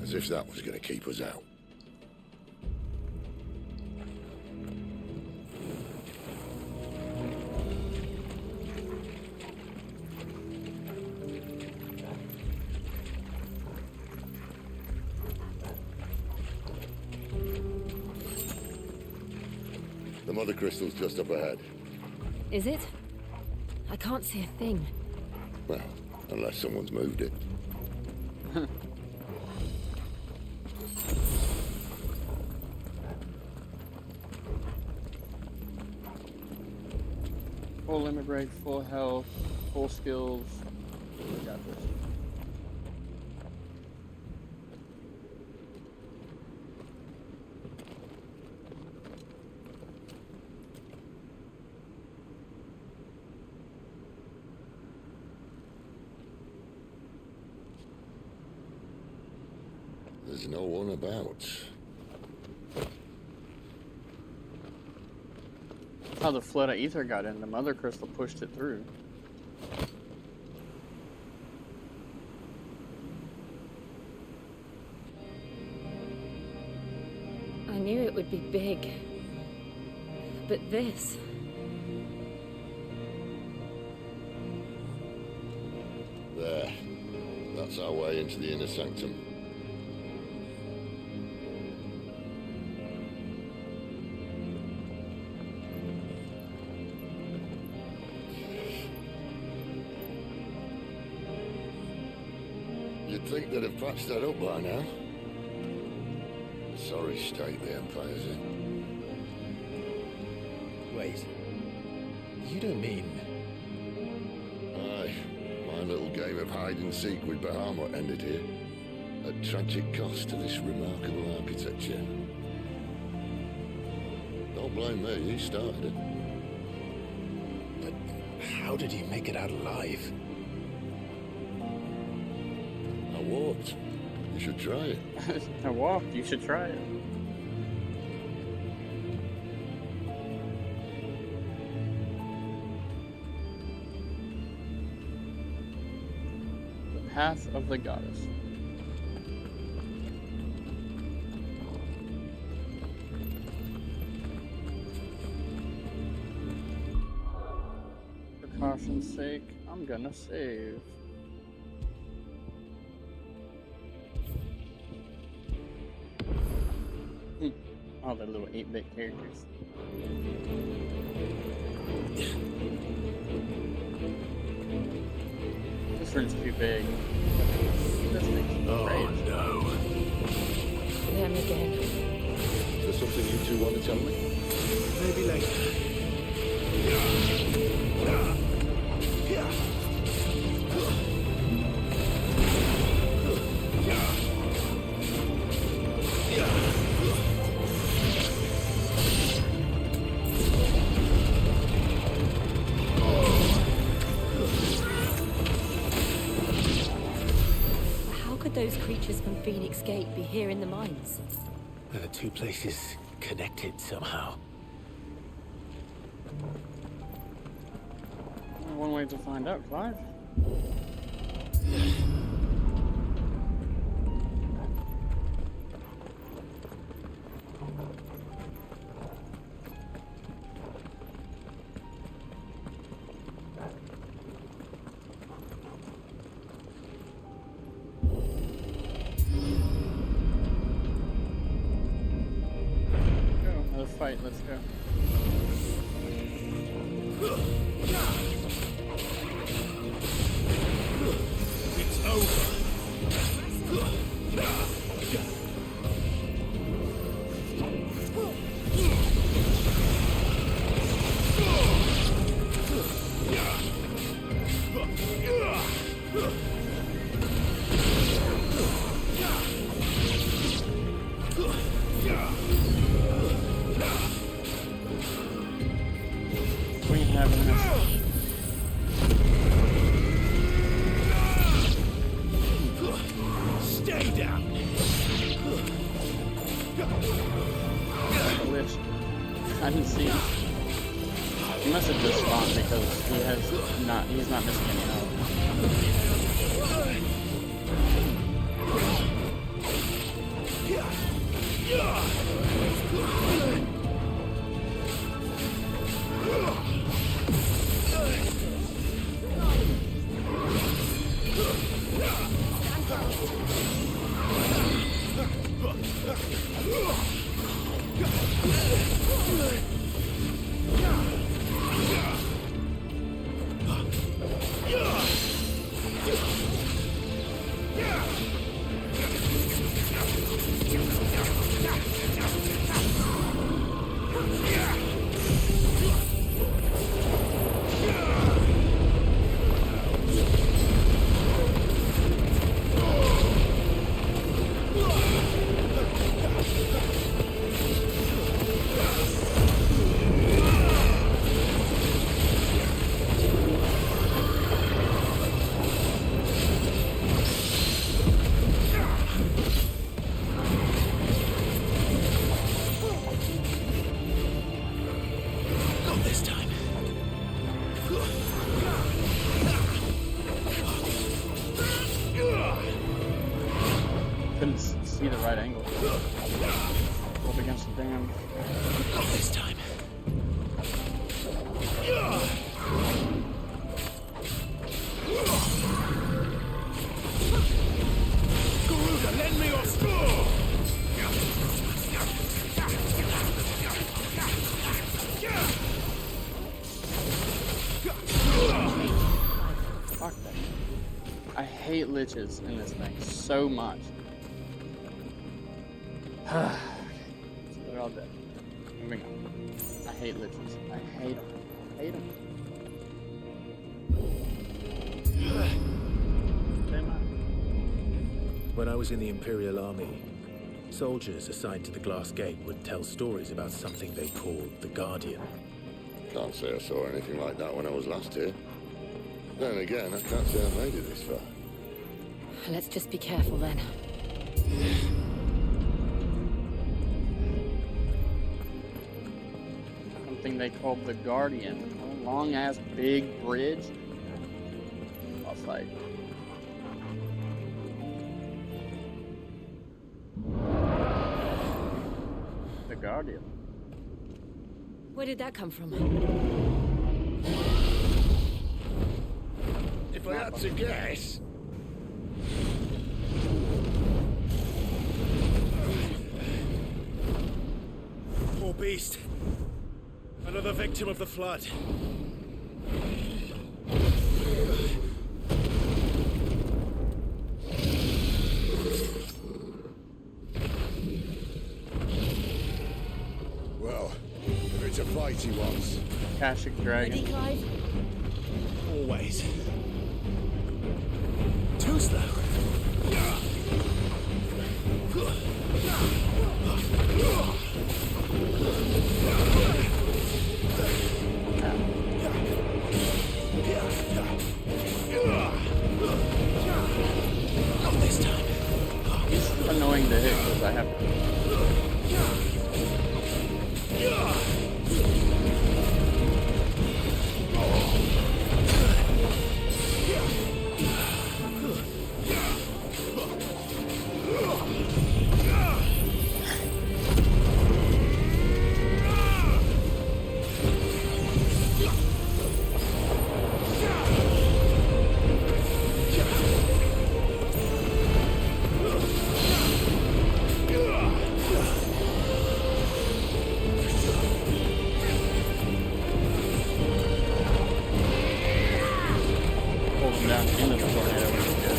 As if that was going to keep us out. The mother crystal's just up ahead. Is it? I can't see a thing. Well, unless someone's moved it. Full limit break, full health, full skills. We got this. There's no one about. How the flood of ether got in. The mother crystal pushed it through. I knew it would be big. But this... There. That's our way into the inner sanctum. You'd think they'd have patched that up by now. Sorry state the Empire's in. Wait. You don't mean... Aye. My little game of hide-and-seek with Bahamut ended here. At tragic cost to this remarkable architecture. Don't blame me, he started it. But how did he make it out alive? I walked. You should try it. I walked. You should try it. path of the goddess. For caution's sake, I'm gonna save. All the little 8-bit characters. This room's too big. This thing's great. No. Them again. Is there something you two want to tell me? Maybe later. How could those creatures from Phoenix Gate be here in the mines? Are the two places connected somehow? One way to find out, Clive. Another fight, let's go. It's over. We have enough. Stay down. Glitch. I didn't see him. He must have just spawned because he's not missing any health. Couldn't see the right angle. Up against the dam. Not this time. Garuda, lend me your score. Fuck that. I hate liches in this thing so much. Okay, so they're all dead. Moving on. I hate liches. I hate them. I hate them. When I was in the Imperial Army, soldiers assigned to the Glass Gate would tell stories about something they called the Guardian. Can't say I saw anything like that when I was last here. Then again, I can't say I made it this far. Let's just be careful then. Something they called the Guardian. A long ass big bridge. I'll fight. the Guardian. Where did that come from? If I had to guess... Poor beast. Another victim of the flood. Well, if it's a fight he wants. Akashic Dragon. Ready, Clive? Always. Too slow. Not this time. It's annoying to hit because I have to. Down into the tornado, which is good.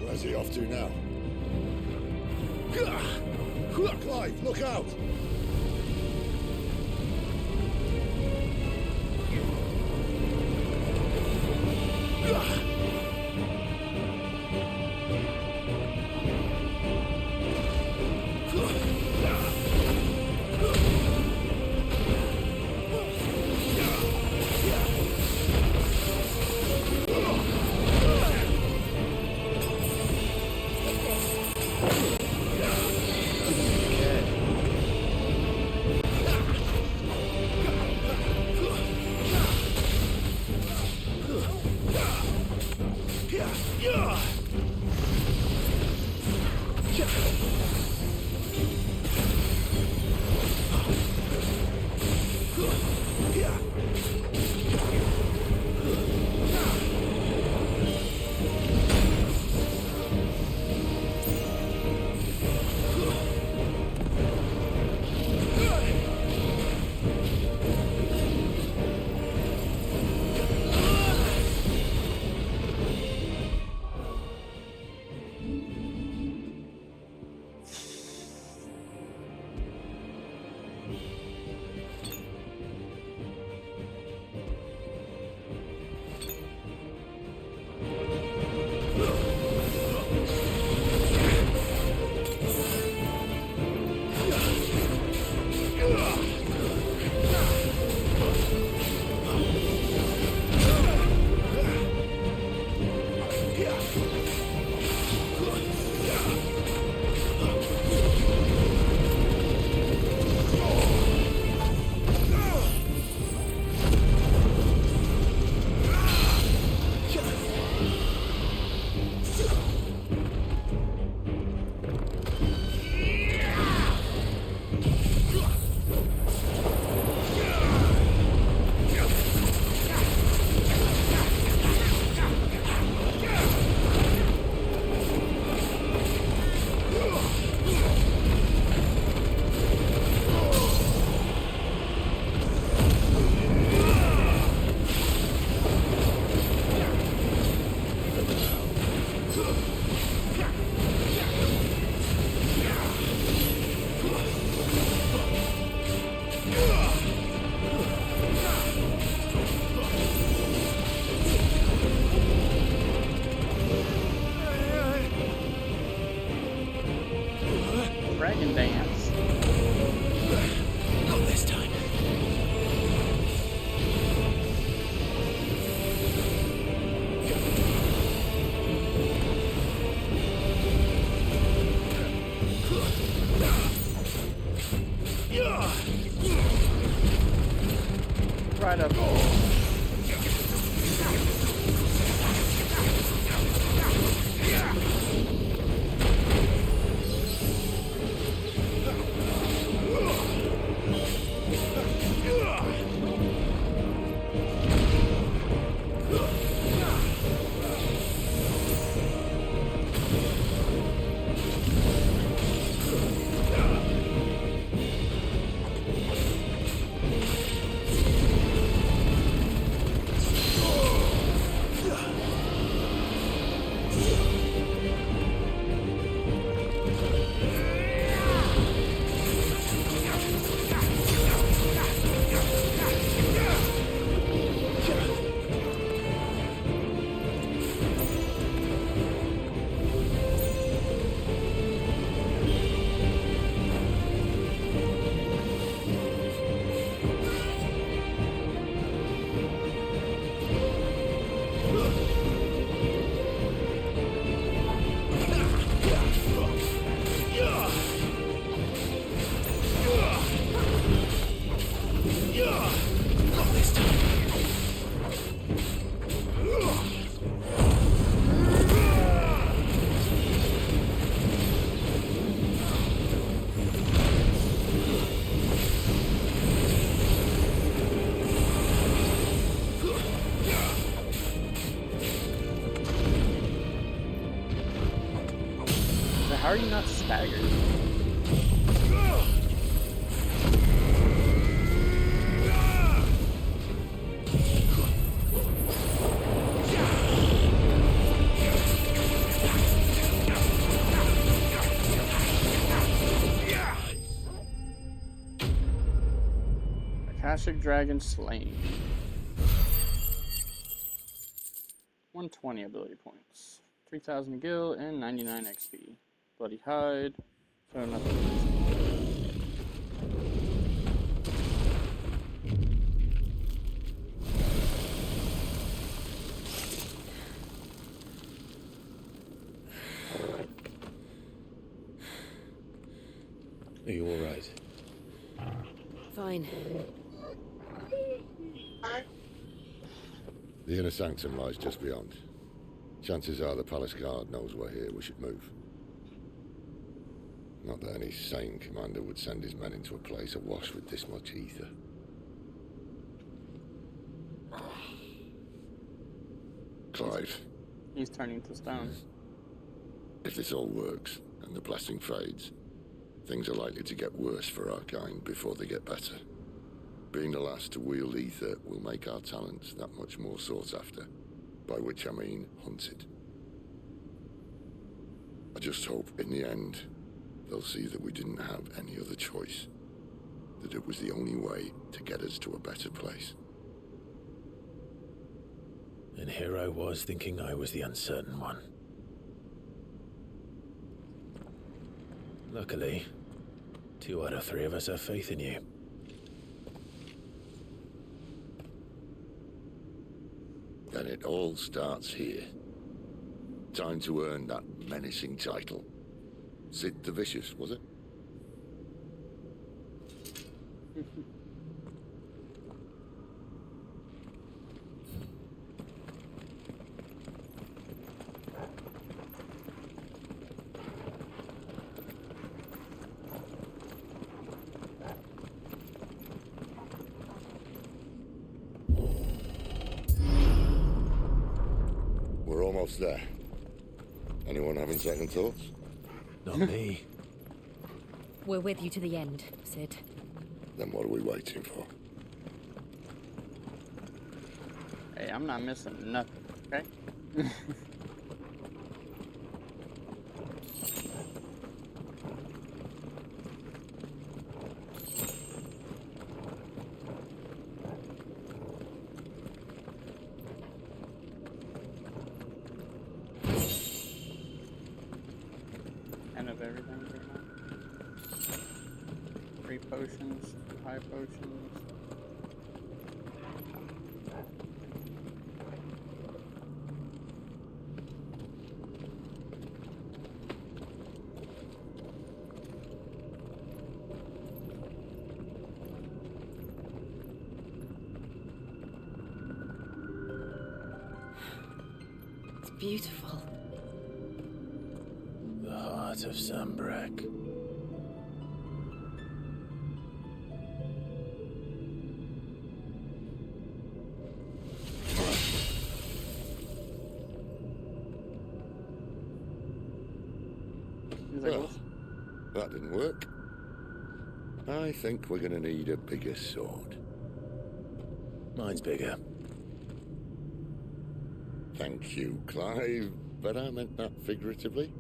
Where's he off to now? Clive, look out! are you not staggered? Akashic Dragon slain. 120 ability points. 3,000 gil and 99 XP. Bloody hide. So nothing. Are you all right? Fine. The inner sanctum lies just beyond. Chances are the palace guard knows we're here. We should move. Not that any sane commander would send his men into a place awash with this much ether. Clive. He's turning to stone. If this all works, and the blessing fades, things are likely to get worse for our kind before they get better. Being the last to wield ether will make our talents that much more sought after, by which I mean hunted. I just hope, in the end, they'll see that we didn't have any other choice, that it was the only way to get us to a better place. And here I was thinking I was the uncertain one. Luckily, 2 out of 3 of us have faith in you. Then it all starts here. Time to earn that menacing title. Sid the Vicious, was it? We're almost there. Anyone having second thoughts? Not me. We're with you to the end, Sid. Then what are we waiting for? Hey, I'm not missing nothing, okay? Kind of everything right now. 3 potions, 5 potions. It's beautiful. The heart of Sambrek. Well, that didn't work. I think we're gonna need a bigger sword. Mine's bigger. Thank you, Clive, but I meant that figuratively.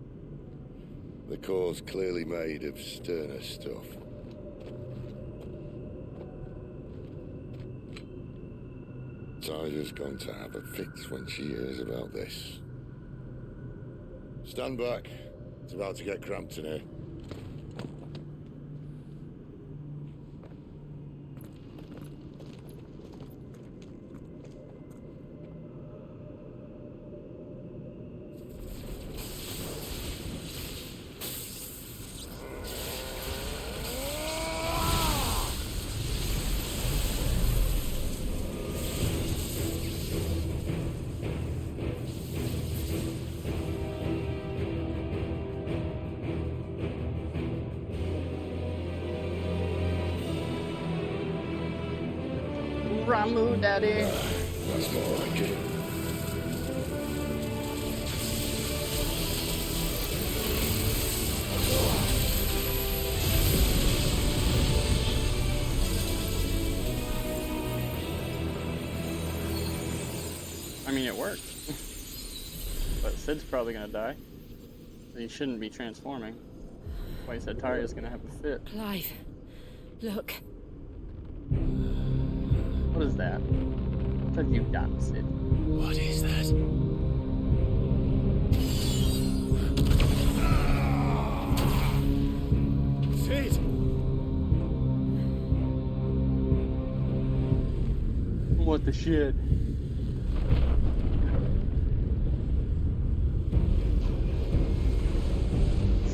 The core's clearly made of sterner stuff. Tyler's going to have a fix when she hears about this. Stand back. It's about to get cramped in here. Ramu, daddy. That's more like it. I mean, it worked. But Sid's probably gonna die. So he shouldn't be transforming. That's why he said Tarya's gonna have a fit. Clive, look. What is that? What have you done, Sid? What is that? Sid! What the shit?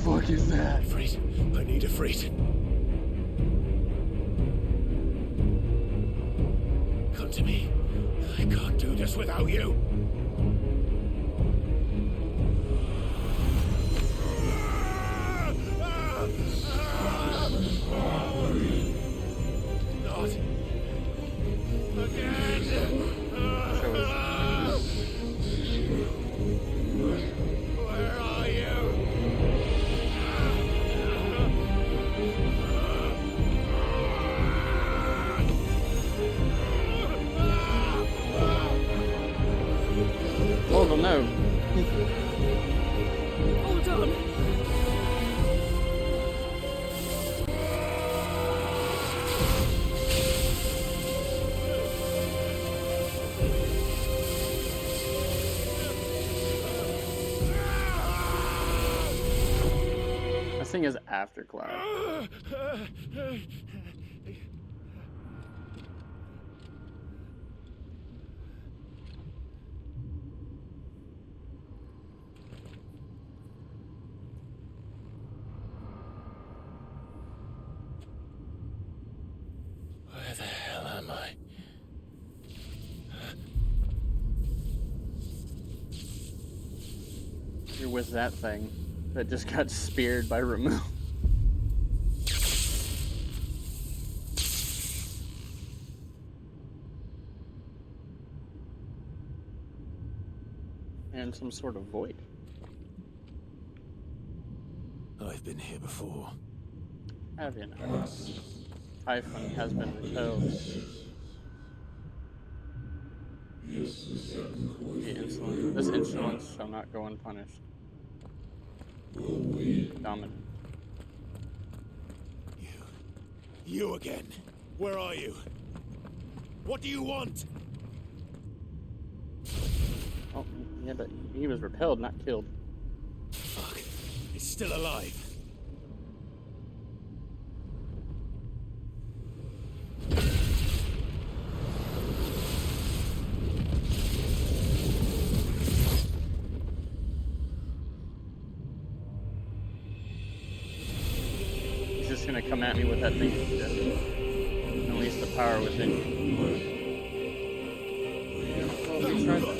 Fuck is that? Freight. I need a freight. Come to me. I can't do this without you. Not again. Where are you? Hold on, no. Hold on. This thing is after Cloud. Where the hell am I? You're with that thing that just got speared by Ramu. And some sort of void. I've been here before. Have you now? Typhon has been repelled. This insolence shall not go unpunished. Dominant. You again. Where are you? What do you want? Oh, yeah, but he was repelled, not killed. Fuck. He's still alive. He's just gonna come at me with that thing. Unleash the power within you. Oh, he tried that.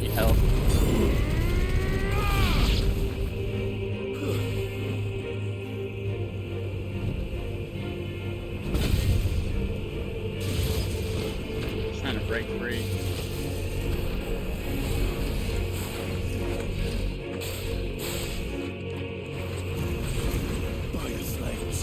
Need help. Trying to break free. By the flames.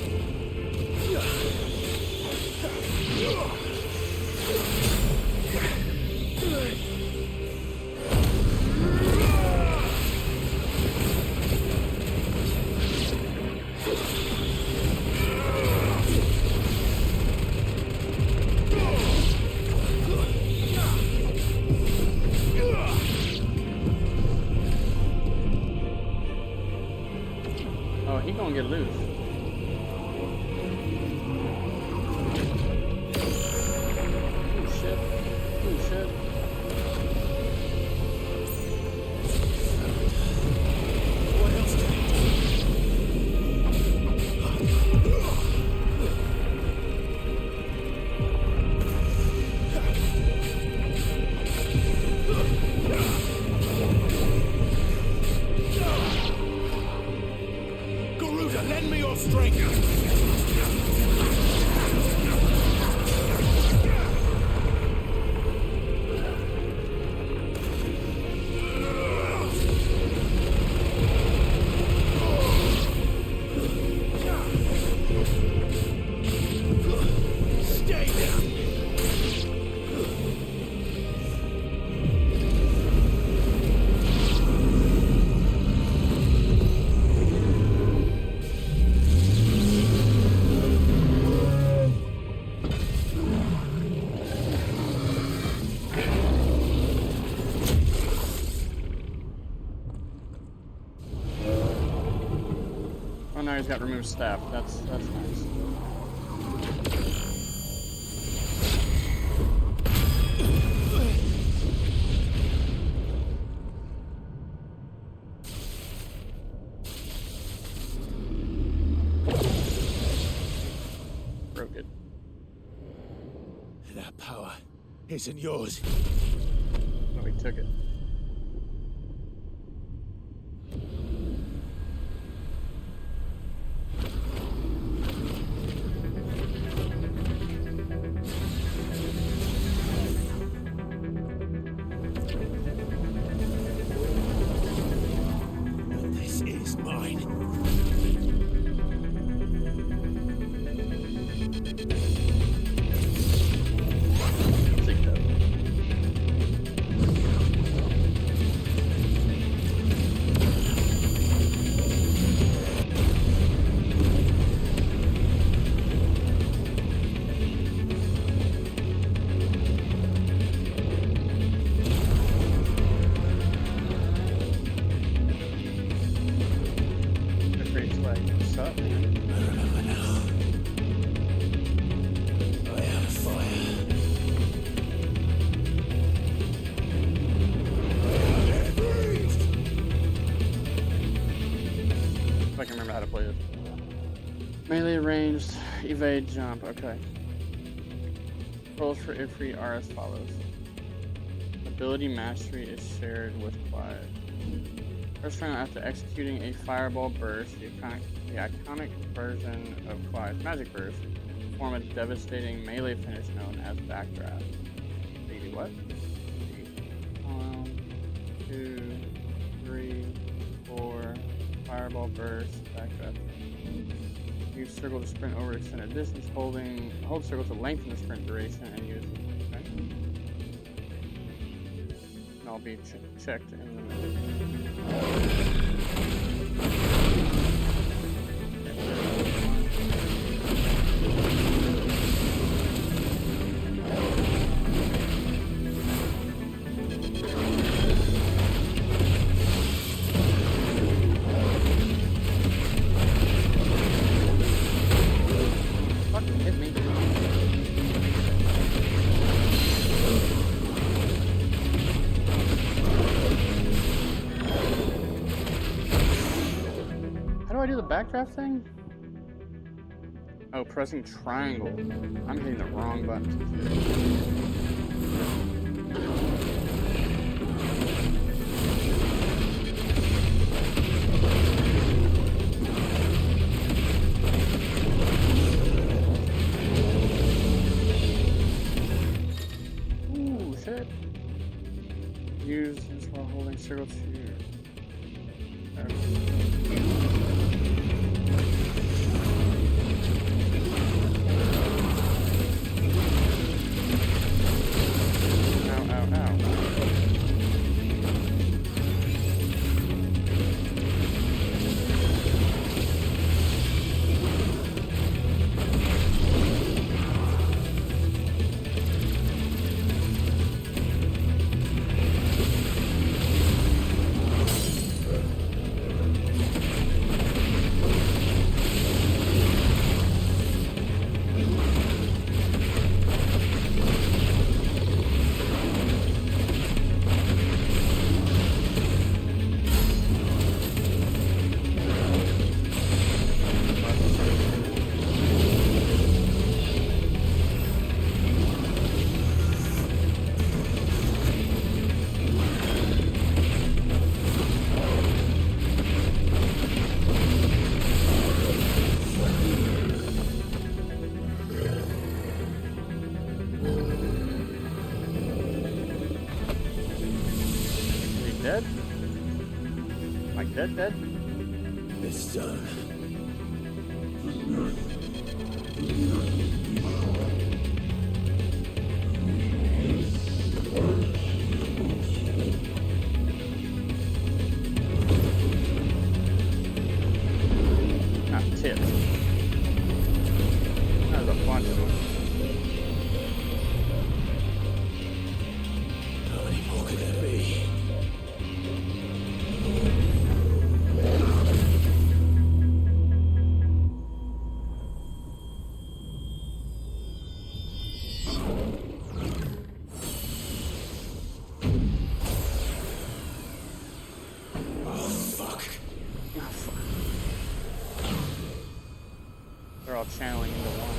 Oh, he gonna get loose. Oh shit. Oh shit. What else can he Garuda, lend me your strength! Mary's got removed staff. That's nice. Broke it. That power isn't yours. Oh, he took it. This is mine. I can remember how to play this. Melee ranged, evade, jump. Okay. Roles for Ifrit are as follows. Ability mastery is shared with Clive. First round, after executing a fireball burst, the iconic version of Clive's magic burst, form a devastating melee finish known as backdraft. So you do what? 1, 2, 3, 4. Fireball burst, backdraft. Use circle to sprint over extended distance, hold circle to lengthen the sprint duration, and use. Okay. And I'll be checked in the minute. How do I do the backdraft thing? Oh, pressing triangle. I'm hitting the wrong button. Ooh, shit. Use this while holding circle 2. Dead? Like dead? It's done. Not tips. There's a bunch of them. How many more could there be? all channeling into one.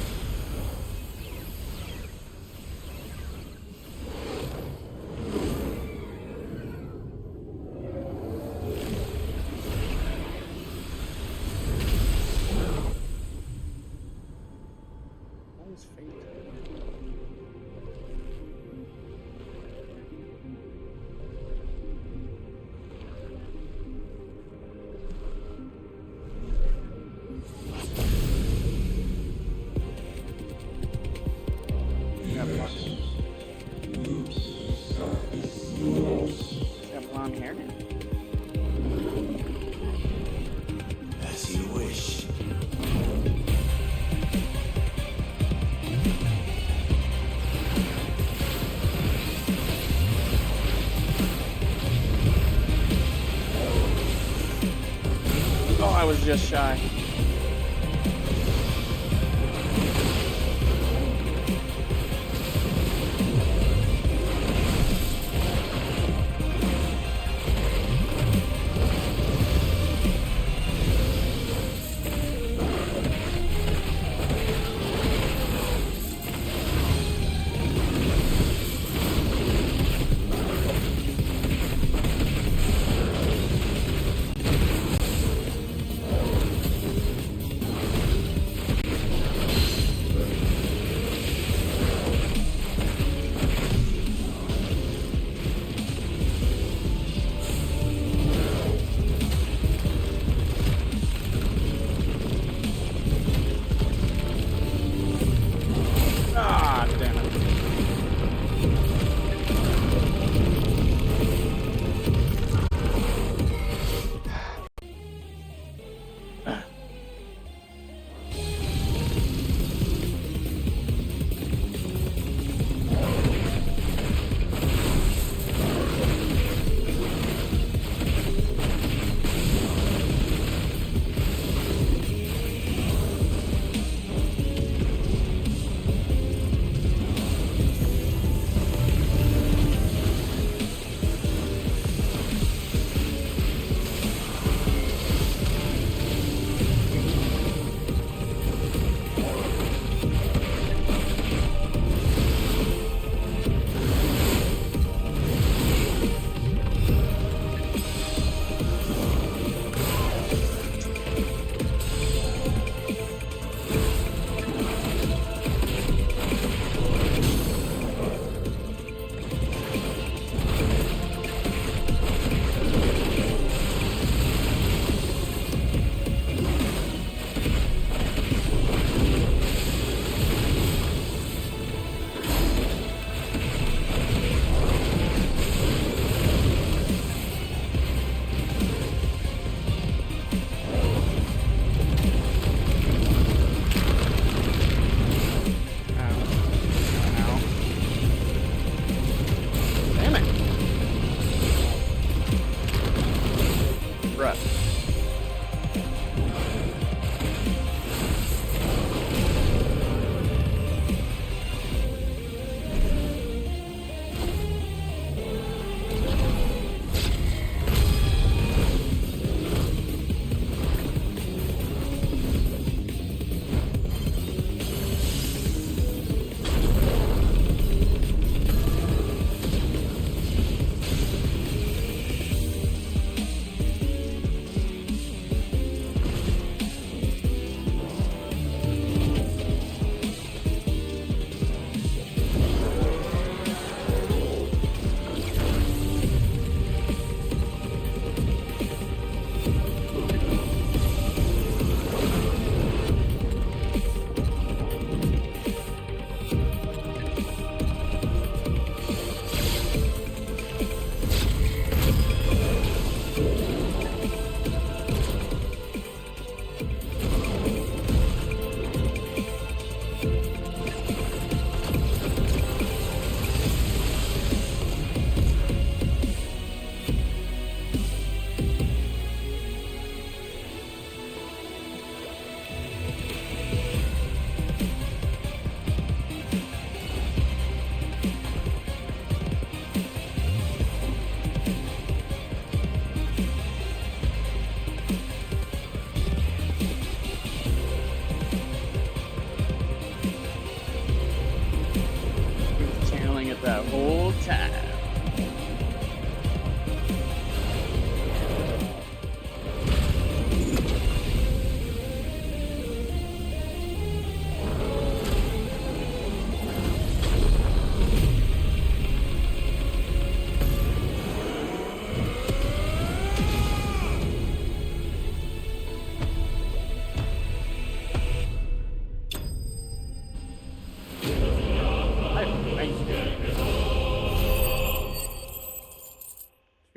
One's fate. Got blonde hair now. As you wish. Oh, I was just shy.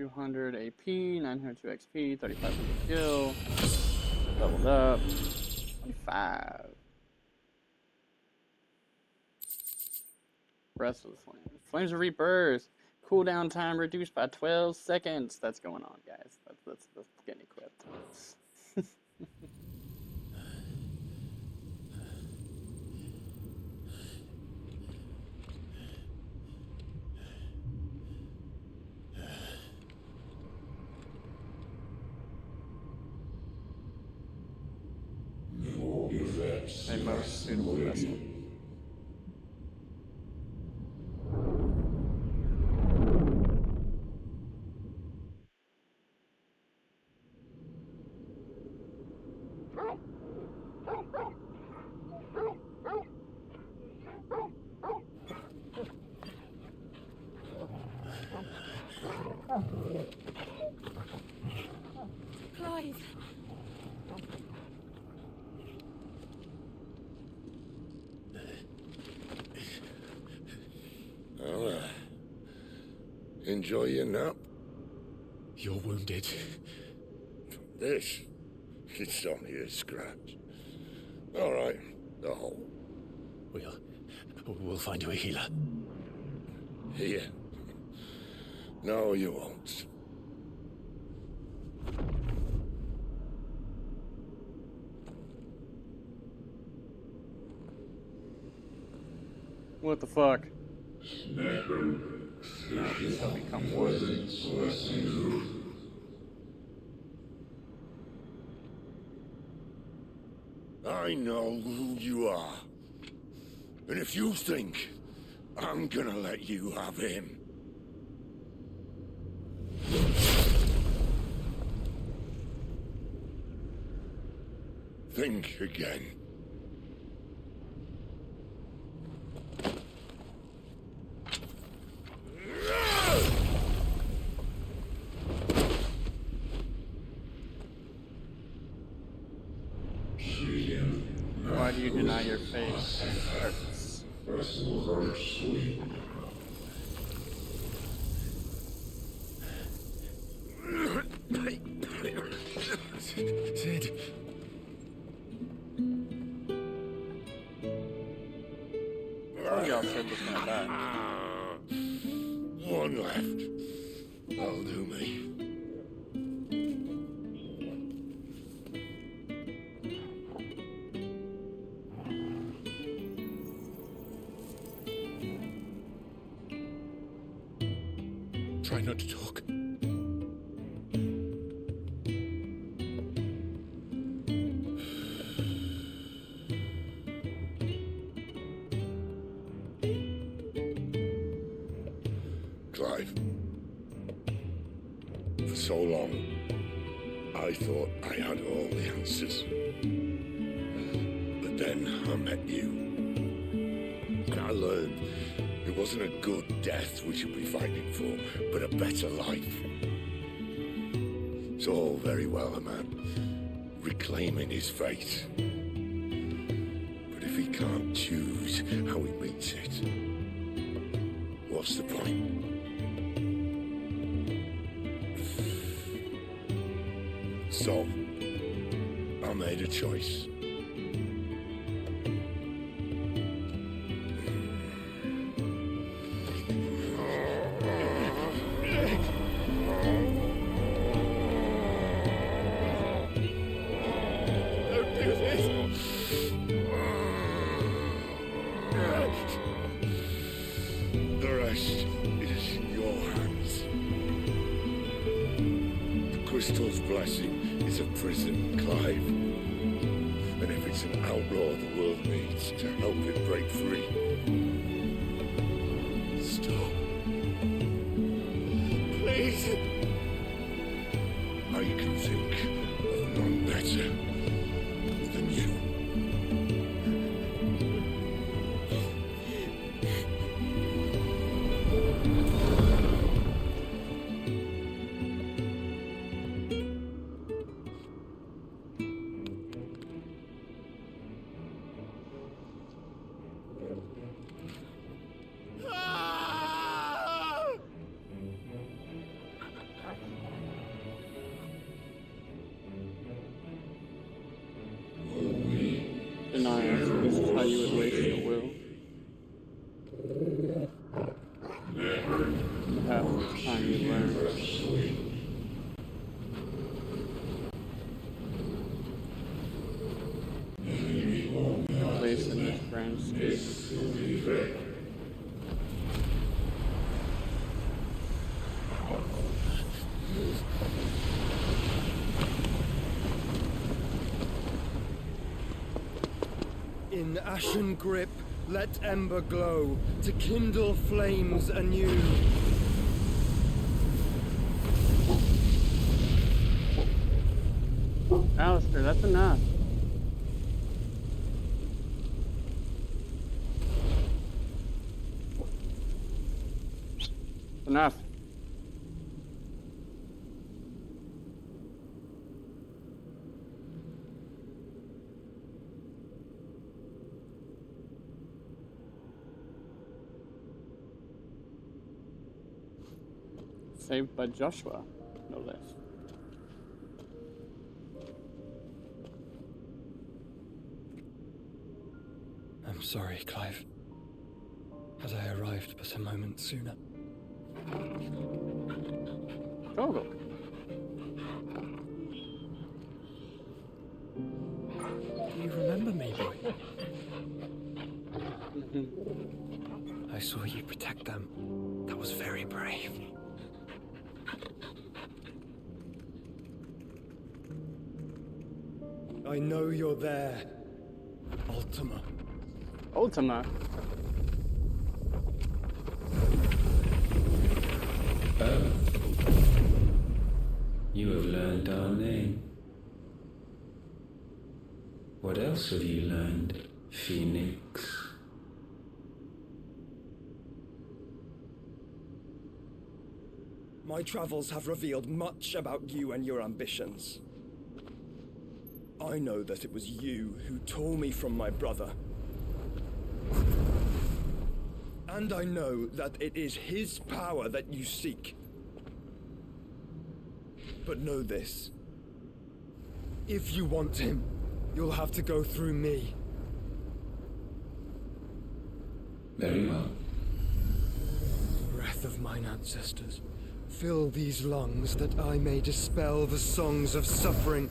200 AP, 902 XP, 3500 skill. Leveled up. 25. Breath of the Flame. Flames of Rebirth. Cooldown time reduced by 12 seconds. That's going on, guys. That's getting equipped. A most suitable vessel. Clive. Well, enjoy your nap. You're wounded. This? It's only a scratch. All right, the hole. We'll find you a healer. Here. No, you won't. What the fuck? Shall become wood. I know who you are. And if you think I'm gonna let you have him... think again. Why do you deny your faith? Sid. Oh, y'all said was gonna die. One left. That'll do me. Try not to talk. Clive. For so long, I thought I had all the answers. But then I met you. And I learned it wasn't a good death we should be fighting for, but a better life. It's all very well a man reclaiming his fate. But if he can't choose how he meets it, what's the point? So, I made a choice. The rest is in your hands. The crystal's blessing is a prison, Clive. And if it's an outlaw the world needs to help it break free. Stop. Please. I can think of none better than you. path each time you learn. The place in this grand scheme. In ashen grip, let ember glow, to kindle flames anew. Alistair, that's enough. Enough. Saved by Joshua, no less. I'm sorry, Clive. Had I arrived but a moment sooner. Togo. Do you remember me, boy? I saw you protect them. That was very brave. I know you're there, Ultima. Ultima? Oh. You have learned our name. What else have you learned, Phoenix? My travels have revealed much about you and your ambitions. I know that it was you who tore me from my brother. And I know that it is his power that you seek. But know this. If you want him, you'll have to go through me. Very well. Breath of mine ancestors, fill these lungs that I may dispel the songs of suffering.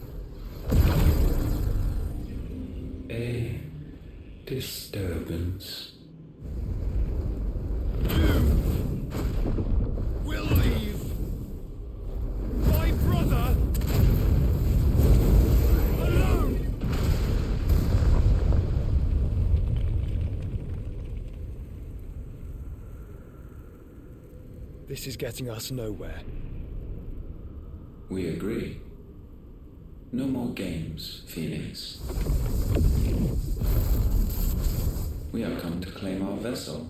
A disturbance. You will leave my brother alone. This is getting us nowhere. We agree. No more games, Phoenix. We have come to claim our vessel.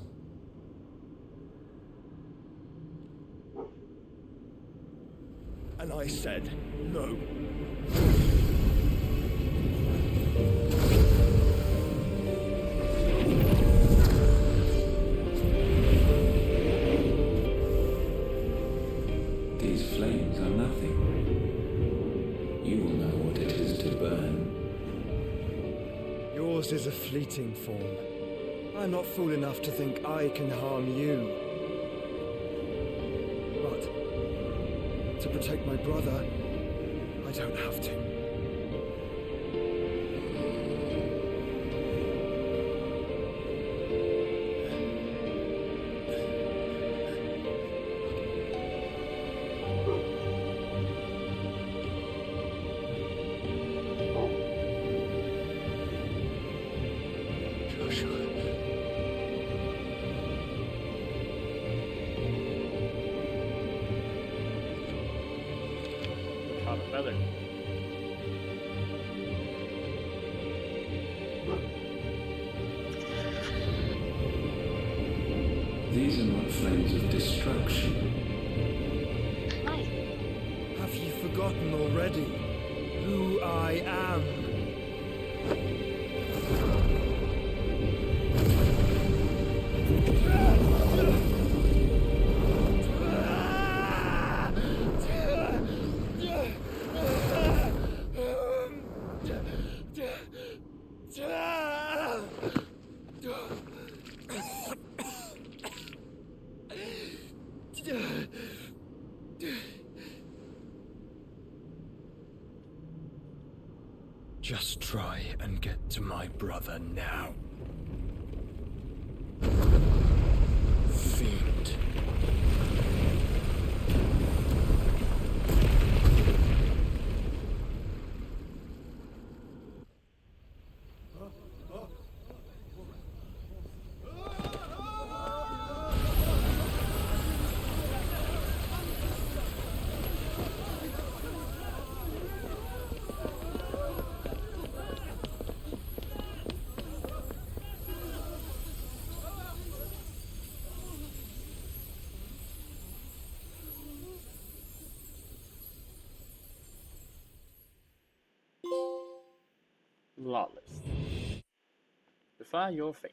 And I said no. These flames are nothing. You will know what it is to burn. Yours is a fleeting form. I'm not fool enough to think I can harm you. But to protect my brother, I don't have to. Caught a feather. These are not flames of destruction. Have you forgotten already who I am? Just try and get to my brother now. Fiend. Lawless. Defy your fate.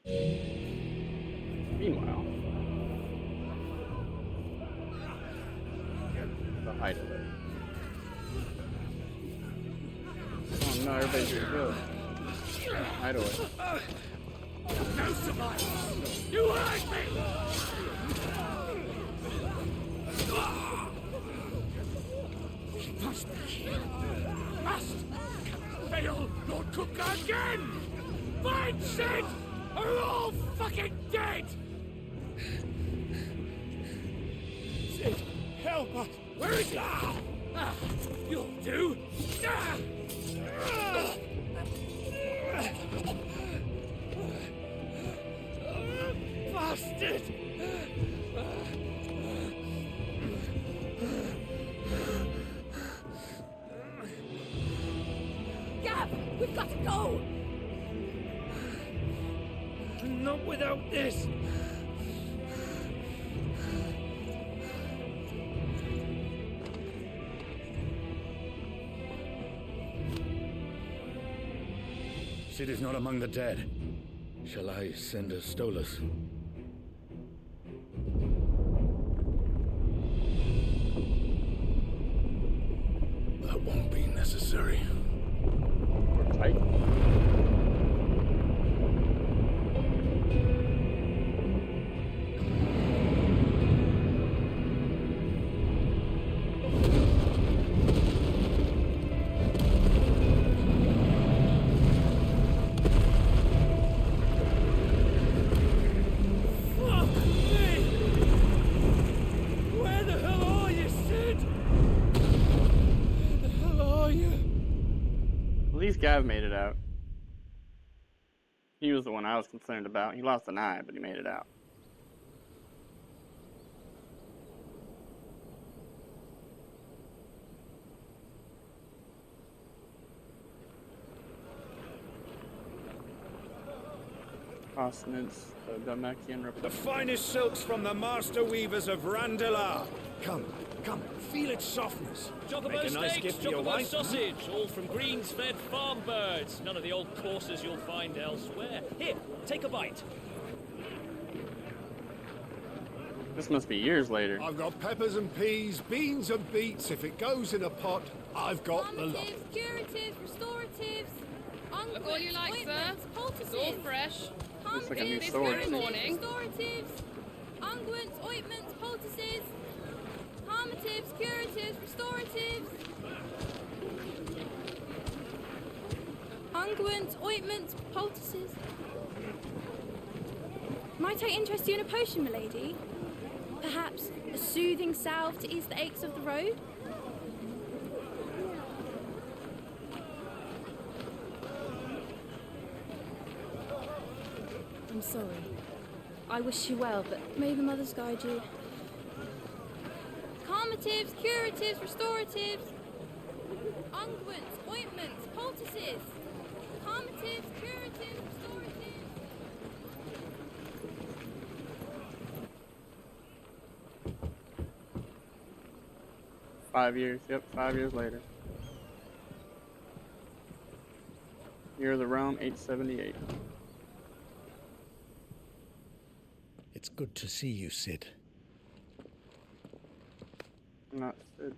Meanwhile, the hideaway. Oh no, everybody's gonna go. Hideaway. No survivors! You hurt me! She must be here. Must! Fail Lord Cook again! Mine Sid are all fucking dead! Sid, help us! Where is he? You'll do! Bastard! Gav, we've got to go! Not without this! Sid is not among the dead. Shall I send a Stolas? That won't be necessary. We're tight. At least Gav made it out. He was the one I was concerned about. He lost an eye, but he made it out. Osnitz, the Damekian Republic. The finest silks from the master weavers of Randelar. Come, come, feel its softness. Chocobo Make a nice steaks, gift for your chocobo wife. sausage, all from greens-fed farm birds. None of the old courses you'll find elsewhere. Here, take a bite. This must be years later. I've got peppers and peas, beans and beets. If it goes in a pot, I've got the lot. Curatives, restoratives, Look all you like, sir. It's all fresh. Looks like a new This sword. very morning. restoratives, unguents, ointments, poultices, harmatives, curatives, restoratives, unguents, ointments, poultices. Might I interest you in a potion, milady? Perhaps a soothing salve to ease the aches of the road? I'm sorry. I wish you well, but may the mothers guide you. Calmatives, curatives, restoratives, unguents, ointments, poultices. Calmatives, curatives, restoratives. 5 years. Yep, 5 years later. Year of the Rome, 878. It's good to see you, Sid. Not Sid.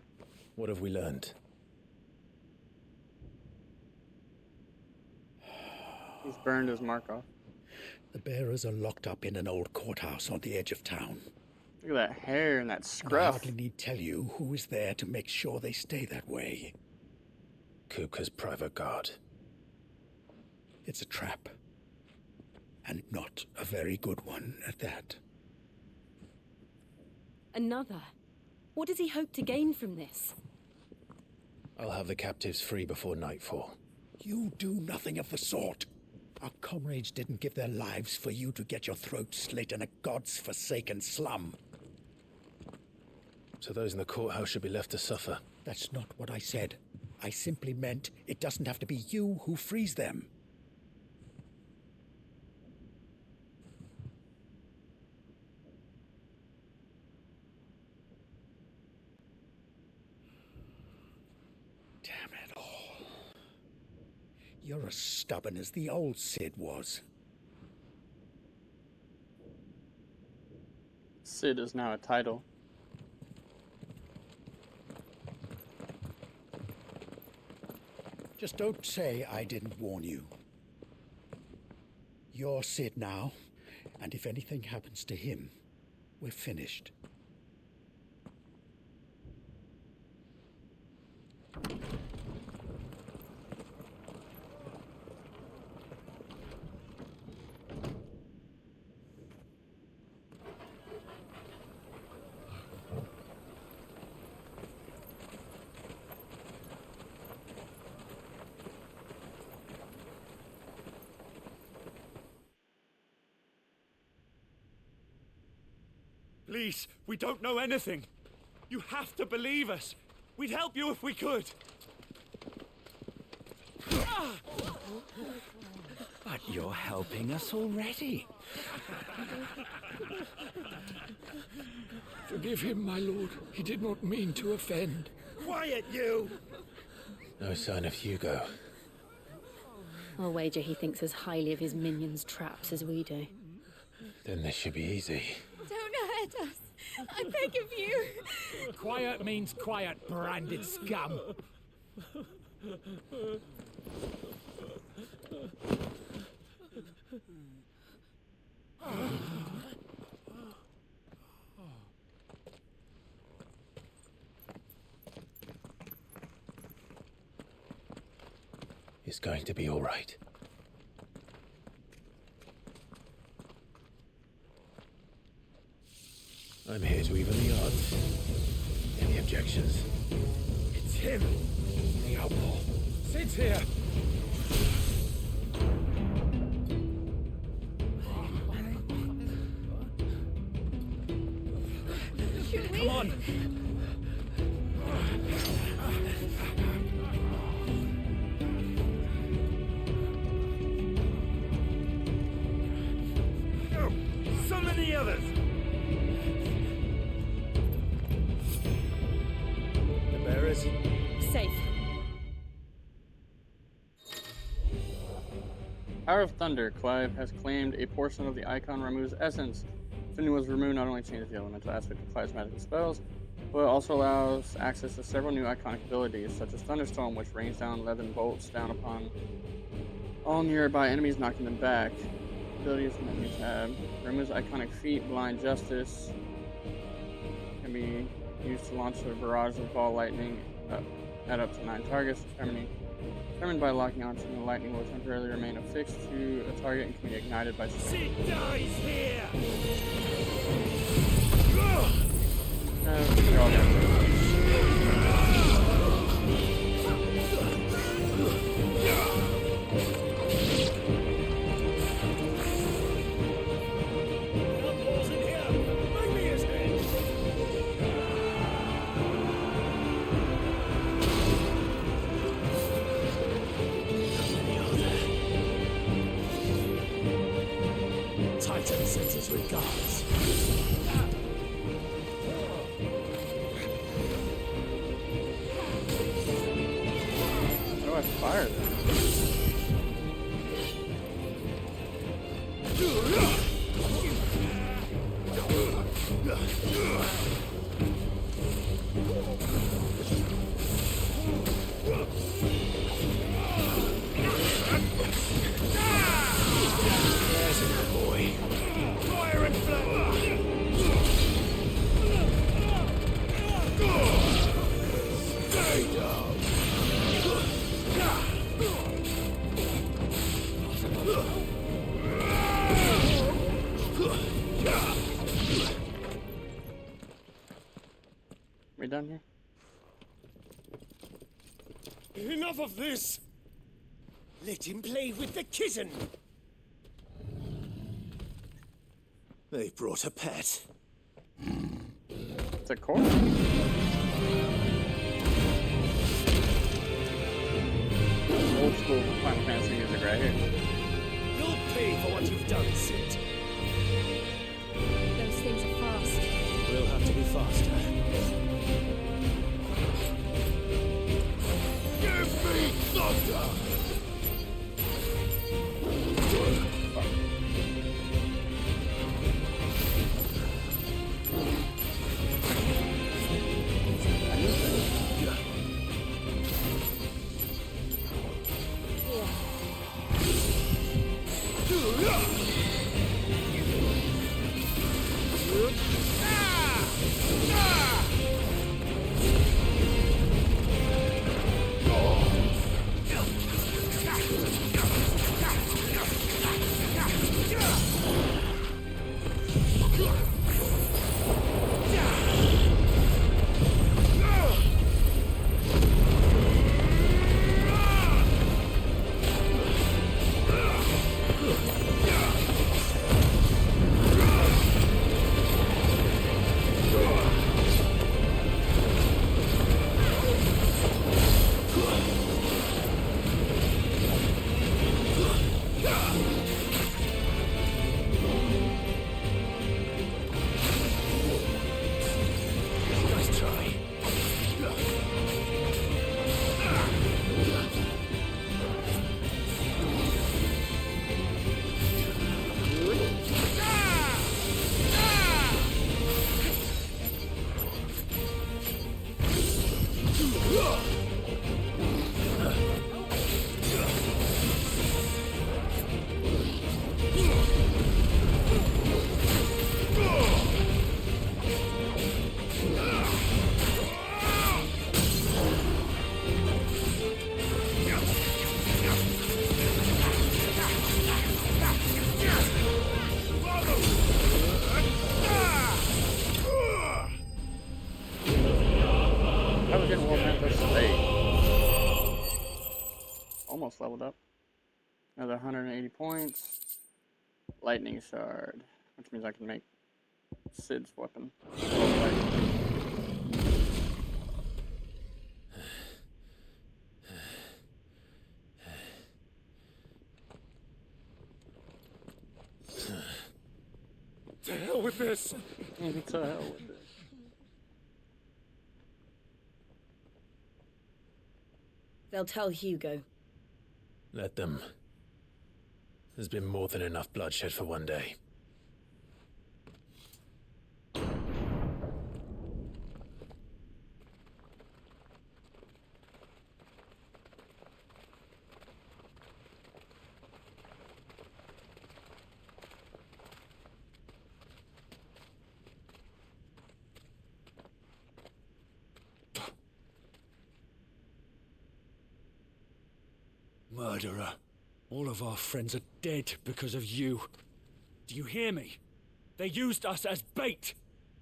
What have we learned? He's burned his mark off. The bearers are locked up in an old courthouse on the edge of town. Look at that hair and that And I scruff. hardly need tell you who is there to make sure they stay that way. Kupka's private guard. It's a trap. And not a very good one at that. Another? What does he hope to gain from this? I'll have the captives free before nightfall. You do nothing of the sort. Our comrades didn't give their lives for you to get your throat slit in a god's forsaken slum. So those in the courthouse should be left to suffer. That's not what I said. I simply meant it doesn't have to be you who frees them. Damn it all. You're as stubborn as the old Cid was. Cid is now a title. Just don't say I didn't warn you. You're Cid now, and if anything happens to him, we're finished. Please, we don't know anything. You have to believe us. We'd help you if we could. But you're helping us already. Forgive him, my lord. He did not mean to offend. Quiet, you! No sign of Hugo. I'll wager he thinks as highly of his minions' traps as we do. Then this should be easy. Don't hurt us. I beg of you. Quiet means quiet, branded scum. It's going to be all right. I'm here to even the odds. Any objections? It's him, the outlaw. Sid's here. Come on. So many others. The bearers. Safe. Power of Thunder. Clive has claimed a portion of the icon Ramuh's essence. Finua's Ramuh not only changes the elemental aspect of Clive's magical spells, but also allows access to several new iconic abilities, such as Thunderstorm, which rains down leaden bolts down upon all nearby enemies, knocking them back. Abilities in the new tab. Ramuh's iconic feat, Blind Justice, can be used to launch a barrage of ball lightning at up to 9 targets, determined by locking onto the lightning will temporarily remain affixed to a target and can be ignited by Sid dies here! you're all good. Titan sends his regards. How do I fire them? There's a good boy. Fire and flood! We done here? Enough of this! Let him play with the kitten! They brought a pet. It's a corpse. Old school Final Fantasy music right here. You'll pay for what you've done, Sid. Those things are fast. We'll have to be faster. Give me thunder! Almost leveled up. Another 180 points. Lightning Shard, which means I can make Sid's weapon. To hell with this! To hell with this. They'll tell Hugo. Let them. There's been more than enough bloodshed for one day. Murderer. All of our friends are dead because of you. Do you hear me? They used us as bait.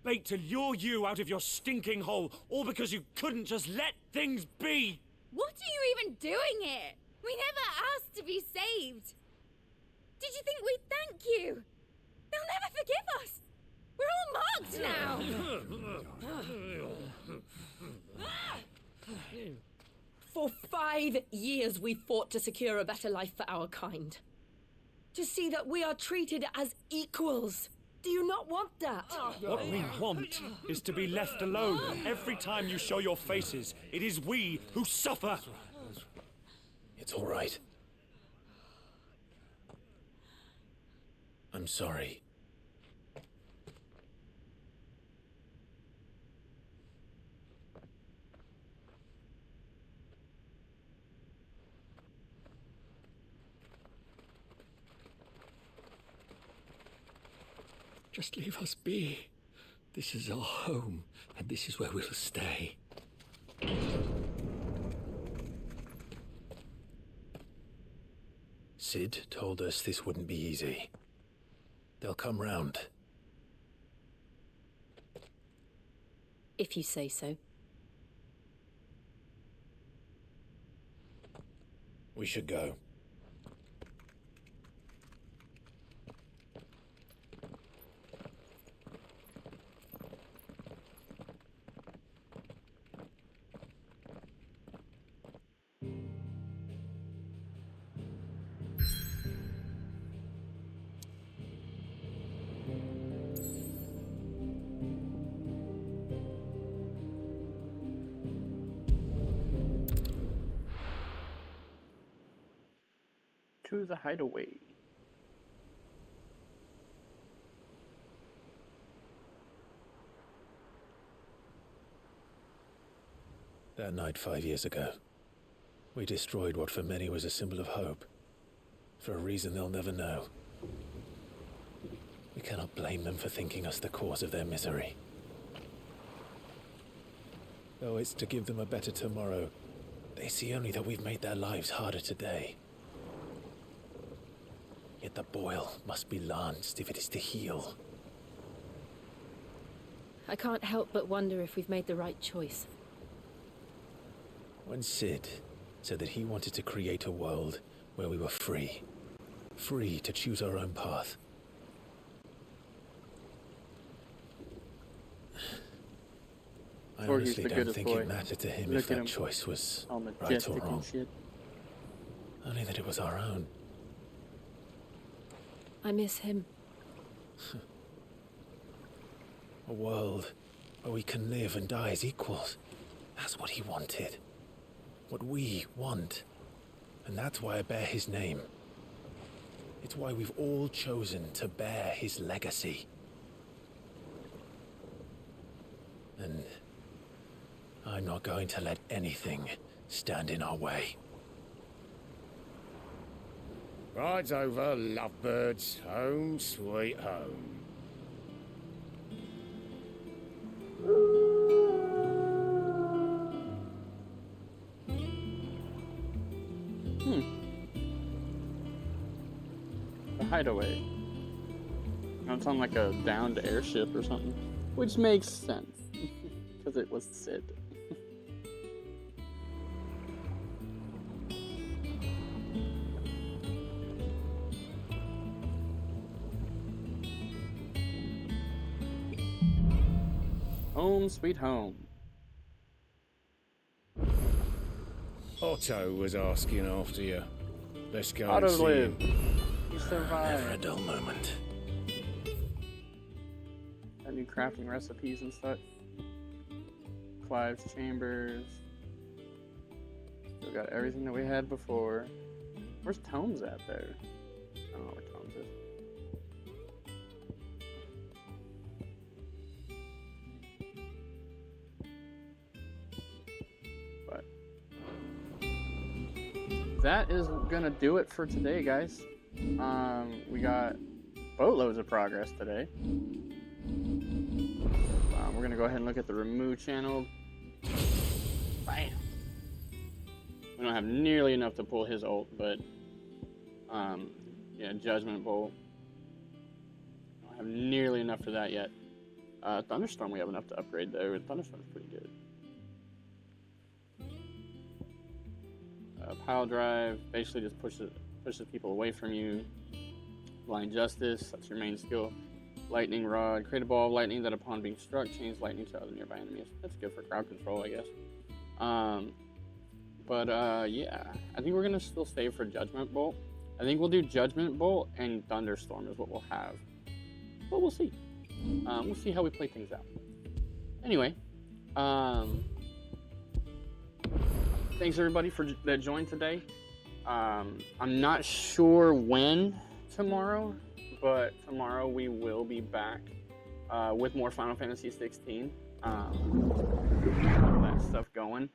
Bait to lure you out of your stinking hole, all because you couldn't just let things be. What are you even doing here? We never asked to be saved. Did you think we'd thank you? They'll never forgive us. We're all marked now. For 5 years we fought to secure a better life for our kind. To see that we are treated as equals. Do you not want that? What we want is to be left alone. Every time you show your faces, it is we who suffer. It's all right. I'm sorry. Just leave us be. This is our home, and this is where we'll stay. Sid told us this wouldn't be easy. They'll come round. If you say so. We should go. To the hideaway. That night 5 years ago, we destroyed what for many was a symbol of hope. For a reason they'll never know. We cannot blame them for thinking us the cause of their misery. Though it's to give them a better tomorrow, they see only that we've made their lives harder today. Yet the boil must be lanced if it is to heal. I can't help but wonder if we've made the right choice. When Sid said that he wanted to create a world where we were free. Free to choose our own path. I honestly don't think it mattered to him if that choice was right or wrong. Only that it was our own. I miss him. A world where we can live and die as equals. That's what he wanted. What we want. And that's why I bear his name. It's why we've all chosen to bear his legacy. And I'm not going to let anything stand in our way. Ride's over, lovebirds. Home sweet home. The hideaway. It's on like a downed airship or something. Which makes sense. Because it was Sid. Home sweet home. Otto was asking after you. Let's go Otto and see lived. him. He survived. Never a dull moment. Got new crafting recipes and such. Clive's chambers. Still got everything that we had before. Where's Tomes at there? I don't know where Tomes is. But that is gonna do it for today, guys. We got boatloads of progress today. We're gonna go ahead and look at the remove channel. Bam! We don't have nearly enough to pull his ult, but yeah, Judgment Bolt. Don't have nearly enough for that yet. Thunderstorm we have enough to upgrade though. Thunderstorm's pretty good. Pile drive basically just pushes people away from you. Blind Justice, that's your main skill. Lightning Rod, create a ball of lightning that upon being struck, changes lightning to other nearby enemies. That's good for crowd control, I guess. Yeah, I think we're gonna still save for Judgment Bolt. I think we'll do Judgment Bolt and Thunderstorm is what we'll have. But we'll see. We'll see how we play things out. Anyway, thanks everybody that joined today. I'm not sure when tomorrow, but tomorrow we will be back with more Final Fantasy XVI. That stuff going.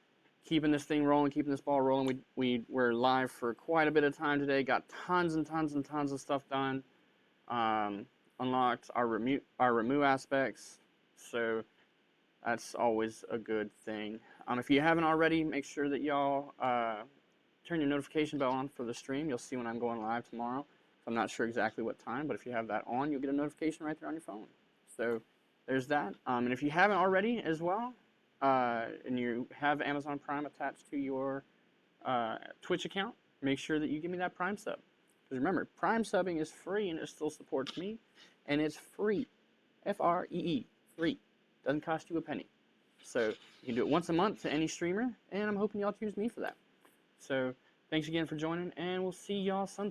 Keeping this thing rolling, keeping this ball rolling. We're live for quite a bit of time today. Got tons and tons and tons of stuff done. Unlocked our remove aspects. So that's always a good thing. If you haven't already, make sure that y'all turn your notification bell on for the stream. You'll see when I'm going live tomorrow. I'm not sure exactly what time, but if you have that on, you'll get a notification right there on your phone. So there's that. And if you haven't already as well, and you have Amazon Prime attached to your Twitch account, make sure that you give me that Prime sub. Because remember, Prime subbing is free and it still supports me. And it's free. F-R-E-E. Free. Doesn't cost you a penny. So you can do it once a month to any streamer, and I'm hoping y'all choose me for that. So thanks again for joining, and we'll see y'all sometime.